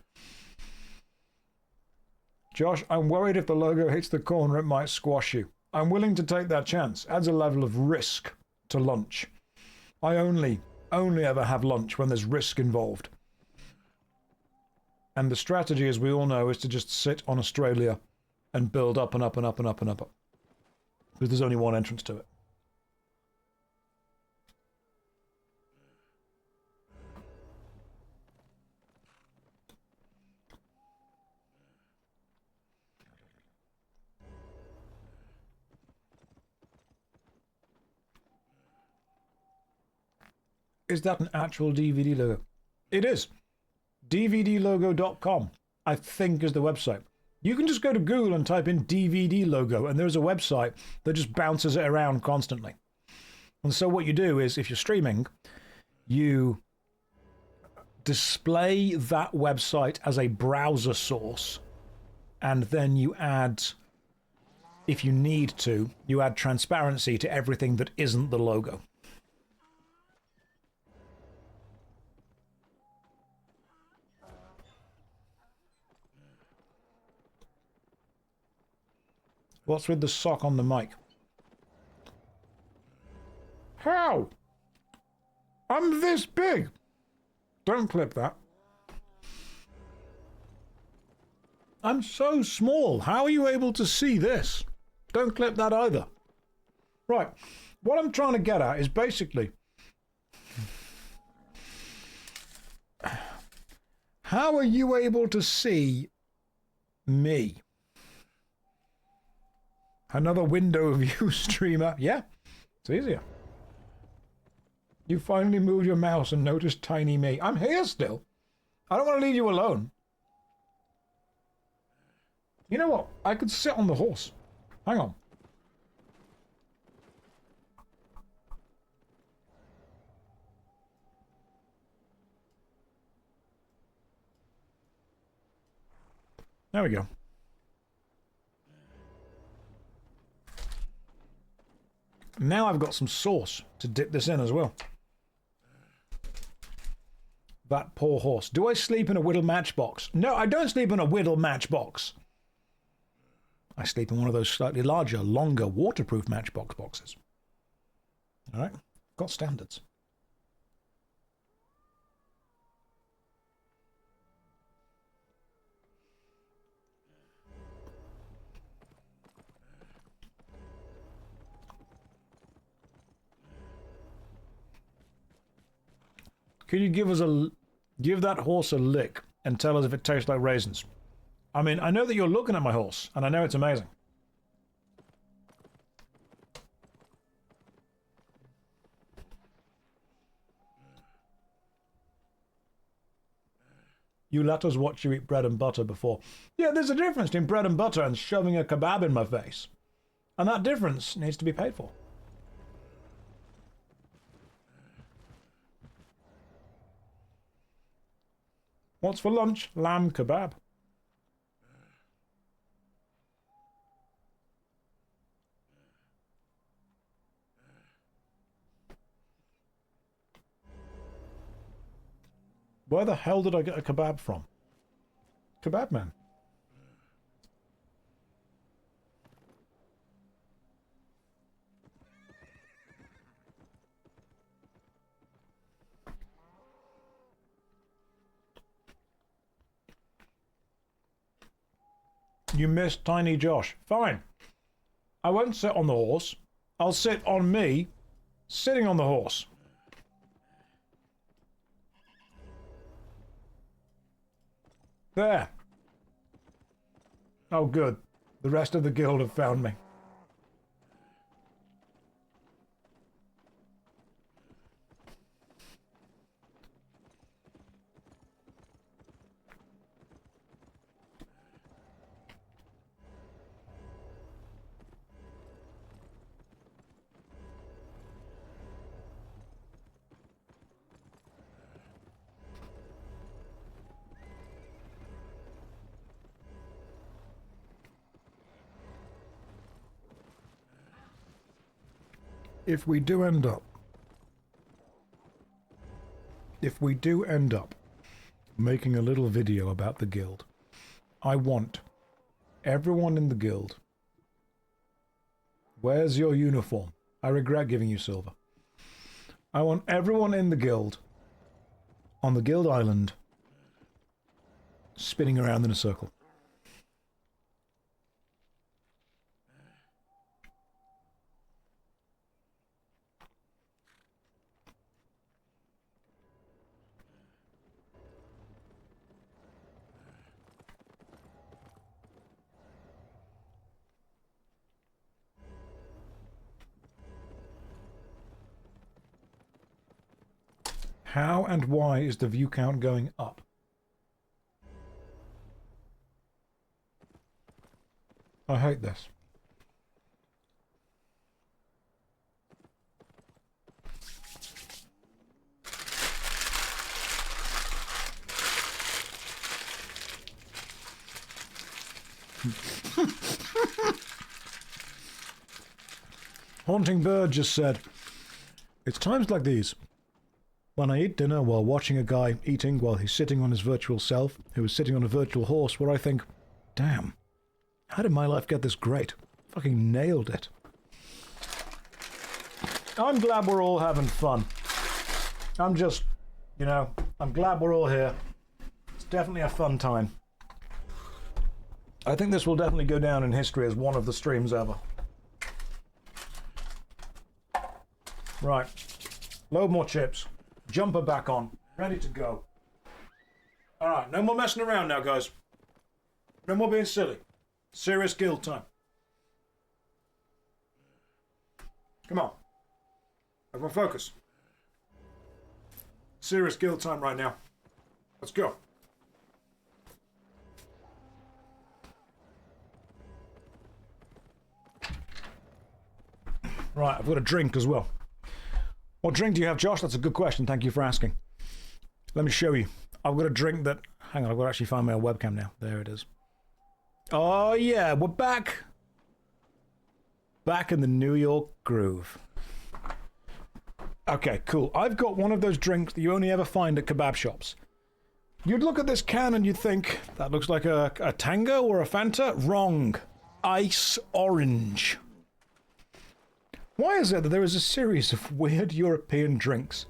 Josh, I'm worried if the logo hits the corner, it might squash you. I'm willing to take that chance. Adds a level of risk to lunch. I only ever have lunch when there's risk involved. And the strategy, as we all know, is to just sit on Australia and build up and up and up and up and up. Because there's only one entrance to it. Is that an actual DVD logo? It is. DVDlogo.com, I think, is the website. You can just go to Google and type in DVD logo, and there's a website that just bounces it around constantly. And so what you do is, if you're streaming, you display that website as a browser source, and then you add, if you need to, you add transparency to everything that isn't the logo. What's with the sock on the mic? How? I'm this big. Don't clip that. I'm so small. How are you able to see this? Don't clip that either. Right. What I'm trying to get at is basically... how are you able to see me? Another window view, streamer. Yeah, it's easier. You finally moved your mouse and noticed tiny me. I'm here still. I don't want to leave you alone. You know what? I could sit on the horse. Hang on. There we go. Now I've got some sauce to dip this in as well. That poor horse. Do I sleep in a whittle matchbox? No, I don't sleep in a whittle matchbox. I sleep in one of those slightly larger, longer, waterproof matchbox boxes. All right, got standards. Can you give that horse a lick and tell us if it tastes like raisins? I mean, I know that you're looking at my horse, and I know it's amazing. You let us watch you eat bread and butter before. Yeah, there's a difference between bread and butter and shoving a kebab in my face. And that difference needs to be paid for. What's for lunch? Lamb kebab. Where the hell did I get a kebab from? Kebab man. You missed Tiny Josh. Fine. I won't sit on the horse. I'll sit on me, sitting on the horse. There. Oh, good. The rest of the guild have found me. If we do end up making a little video about the guild, I want everyone in the guild. Where's your uniform? I regret giving you silver. I want everyone in the guild on the guild island spinning around in a circle. How and why is the view count going up? I hate this. Haunting Bird just said, "It's times like these when I eat dinner while watching a guy eating while he's sitting on his virtual self, who is sitting on a virtual horse, where I think, damn, how did my life get this great? Fucking nailed it." I'm glad we're all having fun. I'm just, you know, I'm glad we're all here. It's definitely a fun time. I think this will definitely go down in history as one of the streams ever. Right. Load more chips. Jumper back on. Ready to go. Alright, no more messing around now, guys. No more being silly. Serious guild time. Come on. Everyone focus. Serious guild time right now. Let's go. Right, I've got a drink as well. What drink do you have, Josh? That's a good question. Thank you for asking. Let me show you. I've got a drink that... Hang on, I've got to actually find my webcam now. There it is. Oh, yeah, we're back. Back in the New York groove. Okay, cool. I've got one of those drinks that you only ever find at kebab shops. You'd look at this can and you'd think, that looks like a Tango or a Fanta? Wrong. Ice orange. Why is it that there is a series of weird European drinks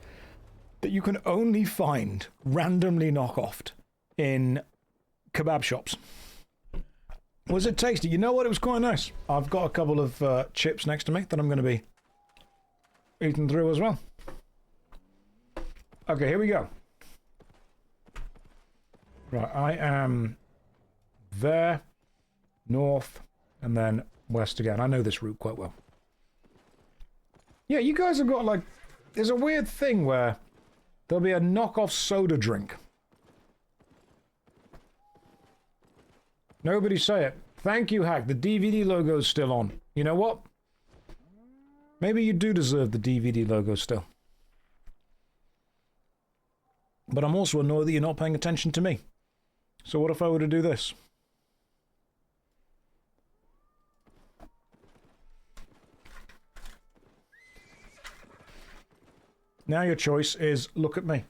that you can only find randomly knockoffed in kebab shops? Was it tasty? You know what? It was quite nice. I've got a couple of chips next to me that I'm going to be eating through as well. Okay, here we go. Right, I am there, north, and then west again. I know this route quite well. Yeah, you guys have got, like... There's a weird thing where there'll be a knockoff soda drink. Nobody say it. Thank you, Hack. The DVD logo's still on. You know what? Maybe you do deserve the DVD logo still. But I'm also annoyed that you're not paying attention to me. So what if I were to do this? Now your choice is look at me.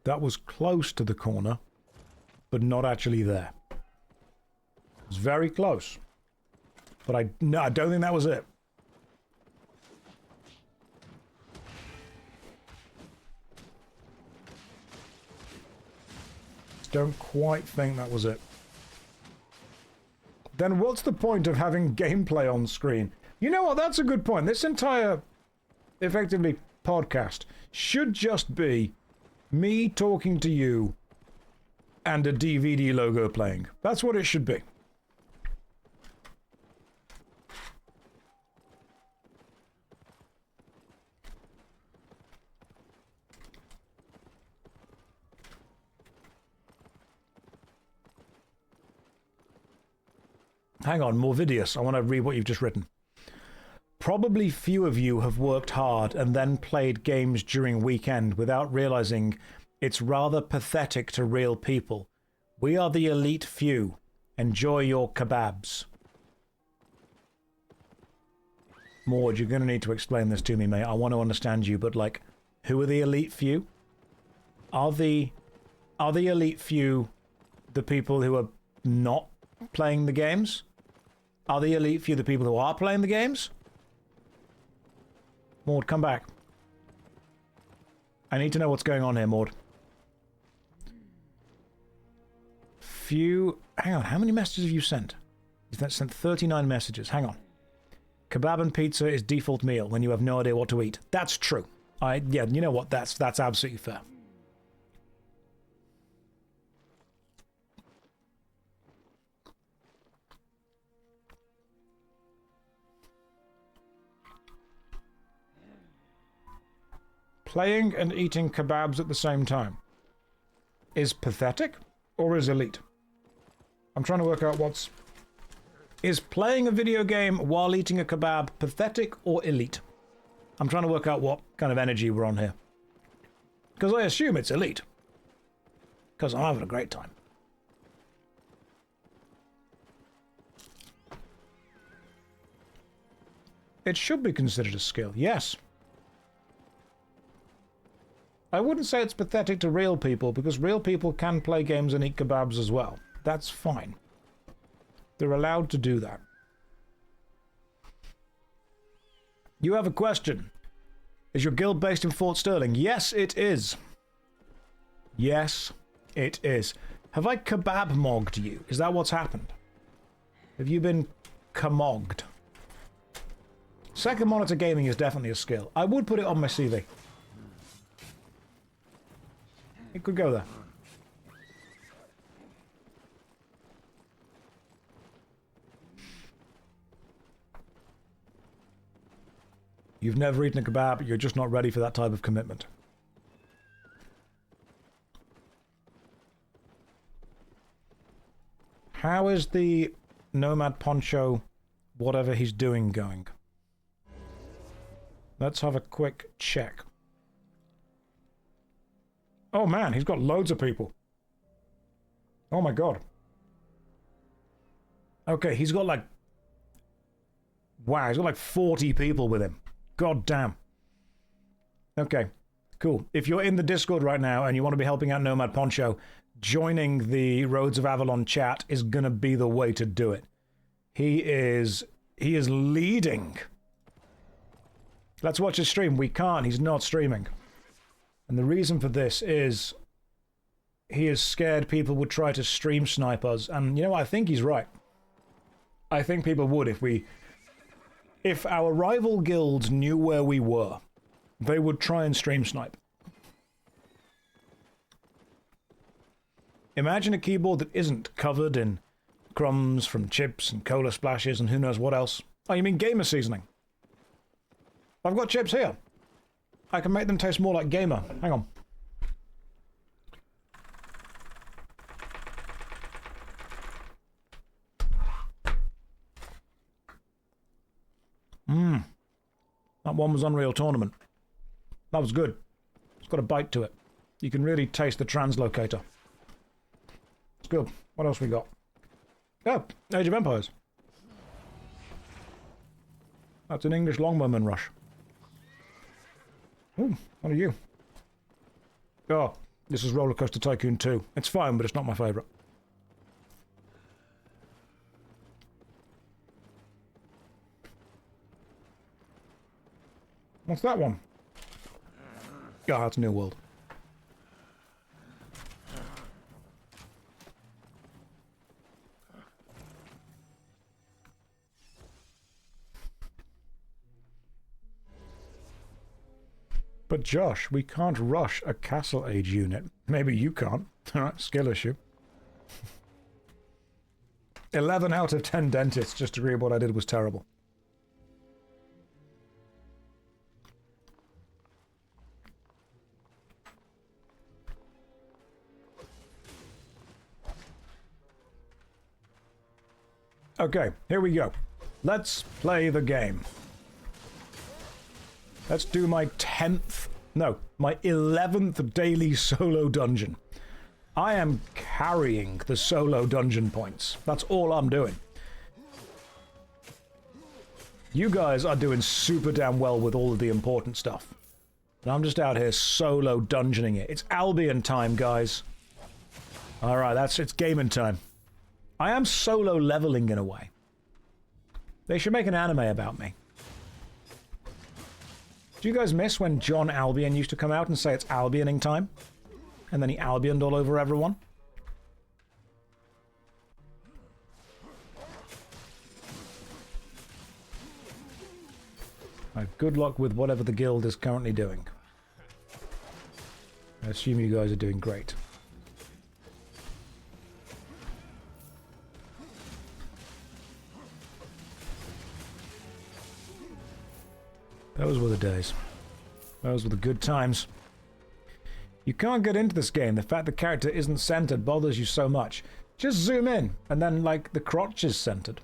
That was close to the corner, but not actually there. It was very close. But no, I don't think that was it. Don't quite think that was it. Then what's the point of having gameplay on screen? You know what? That's a good point. This entire, effectively, podcast should just be me talking to you and a DVD logo playing. That's what it should be. Hang on, Morvidius, I want to read what you've just written. Probably few of you have worked hard and then played games during weekend without realizing it's rather pathetic to real people. We are the elite few. Enjoy your kebabs. Maud, you're going to need to explain this to me, mate. I want to understand you, but like, who are the elite few? Are the elite few the people who are not playing the games? Are the elite few the people who are playing the games? Maud, come back. I need to know what's going on here, Maud. Few... Hang on, how many messages have you sent? You've sent 39 messages. Hang on. Kebab and pizza is default meal when you have no idea what to eat. That's true. Yeah, you know what? That's absolutely fair. Playing and eating kebabs at the same time is pathetic or is elite? I'm trying to work out what's... Is playing a video game while eating a kebab pathetic or elite? I'm trying to work out what kind of energy we're on here. Because I assume it's elite. Because I'm having a great time. It should be considered a skill, yes. I wouldn't say it's pathetic to real people, because real people can play games and eat kebabs as well. That's fine. They're allowed to do that. You have a question. Is your guild based in Fort Sterling? Yes, it is. Yes, it is. Have I kebab-mogged you? Is that what's happened? Have you been kamogged? Second monitor gaming is definitely a skill. I would put it on my CV. It could go there. You've never eaten a kebab, you're just not ready for that type of commitment. How is the Nomad Poncho, whatever he's doing, going? Let's have a quick check. Oh man, he's got loads of people. Oh my god. Okay, he's got like... Wow, he's got like 40 people with him. God damn. Okay, cool. If you're in the Discord right now and you want to be helping out Nomad Poncho, joining the Roads of Avalon chat is gonna be the way to do it. He is leading Let's watch his stream. We can't. He's not streaming. And the reason for this is he is scared people would try to stream snipe us. And, you know, I think he's right. I think people would if our rival guilds knew where we were, they would try and stream snipe. Imagine a keyboard that isn't covered in crumbs from chips and cola splashes and who knows what else. Oh, you mean gamer seasoning? I've got chips here. I can make them taste more like gamer. Hang on. That one was Unreal Tournament. That was good. It's got a bite to it. You can really taste the translocator. It's good. What else we got? Oh, Age of Empires. That's an English Longbowman rush. Ooh, what are you? Oh, this is Roller Coaster Tycoon 2. It's fine, but it's not my favourite. What's that one? Oh, that's New World. But Josh, we can't rush a Castle Age unit. Maybe you can't. Alright, skill issue. 11 out of 10 dentists just agree what I did was terrible. Okay, here we go. Let's play the game. Let's do my 11th daily solo dungeon. I am carrying the solo dungeon points. That's all I'm doing. You guys are doing super damn well with all of the important stuff. And I'm just out here solo dungeoning it. It's Albion time, guys. Alright, it's gaming time. I am solo leveling in a way. They should make an anime about me. Do you guys miss when John Albion used to come out and say it's Albioning time? And then he Albioned all over everyone? Good luck with whatever the guild is currently doing. I assume you guys are doing great. Those were the days. Those were the good times. You can't get into this game. The fact the character isn't centered bothers you so much. Just zoom in, and then, like, the crotch is centered.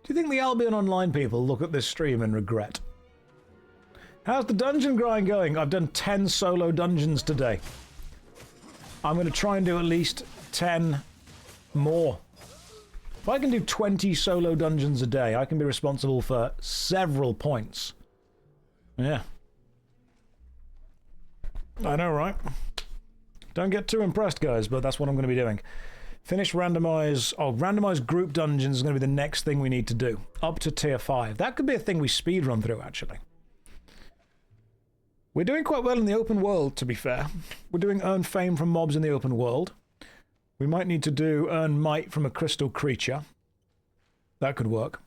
Do you think the Albion Online people look at this stream and regret? How's the dungeon grind going? I've done 10 solo dungeons today. I'm going to try and do at least 10 more. If I can do 20 solo dungeons a day, I can be responsible for several points. Yeah. I know, right? Don't get too impressed, guys, but that's what I'm going to be doing. Finish randomize... Oh, randomize group dungeons is going to be the next thing we need to do. Up to tier 5. That could be a thing we speedrun through, actually. We're doing quite well in the open world, to be fair. We're doing earn fame from mobs in the open world. We might need to do earn might from a crystal creature. That could work.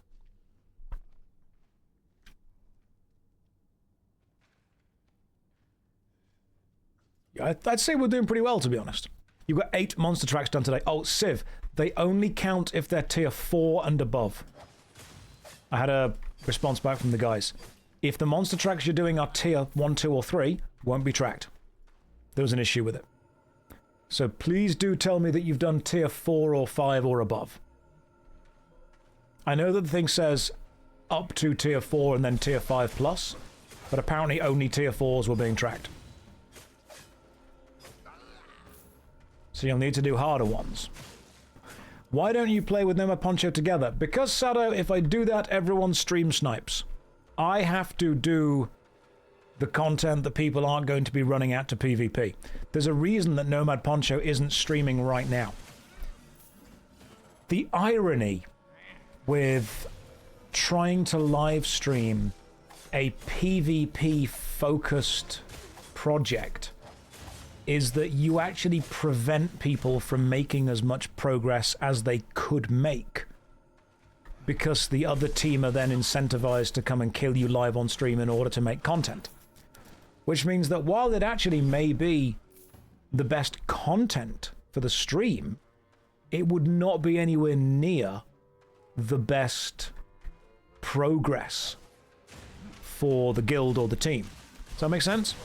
I'd say we're doing pretty well, to be honest. You've got 8 monster tracks done today. Oh, Civ, they only count if they're tier 4 and above. I had a response back from the guys. If the monster tracks you're doing are tier 1, 2, or 3, won't be tracked. There was an issue with it. So please do tell me that you've done tier 4 or 5 or above. I know that the thing says up to tier 4 and then tier 5 plus, but apparently only tier 4s were being tracked. So you'll need to do harder ones. Why don't you play with Nomad Poncho together? Because, Sado, if I do that, everyone stream snipes. I have to do the content that people aren't going to be running out to PvP. There's a reason that Nomad Poncho isn't streaming right now. The irony with trying to live stream a PvP focused project is that you actually prevent people from making as much progress as they could make, because the other team are then incentivized to come and kill you live on stream in order to make content. Which means that while it actually may be the best content for the stream, it would not be anywhere near the best progress for the guild or the team. Does that make sense?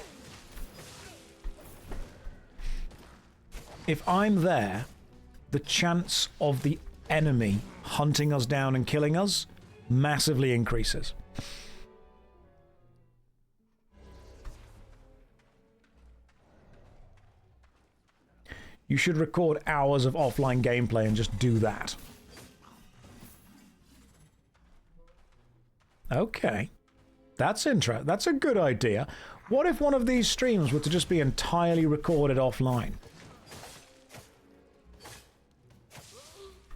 If I'm there, the chance of the enemy hunting us down and killing us massively increases. You should record hours of offline gameplay and just do that. Okay. That's interesting. That's a good idea. What if one of these streams were to just be entirely recorded offline?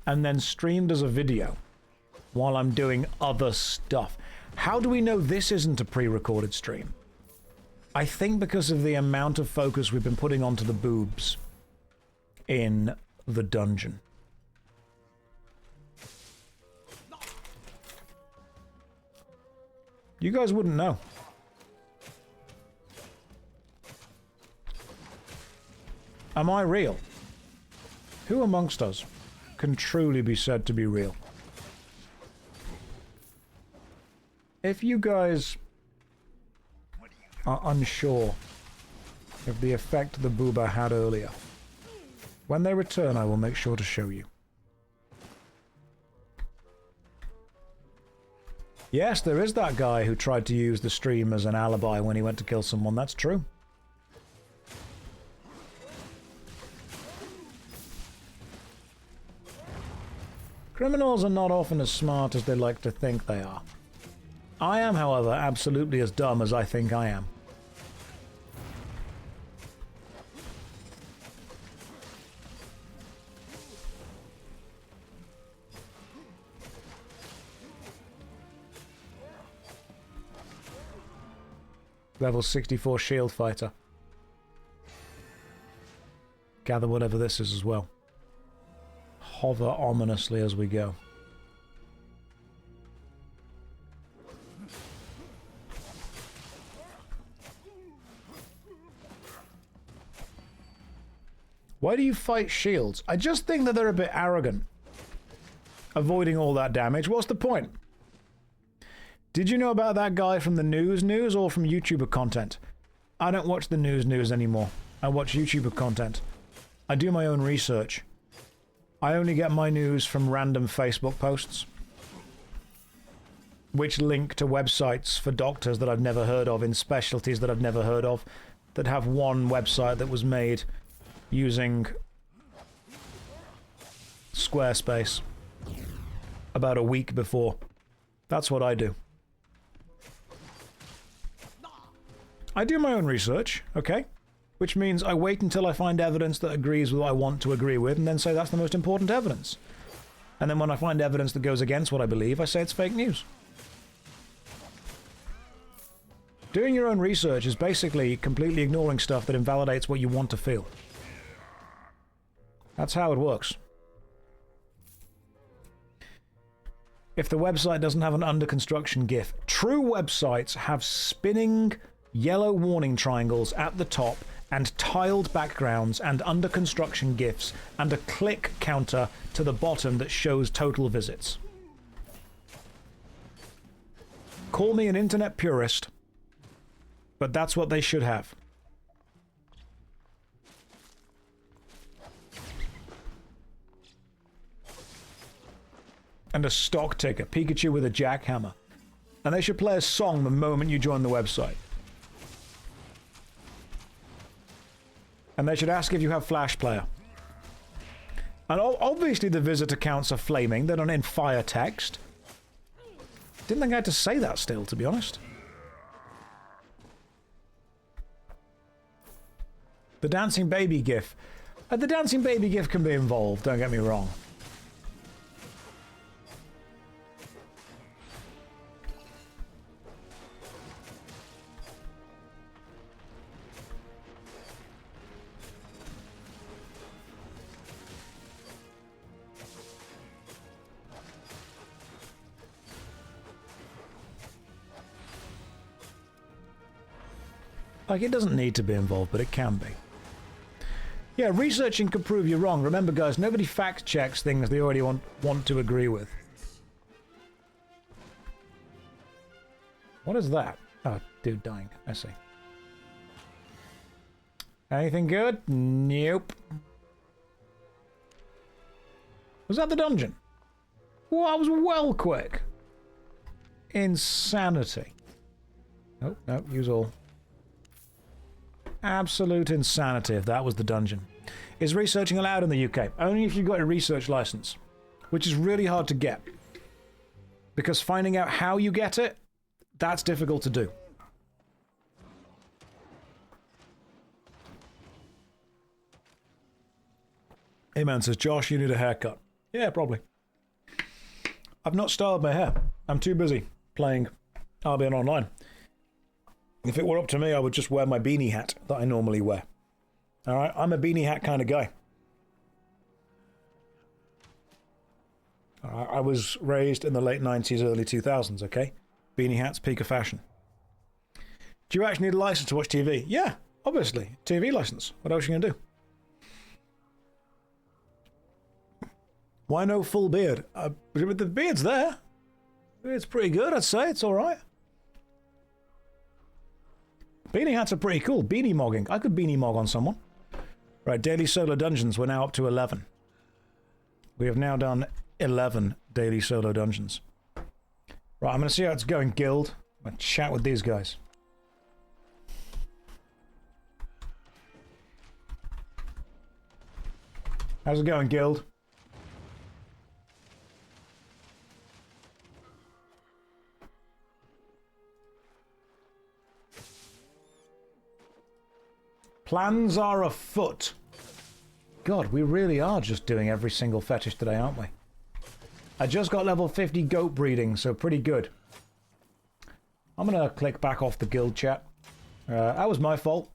And then streamed as a video while I'm doing other stuff. How do we know this isn't a pre-recorded stream? I think because of the amount of focus we've been putting onto the boobs in the dungeon. You guys wouldn't know. Am I real? Who amongst us can truly be said to be real? If you guys are unsure of the effect the booba had earlier, when they return, I will make sure to show you. Yes, there is that guy who tried to use the stream as an alibi when he went to kill someone. That's true. Criminals are not often as smart as they like to think they are. I am, however, absolutely as dumb as I think I am. Level 64 shield fighter. Gather whatever this is as well. Hover ominously as we go. Why do you fight shields? I just think that they're a bit arrogant. Avoiding all that damage. What's the point? Did you know about that guy from the news or from YouTuber content? I don't watch the news anymore. I watch YouTuber content. I do my own research. I only get my news from random Facebook posts, which link to websites for doctors that I've never heard of in specialties that I've never heard of, that have one website that was made using Squarespace about a week before. That's what I do. I do my own research, okay? Which means I wait until I find evidence that agrees with what I want to agree with, and then say that's the most important evidence. And then when I find evidence that goes against what I believe, I say it's fake news. Doing your own research is basically completely ignoring stuff that invalidates what you want to feel. That's how it works. If the website doesn't have an under construction GIF, true websites have spinning yellow warning triangles at the top and tiled backgrounds and under construction GIFs and a click counter to the bottom that shows total visits. Call me an internet purist, but that's what they should have. And a stock ticker, Pikachu with a jackhammer. And they should play a song the moment you join the website. And they should ask if you have Flash Player. And obviously the visitor counts are flaming. They're not in fire text. Didn't think I had to say that still, to be honest. The dancing baby GIF. The dancing baby GIF can be involved, don't get me wrong. Like, it doesn't need to be involved, but it can be. Yeah, researching can prove you wrong. Remember, guys, nobody fact checks things they already want to agree with. What is that? Oh, dude dying. I see. Anything good? Nope. Was that the dungeon? Well, I was well quick. Insanity. Nope, nope, use all. Absolute insanity if that was the dungeon. Is researching allowed in the UK? Only if you've got a research license, which is really hard to get. Because finding out how you get it, that's difficult to do. Hey man says, Josh, you need a haircut. Yeah, probably. I've not styled my hair. I'm too busy playing Albion Online. If it were up to me, I would just wear my beanie hat that I normally wear. Alright, I'm a beanie hat kind of guy. I was raised in the late 90s, early 2000s, okay? Beanie hats, peak of fashion. Do you actually need a license to watch TV? Yeah, obviously. TV license. What else are you going to do? Why no full beard? The beard's there. It's pretty good, I'd say. It's alright. Beanie hats are pretty cool. Beanie mogging. I could beanie mog on someone. Right, daily solo dungeons. We're now up to 11. We have now done 11 daily solo dungeons. Right, I'm going to see how it's going, guild. I'm going to chat with these guys. How's it going, guild? Plans are afoot. God, we really are just doing every single fetish today, aren't we? I just got level 50 goat breeding, so pretty good. I'm going to click back off the guild chat. That was my fault.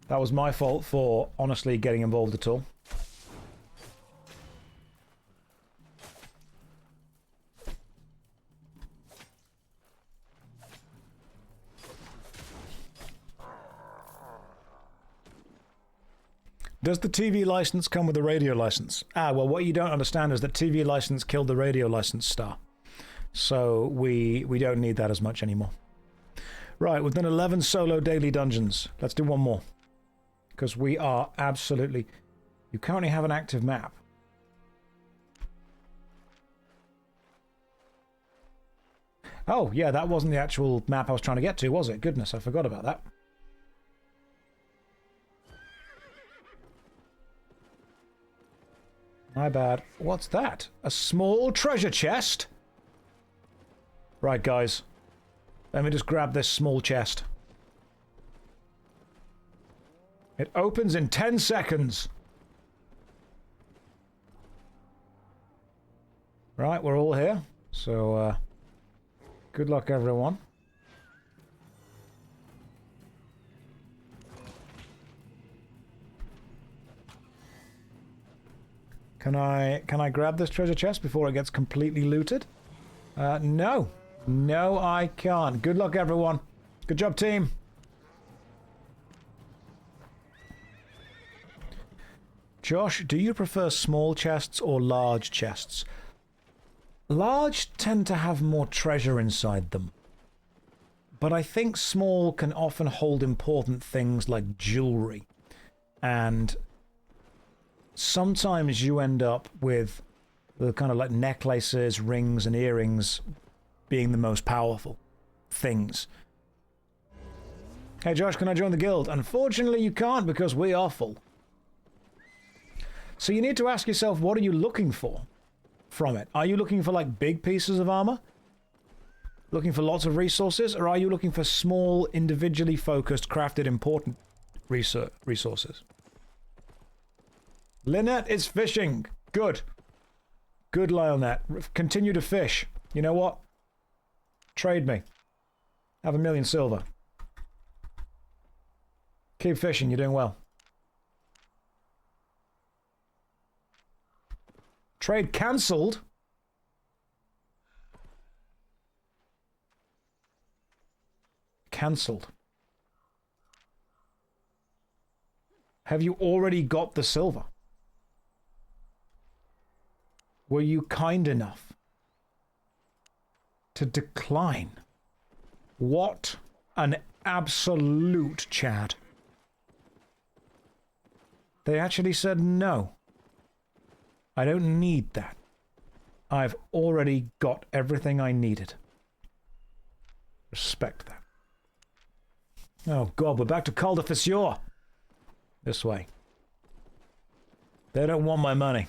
That was my fault for honestly getting involved at all. Does the TV license come with a radio license? Ah, well, what you don't understand is that TV license killed the radio license star. So we don't need that as much anymore. Right, we've done 11 solo daily dungeons. Let's do one more. Because we are absolutely... You currently have an active map. Oh, yeah, that wasn't the actual map I was trying to get to, was it? Goodness, I forgot about that. My bad. What's that? A small treasure chest? Right, guys. Let me just grab this small chest. It opens in 10 seconds. Right, we're all here. So, good luck, everyone. Can I grab this treasure chest before it gets completely looted? No. No, I can't. Good luck, everyone. Good job, team. Josh, do you prefer small chests or large chests? Large tend to have more treasure inside them. But I think small can often hold important things like jewelry. And sometimes you end up with the kind of like necklaces, rings, and earrings being the most powerful things. Hey Josh, can I join the guild? Unfortunately you can't because we are full. So you need to ask yourself, what are you looking for from it? Are you looking for like big pieces of armor? Looking for lots of resources? Or are you looking for small, individually focused, crafted, important resources? Lynette is fishing. Good. Good, Lionette. Continue to fish. You know what? Trade me. Have 1,000,000 silver. Keep fishing. You're doing well. Trade cancelled? Cancelled. Have you already got the silver? Were you kind enough to decline? What an absolute Chad. They actually said no. I don't need that. I've already got everything I needed. Respect that. Oh God, we're back to Cul de Fissure. This way. They don't want my money.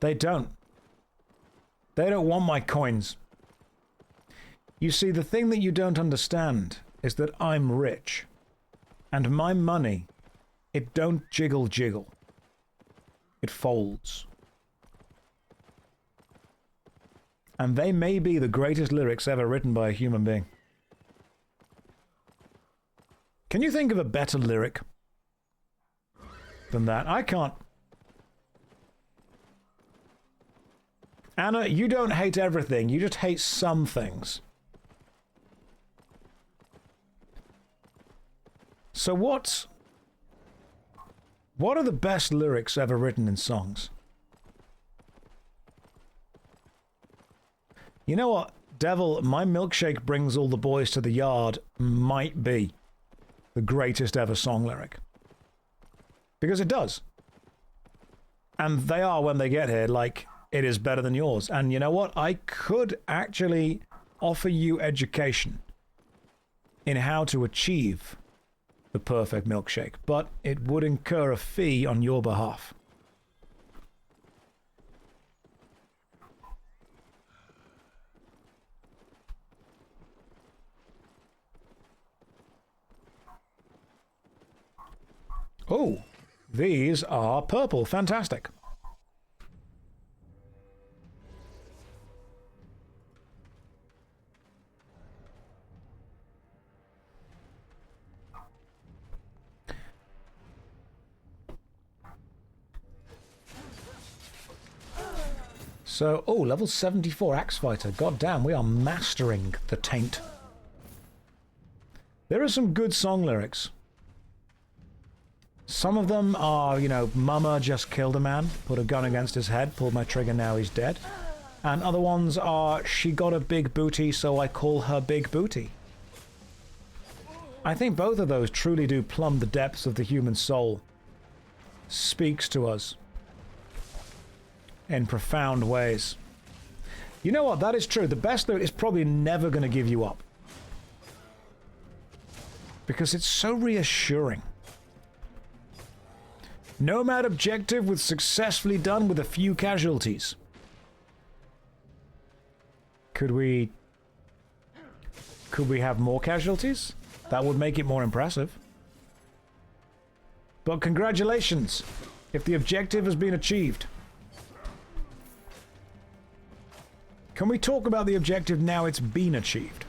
They don't. They don't want my coins. You see, the thing that you don't understand is that I'm rich. And my money, it don't jiggle jiggle. It folds. And they may be the greatest lyrics ever written by a human being. Can you think of a better lyric than that? I can't. Anna, you don't hate everything. You just hate some things. So what are the best lyrics ever written in songs? You know what, Devil, my milkshake brings all the boys to the yard might be the greatest ever song lyric. Because it does. And they are, when they get here, like, it is better than yours. And you know what? I could actually offer you education in how to achieve the perfect milkshake, but it would incur a fee on your behalf. Oh, these are purple. Fantastic. So, oh, level 74 Axe Fighter. God damn, we are mastering the taint. There are some good song lyrics. Some of them are, you know, Mama just killed a man, put a gun against his head, pulled my trigger, now he's dead. And other ones are, she got a big booty, so I call her Big Booty. I think both of those truly do plumb the depths of the human soul. Speaks to us in profound ways. You know what? That is true. The best lyric is probably never going to give you up. Because it's so reassuring. Nomad objective was successfully done with a few casualties. Could we have more casualties? That would make it more impressive. But congratulations, if the objective has been achieved. Can we talk about the objective now it's been achieved?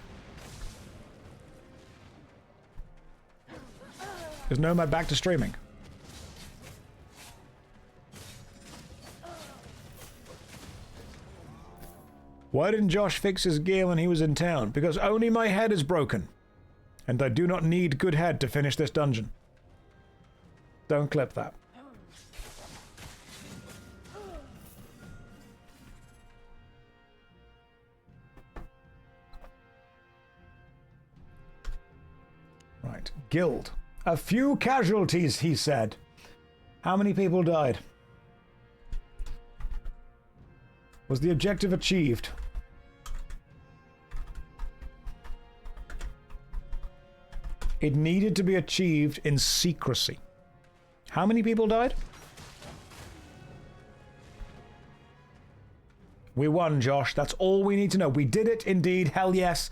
Is Nomad back to streaming? Why didn't Josh fix his gear when he was in town? Because only my head is broken. And I do not need good head to finish this dungeon. Don't clip that. Right. Guild. A few casualties, he said. How many people died? Was the objective achieved? It needed to be achieved in secrecy. How many people died? We won, Josh. That's all we need to know. We did it, indeed. Hell yes.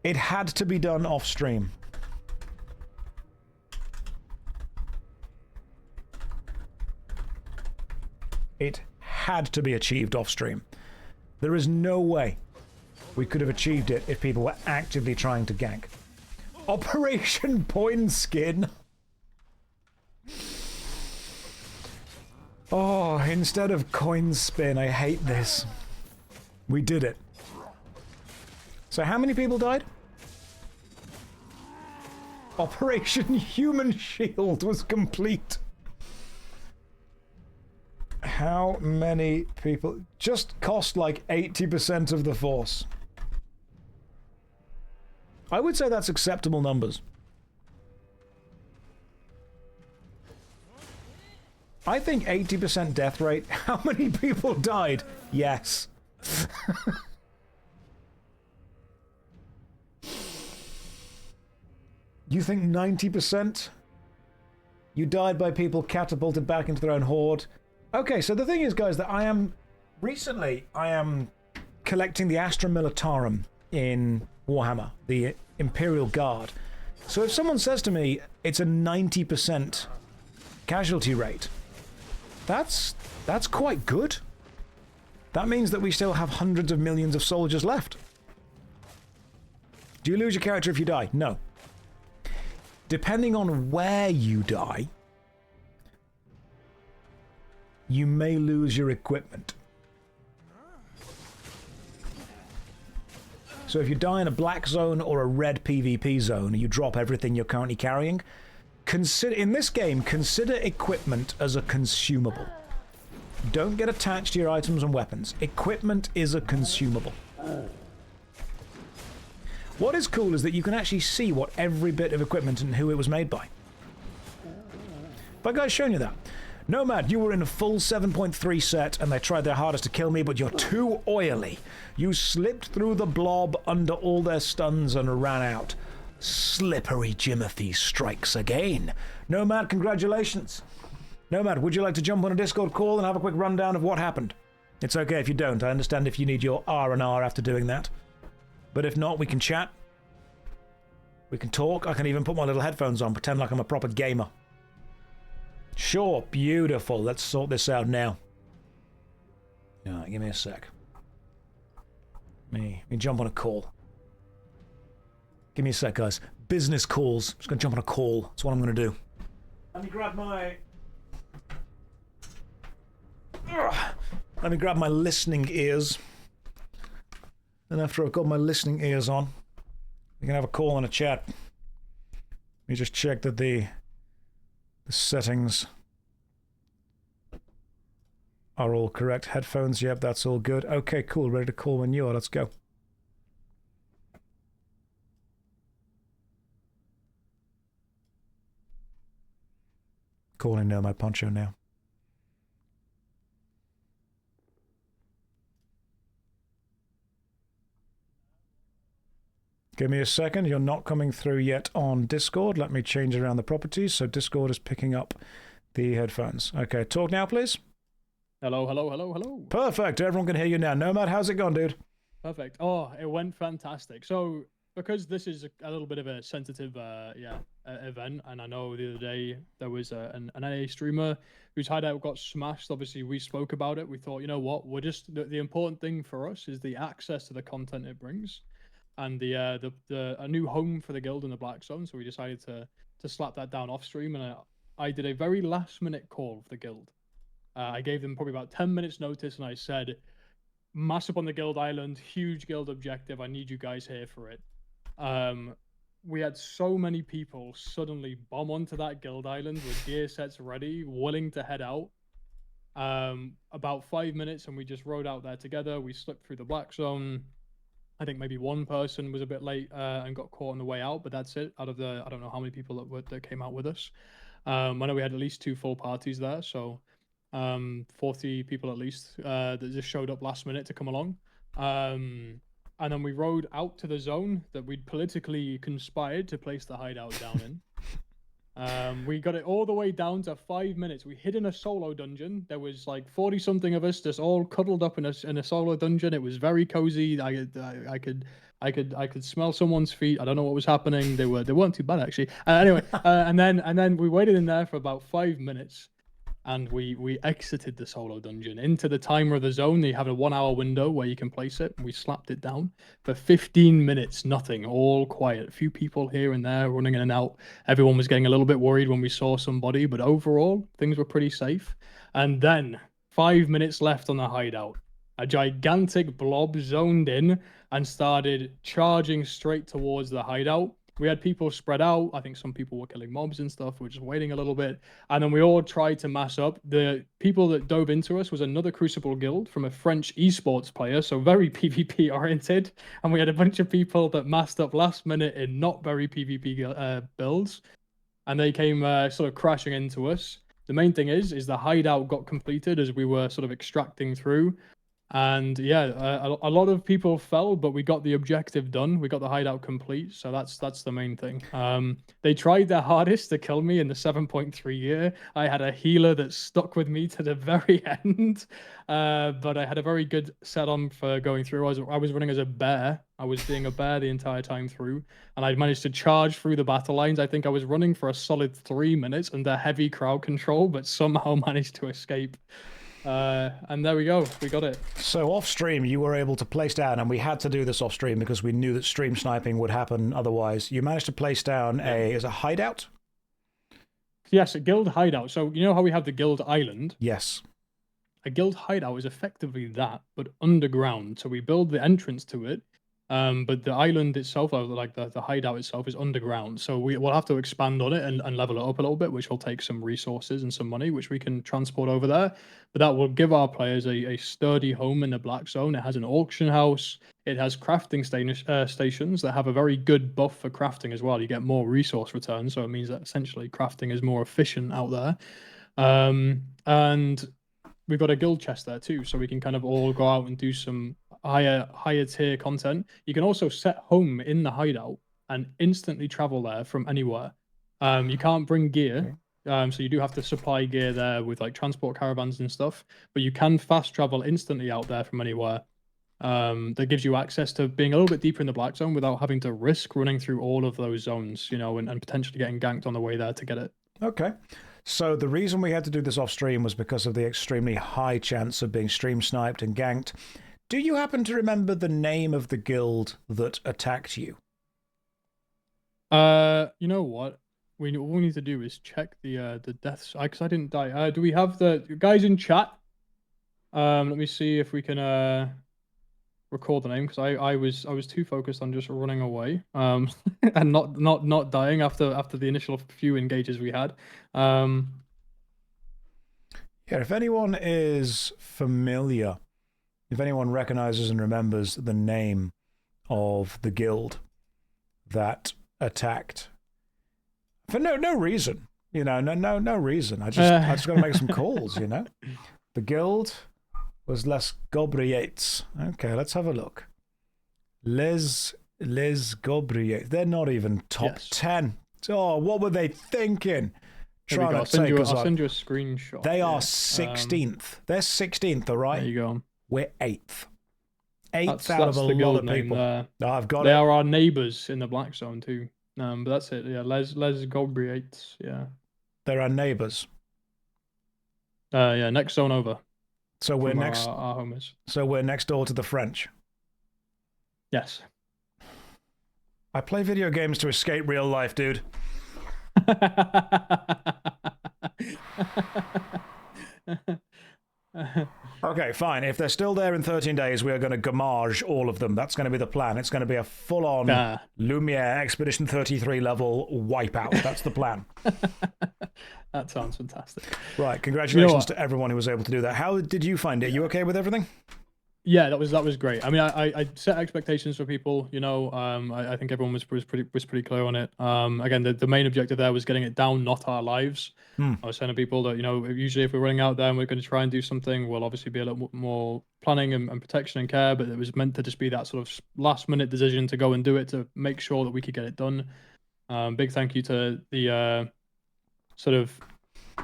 It had to be done off stream. It had to be achieved off stream. There is no way we could have achieved it if people were actively trying to gank. Operation Point Skin. Oh, instead of coin spin, I hate this. We did it. So how many people died? Operation Human Shield was complete. How many people? Just cost like 80% of the force. I would say that's acceptable numbers. I think 80% death rate. How many people died? Yes. You think 90%? You died by people catapulted back into their own horde? Okay, so the thing is, guys, that recently I am collecting the Astra Militarum in Warhammer, the Imperial Guard. So if someone says to me it's a 90% casualty rate, that's quite good. That means that we still have hundreds of millions of soldiers left. Do you lose your character if you die? No. Depending on where you die, you may lose your equipment. So if you die in a black zone or a red PvP zone, you drop everything you're currently carrying. In this game, consider equipment as a consumable. Don't get attached to your items and weapons. Equipment is a consumable. What is cool is that you can actually see what every bit of equipment and who it was made by. Have I guys shown you that? Nomad, you were in a full 7.3 set and they tried their hardest to kill me, but you're too oily. You slipped through the blob under all their stuns and ran out. Slippery Jimothy strikes again. Nomad, congratulations. Nomad, would you like to jump on a Discord call and have a quick rundown of what happened? It's okay if you don't. I understand if you need your R&R after doing that. But if not, we can chat. We can talk. I can even put my little headphones on, pretend like I'm a proper gamer. Sure, beautiful. Let's sort this out now. Alright, give me a sec. Me jump on a call. Give me a sec, guys. Business calls. Just gonna jump on a call. That's what I'm gonna do. Let me grab my... Let me grab my listening ears. And after I've got my listening ears on, we can have a call and a chat. Let me just check that the settings are all correct. Headphones, yep, that's all good. Okay, cool. Ready to call when you are. Let's go. Calling Nomad Poncho now. Give me a second. You're not coming through yet on Discord. Let me change around the properties so Discord is picking up the headphones. Okay, talk now, please. Hello, hello, hello, hello. Perfect. Everyone can hear you now. Nomad, how's it gone, dude? Perfect. Oh, it went fantastic. So, because this is a little bit of a sensitive event, and I know the other day there was an NA streamer whose hideout got smashed. Obviously, we spoke about it. We thought, you know what? We're just the important thing for us is the access to the content it brings. And a new home for the guild in the Black Zone, so we decided to slap that down off stream, and I did a very last minute call for the guild. I gave them probably about 10 minutes notice, and I said, mass up on the guild island, huge guild objective, I need you guys here for it. We had so many people suddenly bomb onto that guild island with gear sets ready, willing to head out. About 5 minutes, and we just rode out there together. We slipped through the Black Zone. I think maybe one person was a bit late and got caught on the way out, but that's it. Out of the, I don't know how many people that came out with us. I know we had at least 2 full parties there, so 40 people at least that just showed up last minute to come along. And then we rode out to the zone that we'd politically conspired to place the hideout down in. We got it all the way down to 5 minutes. We hid in a solo dungeon. There was like 40 something of us just all cuddled up in a solo dungeon. It was very cozy. I could smell someone's feet. I don't know what was happening. They weren't too bad actually. Anyway, and then we waited in there for about 5 minutes, and we exited the solo dungeon into the timer of the zone. They have a 1 hour window where you can place it, and we slapped it down for 15 minutes. Nothing, all quiet. A few people here and there running in and out. Everyone was getting a little bit worried when we saw somebody, but overall things were pretty safe. And then 5 minutes left on the hideout. A gigantic blob zoned in and started charging straight towards the hideout. we had people spread out. I think some people were killing mobs and stuff. We were just waiting a little bit. And then we all tried to mass up. The people that dove into us was another Crucible guild from a French esports player, so very PvP oriented. And we had a bunch of people that massed up last minute in not very PvP builds. And they came sort of crashing into us. The main thing is the hideout got completed as we were sort of extracting through. And yeah, a lot of people fell, but we got the objective done. We got the hideout complete, so that's the main thing. They tried their hardest to kill me in the 7.3 year. I had a healer that stuck with me to the very end, but I had a very good set on for going through. I was running as a bear. I was being a bear the entire time through, and I managed to charge through the battle lines. I think I was running for a solid 3 minutes under heavy crowd control, but somehow managed to escape. And there we go, we got it. So off stream, you were able to place down, and we had to do this off stream because we knew that stream sniping would happen otherwise. You managed to place down a hideout? Yes, a guild hideout. So you know how we have the guild island? Yes. A guild hideout is effectively that, but underground. So we build the entrance to it, but the island itself, like the hideout itself, is underground. So we'll have to expand on it and level it up a little bit, which will take some resources and some money, which we can transport over there. But that will give our players a sturdy home in the Black Zone. It has an auction house. It has crafting stations that have a very good buff for crafting as well. You get more resource return, so it means that essentially crafting is more efficient out there. And we've got a guild chest there too, so we can kind of all go out and do some higher tier content. You can also set home in the hideout and instantly travel there from anywhere. You can't bring gear, so you do have to supply gear there with like transport caravans and stuff, but you can fast travel instantly out there from anywhere. That gives you access to being a little bit deeper in the Black Zone without having to risk running through all of those zones, you know, and potentially getting ganked on the way there to get it. Okay. So the reason we had to do this off stream was because of the extremely high chance of being stream sniped and ganked. Do you happen to remember the name of the guild that attacked you? You know what? All we need to do is check the deaths. Because I didn't die. Do we have the guys in chat? Let me see if we can record the name, because I was too focused on just running away and not dying after the initial few engages we had. Yeah, if anyone is familiar, if anyone recognizes and remembers the name of the guild that attacked for no reason, you know, no reason. I just got to make some calls, you know. The guild was Les Gobriettes. Okay, let's have a look. Les Gobriettes. They're not even top 10. Oh, what were they thinking? I'll send you a screenshot. They are 16th. They're 16th, all right? There you go. We're 8th. 8th out of a lot of people. I've got it. They are our neighbours in the Black Zone too. But that's it. Yeah, Les Gobriettes. Yeah. They're our neighbours. Yeah, next zone over. So we're next. Our home is. So we're next door to the French. Yes. I play video games to escape real life, dude. Okay, fine. If they're still there in 13 days, we are going to gamage all of them. That's going to be the plan. It's going to be a full-on Lumiere Expedition 33 level wipeout. That's the plan. That sounds fantastic. Right, congratulations to everyone who was able to do that. How did you find it? You okay with everything? Yeah, that was great. I mean, I set expectations for people. You know, I think everyone was pretty clear on it. Again, the main objective there was getting it down, not our lives. I was saying to people that, you know, usually if we're running out there and we're going to try and do something, we'll obviously be a little more planning and protection and care. But it was meant to just be that sort of last minute decision to go and do it to make sure that we could get it done. Big thank you to the sort of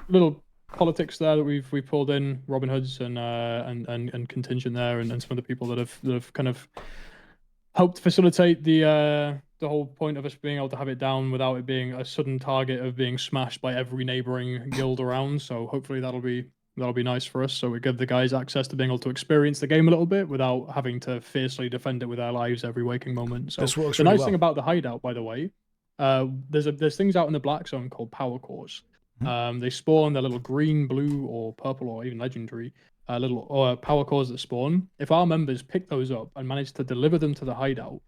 little politics there that we've pulled in, Robin Hoods and contingent there, and some of the people that have kind of helped facilitate the whole point of us being able to have it down without it being a sudden target of being smashed by every neighboring guild around. So hopefully that'll be nice for us. So we give the guys access to being able to experience the game a little bit without having to fiercely defend it with our lives every waking moment. So this works the really nice well. thing about the hideout, by the way, there's things out in the Black Zone called power cores. They spawn their little green, blue, or purple, or even legendary little power cores that spawn. If our members pick those up and manage to deliver them to the hideout,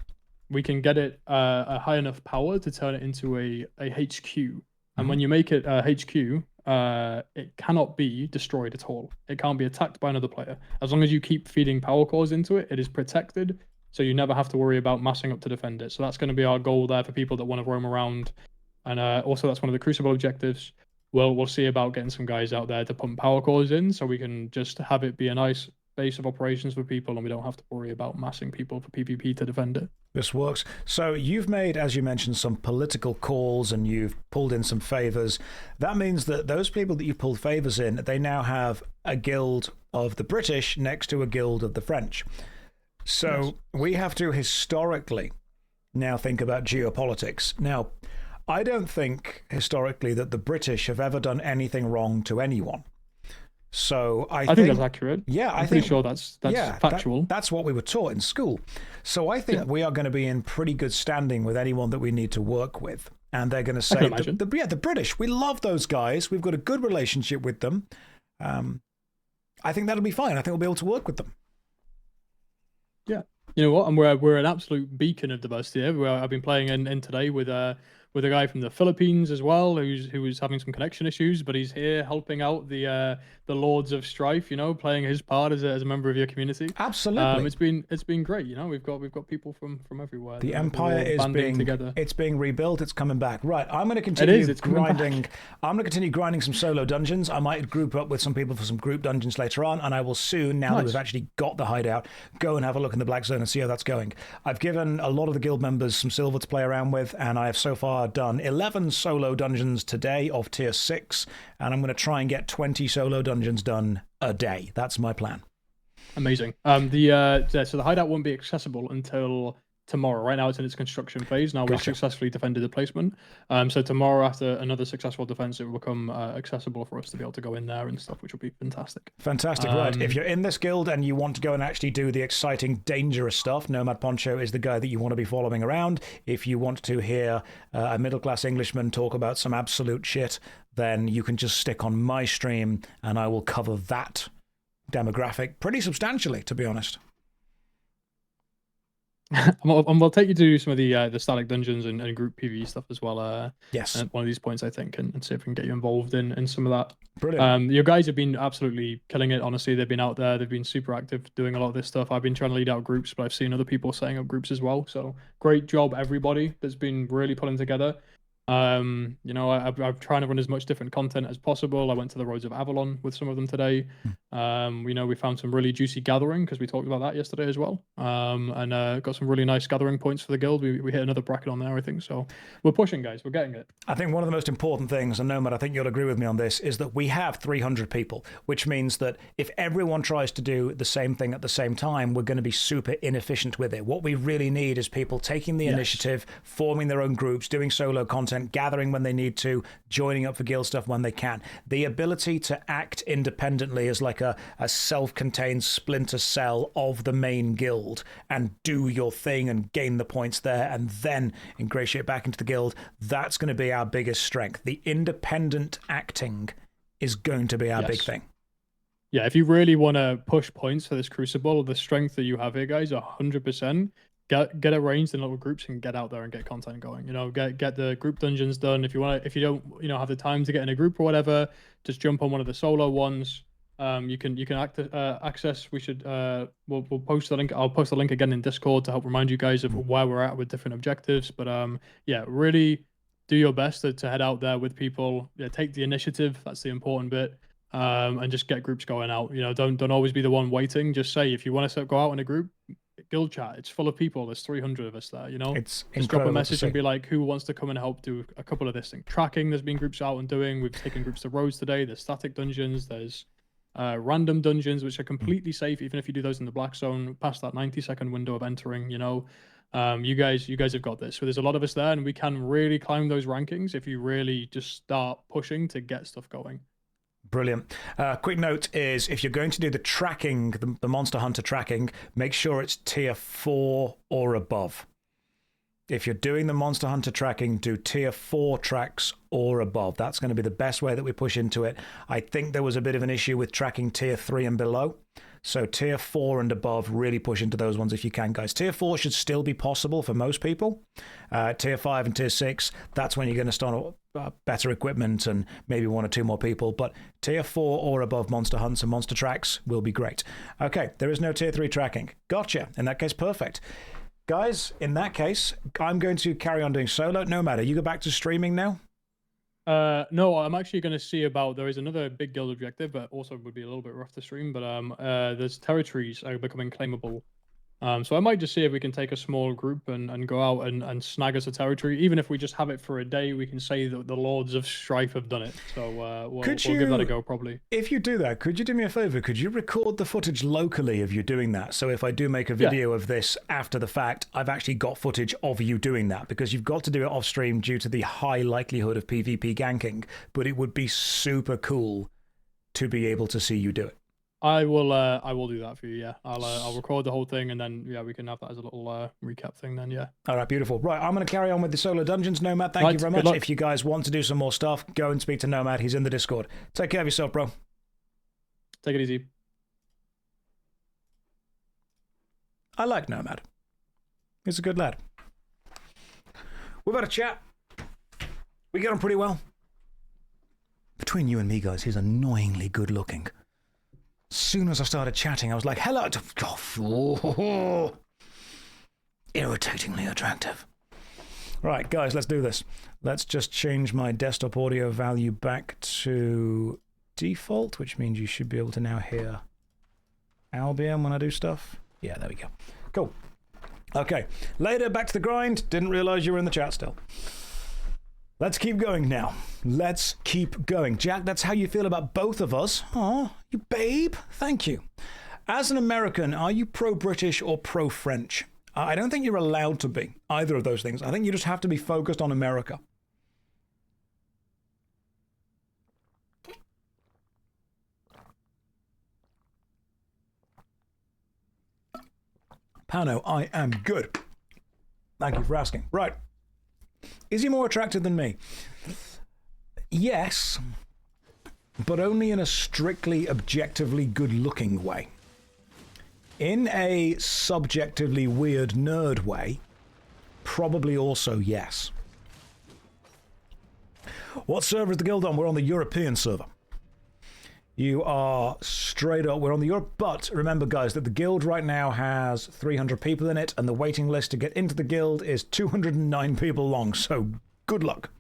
we can get it a high enough power to turn it into a HQ. And when you make it a HQ, it cannot be destroyed at all. It can't be attacked by another player. As long as you keep feeding power cores into it, it is protected. So you never have to worry about massing up to defend it. So that's going to be our goal there for people that want to roam around. And also that's one of the Crucible objectives. We'll see about getting some guys out there to pump power cores in so we can just have it be a nice base of operations for people and we don't have to worry about massing people for PvP to defend it. This works. So you've made, as you mentioned, some political calls and you've pulled in some favors. That means that those people that you've pulled favors in, they now have a guild of the British next to a guild of the French. So we have to historically now think about geopolitics. Now, I don't think historically that the British have ever done anything wrong to anyone. So I think that's accurate. Yeah, I'm pretty sure that's factual. That's what we were taught in school. So I think we are going to be in pretty good standing with anyone that we need to work with. And they're going to say, the British, we love those guys. We've got a good relationship with them. I think that'll be fine. I think we'll be able to work with them. Yeah. You know what? And we're an absolute beacon of diversity. I've been playing in today with a guy from the Philippines as well, who was having some connection issues, but he's here helping out the Lords of Strife, playing his part as a member of your community. Absolutely. It's been great, We've got people from everywhere. The Empire is being rebuilt, it's coming back. Right, I'm going to continue grinding. I'm going to continue grinding some solo dungeons. I might group up with some people for some group dungeons later on, and I will soon, now that we've actually got the hideout, go and have a look in the Black Zone and see how that's going. I've given a lot of the guild members some silver to play around with, and I have so far done 11 solo dungeons today of tier 6, and I'm going to try and get 20 solo dungeons done a day. That's my plan. Amazing. So the hideout won't be accessible until tomorrow. Right now it's in its construction phase. Now we've successfully defended the placement. So tomorrow, after another successful defense, it will become accessible for us to be able to go in there and stuff, which will be fantastic. Fantastic. Right. If you're in this guild and you want to go and actually do the exciting, dangerous stuff, Nomad Poncho is the guy that you want to be following around. If you want to hear a middle-class Englishman talk about some absolute shit, then you can just stick on my stream and I will cover that demographic pretty substantially, to be honest. And we'll take you to some of the static dungeons and group PvE stuff as well. Yes. At one of these points, I think, and see if we can get you involved in some of that. Brilliant. Your guys have been absolutely killing it. Honestly, they've been out there. They've been super active doing a lot of this stuff. I've been trying to lead out groups, but I've seen other people setting up groups as well. So great job, everybody that's been really pulling together. I'm trying to run as much different content as possible. I went to the Roads of Avalon with some of them today. We found some really juicy gathering because we talked about that yesterday as well. And got some really nice gathering points for the guild. We hit another bracket on there, I think. So we're pushing, guys. We're getting it. I think one of the most important things, and Nomad, I think you'll agree with me on this, is that we have 300 people, which means that if everyone tries to do the same thing at the same time, we're going to be super inefficient with it. What we really need is people taking the initiative, forming their own groups, doing solo content, gathering when they need to, joining up for guild stuff when they can. The ability to act independently as like a self-contained splinter cell of the main guild and do your thing and gain the points there and then ingratiate back into the guild, that's going to be our biggest strength. The independent acting is going to be our big thing. Yeah, if you really want to push points for this Crucible, the strength that you have here, guys, 100%. Get arranged in little groups and get out there and get content going. Get the group dungeons done. If you don't have the time to get in a group or whatever, just jump on one of the solo ones. You can access. We'll post the link. I'll post the link again in Discord to help remind you guys of where we're at with different objectives. But really do your best to head out there with people. Yeah, take the initiative. That's the important bit. And just get groups going out. Don't always be the one waiting. Just say if you want to go out in a group. Guild chat, it's full of people. There's 300 of us there. It's just drop a message and be like, who wants to come and help do a couple of this thing. Tracking, there's been groups out and doing. We've taken groups to roads today. There's static dungeons. There's random dungeons which are completely safe, even if you do those in the black zone past that 90-second window of entering. You guys have got this. So there's a lot of us there, and we can really climb those rankings if you really just start pushing to get stuff going. Brilliant. Quick note is if you're going to do the tracking, the Monster Hunter tracking, make sure it's tier 4 or above. If you're doing the Monster Hunter tracking, do tier 4 tracks or above. That's going to be the best way that we push into it. I think there was a bit of an issue with tracking tier 3 and below. So tier 4 and above, really push into those ones if you can, guys. Tier 4 should still be possible for most people. Tier 5 and tier 6, that's when you're going to start better equipment and maybe 1 or 2 more people. But tier 4 or above monster hunts and monster tracks will be great. Okay, there is no tier 3 tracking. Gotcha. In that case, perfect. Guys, in that case, I'm going to carry on doing solo. No matter. You go back to streaming now? No, I'm actually going to see about, there is another big guild objective, but also would be a little bit rough to stream, but there's territories are becoming claimable. So I might just see if we can take a small group and go out and snag us a territory. Even if we just have it for a day, we can say that the Lords of Strife have done it. So we'll give that a go, probably. If you do that, could you do me a favor? Could you record the footage locally of you doing that? So if I do make a video of this after the fact, I've actually got footage of you doing that, because you've got to do it off stream due to the high likelihood of PvP ganking, but it would be super cool to be able to see you do it. I will do that for you. Yeah, I'll record the whole thing, and then we can have that as a little recap thing. Then all right, beautiful. Right, I'm going to carry on with the solo dungeons. Nomad, thank you very much. If you guys want to do some more stuff, go and speak to Nomad. He's in the Discord. Take care of yourself, bro. Take it easy. I like Nomad. He's a good lad. We've had a chat. We get on pretty well. Between you and me, guys, he's annoyingly good looking. As soon as I started chatting, I was like, hello. Oh, irritatingly attractive. Right, guys, let's do this. Let's just change my desktop audio value back to default, which means you should be able to now hear Albion when I do stuff. Yeah, there we go. Cool. Okay, later, back to the grind. Didn't realize you were in the chat still. Let's keep going now. Let's keep going. Jack, that's how you feel about both of us. Aw, you babe. Thank you. As an American, are you pro-British or pro-French? I don't think you're allowed to be either of those things. I think you just have to be focused on America. Pano, I am good. Thank you for asking. Right. Is he more attractive than me? Yes, but only in a strictly objectively good-looking way. In a subjectively weird nerd way, probably also yes. What server is the guild on? We're on the European server. You are straight up, we're on the Europe, but remember, guys, that the guild right now has 300 people in it, and the waiting list to get into the guild is 209 people long, so good luck.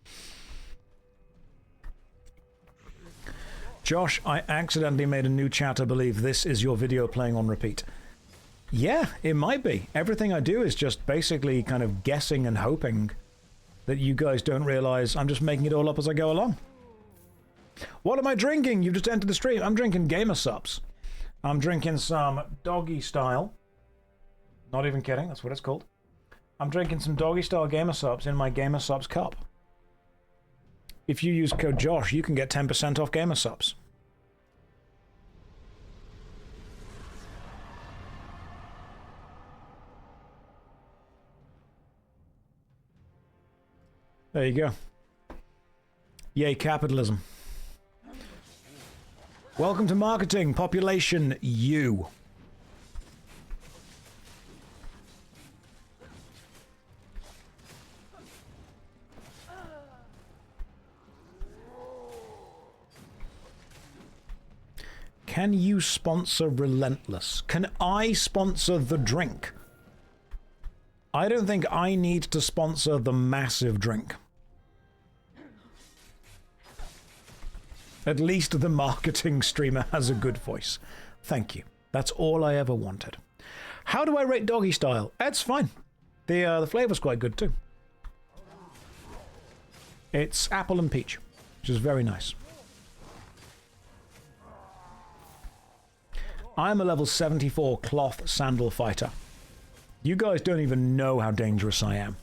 Josh, I accidentally made a new chat. I believe this is your video playing on repeat. Yeah, it might be. Everything I do is just basically kind of guessing and hoping that you guys don't realize I'm just making it all up as I go along. What am I drinking? You've just entered the stream. I'm drinking Gamer Subs. I'm drinking some doggy style. Not even kidding, that's what it's called. I'm drinking some doggy style Gamer Subs in my Gamer Subs cup. If you use code Josh, you can get 10% off Gamer Subs. There you go. Yay, capitalism. Welcome to marketing, population U. Can you sponsor Relentless? Can I sponsor the drink? I don't think I need to sponsor the massive drink. At least the marketing streamer has a good voice. Thank you. That's all I ever wanted. How do I rate doggy style? It's fine. The flavor's quite good too. It's apple and peach, which is very nice. I'm a level 74 cloth sandal fighter. You guys don't even know how dangerous I am.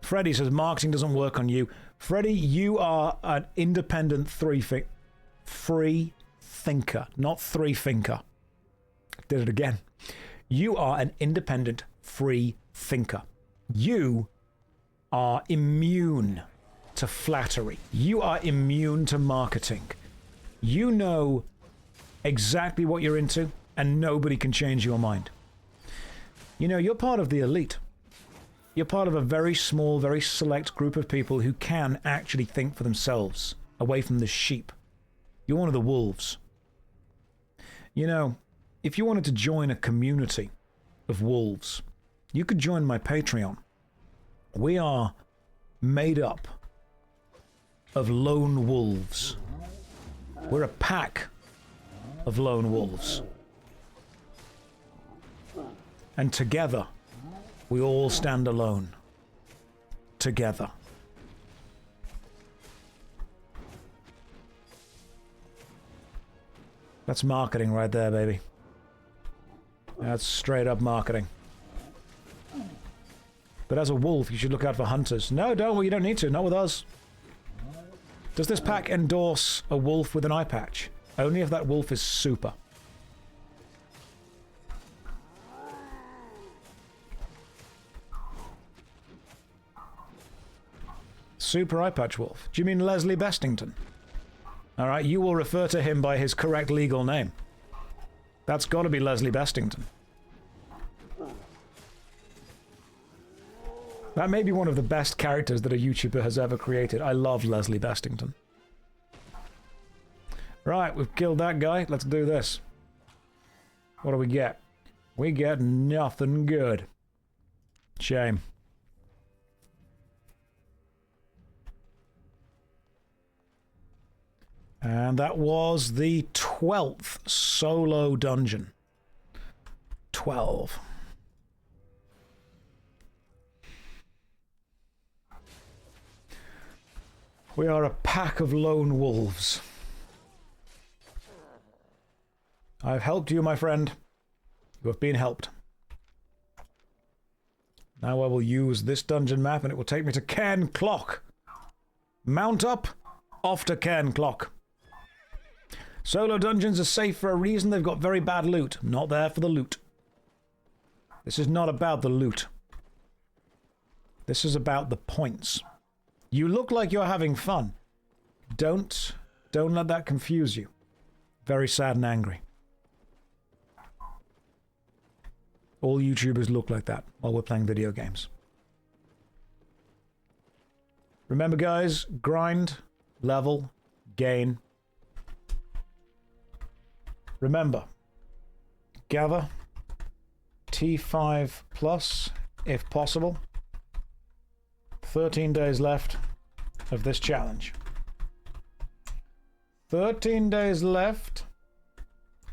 Freddy says marketing doesn't work on you. Freddy, you are an independent free thinker, not three thinker. Did it again. You are an independent free thinker. You are immune to flattery. You are immune to marketing. You know exactly what you're into. and nobody can change your mind. You know, you're part of the elite. You're part of a very small, very select group of people who can actually think for themselves, away from the sheep. You're one of the wolves. You know, if you wanted to join a community of wolves, you could join my Patreon. We are made up of lone wolves. We're a pack of lone wolves. And together, we all stand alone. Together. That's marketing right there, baby. That's straight up marketing. But as a wolf, you should look out for hunters. No, don't. You don't need to. Not with us. Does this pack endorse a wolf with an eye patch? Only if that wolf is super. Super eye patch wolf. Do you mean Leslie Bestington? Alright, you will refer to him by his correct legal name. That's got to be Leslie Bestington. That may be one of the best characters that a YouTuber has ever created. I love Leslie Bestington. Right, we've killed that guy. Let's do this. What do we get? We get nothing good. Shame. And that was the 12th solo dungeon. 12. We are a pack of lone wolves. I've helped you, my friend. You have been helped. Now I will use this dungeon map and it will take me to Cairn Clock. Mount up, off to Cairn Clock. Solo dungeons are safe for a reason. They've got very bad loot. I'm not there for the loot. This is not about the loot. This is about the points. You look like you're having fun. Don't let that confuse you. Very sad and angry. All YouTubers look like that while we're playing video games. Remember, guys, grind, level, gain. Remember, gather T5 plus, if possible. 13 days left of this challenge. 13 days left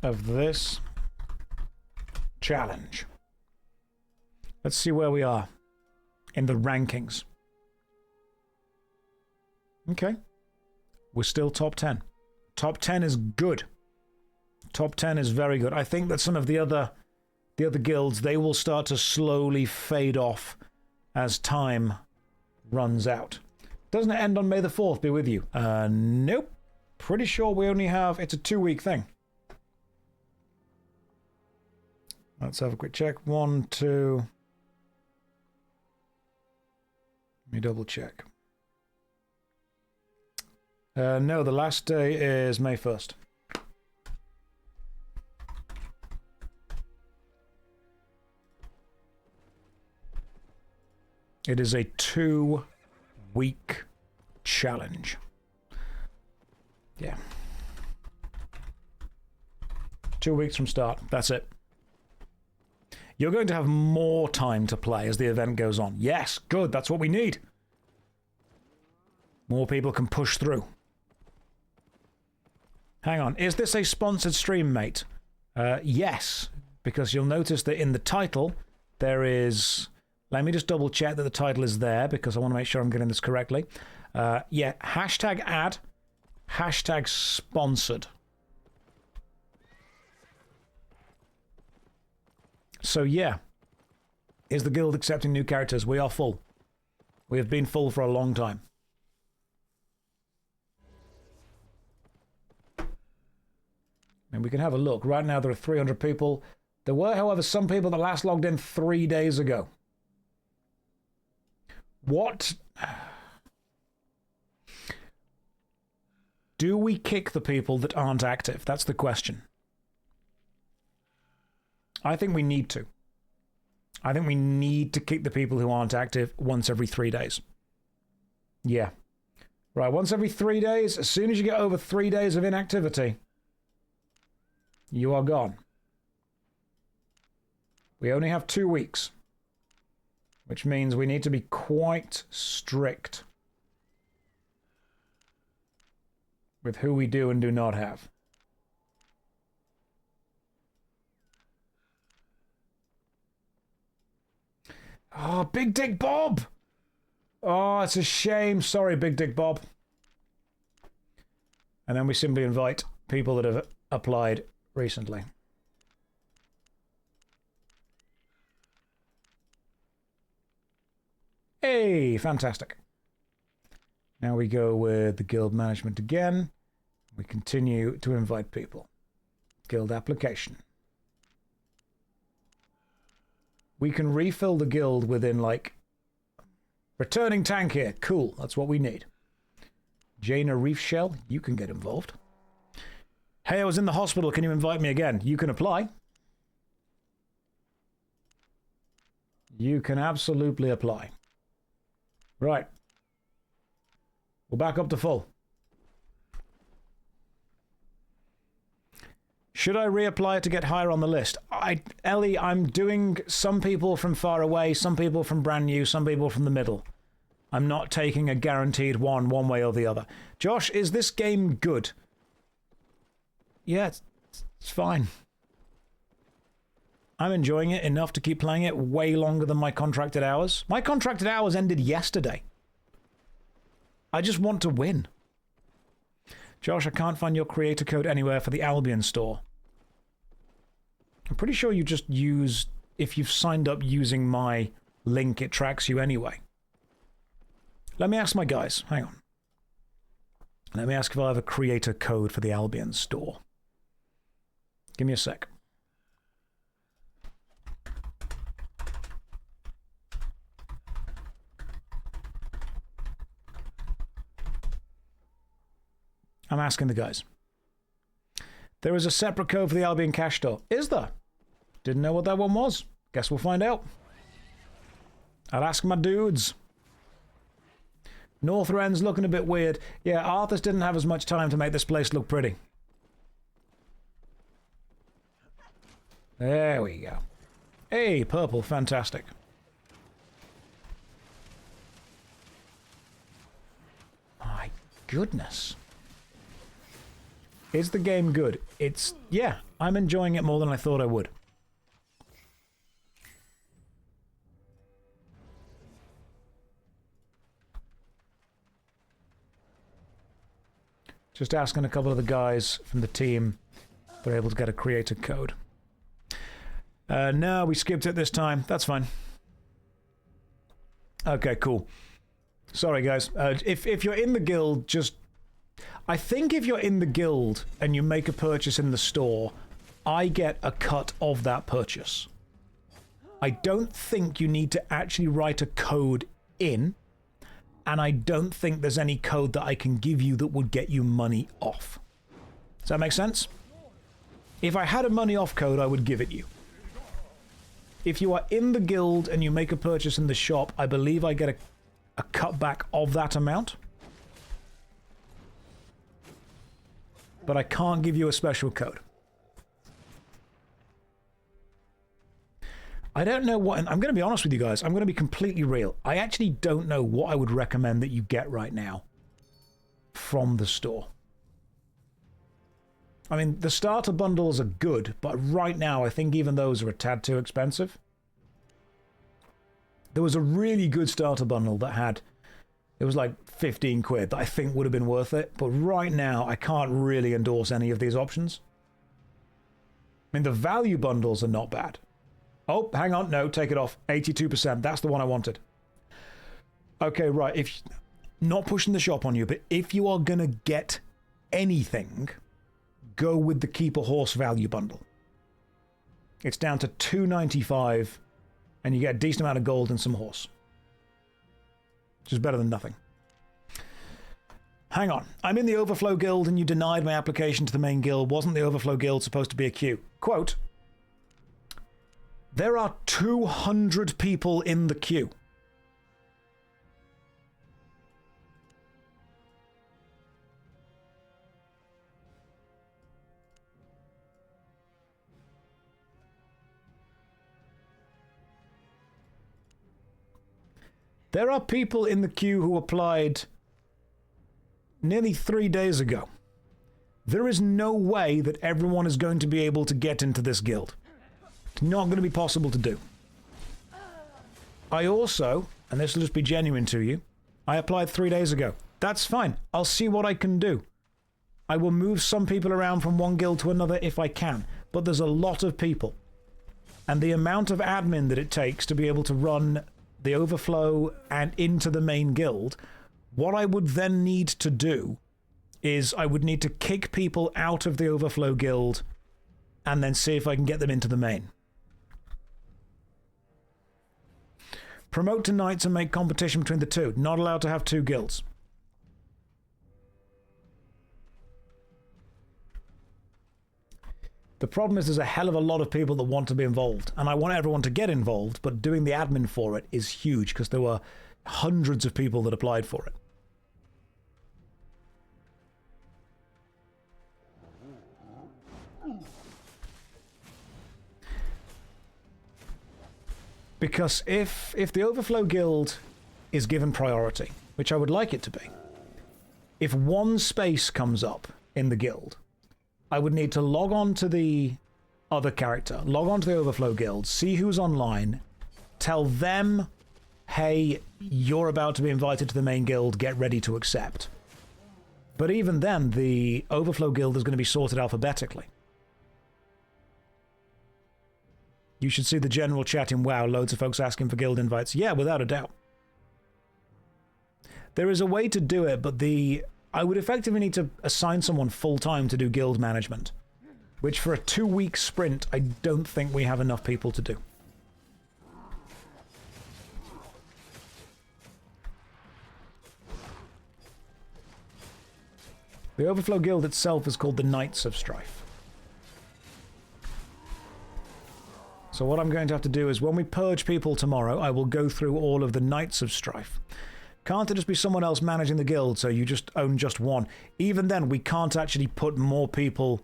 of this challenge. Let's see where we are in the rankings. Okay. We're still top 10. Top 10 is good. Top 10 is very good. I think that some of the other guilds, they will start to slowly fade off as time runs out. Doesn't it end on May the 4th be with you? Nope. Pretty sure we only have... It's a 2-week thing. Let's have a quick check. 1, 2... Let me double check. No, the last day is May 1st. It is a 2-week challenge. Yeah. 2 weeks from start. That's it. You're going to have more time to play as the event goes on. Yes, good. That's what we need. More people can push through. Hang on. Is this a sponsored stream, mate? Yes, because you'll notice that in the title there is... Let me just double check that the title is there because I want to make sure I'm getting this correctly. Yeah, hashtag ad, hashtag sponsored. So yeah, is the guild accepting new characters? We are full. We have been full for a long time. And we can have a look. Right now there are 300 people. There were, however, some people that last logged in 3 days ago. What? Do we kick the people that aren't active? That's the question. I think we need to. I think we need to keep the people who aren't active once every 3 days. Yeah. Right, once every 3 days, as soon as you get over 3 days of inactivity, you are gone. We only have 2 weeks, which means we need to be quite strict with who we do and do not have. Oh, Big Dick Bob! Oh, it's a shame. Sorry, Big Dick Bob. And then we simply invite people that have applied recently. Hey, fantastic. Now we go with the guild management again. We continue to invite people. Guild application. We can refill the guild within, like, returning tank here. Cool, that's what we need. Jaina Reef Shell, you can get involved. Hey, I was in the hospital. Can you invite me again? You can apply. You can absolutely apply. Right. We're back up to full. Should I reapply to get higher on the list? Ellie, I'm doing some people from far away, some people from brand new, some people from the middle. I'm not taking a guaranteed one way or the other. Josh, is this game good? Yeah, it's fine. I'm enjoying it enough to keep playing it way longer than my contracted hours. My contracted hours ended yesterday. I just want to win. Josh, I can't find your creator code anywhere for the Albion store. I'm pretty sure you just use... If you've signed up using my link, it tracks you anyway. Let me ask my guys. Hang on. Let me ask if I have a creator code for the Albion store. Give me a sec. I'm asking the guys. There is a separate code for the Albion cash store. Is there? Didn't know what that one was. Guess we'll find out. I'll ask my dudes. North Rend's looking a bit weird. Yeah, Arthas didn't have as much time to make this place look pretty. There we go. Hey, purple, fantastic. My goodness. Is the game good? Yeah, I'm enjoying it more than I thought I would. Just asking a couple of the guys from the team if they're able to get a creator code. No, we skipped it this time. That's fine. Okay, cool. Sorry, guys. If you're in the guild, just... I think if you're in the guild and you make a purchase in the store, I get a cut of that purchase. I don't think you need to actually write a code in, and I don't think there's any code that I can give you that would get you money off. Does that make sense? If I had a money off code, I would give it you. If you are in the guild and you make a purchase in the shop, I believe I get a cutback of that amount. But I can't give you a special code. I don't know what... And I'm going to be honest with you guys. I'm going to be completely real. I actually don't know what I would recommend that you get right now from the store. I mean, the starter bundles are good, but right now I think even those are a tad too expensive. There was a really good starter bundle that had... It was like 15 quid that I think would have been worth it. But right now, I can't really endorse any of these options. I mean, the value bundles are not bad. Oh, hang on. No, take it off. 82%. That's the one I wanted. Okay, right. If not pushing the shop on you, but if you are going to get anything, go with the Keep a Horse value bundle. It's down to $2.95, and you get a decent amount of gold and some horse. Which is better than nothing. Hang on. I'm in the Overflow Guild and you denied my application to the main guild. Wasn't the Overflow Guild supposed to be a queue? Quote, There are 200 people in the queue. There are people in the queue who applied nearly 3 days ago. There is no way that everyone is going to be able to get into this guild. It's not going to be possible to do. I also, and this will just be genuine to you, I applied 3 days ago. That's fine. I'll see what I can do. I will move some people around from one guild to another if I can. But there's a lot of people. And the amount of admin that it takes to be able to run the overflow and into the main guild, what I would then need to do is I would need to kick people out of the overflow guild and then see if I can get them into the main. Promote to knights and make competition between the two. Not allowed to have two guilds. The problem is there's a hell of a lot of people that want to be involved, and I want everyone to get involved, but doing the admin for it is huge because there were hundreds of people that applied for it. Because if the Overflow Guild is given priority, which I would like it to be, if one space comes up in the guild, I would need to log on to the other character, log on to the Overflow Guild, see who's online, tell them, hey, you're about to be invited to the main guild, get ready to accept. But even then, the Overflow Guild is going to be sorted alphabetically. You should see the general chat in WoW, loads of folks asking for guild invites. Yeah, without a doubt. There is a way to do it, but I would effectively need to assign someone full-time to do guild management, which for a 2-week sprint, I don't think we have enough people to do. The Overflow Guild itself is called the Knights of Strife. So what I'm going to have to do is when we purge people tomorrow, I will go through all of the Knights of Strife. Can't it just be someone else managing the guild, so you just own just one? Even then, we can't actually put more people...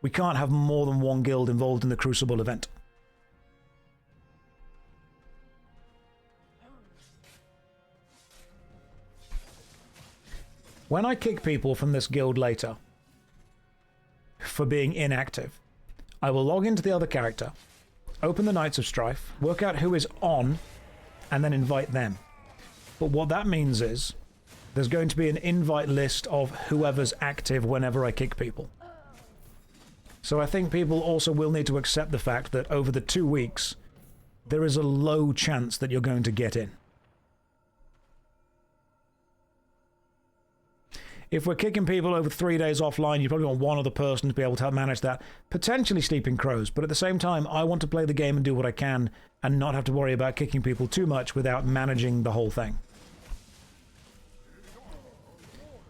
We can't have more than one guild involved in the Crucible event. When I kick people from this guild later for being inactive, I will log into the other character, open the Knights of Strife, work out who is on, and then invite them. But what that means is there's going to be an invite list of whoever's active whenever I kick people. So I think people also will need to accept the fact that over the 2 weeks, there is a low chance that you're going to get in. If we're kicking people over 3 days offline, you probably want one other person to be able to help manage that. Potentially Sleeping Crows, but at the same time, I want to play the game and do what I can and not have to worry about kicking people too much without managing the whole thing.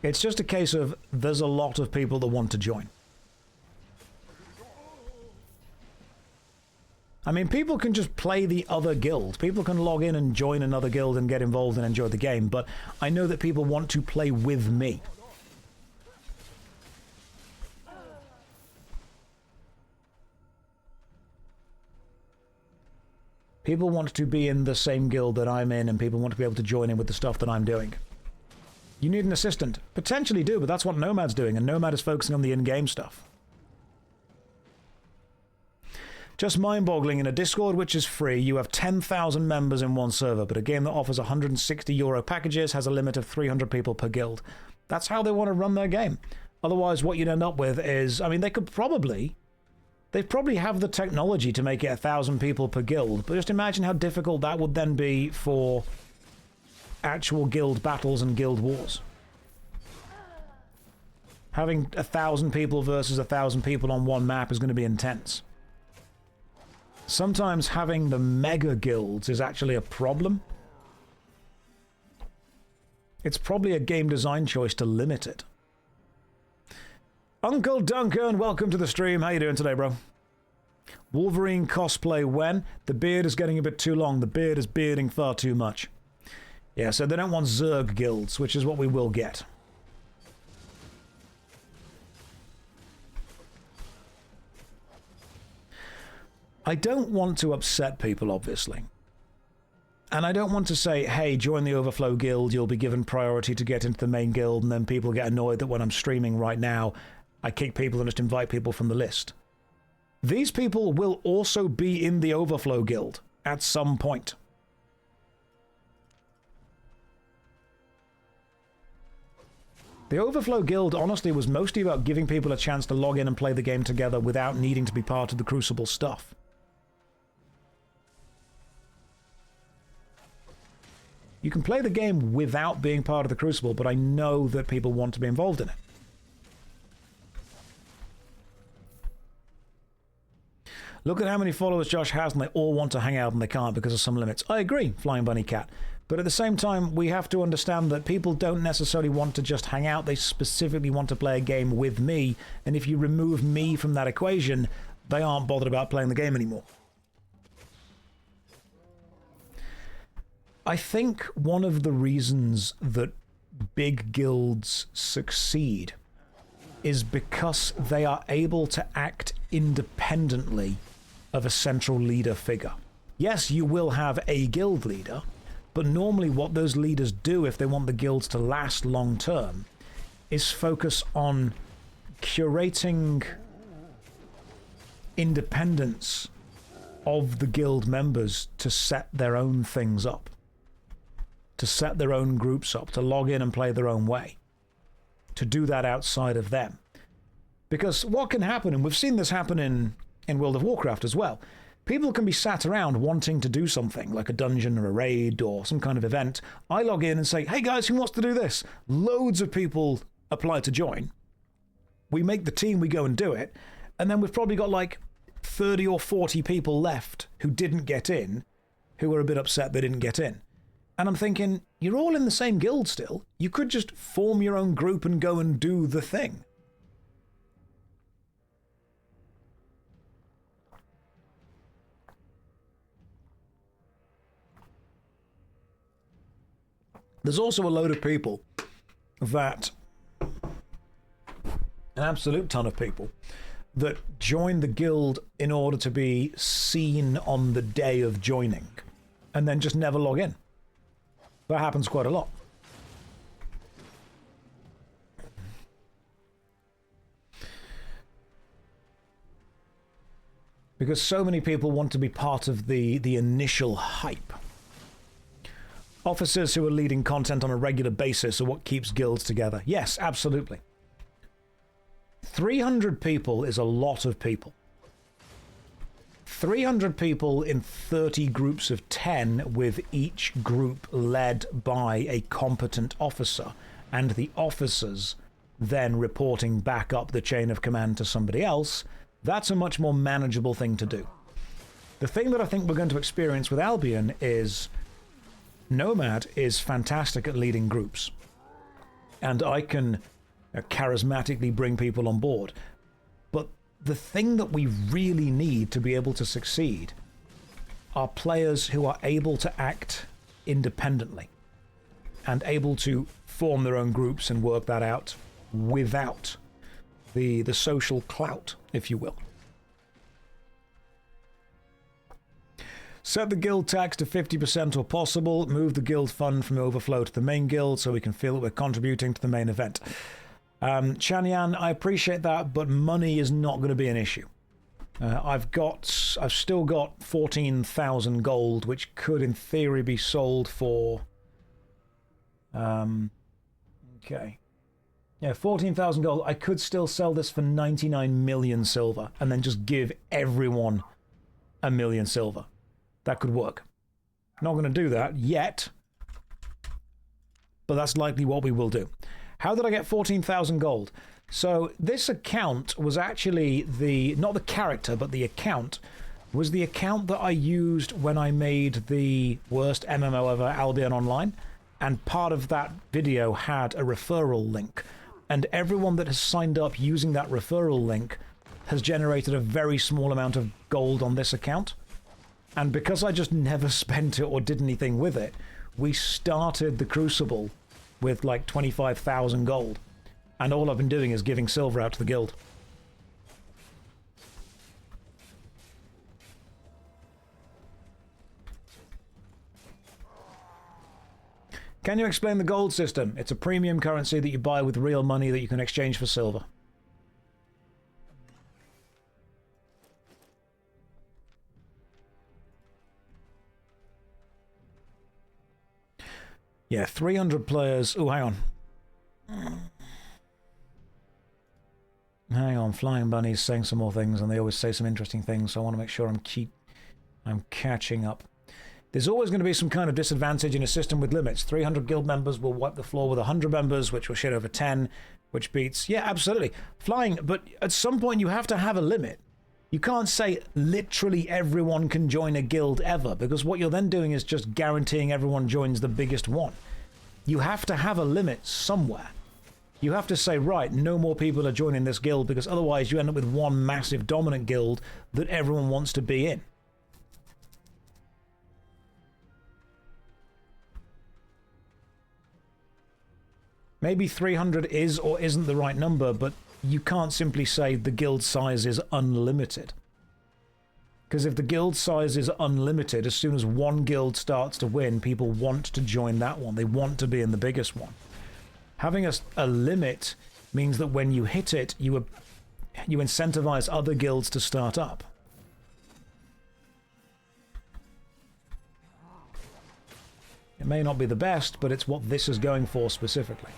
It's just a case of there's a lot of people that want to join. I mean, people can just play the other guild. People can log in and join another guild and get involved and enjoy the game, but I know that people want to play with me. People want to be in the same guild that I'm in, and people want to be able to join in with the stuff that I'm doing. You need an assistant. Potentially do, but that's what Nomad's doing, and Nomad is focusing on the in-game stuff. Just mind-boggling, in a Discord which is free, you have 10,000 members in one server, but a game that offers €160 packages has a limit of 300 people per guild. That's how they want to run their game. Otherwise, what you'd end up with is, I mean, they probably have the technology to make it 1,000 people per guild, but just imagine how difficult that would then be for actual guild battles and guild wars. Having 1,000 people versus 1,000 people on one map is going to be intense. Sometimes having the mega guilds is actually a problem. It's probably a game design choice to limit it. Uncle Duncan, welcome to the stream. How you doing today, bro? Wolverine cosplay when? The beard is getting a bit too long. The beard is bearding far too much. Yeah, so they don't want Zerg guilds, which is what we will get. I don't want to upset people, obviously. And I don't want to say, hey, join the Overflow Guild, you'll be given priority to get into the main guild, and then people get annoyed that when I'm streaming right now, I kick people and just invite people from the list. These people will also be in the Overflow Guild at some point. The Overflow Guild, honestly, was mostly about giving people a chance to log in and play the game together without needing to be part of the Crucible stuff. You can play the game without being part of the Crucible, but I know that people want to be involved in it. Look at how many followers Josh has, and they all want to hang out and they can't because of some limits. I agree, Flying Bunny Cat. But at the same time, we have to understand that people don't necessarily want to just hang out. They specifically want to play a game with me. And if you remove me from that equation, they aren't bothered about playing the game anymore. I think one of the reasons that big guilds succeed is because they are able to act independently of a central leader figure. Yes, you will have a guild leader, but normally what those leaders do if they want the guilds to last long term is focus on curating independence of the guild members to set their own things up, to set their own groups up, to log in and play their own way, to do that outside of them. Because what can happen, and we've seen this happen in World of Warcraft as well, people can be sat around wanting to do something, like a dungeon or a raid or some kind of event. I log in and say, hey guys, who wants to do this? Loads of people apply to join. We make the team, we go and do it, and then we've probably got like 30 or 40 people left who didn't get in, who were a bit upset they didn't get in. And I'm thinking, you're all in the same guild still. You could just form your own group and go and do the thing. There's also a load of people that, an absolute ton of people, that join the guild in order to be seen on the day of joining, and then just never log in. That happens quite a lot. Because so many people want to be part of the initial hype. Officers who are leading content on a regular basis are what keeps guilds together. Yes, absolutely. 300 people is a lot of people. 300 people in 30 groups of 10, with each group led by a competent officer, and the officers then reporting back up the chain of command to somebody else. That's a much more manageable thing to do. The thing that I think we're going to experience with Albion is Nomad is fantastic at leading groups, and I can charismatically bring people on board. But the thing that we really need to be able to succeed are players who are able to act independently and able to form their own groups and work that out without the social clout, if you will. Set the guild tax to 50% or possible. Move the guild fund from overflow to the main guild so we can feel that we're contributing to the main event. Chanyan, I appreciate that, but money is not going to be an issue. I've still got 14,000 gold, which could in theory be sold for... okay. Yeah, 14,000 gold. I could still sell this for 99 million silver and then just give everyone a million silver. That could work. Not going to do that yet, but that's likely what we will do. How did I get 14,000 gold? So this account was actually not the character, but the account was the account that I used when I made the worst MMO ever, Albion Online, and part of that video had a referral link. And everyone that has signed up using that referral link has generated a very small amount of gold on this account. And because I just never spent it or did anything with it, we started the Crucible with like 25,000 gold. And all I've been doing is giving silver out to the guild. Can you explain the gold system? It's a premium currency that you buy with real money that you can exchange for silver. Yeah, 300 players. Oh, hang on. Hang on, Flying Bunny's saying some more things, and they always say some interesting things, so I want to make sure I'm catching up. There's always going to be some kind of disadvantage in a system with limits. 300 guild members will wipe the floor with 100 members, which will shit over 10, which beats... Yeah, absolutely. Flying, but at some point you have to have a limit. You can't say literally everyone can join a guild ever, because what you're then doing is just guaranteeing everyone joins the biggest one. You have to have a limit somewhere. You have to say, right, no more people are joining this guild, because otherwise you end up with one massive dominant guild that everyone wants to be in. Maybe 300 is or isn't the right number, but you can't simply say the guild size is unlimited. Because if the guild size is unlimited, as soon as one guild starts to win, people want to join that one. They want to be in the biggest one. Having a limit means that when you hit it, you incentivize other guilds to start up. It may not be the best, but it's what this is going for specifically.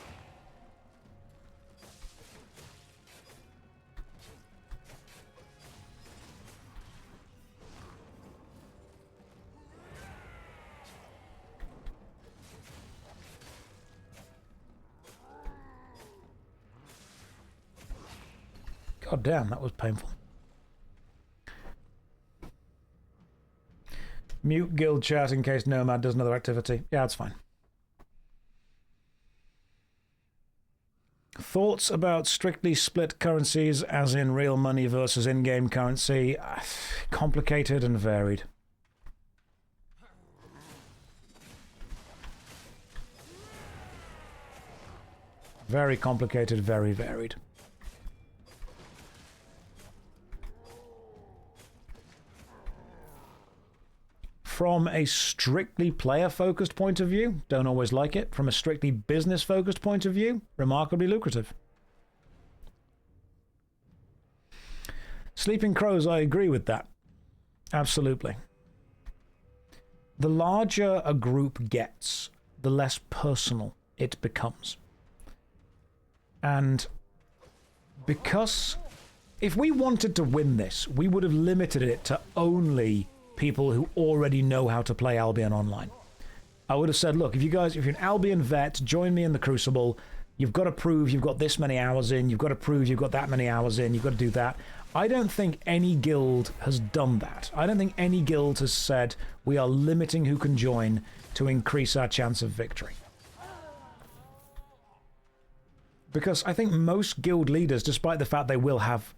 God damn, that was painful. Mute guild chat in case Nomad does another activity. Yeah, that's fine. Thoughts about strictly split currencies, as in real money versus in-game currency? Complicated and varied. Very complicated, very varied. From a strictly player-focused point of view, don't always like it. From a strictly business-focused point of view, remarkably lucrative. Sleeping Crows, I agree with that. Absolutely. The larger a group gets, the less personal it becomes. And because if we wanted to win this, we would have limited it to only people who already know how to play Albion Online. I would have said, look, if you're an Albion vet, join me in the Crucible. You've got to prove you've got this many hours in. You've got to prove you've got that many hours in. You've got to do that. I don't think any guild has done that. I don't think any guild has said, we are limiting who can join to increase our chance of victory. Because I think most guild leaders, despite the fact they will have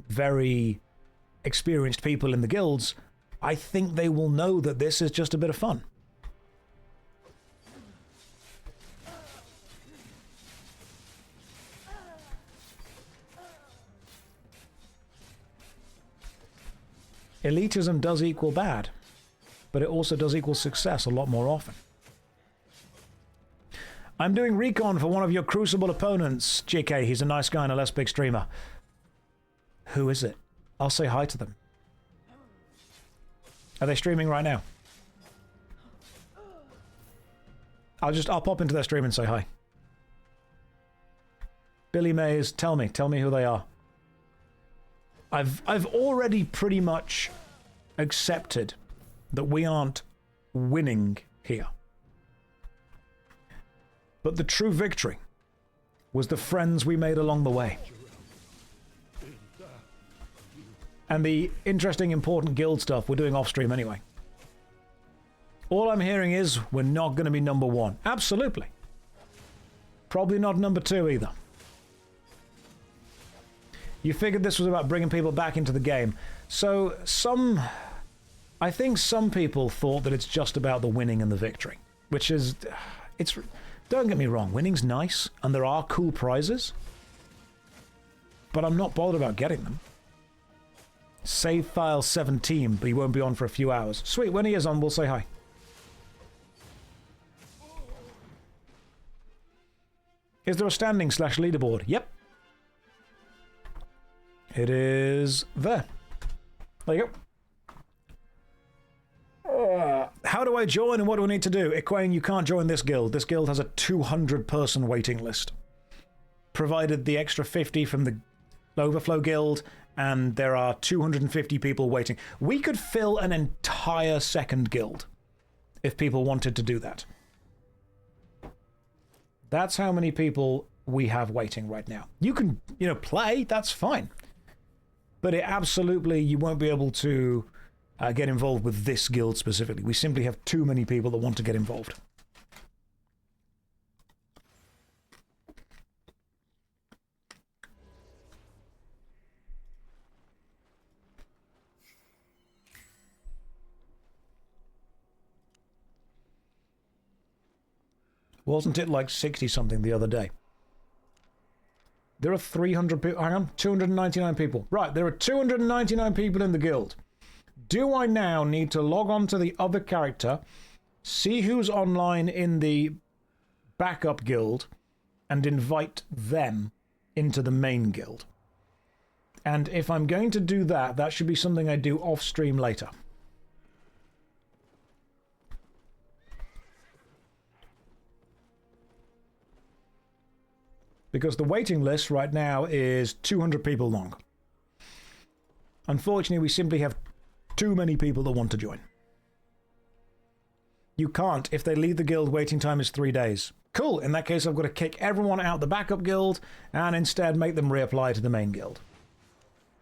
very experienced people in the guilds, I think they will know that this is just a bit of fun. Elitism does equal bad, but it also does equal success a lot more often. I'm doing recon for one of your Crucible opponents. JK, he's a nice guy and a less big streamer. Who is it? I'll say hi to them. Are they streaming right now? I'll pop into their stream and say hi. Billy Mays, tell me who they are. I've already pretty much accepted that we aren't winning here. But the true victory was the friends we made along the way. And the interesting, important guild stuff we're doing off-stream anyway. All I'm hearing is we're not going to be number one. Absolutely. Probably not number two either. You figured this was about bringing people back into the game. So I think some people thought that it's just about the winning and the victory, which is, don't get me wrong, winning's nice, and there are cool prizes, but I'm not bothered about getting them. Save file 17, but he won't be on for a few hours. Sweet, when he is on, we'll say hi. Is there a standing / leaderboard? Yep. It is there. There you go. How do I join and what do I need to do? Equane, you can't join this guild. This guild has a 200-person waiting list. Provided the extra 50 from the Overflow Guild, and there are 250 people waiting. We could fill an entire second guild if people wanted to do that. That's how many people we have waiting right now. You can, play, that's fine. But it absolutely, you won't be able to get involved with this guild specifically. We simply have too many people that want to get involved. Wasn't it like 60-something the other day? There are 300 people. Hang on, 299 people. Right, there are 299 people in the guild. Do I now need to log on to the other character, see who's online in the backup guild, and invite them into the main guild? And if I'm going to do that, that should be something I do off-stream later. Because the waiting list right now is 200 people long. Unfortunately, we simply have too many people that want to join. You can't. If they leave the guild, waiting time is 3 days. Cool. In that case, I've got to kick everyone out the backup guild and instead make them reapply to the main guild.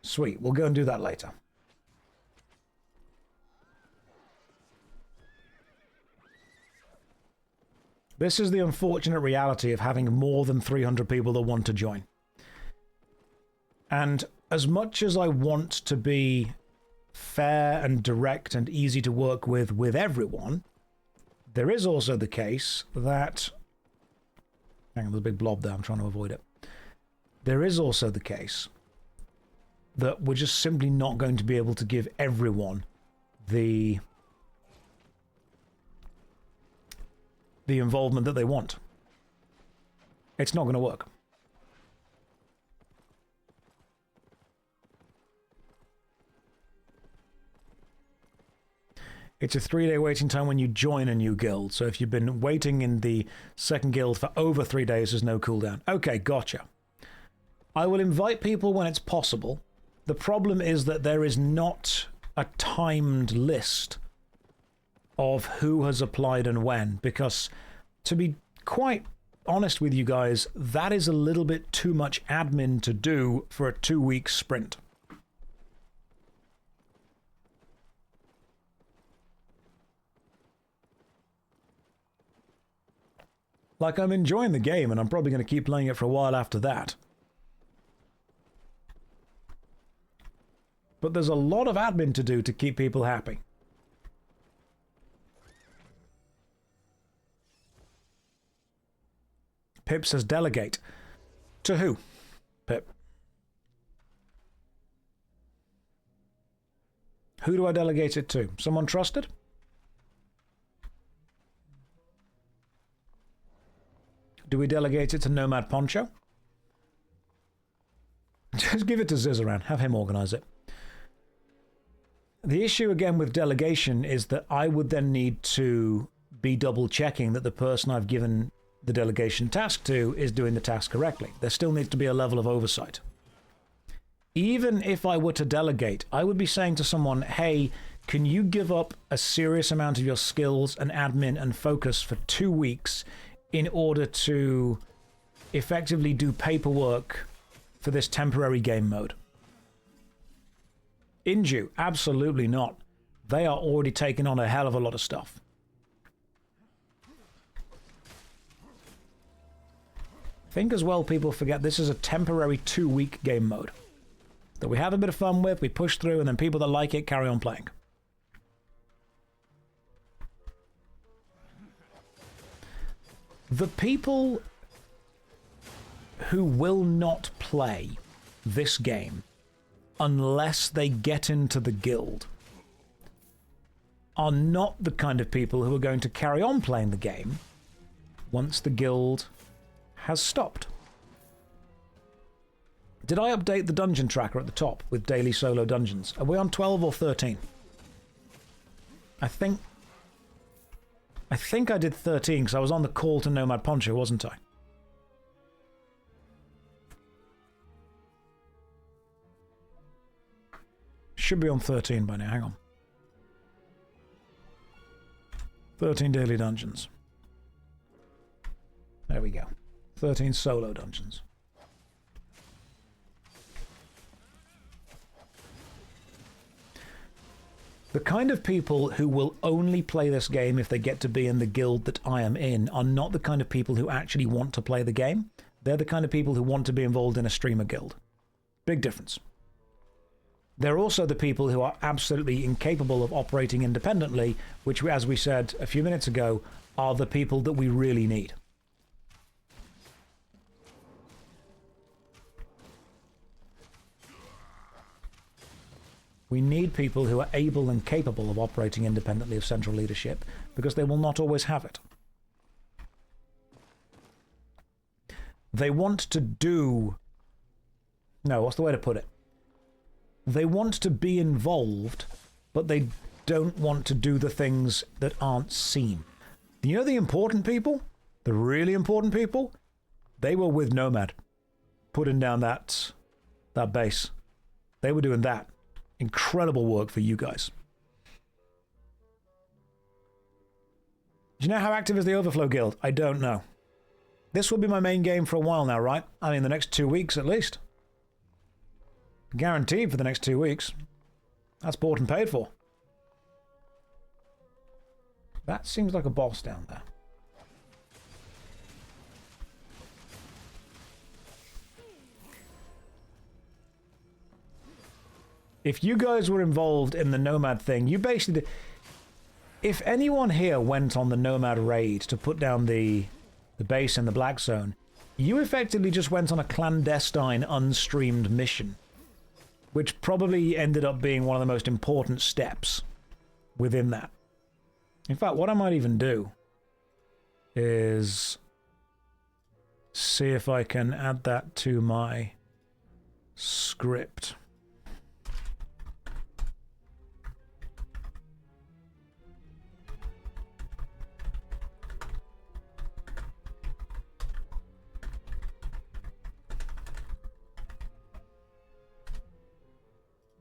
Sweet. We'll go and do that later. This is the unfortunate reality of having more than 300 people that want to join. And as much as I want to be fair and direct and easy to work with everyone, there is also the case that... Hang on, there's a big blob there, I'm trying to avoid it. There is also the case that we're just simply not going to be able to give everyone the involvement that they want. It's not going to work. It's a 3-day waiting time when you join a new guild. So if you've been waiting in the second guild for over 3 days, there's no cooldown. Okay, gotcha. I will invite people when it's possible. The problem is that there is not a timed list of who has applied and when, because to be quite honest with you guys, that is a little bit too much admin to do for a 2-week sprint. Like, I'm enjoying the game and I'm probably going to keep playing it for a while after that. But there's a lot of admin to do to keep people happy. Pip says delegate. To who, Pip? Who do I delegate it to? Someone trusted? Do we delegate it to Nomad Poncho? Just give it to Zizaran. Have him organize it. The issue again with delegation is that I would then need to be double checking that the person I've given the delegation task to is doing the task correctly. There still needs to be a level of oversight. Even if I were to delegate, I would be saying to someone, hey, can you give up a serious amount of your skills and admin and focus for 2 weeks in order to effectively do paperwork for this temporary game mode? Inju, absolutely not. They are already taking on a hell of a lot of stuff. I think as well people forget this is a temporary 2-week game mode. that we have a bit of fun with, we push through, and then people that like it carry on playing. The people who will not play this game unless they get into the guild are not the kind of people who are going to carry on playing the game once the guild has stopped. Did I update the dungeon tracker at the top with daily solo dungeons? Are we on 12 or 13? I think I did 13 because I was on the call to Nomad Poncho, wasn't I? Should be on 13 by now, hang on. 13 daily dungeons. There we go. 13 solo dungeons. The kind of people who will only play this game if they get to be in the guild that I am in are not the kind of people who actually want to play the game. They're the kind of people who want to be involved in a streamer guild. Big difference. They're also the people who are absolutely incapable of operating independently, which, as we said a few minutes ago, are the people that we really need. We need people who are able and capable of operating independently of central leadership, because they will not always have it. They want to do... No, what's the way to put it? They want to be involved, but they don't want to do the things that aren't seen. You know the important people? The really important people? They were with Nomad, putting down that base. They were doing that. Incredible work for you guys. Do you know how active is the Overflow Guild? I don't know. This will be my main game for a while now, right? I mean, the next 2 weeks at least. Guaranteed for the next 2 weeks. That's bought and paid for. That seems like a boss down there. If you guys were involved in the Nomad thing, you basically... If anyone here went on the Nomad raid to put down the base in the Black Zone, you effectively just went on a clandestine, unstreamed mission, which probably ended up being one of the most important steps within that. In fact, what I might even do is see if I can add that to my script.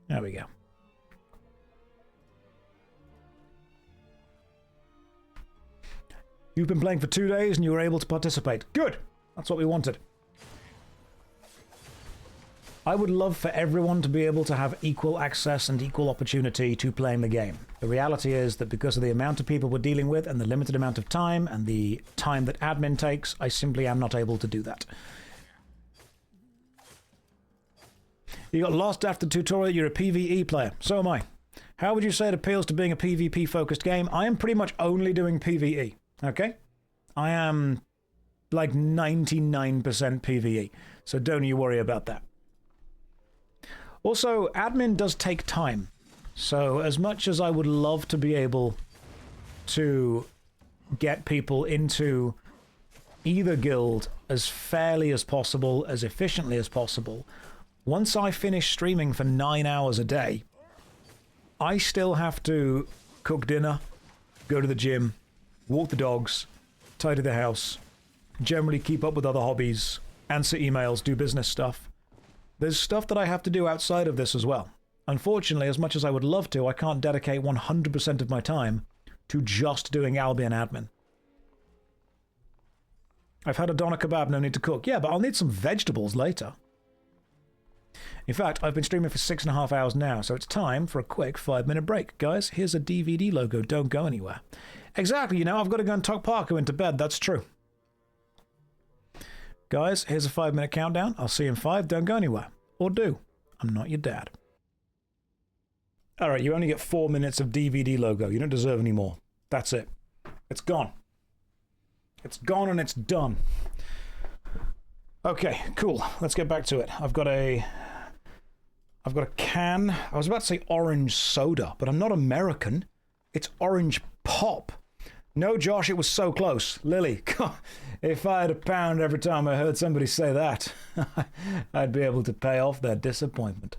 There we go. You've been playing for 2 days and you were able to participate. Good! That's what we wanted. I would love for everyone to be able to have equal access and equal opportunity to playing the game. The reality is that because of the amount of people we're dealing with and the limited amount of time and the time that admin takes, I simply am not able to do that. You got lost after the tutorial, you're a PvE player. So am I. How would you say it appeals to being a PvP-focused game? I am pretty much only doing PvE, okay? I am like 99% PvE, so don't you worry about that. Also, admin does take time. So as much as I would love to be able to get people into either guild as fairly as possible, as efficiently as possible, once I finish streaming for 9 hours a day, I still have to cook dinner, go to the gym, walk the dogs, tidy the house, generally keep up with other hobbies, answer emails, do business stuff. There's stuff that I have to do outside of this as well. Unfortunately, as much as I would love to, I can't dedicate 100% of my time to just doing Albion admin. I've had a doner kebab, no need to cook. Yeah, but I'll need some vegetables later. In fact, I've been streaming for 6.5 hours now, so it's time for a quick 5-minute break. Guys, here's a DVD logo. Don't go anywhere. Exactly, you know, I've got to go and tuck Parker into bed. That's true. Guys, here's a 5-minute countdown. I'll see you in 5. Don't go anywhere. Or do. I'm not your dad. All right, you only get 4 minutes of DVD logo. You don't deserve any more. That's it. It's gone. It's gone and it's done. Okay, cool. Let's get back to it. I've got a can. I was about to say orange soda, but I'm not American. It's orange pop. No, Josh, it was so close. Lily, if I had £1 every time I heard somebody say that, I'd be able to pay off their disappointment.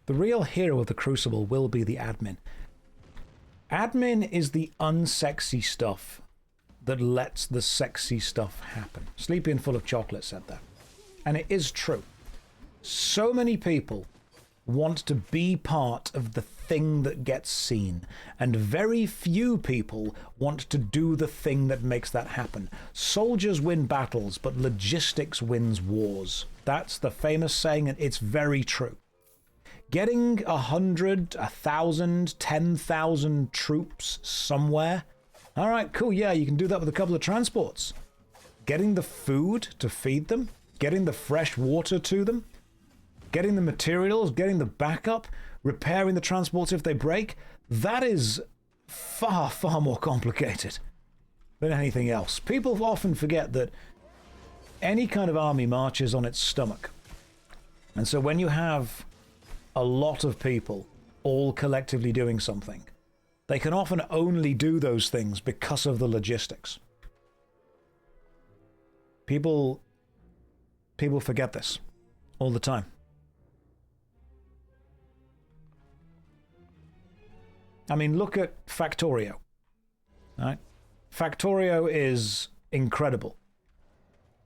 The real hero of the Crucible will be the admin. Admin is the unsexy stuff that lets the sexy stuff happen. Sleepy and Full of Chocolate said that. And it is true. So many people want to be part of the thing that gets seen, and very few people want to do the thing that makes that happen. Soldiers win battles, but logistics wins wars. That's the famous saying, and it's very true. Getting 100, 1,000, 10,000 troops somewhere, all right, cool, yeah, you can do that with a couple of transports. Getting the food to feed them, getting the fresh water to them, getting the materials, getting the backup, repairing the transports if they break, that is far, far more complicated than anything else. People often forget that any kind of army marches on its stomach. And so when you have a lot of people all collectively doing something, they can often only do those things because of the logistics. People forget this all the time. I mean, look at Factorio. Right? Factorio is incredible.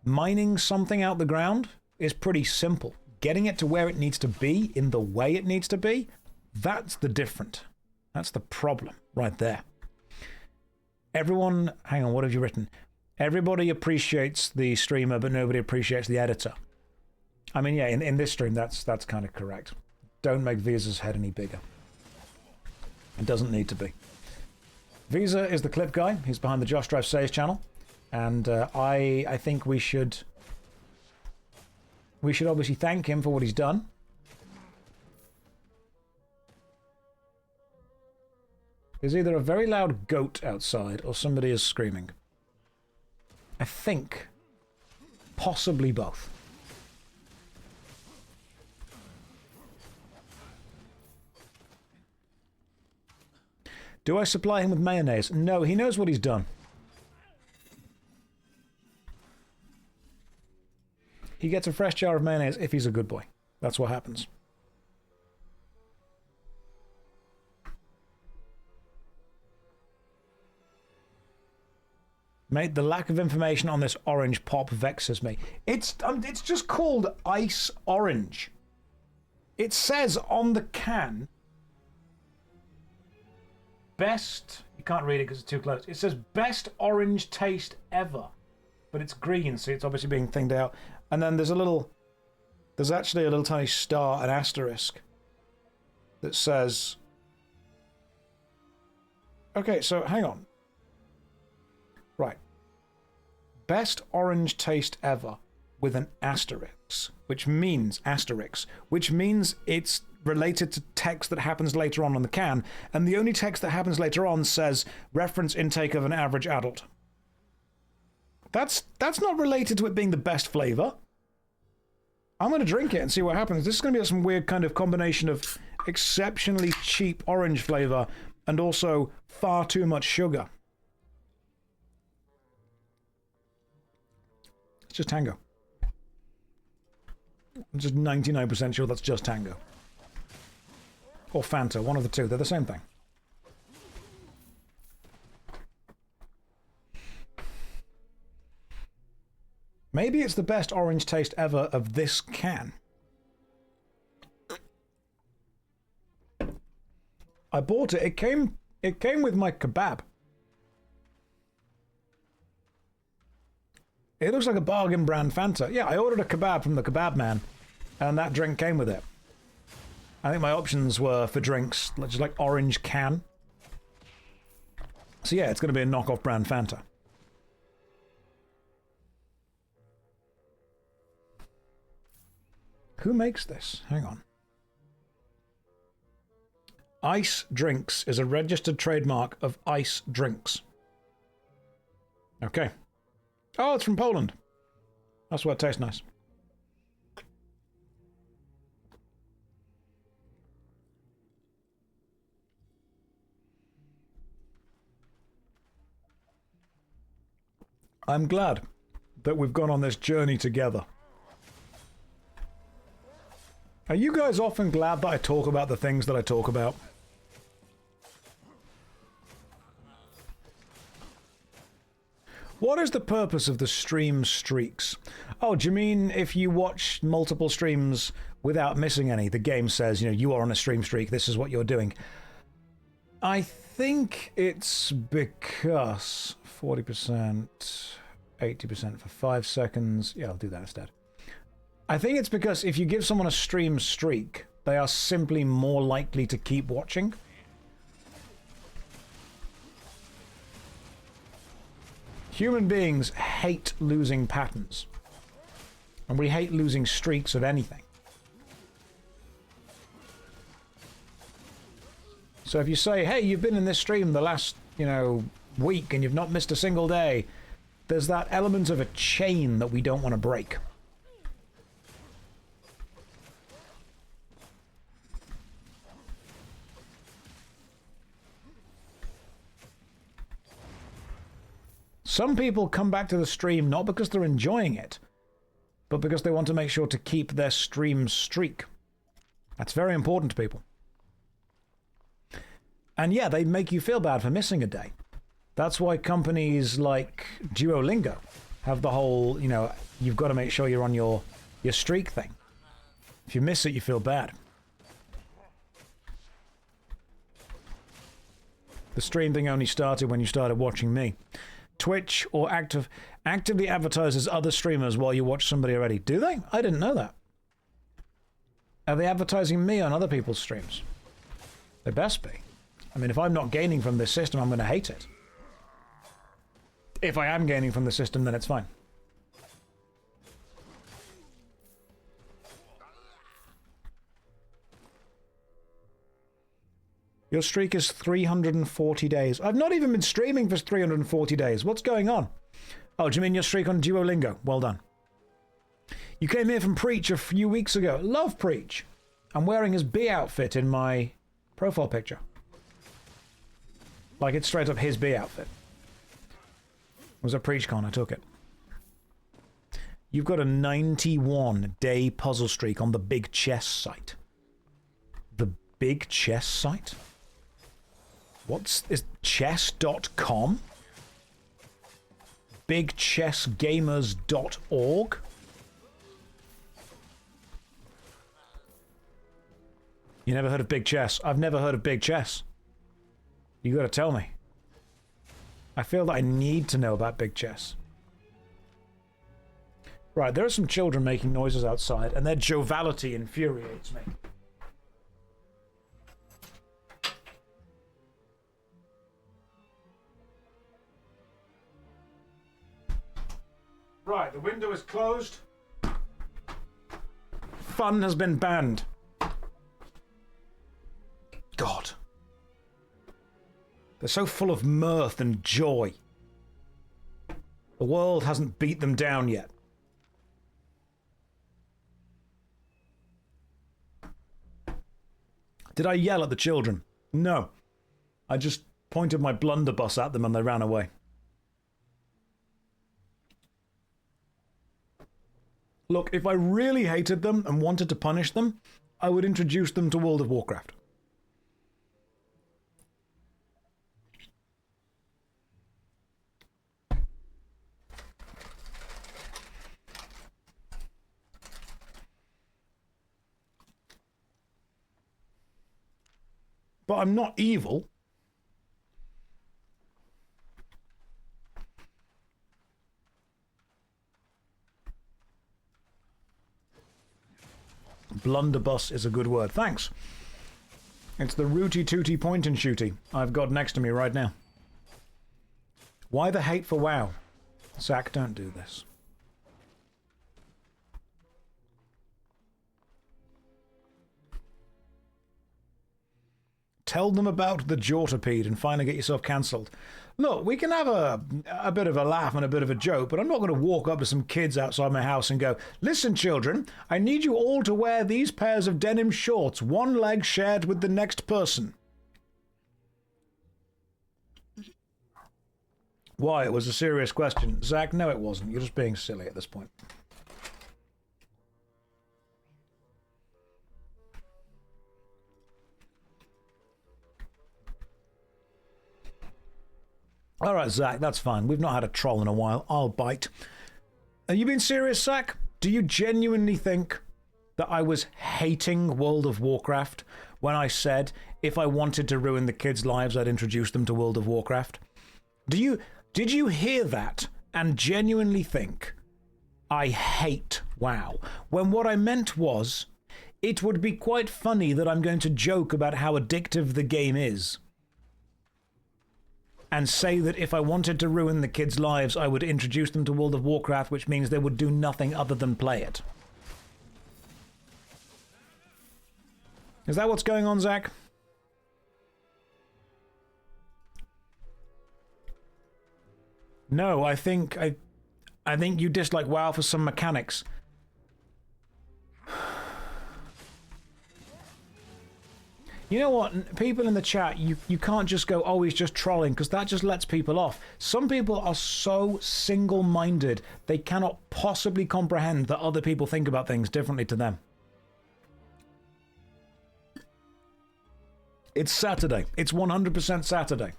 Mining something out the ground is pretty simple. Getting it to where it needs to be in the way it needs to be, that's the different. That's the problem right there. Everyone, hang on, what have you written? Everybody appreciates the streamer, but nobody appreciates the editor. I mean, yeah, in this stream, that's kind of correct. Don't make Visa's head any bigger. It doesn't need to be. Visa is the clip guy. He's behind the JoshStrifeSays channel. And I think we should obviously thank him for what he's done. There's either a very loud goat outside or somebody is screaming. I think possibly both. Do I supply him with mayonnaise? No, he knows what he's done. He gets a fresh jar of mayonnaise if he's a good boy. That's what happens. Mate, the lack of information on this orange pop vexes me. It's just called Ice Orange. It says on the can, best, you can't read it because it's too close. It says best orange taste ever. But it's green, so it's obviously being thinned out. And then there's actually a little tiny star, an asterisk, that says, okay, so hang on. Right. Best orange taste ever with an asterisk, which means it's related to text that happens later on the can, and the only text that happens later on says reference intake of an average adult. That's not related to it being the best flavor. I'm going to drink it and see what happens. This is going to be some weird kind of combination of exceptionally cheap orange flavor and also far too much sugar. It's just Tango. I'm just 99% sure that's just Tango. Or Fanta, one of the two. They're the same thing. Maybe it's the best orange taste ever of this can. I bought it. It came with my kebab. It looks like a bargain brand Fanta. Yeah, I ordered a kebab from the kebab man, and that drink came with it. I think my options were for drinks, just like orange can. So yeah, it's going to be a knockoff brand Fanta. Who makes this? Hang on. Ice Drinks is a registered trademark of Ice Drinks. Okay. Oh, it's from Poland. That's why it tastes nice. I'm glad that we've gone on this journey together. Are you guys often glad that I talk about the things that I talk about? What is the purpose of the stream streaks? Oh, do you mean if you watch multiple streams without missing any, the game says, you know, you are on a stream streak, this is what you're doing. I think it's because 40%, 80% for 5 seconds. Yeah, I'll do that instead. I think it's because if you give someone a stream streak, they are simply more likely to keep watching. Human beings hate losing patterns. And we hate losing streaks of anything. So if you say, hey, you've been in this stream the last, week and you've not missed a single day, there's that element of a chain that we don't want to break. Some people come back to the stream not because they're enjoying it, but because they want to make sure to keep their stream streak. That's very important to people. And yeah, they make you feel bad for missing a day. That's why companies like Duolingo have the whole, you've got to make sure you're on your streak thing. If you miss it, you feel bad. The stream thing only started when you started watching me. Twitch or actively advertises other streamers while you watch somebody already. Do they? I didn't know that. Are they advertising me on other people's streams? They best be. I mean, if I'm not gaining from this system, I'm going to hate it. If I am gaining from the system, then it's fine. Your streak is 340 days. I've not even been streaming for 340 days. What's going on? Oh, do you mean your streak on Duolingo? Well done. You came here from Preach a few weeks ago. Love Preach. I'm wearing his B outfit in my profile picture. Like it's straight up his B outfit. It was a PreachCon, I took it. You've got a 91-day puzzle streak on the Big Chess site. The Big Chess site? Is chess.com? BigChessGamers.org? You never heard of Big Chess? I've never heard of Big Chess. You gotta tell me. I feel that I need to know about Big Chess. Right, there are some children making noises outside, and their joviality infuriates me. Right, the window is closed. Fun has been banned. God. They're so full of mirth and joy. The world hasn't beat them down yet. Did I yell at the children? No. I just pointed my blunderbuss at them and they ran away. Look, if I really hated them and wanted to punish them, I would introduce them to World of Warcraft. But I'm not evil. Blunderbuss is a good word. Thanks. It's the rooty tooty point and shooty I've got next to me right now. Why the hate for WoW? Zach, don't do this. Tell them about the Jortapede and finally get yourself cancelled. Look, we can have a bit of a laugh and a bit of a joke, but I'm not going to walk up to some kids outside my house and go, listen, children, I need you all to wear these pairs of denim shorts, one leg shared with the next person. Why? It was a serious question. Zach, no it wasn't. You're just being silly at this point. Alright, Zach, that's fine. We've not had a troll in a while. I'll bite. Are you being serious, Zach? Do you genuinely think that I was hating World of Warcraft when I said if I wanted to ruin the kids' lives, I'd introduce them to World of Warcraft? Did you hear that and genuinely think I hate WoW? When what I meant was, it would be quite funny that I'm going to joke about how addictive the game is and say that if I wanted to ruin the kids' lives, I would introduce them to World of Warcraft, which means they would do nothing other than play it. Is that what's going on, Zach? No, I think you dislike WoW for some mechanics. You know what? People in the chat, you can't just go, oh, he's just trolling, because that just lets people off. Some people are so single-minded, they cannot possibly comprehend that other people think about things differently to them. It's Saturday. It's 100% Saturday.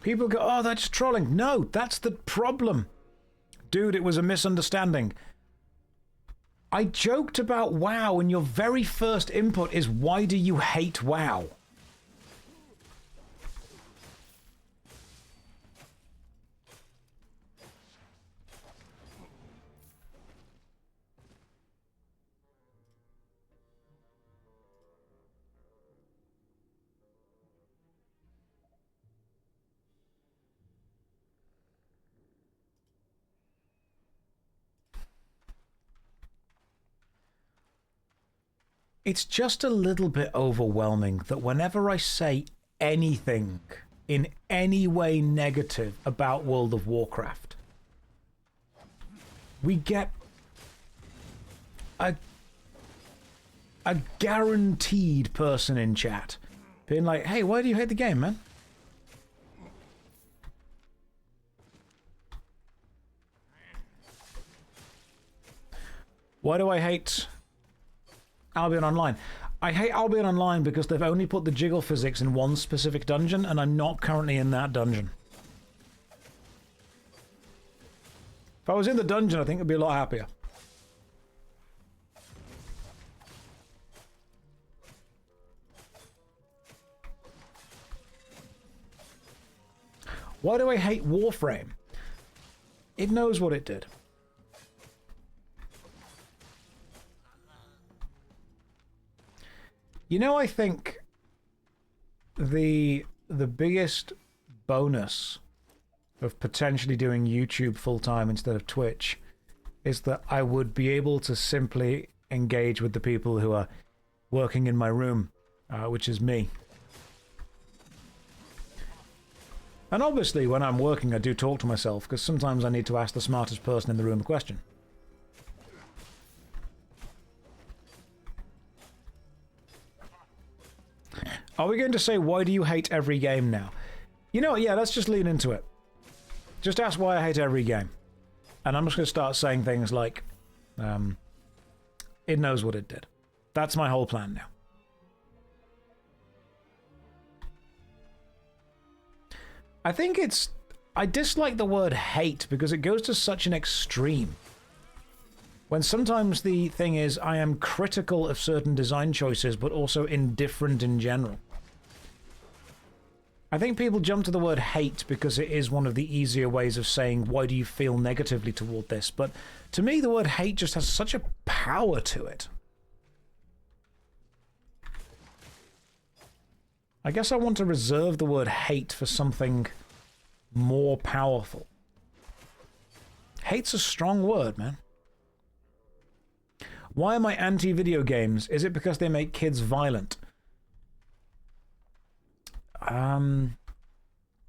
People go, oh, that's trolling. No, that's the problem. Dude, it was a misunderstanding. I joked about WoW, and your very first input is, why do you hate WoW? It's just a little bit overwhelming that whenever I say anything in any way negative about World of Warcraft, we get a guaranteed person in chat being like, hey, why do you hate the game, man? Why do I hate Albion Online? I hate Albion Online because they've only put the jiggle physics in one specific dungeon, and I'm not currently in that dungeon. If I was in the dungeon, I think I'd be a lot happier. Why do I hate Warframe? It knows what it did. You know, I think the biggest bonus of potentially doing YouTube full-time instead of Twitch is that I would be able to simply engage with the people who are working in my room, which is me. And obviously, when I'm working, I do talk to myself, because sometimes I need to ask the smartest person in the room a question. Are we going to say, why do you hate every game now? You know what, yeah, let's just lean into it. Just ask why I hate every game. And I'm just going to start saying things like, it knows what it did. That's my whole plan now. I think I dislike the word hate because it goes to such an extreme. When sometimes the thing is, I am critical of certain design choices, but also indifferent in general. I think people jump to the word hate because it is one of the easier ways of saying, why do you feel negatively toward this? But to me, the word hate just has such a power to it. I guess I want to reserve the word hate for something more powerful. Hate's a strong word, man. Why am I anti-video games? Is it because they make kids violent?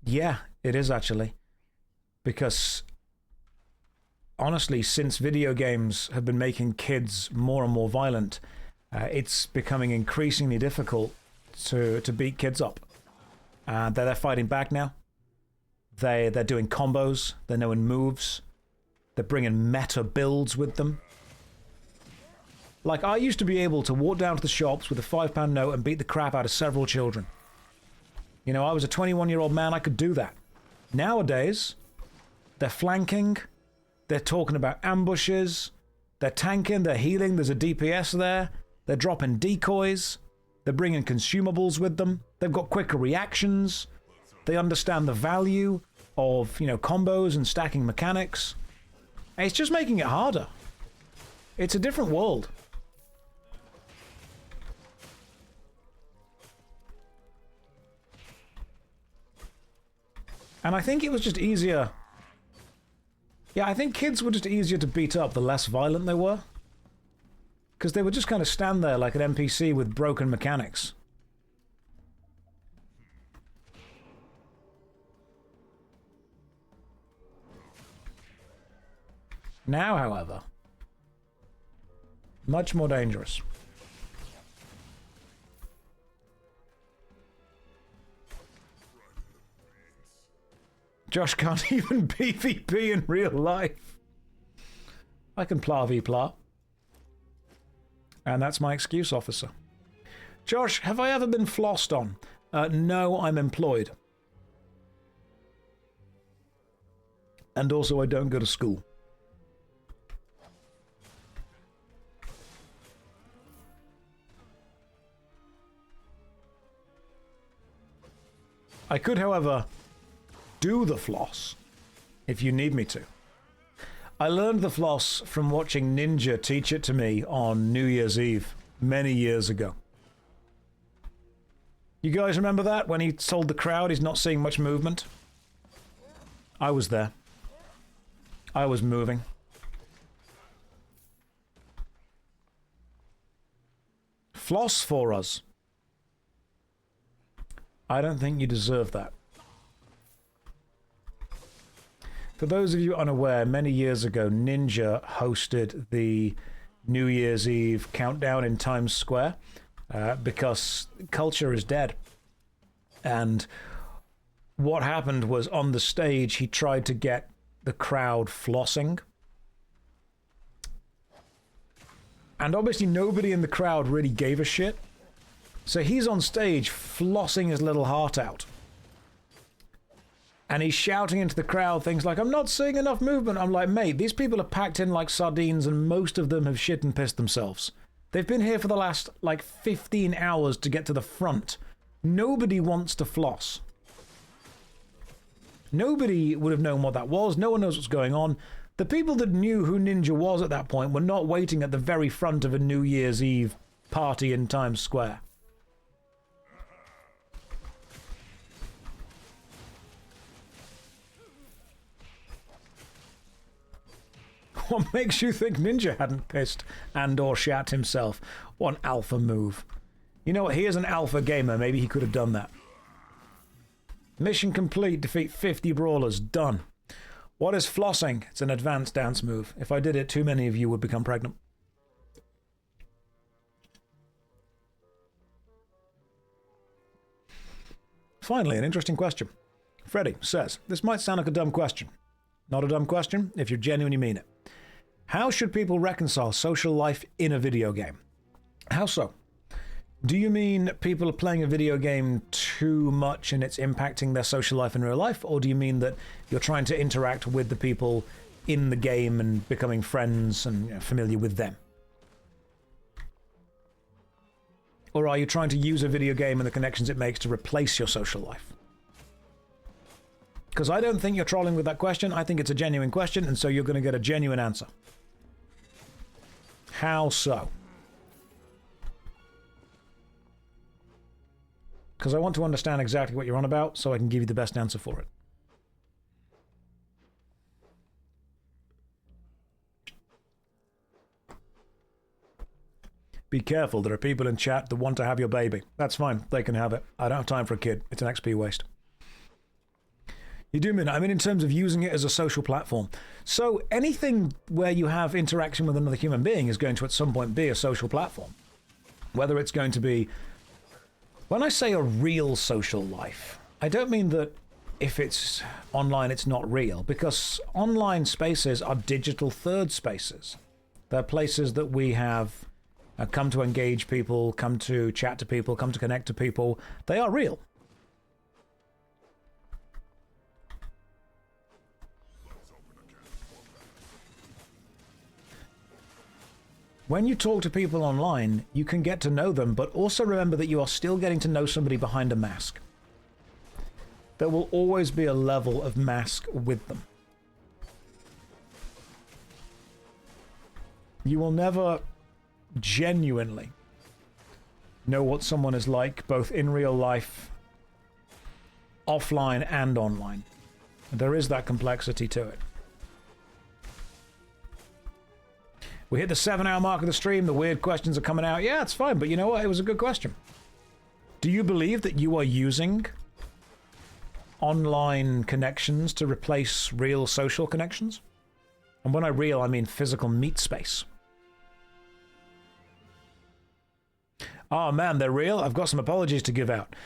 Yeah, it is actually. Because, honestly, since video games have been making kids more and more violent, it's becoming increasingly difficult to beat kids up. They're fighting back now. They're doing combos. They're knowing moves. They're bringing meta builds with them. Like, I used to be able to walk down to the shops with a £5 note and beat the crap out of several children. You know, I was a 21-year-old man, I could do that. Nowadays, they're flanking, they're talking about ambushes, they're tanking, they're healing, there's a DPS there, they're dropping decoys, they're bringing consumables with them, they've got quicker reactions, they understand the value of, you know, combos and stacking mechanics. It's just making it harder. It's a different world. And I think it was just easier. Yeah, I think kids were just easier to beat up the less violent they were. Because they would just kind of stand there like an NPC with broken mechanics. Now, however, much more dangerous. Josh can't even PvP in real life. I can pla v pla. And that's my excuse, officer. Josh, have I ever been flossed on? No, I'm employed. And also, I don't go to school. I could, however, do the floss if you need me to. I learned the floss from watching Ninja teach it to me on New Year's Eve many years ago. You guys remember that when he told the crowd he's not seeing much movement? I was there. I was moving. Floss for us. I don't think you deserve that. For those of you unaware, many years ago, Ninja hosted the New Year's Eve countdown in Times Square because culture is dead. And what happened was on the stage, he tried to get the crowd flossing. And obviously nobody in the crowd really gave a shit. So he's on stage flossing his little heart out. And he's shouting into the crowd things like, I'm not seeing enough movement. I'm like, mate, these people are packed in like sardines and most of them have shit and pissed themselves. They've been here for the last like 15 hours to get to the front. Nobody wants to floss. Nobody would have known what that was. No one knows what's going on. The people that knew who Ninja was at that point were not waiting at the very front of a New Year's Eve party in Times Square. What makes you think Ninja hadn't pissed and or shat himself? What an alpha move. You know what, he is an alpha gamer. Maybe he could have done that. Mission complete. Defeat 50 brawlers. Done. What is flossing? It's an advanced dance move. If I did it, too many of you would become pregnant. Finally, an interesting question. Freddy says, this might sound like a dumb question. Not a dumb question if you genuinely mean it. How should people reconcile social life in a video game? How so? Do you mean people are playing a video game too much and it's impacting their social life in real life? Or do you mean that you're trying to interact with the people in the game and becoming friends and, you know, familiar with them? Or are you trying to use a video game and the connections it makes to replace your social life? Because I don't think you're trolling with that question. I think it's a genuine question, and so you're going to get a genuine answer. How so? Because I want to understand exactly what you're on about so I can give you the best answer for it. Be careful, there are people in chat that want to have your baby. That's fine, they can have it. I don't have time for a kid. It's an XP waste. You do mean, I mean in terms of using it as a social platform. So anything where you have interaction with another human being is going to at some point be a social platform. Whether it's going to be... When I say a real social life, I don't mean that if it's online it's not real, because online spaces are digital third spaces. They're places that we have come to engage people, come to chat to people, come to connect to people. They are real. When you talk to people online, you can get to know them, but also remember that you are still getting to know somebody behind a mask. There will always be a level of mask with them. You will never genuinely know what someone is like, both in real life, offline, and online. There is that complexity to it. We hit the 7-hour mark of the stream. The weird questions are coming out. Yeah, it's fine, but you know what? It was a good question. Do you believe that you are using online connections to replace real social connections? And when I real, I mean physical meet space. Oh man, they're real? I've got some apologies to give out.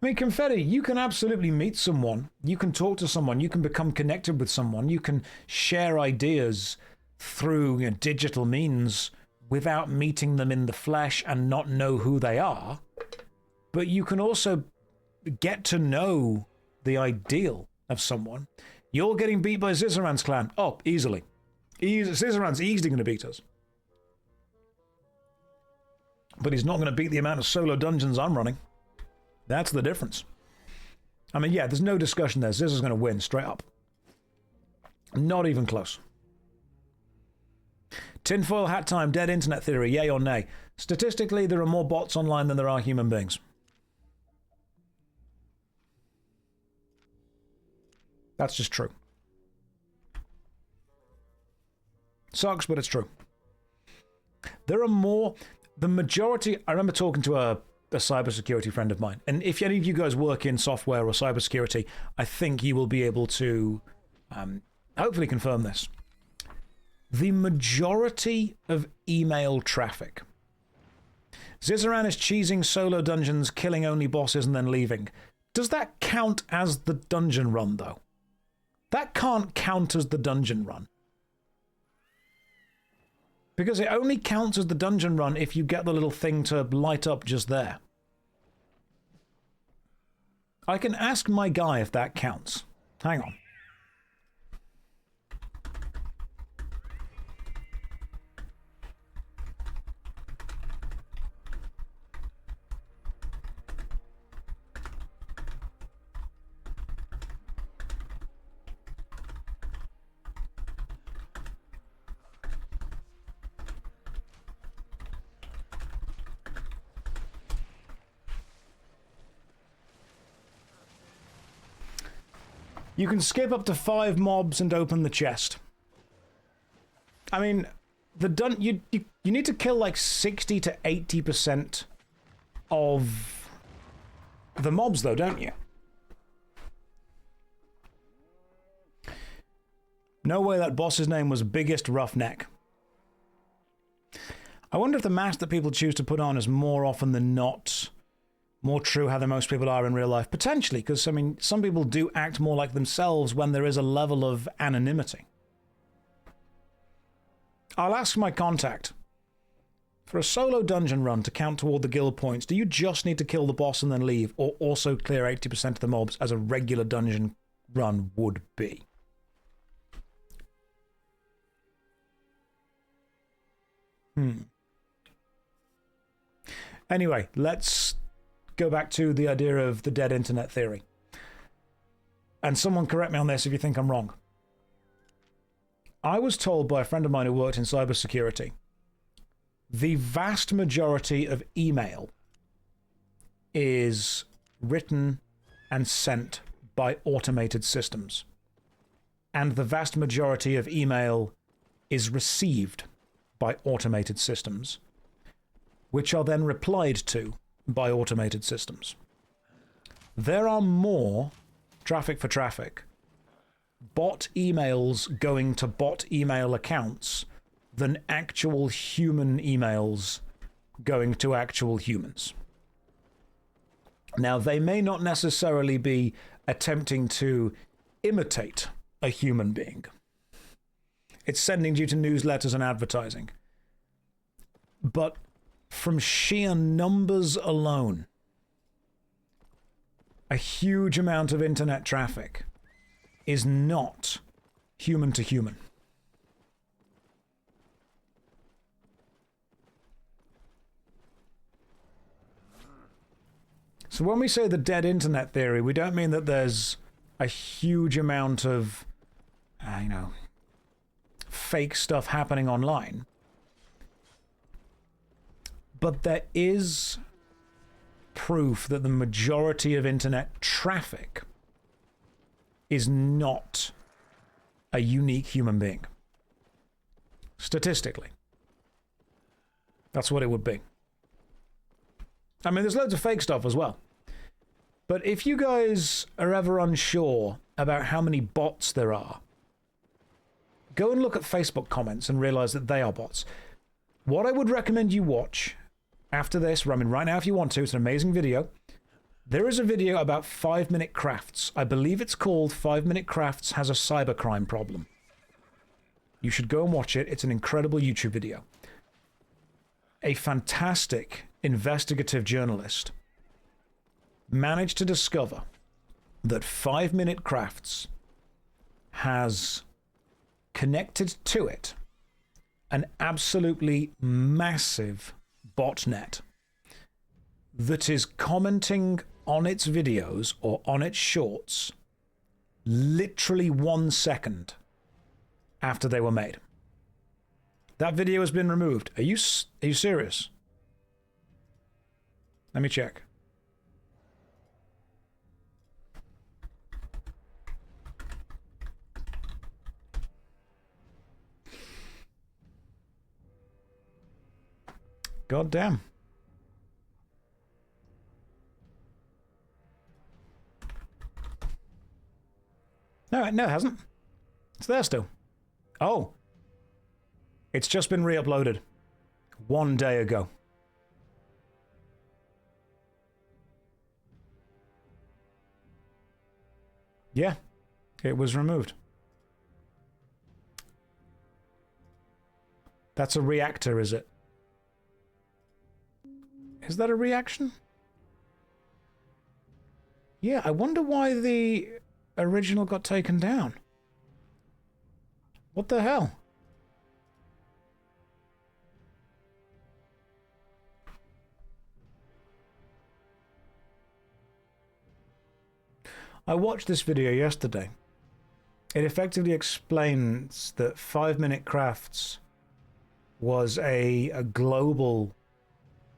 I mean, Confetti, you can absolutely meet someone. You can talk to someone. You can become connected with someone. You can share ideas through digital means without meeting them in the flesh and not know who they are. But you can also get to know the ideal of someone. You're getting beat by Zizaran's clan. Oh, easily. Zizaran's easily going to beat us. But he's not going to beat the amount of solo dungeons I'm running. That's the difference. I mean, yeah, there's no discussion there. Ziza's going to win, straight up. Not even close. Tinfoil hat time, dead internet theory, yay or nay? Statistically, there are more bots online than there are human beings. That's just true. Sucks, but it's true. There are more... The majority... I remember talking to a cybersecurity friend of mine, and if any of you guys work in software or cybersecurity, I think you will be able to hopefully confirm this. The majority of email traffic. Zizaran is cheesing solo dungeons, killing only bosses and then leaving. Does that count as the dungeon run, though? That can't count as the dungeon run. Because it only counts as the dungeon run if you get the little thing to light up just there. I can ask my guy if that counts. Hang on. You can skip up to 5 mobs and open the chest. I mean, you need to kill like 60 to 80% of the mobs, though, don't you? No way that boss's name was Biggest Roughneck. I wonder if the mask that people choose to put on is more often than not more true how most people are in real life. Potentially, because, I mean, some people do act more like themselves when there is a level of anonymity. I'll ask my contact. For a solo dungeon run to count toward the guild points, do you just need to kill the boss and then leave, or also clear 80% of the mobs as a regular dungeon run would be? Anyway, let's go back to the idea of the dead internet theory. and someone correct me on this if you think I'm wrong. I was told by a friend of mine who worked in cybersecurity, the vast majority of email is written and sent by automated systems. And the vast majority of email is received by automated systems, which are then replied to by automated systems. There are more traffic for traffic, bot emails going to bot email accounts than actual human emails going to actual humans. Now, they may not necessarily be attempting to imitate a human being. It's sending you to newsletters and advertising. But from sheer numbers alone, a huge amount of internet traffic is not human to human. So when we say the dead internet theory, we don't mean that there's a huge amount of, fake stuff happening online. But there is proof that the majority of internet traffic is not a unique human being. Statistically. That's what it would be. I mean, there's loads of fake stuff as well. But if you guys are ever unsure about how many bots there are, go and look at Facebook comments and realize that they are bots. What I would recommend you watch after this, I mean right now if you want to, it's an amazing video. There is a video about 5-minute crafts. I believe it's called 5-Minute Crafts Has a Cybercrime Problem. You should go and watch it. It's an incredible YouTube video. A fantastic investigative journalist managed to discover that 5-Minute Crafts has connected to it an absolutely massive botnet that is commenting on its videos or on its shorts literally 1 second after they were made. That video has been removed. Are you serious? Let me check. God damn. No, it hasn't. It's there still. Oh. It's just been re-uploaded 1 day ago. Yeah, it was removed. That's a reactor, is it? Is that a reaction? Yeah, I wonder why the original got taken down. What the hell? I watched this video yesterday. It effectively explains that 5-Minute Crafts was a global,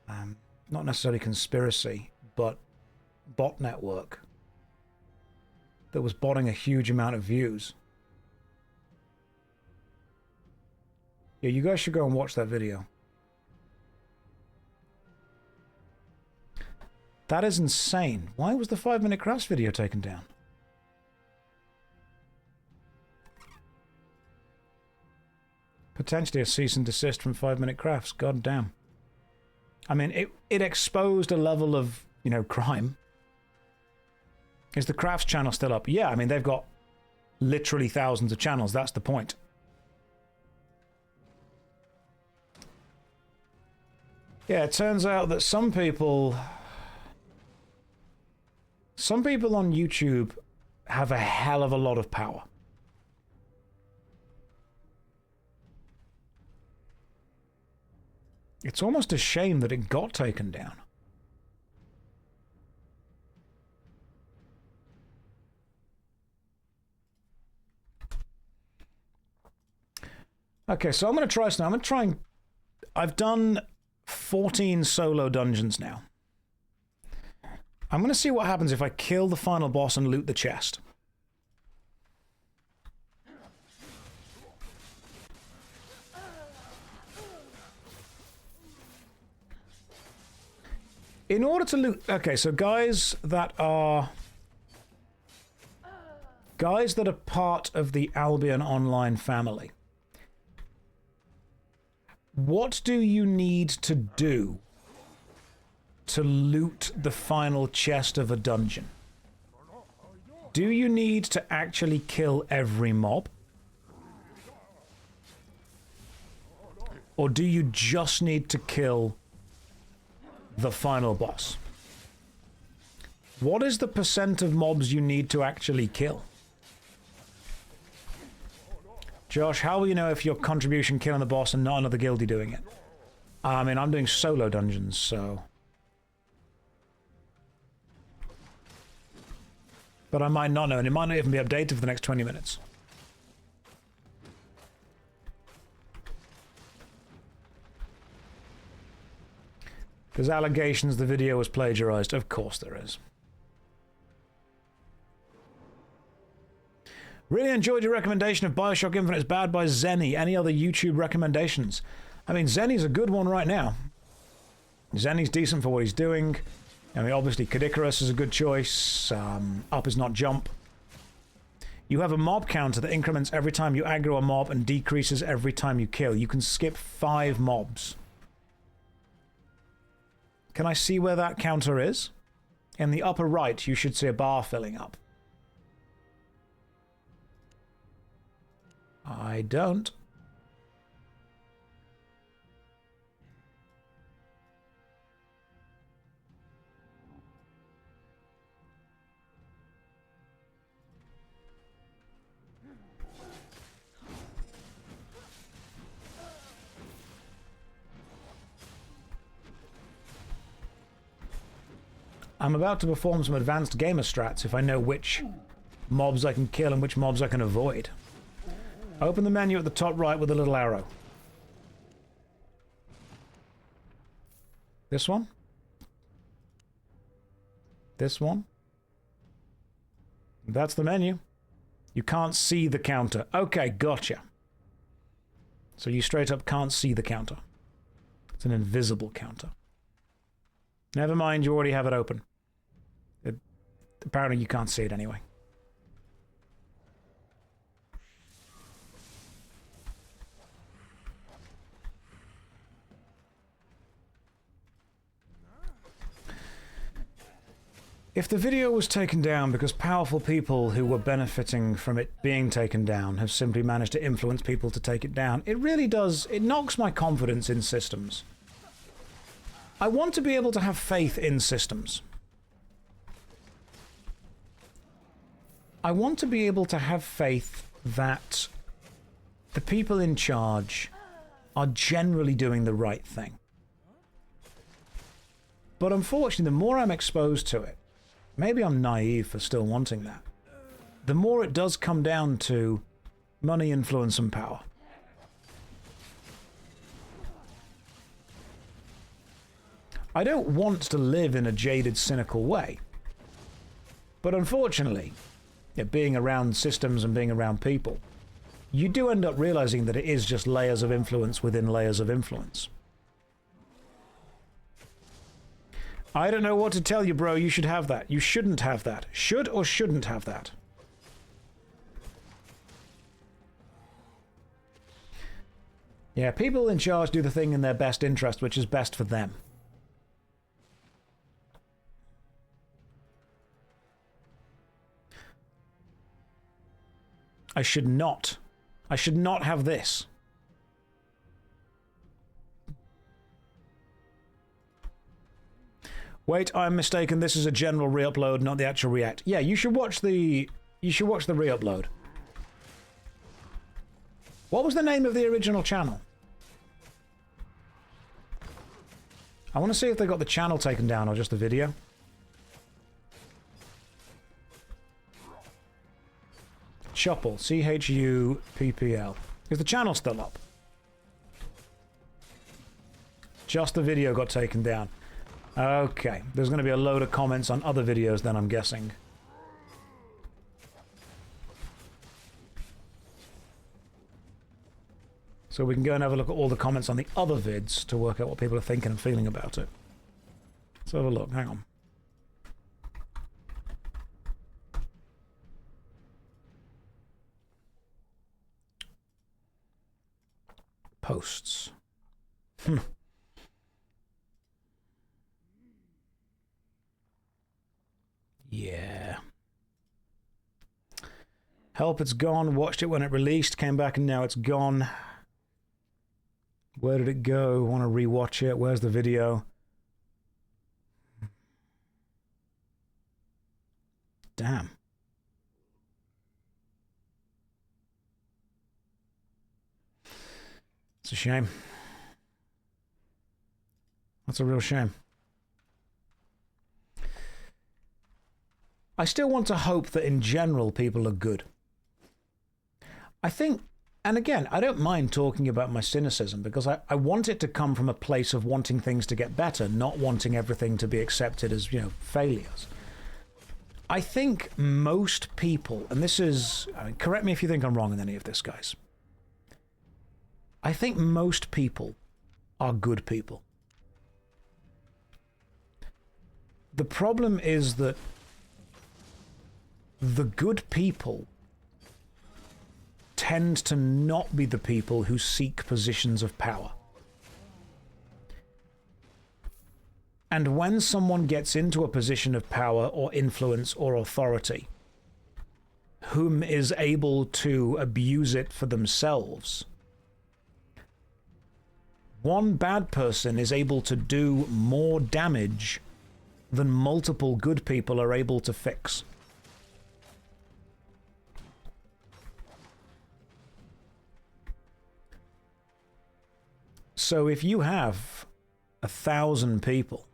not necessarily conspiracy, but bot network that was botting a huge amount of views. Yeah, you guys should go and watch that video. That is insane. Why was the 5-Minute Crafts video taken down? Potentially a cease and desist from 5-Minute Crafts. God damn. I mean, it exposed a level of, crime. Is the Crafts channel still up? Yeah, I mean, they've got literally thousands of channels. That's the point. Yeah, it turns out that some people on YouTube have a hell of a lot of power. It's almost a shame that it got taken down. Okay, so I'm going to try something. I'm going to try and... I've done 14 solo dungeons now. I'm going to see what happens if I kill the final boss and loot the chest. In order to loot... Okay, so guys that are part of the Albion Online family, what do you need to do to loot the final chest of a dungeon? Do you need to actually kill every mob? Or do you just need to kill the final boss? What is the percent of mobs you need to actually kill? Josh, how will you know if your contribution killing the boss and not another guildie doing it? I mean, I'm doing solo dungeons, so... But I might not know, and it might not even be updated for the next 20 minutes. There's allegations the video was plagiarized. Of course there is. Really enjoyed your recommendation of Bioshock Infinite is Bad by Zenny. Any other YouTube recommendations? I mean, Zenny's a good one right now. Zenny's decent for what he's doing. I mean, obviously, Kadikarus is a good choice. Up is not jump. You have a mob counter that increments every time you aggro a mob and decreases every time you kill. You can skip 5 mobs. Can I see where that counter is? In the upper right, you should see a bar filling up. I don't. I'm about to perform some advanced gamer strats if I know which mobs I can kill and which mobs I can avoid. Open the menu at the top right with a little arrow. This one? This one? That's the menu. You can't see the counter. Okay, gotcha. So you straight up can't see the counter. It's an invisible counter. Never mind, you already have it open. Apparently you can't see it anyway. If the video was taken down because powerful people who were benefiting from it being taken down have simply managed to influence people to take it down, it really does, it knocks my confidence in systems. I want to be able to have faith in systems. I want to be able to have faith that the people in charge are generally doing the right thing. But unfortunately, the more I'm exposed to it, maybe I'm naive for still wanting that, the more it does come down to money, influence, and power. I don't want to live in a jaded, cynical way. But unfortunately, being around systems and being around people, you do end up realizing that it is just layers of influence within layers of influence. I don't know what to tell you, bro. You should have that. You shouldn't have that. Should or shouldn't have that. Yeah, people in charge do the thing in their best interest, which is best for them. I should not have this. Wait, I'm mistaken. This is a general re-upload, not the actual react. Yeah, you should watch the re-upload. What was the name of the original channel? I want to see if they got the channel taken down or just the video. Chuppel, C-H-U-P-P-L. Is the channel still up? Just the video got taken down. Okay, there's going to be a load of comments on other videos then, I'm guessing. So we can go and have a look at all the comments on the other vids to work out what people are thinking and feeling about it. Let's have a look, hang on. Posts. Yeah. Help, it's gone. Watched it when it released, came back and now it's gone. Where did it go? Want to rewatch it? Where's the video? Damn. It's a shame. That's a real shame. I still want to hope that in general people are good. I think, and again, I don't mind talking about my cynicism because I want it to come from a place of wanting things to get better, not wanting everything to be accepted as, you know, failures. I think most people, and this is, I mean, correct me if you think I'm wrong in any of this, guys. I think most people are good people. The problem is that the good people tend to not be the people who seek positions of power. And when someone gets into a position of power or influence or authority, whom is able to abuse it for themselves, one bad person is able to do more damage than multiple good people are able to fix. So if you have 1,000 people,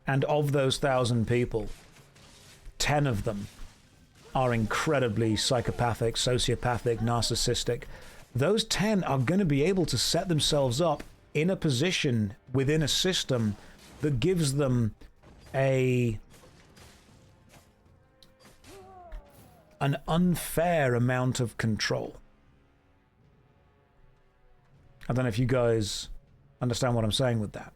and of those 1,000 people, 10 of them are incredibly psychopathic, sociopathic, narcissistic, those 10 are going to be able to set themselves up in a position within a system that gives them an unfair amount of control. I don't know if you guys understand what I'm saying with that.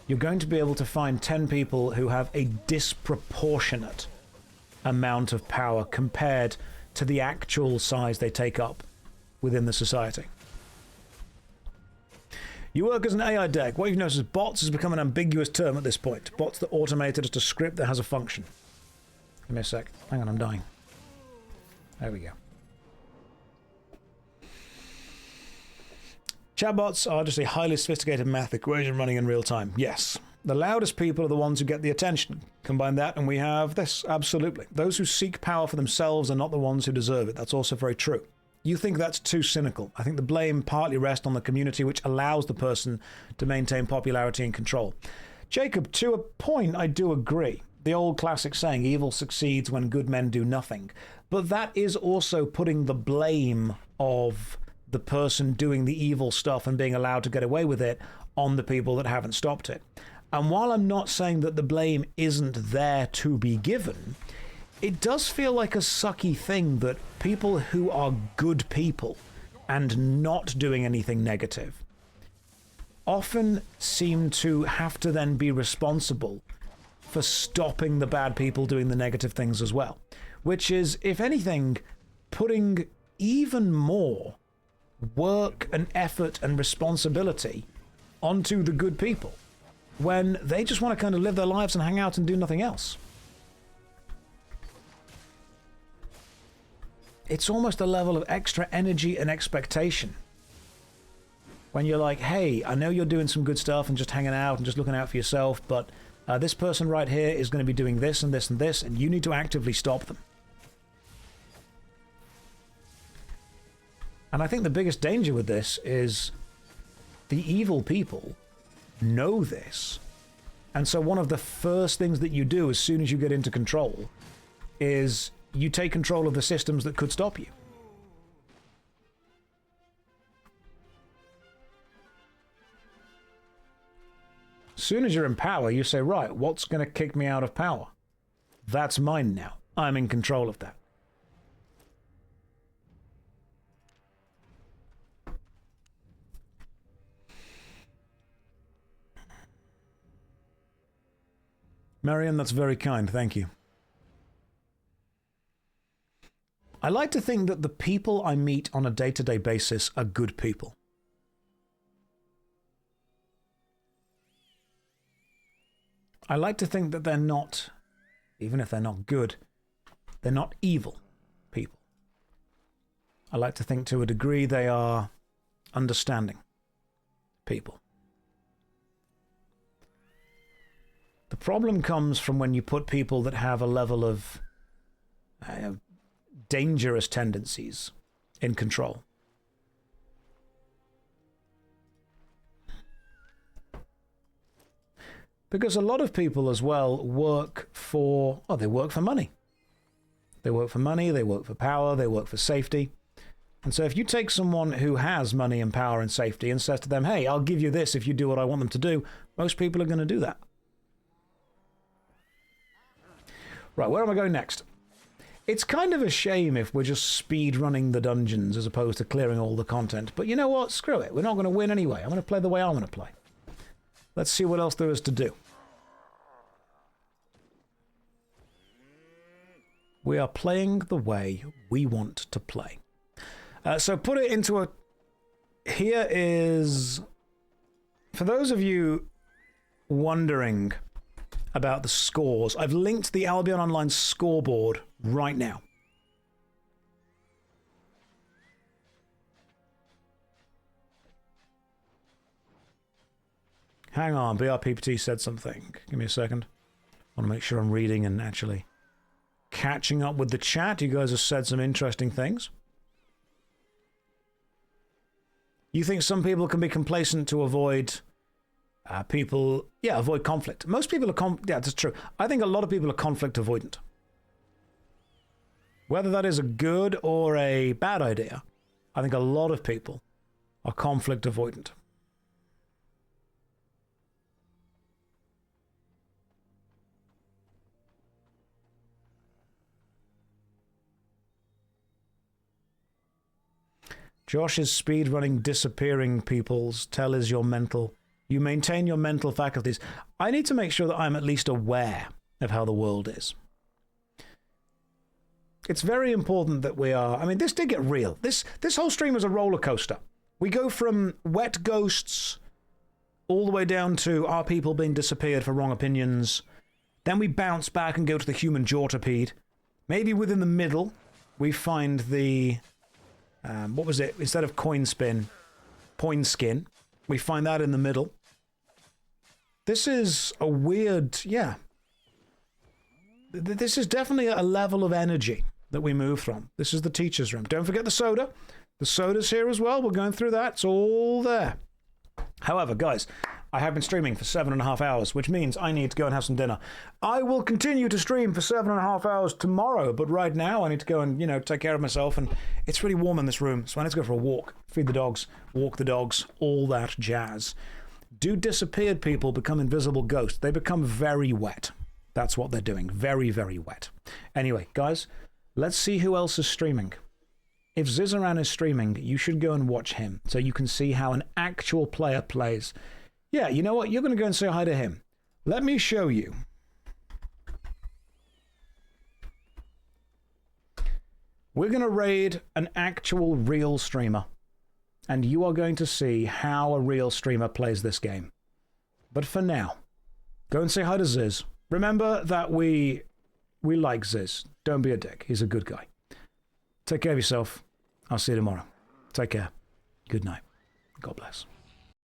You're going to be able to find 10 people who have a disproportionate amount of power compared to the actual size they take up within the society. You work as an AI deck. What you've noticed is bots has become an ambiguous term at this point. Bots that automate just a script that has a function. Give me a sec. Hang on, I'm dying. There we go. Chatbots are just a highly sophisticated math equation running in real time. Yes. The loudest people are the ones who get the attention. Combine that and we have this. Absolutely. Those who seek power for themselves are not the ones who deserve it. That's also very true. You think that's too cynical. I think the blame partly rests on the community, which allows the person to maintain popularity and control. Jacob, to a point, I do agree. The old classic saying, evil succeeds when good men do nothing. But that is also putting the blame of the person doing the evil stuff and being allowed to get away with it on the people that haven't stopped it. And while I'm not saying that the blame isn't there to be given, it does feel like a sucky thing that people who are good people and not doing anything negative often seem to have to then be responsible for stopping the bad people doing the negative things as well. Which is, if anything, putting even more work and effort and responsibility onto the good people when they just want to kind of live their lives and hang out and do nothing else. It's almost a level of extra energy and expectation when you're like, hey, I know you're doing some good stuff and just hanging out and just looking out for yourself, but this person right here is going to be doing this and this and this, and you need to actively stop them. And I think the biggest danger with this is the evil people know this. And so one of the first things that you do as soon as you get into control is you take control of the systems that could stop you. As soon as you're in power, you say, right, what's going to kick me out of power? That's mine now. I'm in control of that. Marion, that's very kind. Thank you. I like to think that the people I meet on a day-to-day basis are good people. I like to think that they're not, even if they're not good, they're not evil people. I like to think to a degree they are understanding people. The problem comes from when you put people that have a level of dangerous tendencies in control. Because a lot of people as well work for, they work for money. They work for money, they work for power, they work for safety. And so if you take someone who has money and power and safety and says to them, hey, I'll give you this if you do what I want them to do, most people are going to do that. Right, where am I going next? It's kind of a shame if we're just speed running the dungeons as opposed to clearing all the content. But you know what? Screw it. We're not going to win anyway. I'm going to play the way I want to play. Let's see what else there is to do. We are playing the way we want to play. So put it into a... Here is... For those of you wondering about the scores, I've linked the Albion Online scoreboard right now. Hang on, BRPPT said something. Give me a second. I want to make sure I'm reading and actually catching up with the chat. You guys have said some interesting things. You think some people can be complacent to avoid avoid conflict. Most people are that's true. I think a lot of people are conflict avoidant. Whether that is a good or a bad idea, I think a lot of people are conflict avoidant. Josh is speedrunning disappearing people's. Tell is your mental. You maintain your mental faculties. I need to make sure that I'm at least aware of how the world is. It's very important that we are... I mean, this did get real. This whole stream was a roller coaster. We go from wet ghosts all the way down to our people being disappeared for wrong opinions. Then we bounce back and go to the human jawtopede. Maybe within the middle, we find the... what was it? Instead of coin spin, point skin. We find that in the middle. This is a weird, This is definitely a level of energy that we move from. This is the teacher's room. Don't forget the soda. The soda's here as well. We're going through that. It's all there. However, guys, I have been streaming for 7.5 hours, which means I need to go and have some dinner. I will continue to stream for 7.5 hours tomorrow, but right now I need to go and, take care of myself. And it's really warm in this room, so I need to go for a walk, feed the dogs, walk the dogs, all that jazz. Do disappeared people become invisible ghosts? They become very wet. That's what they're doing. Very, very wet. Anyway, guys, let's see who else is streaming. If Zizaran is streaming, you should go and watch him so you can see how an actual player plays. Yeah, you know what? You're going to go and say hi to him. Let me show you. We're going to raid an actual real streamer. And you are going to see how a real streamer plays this game. But for now, go and say hi to Ziz. Remember that we like Ziz. Don't be a dick. He's a good guy. Take care of yourself. I'll see you tomorrow. Take care. Good night. God bless.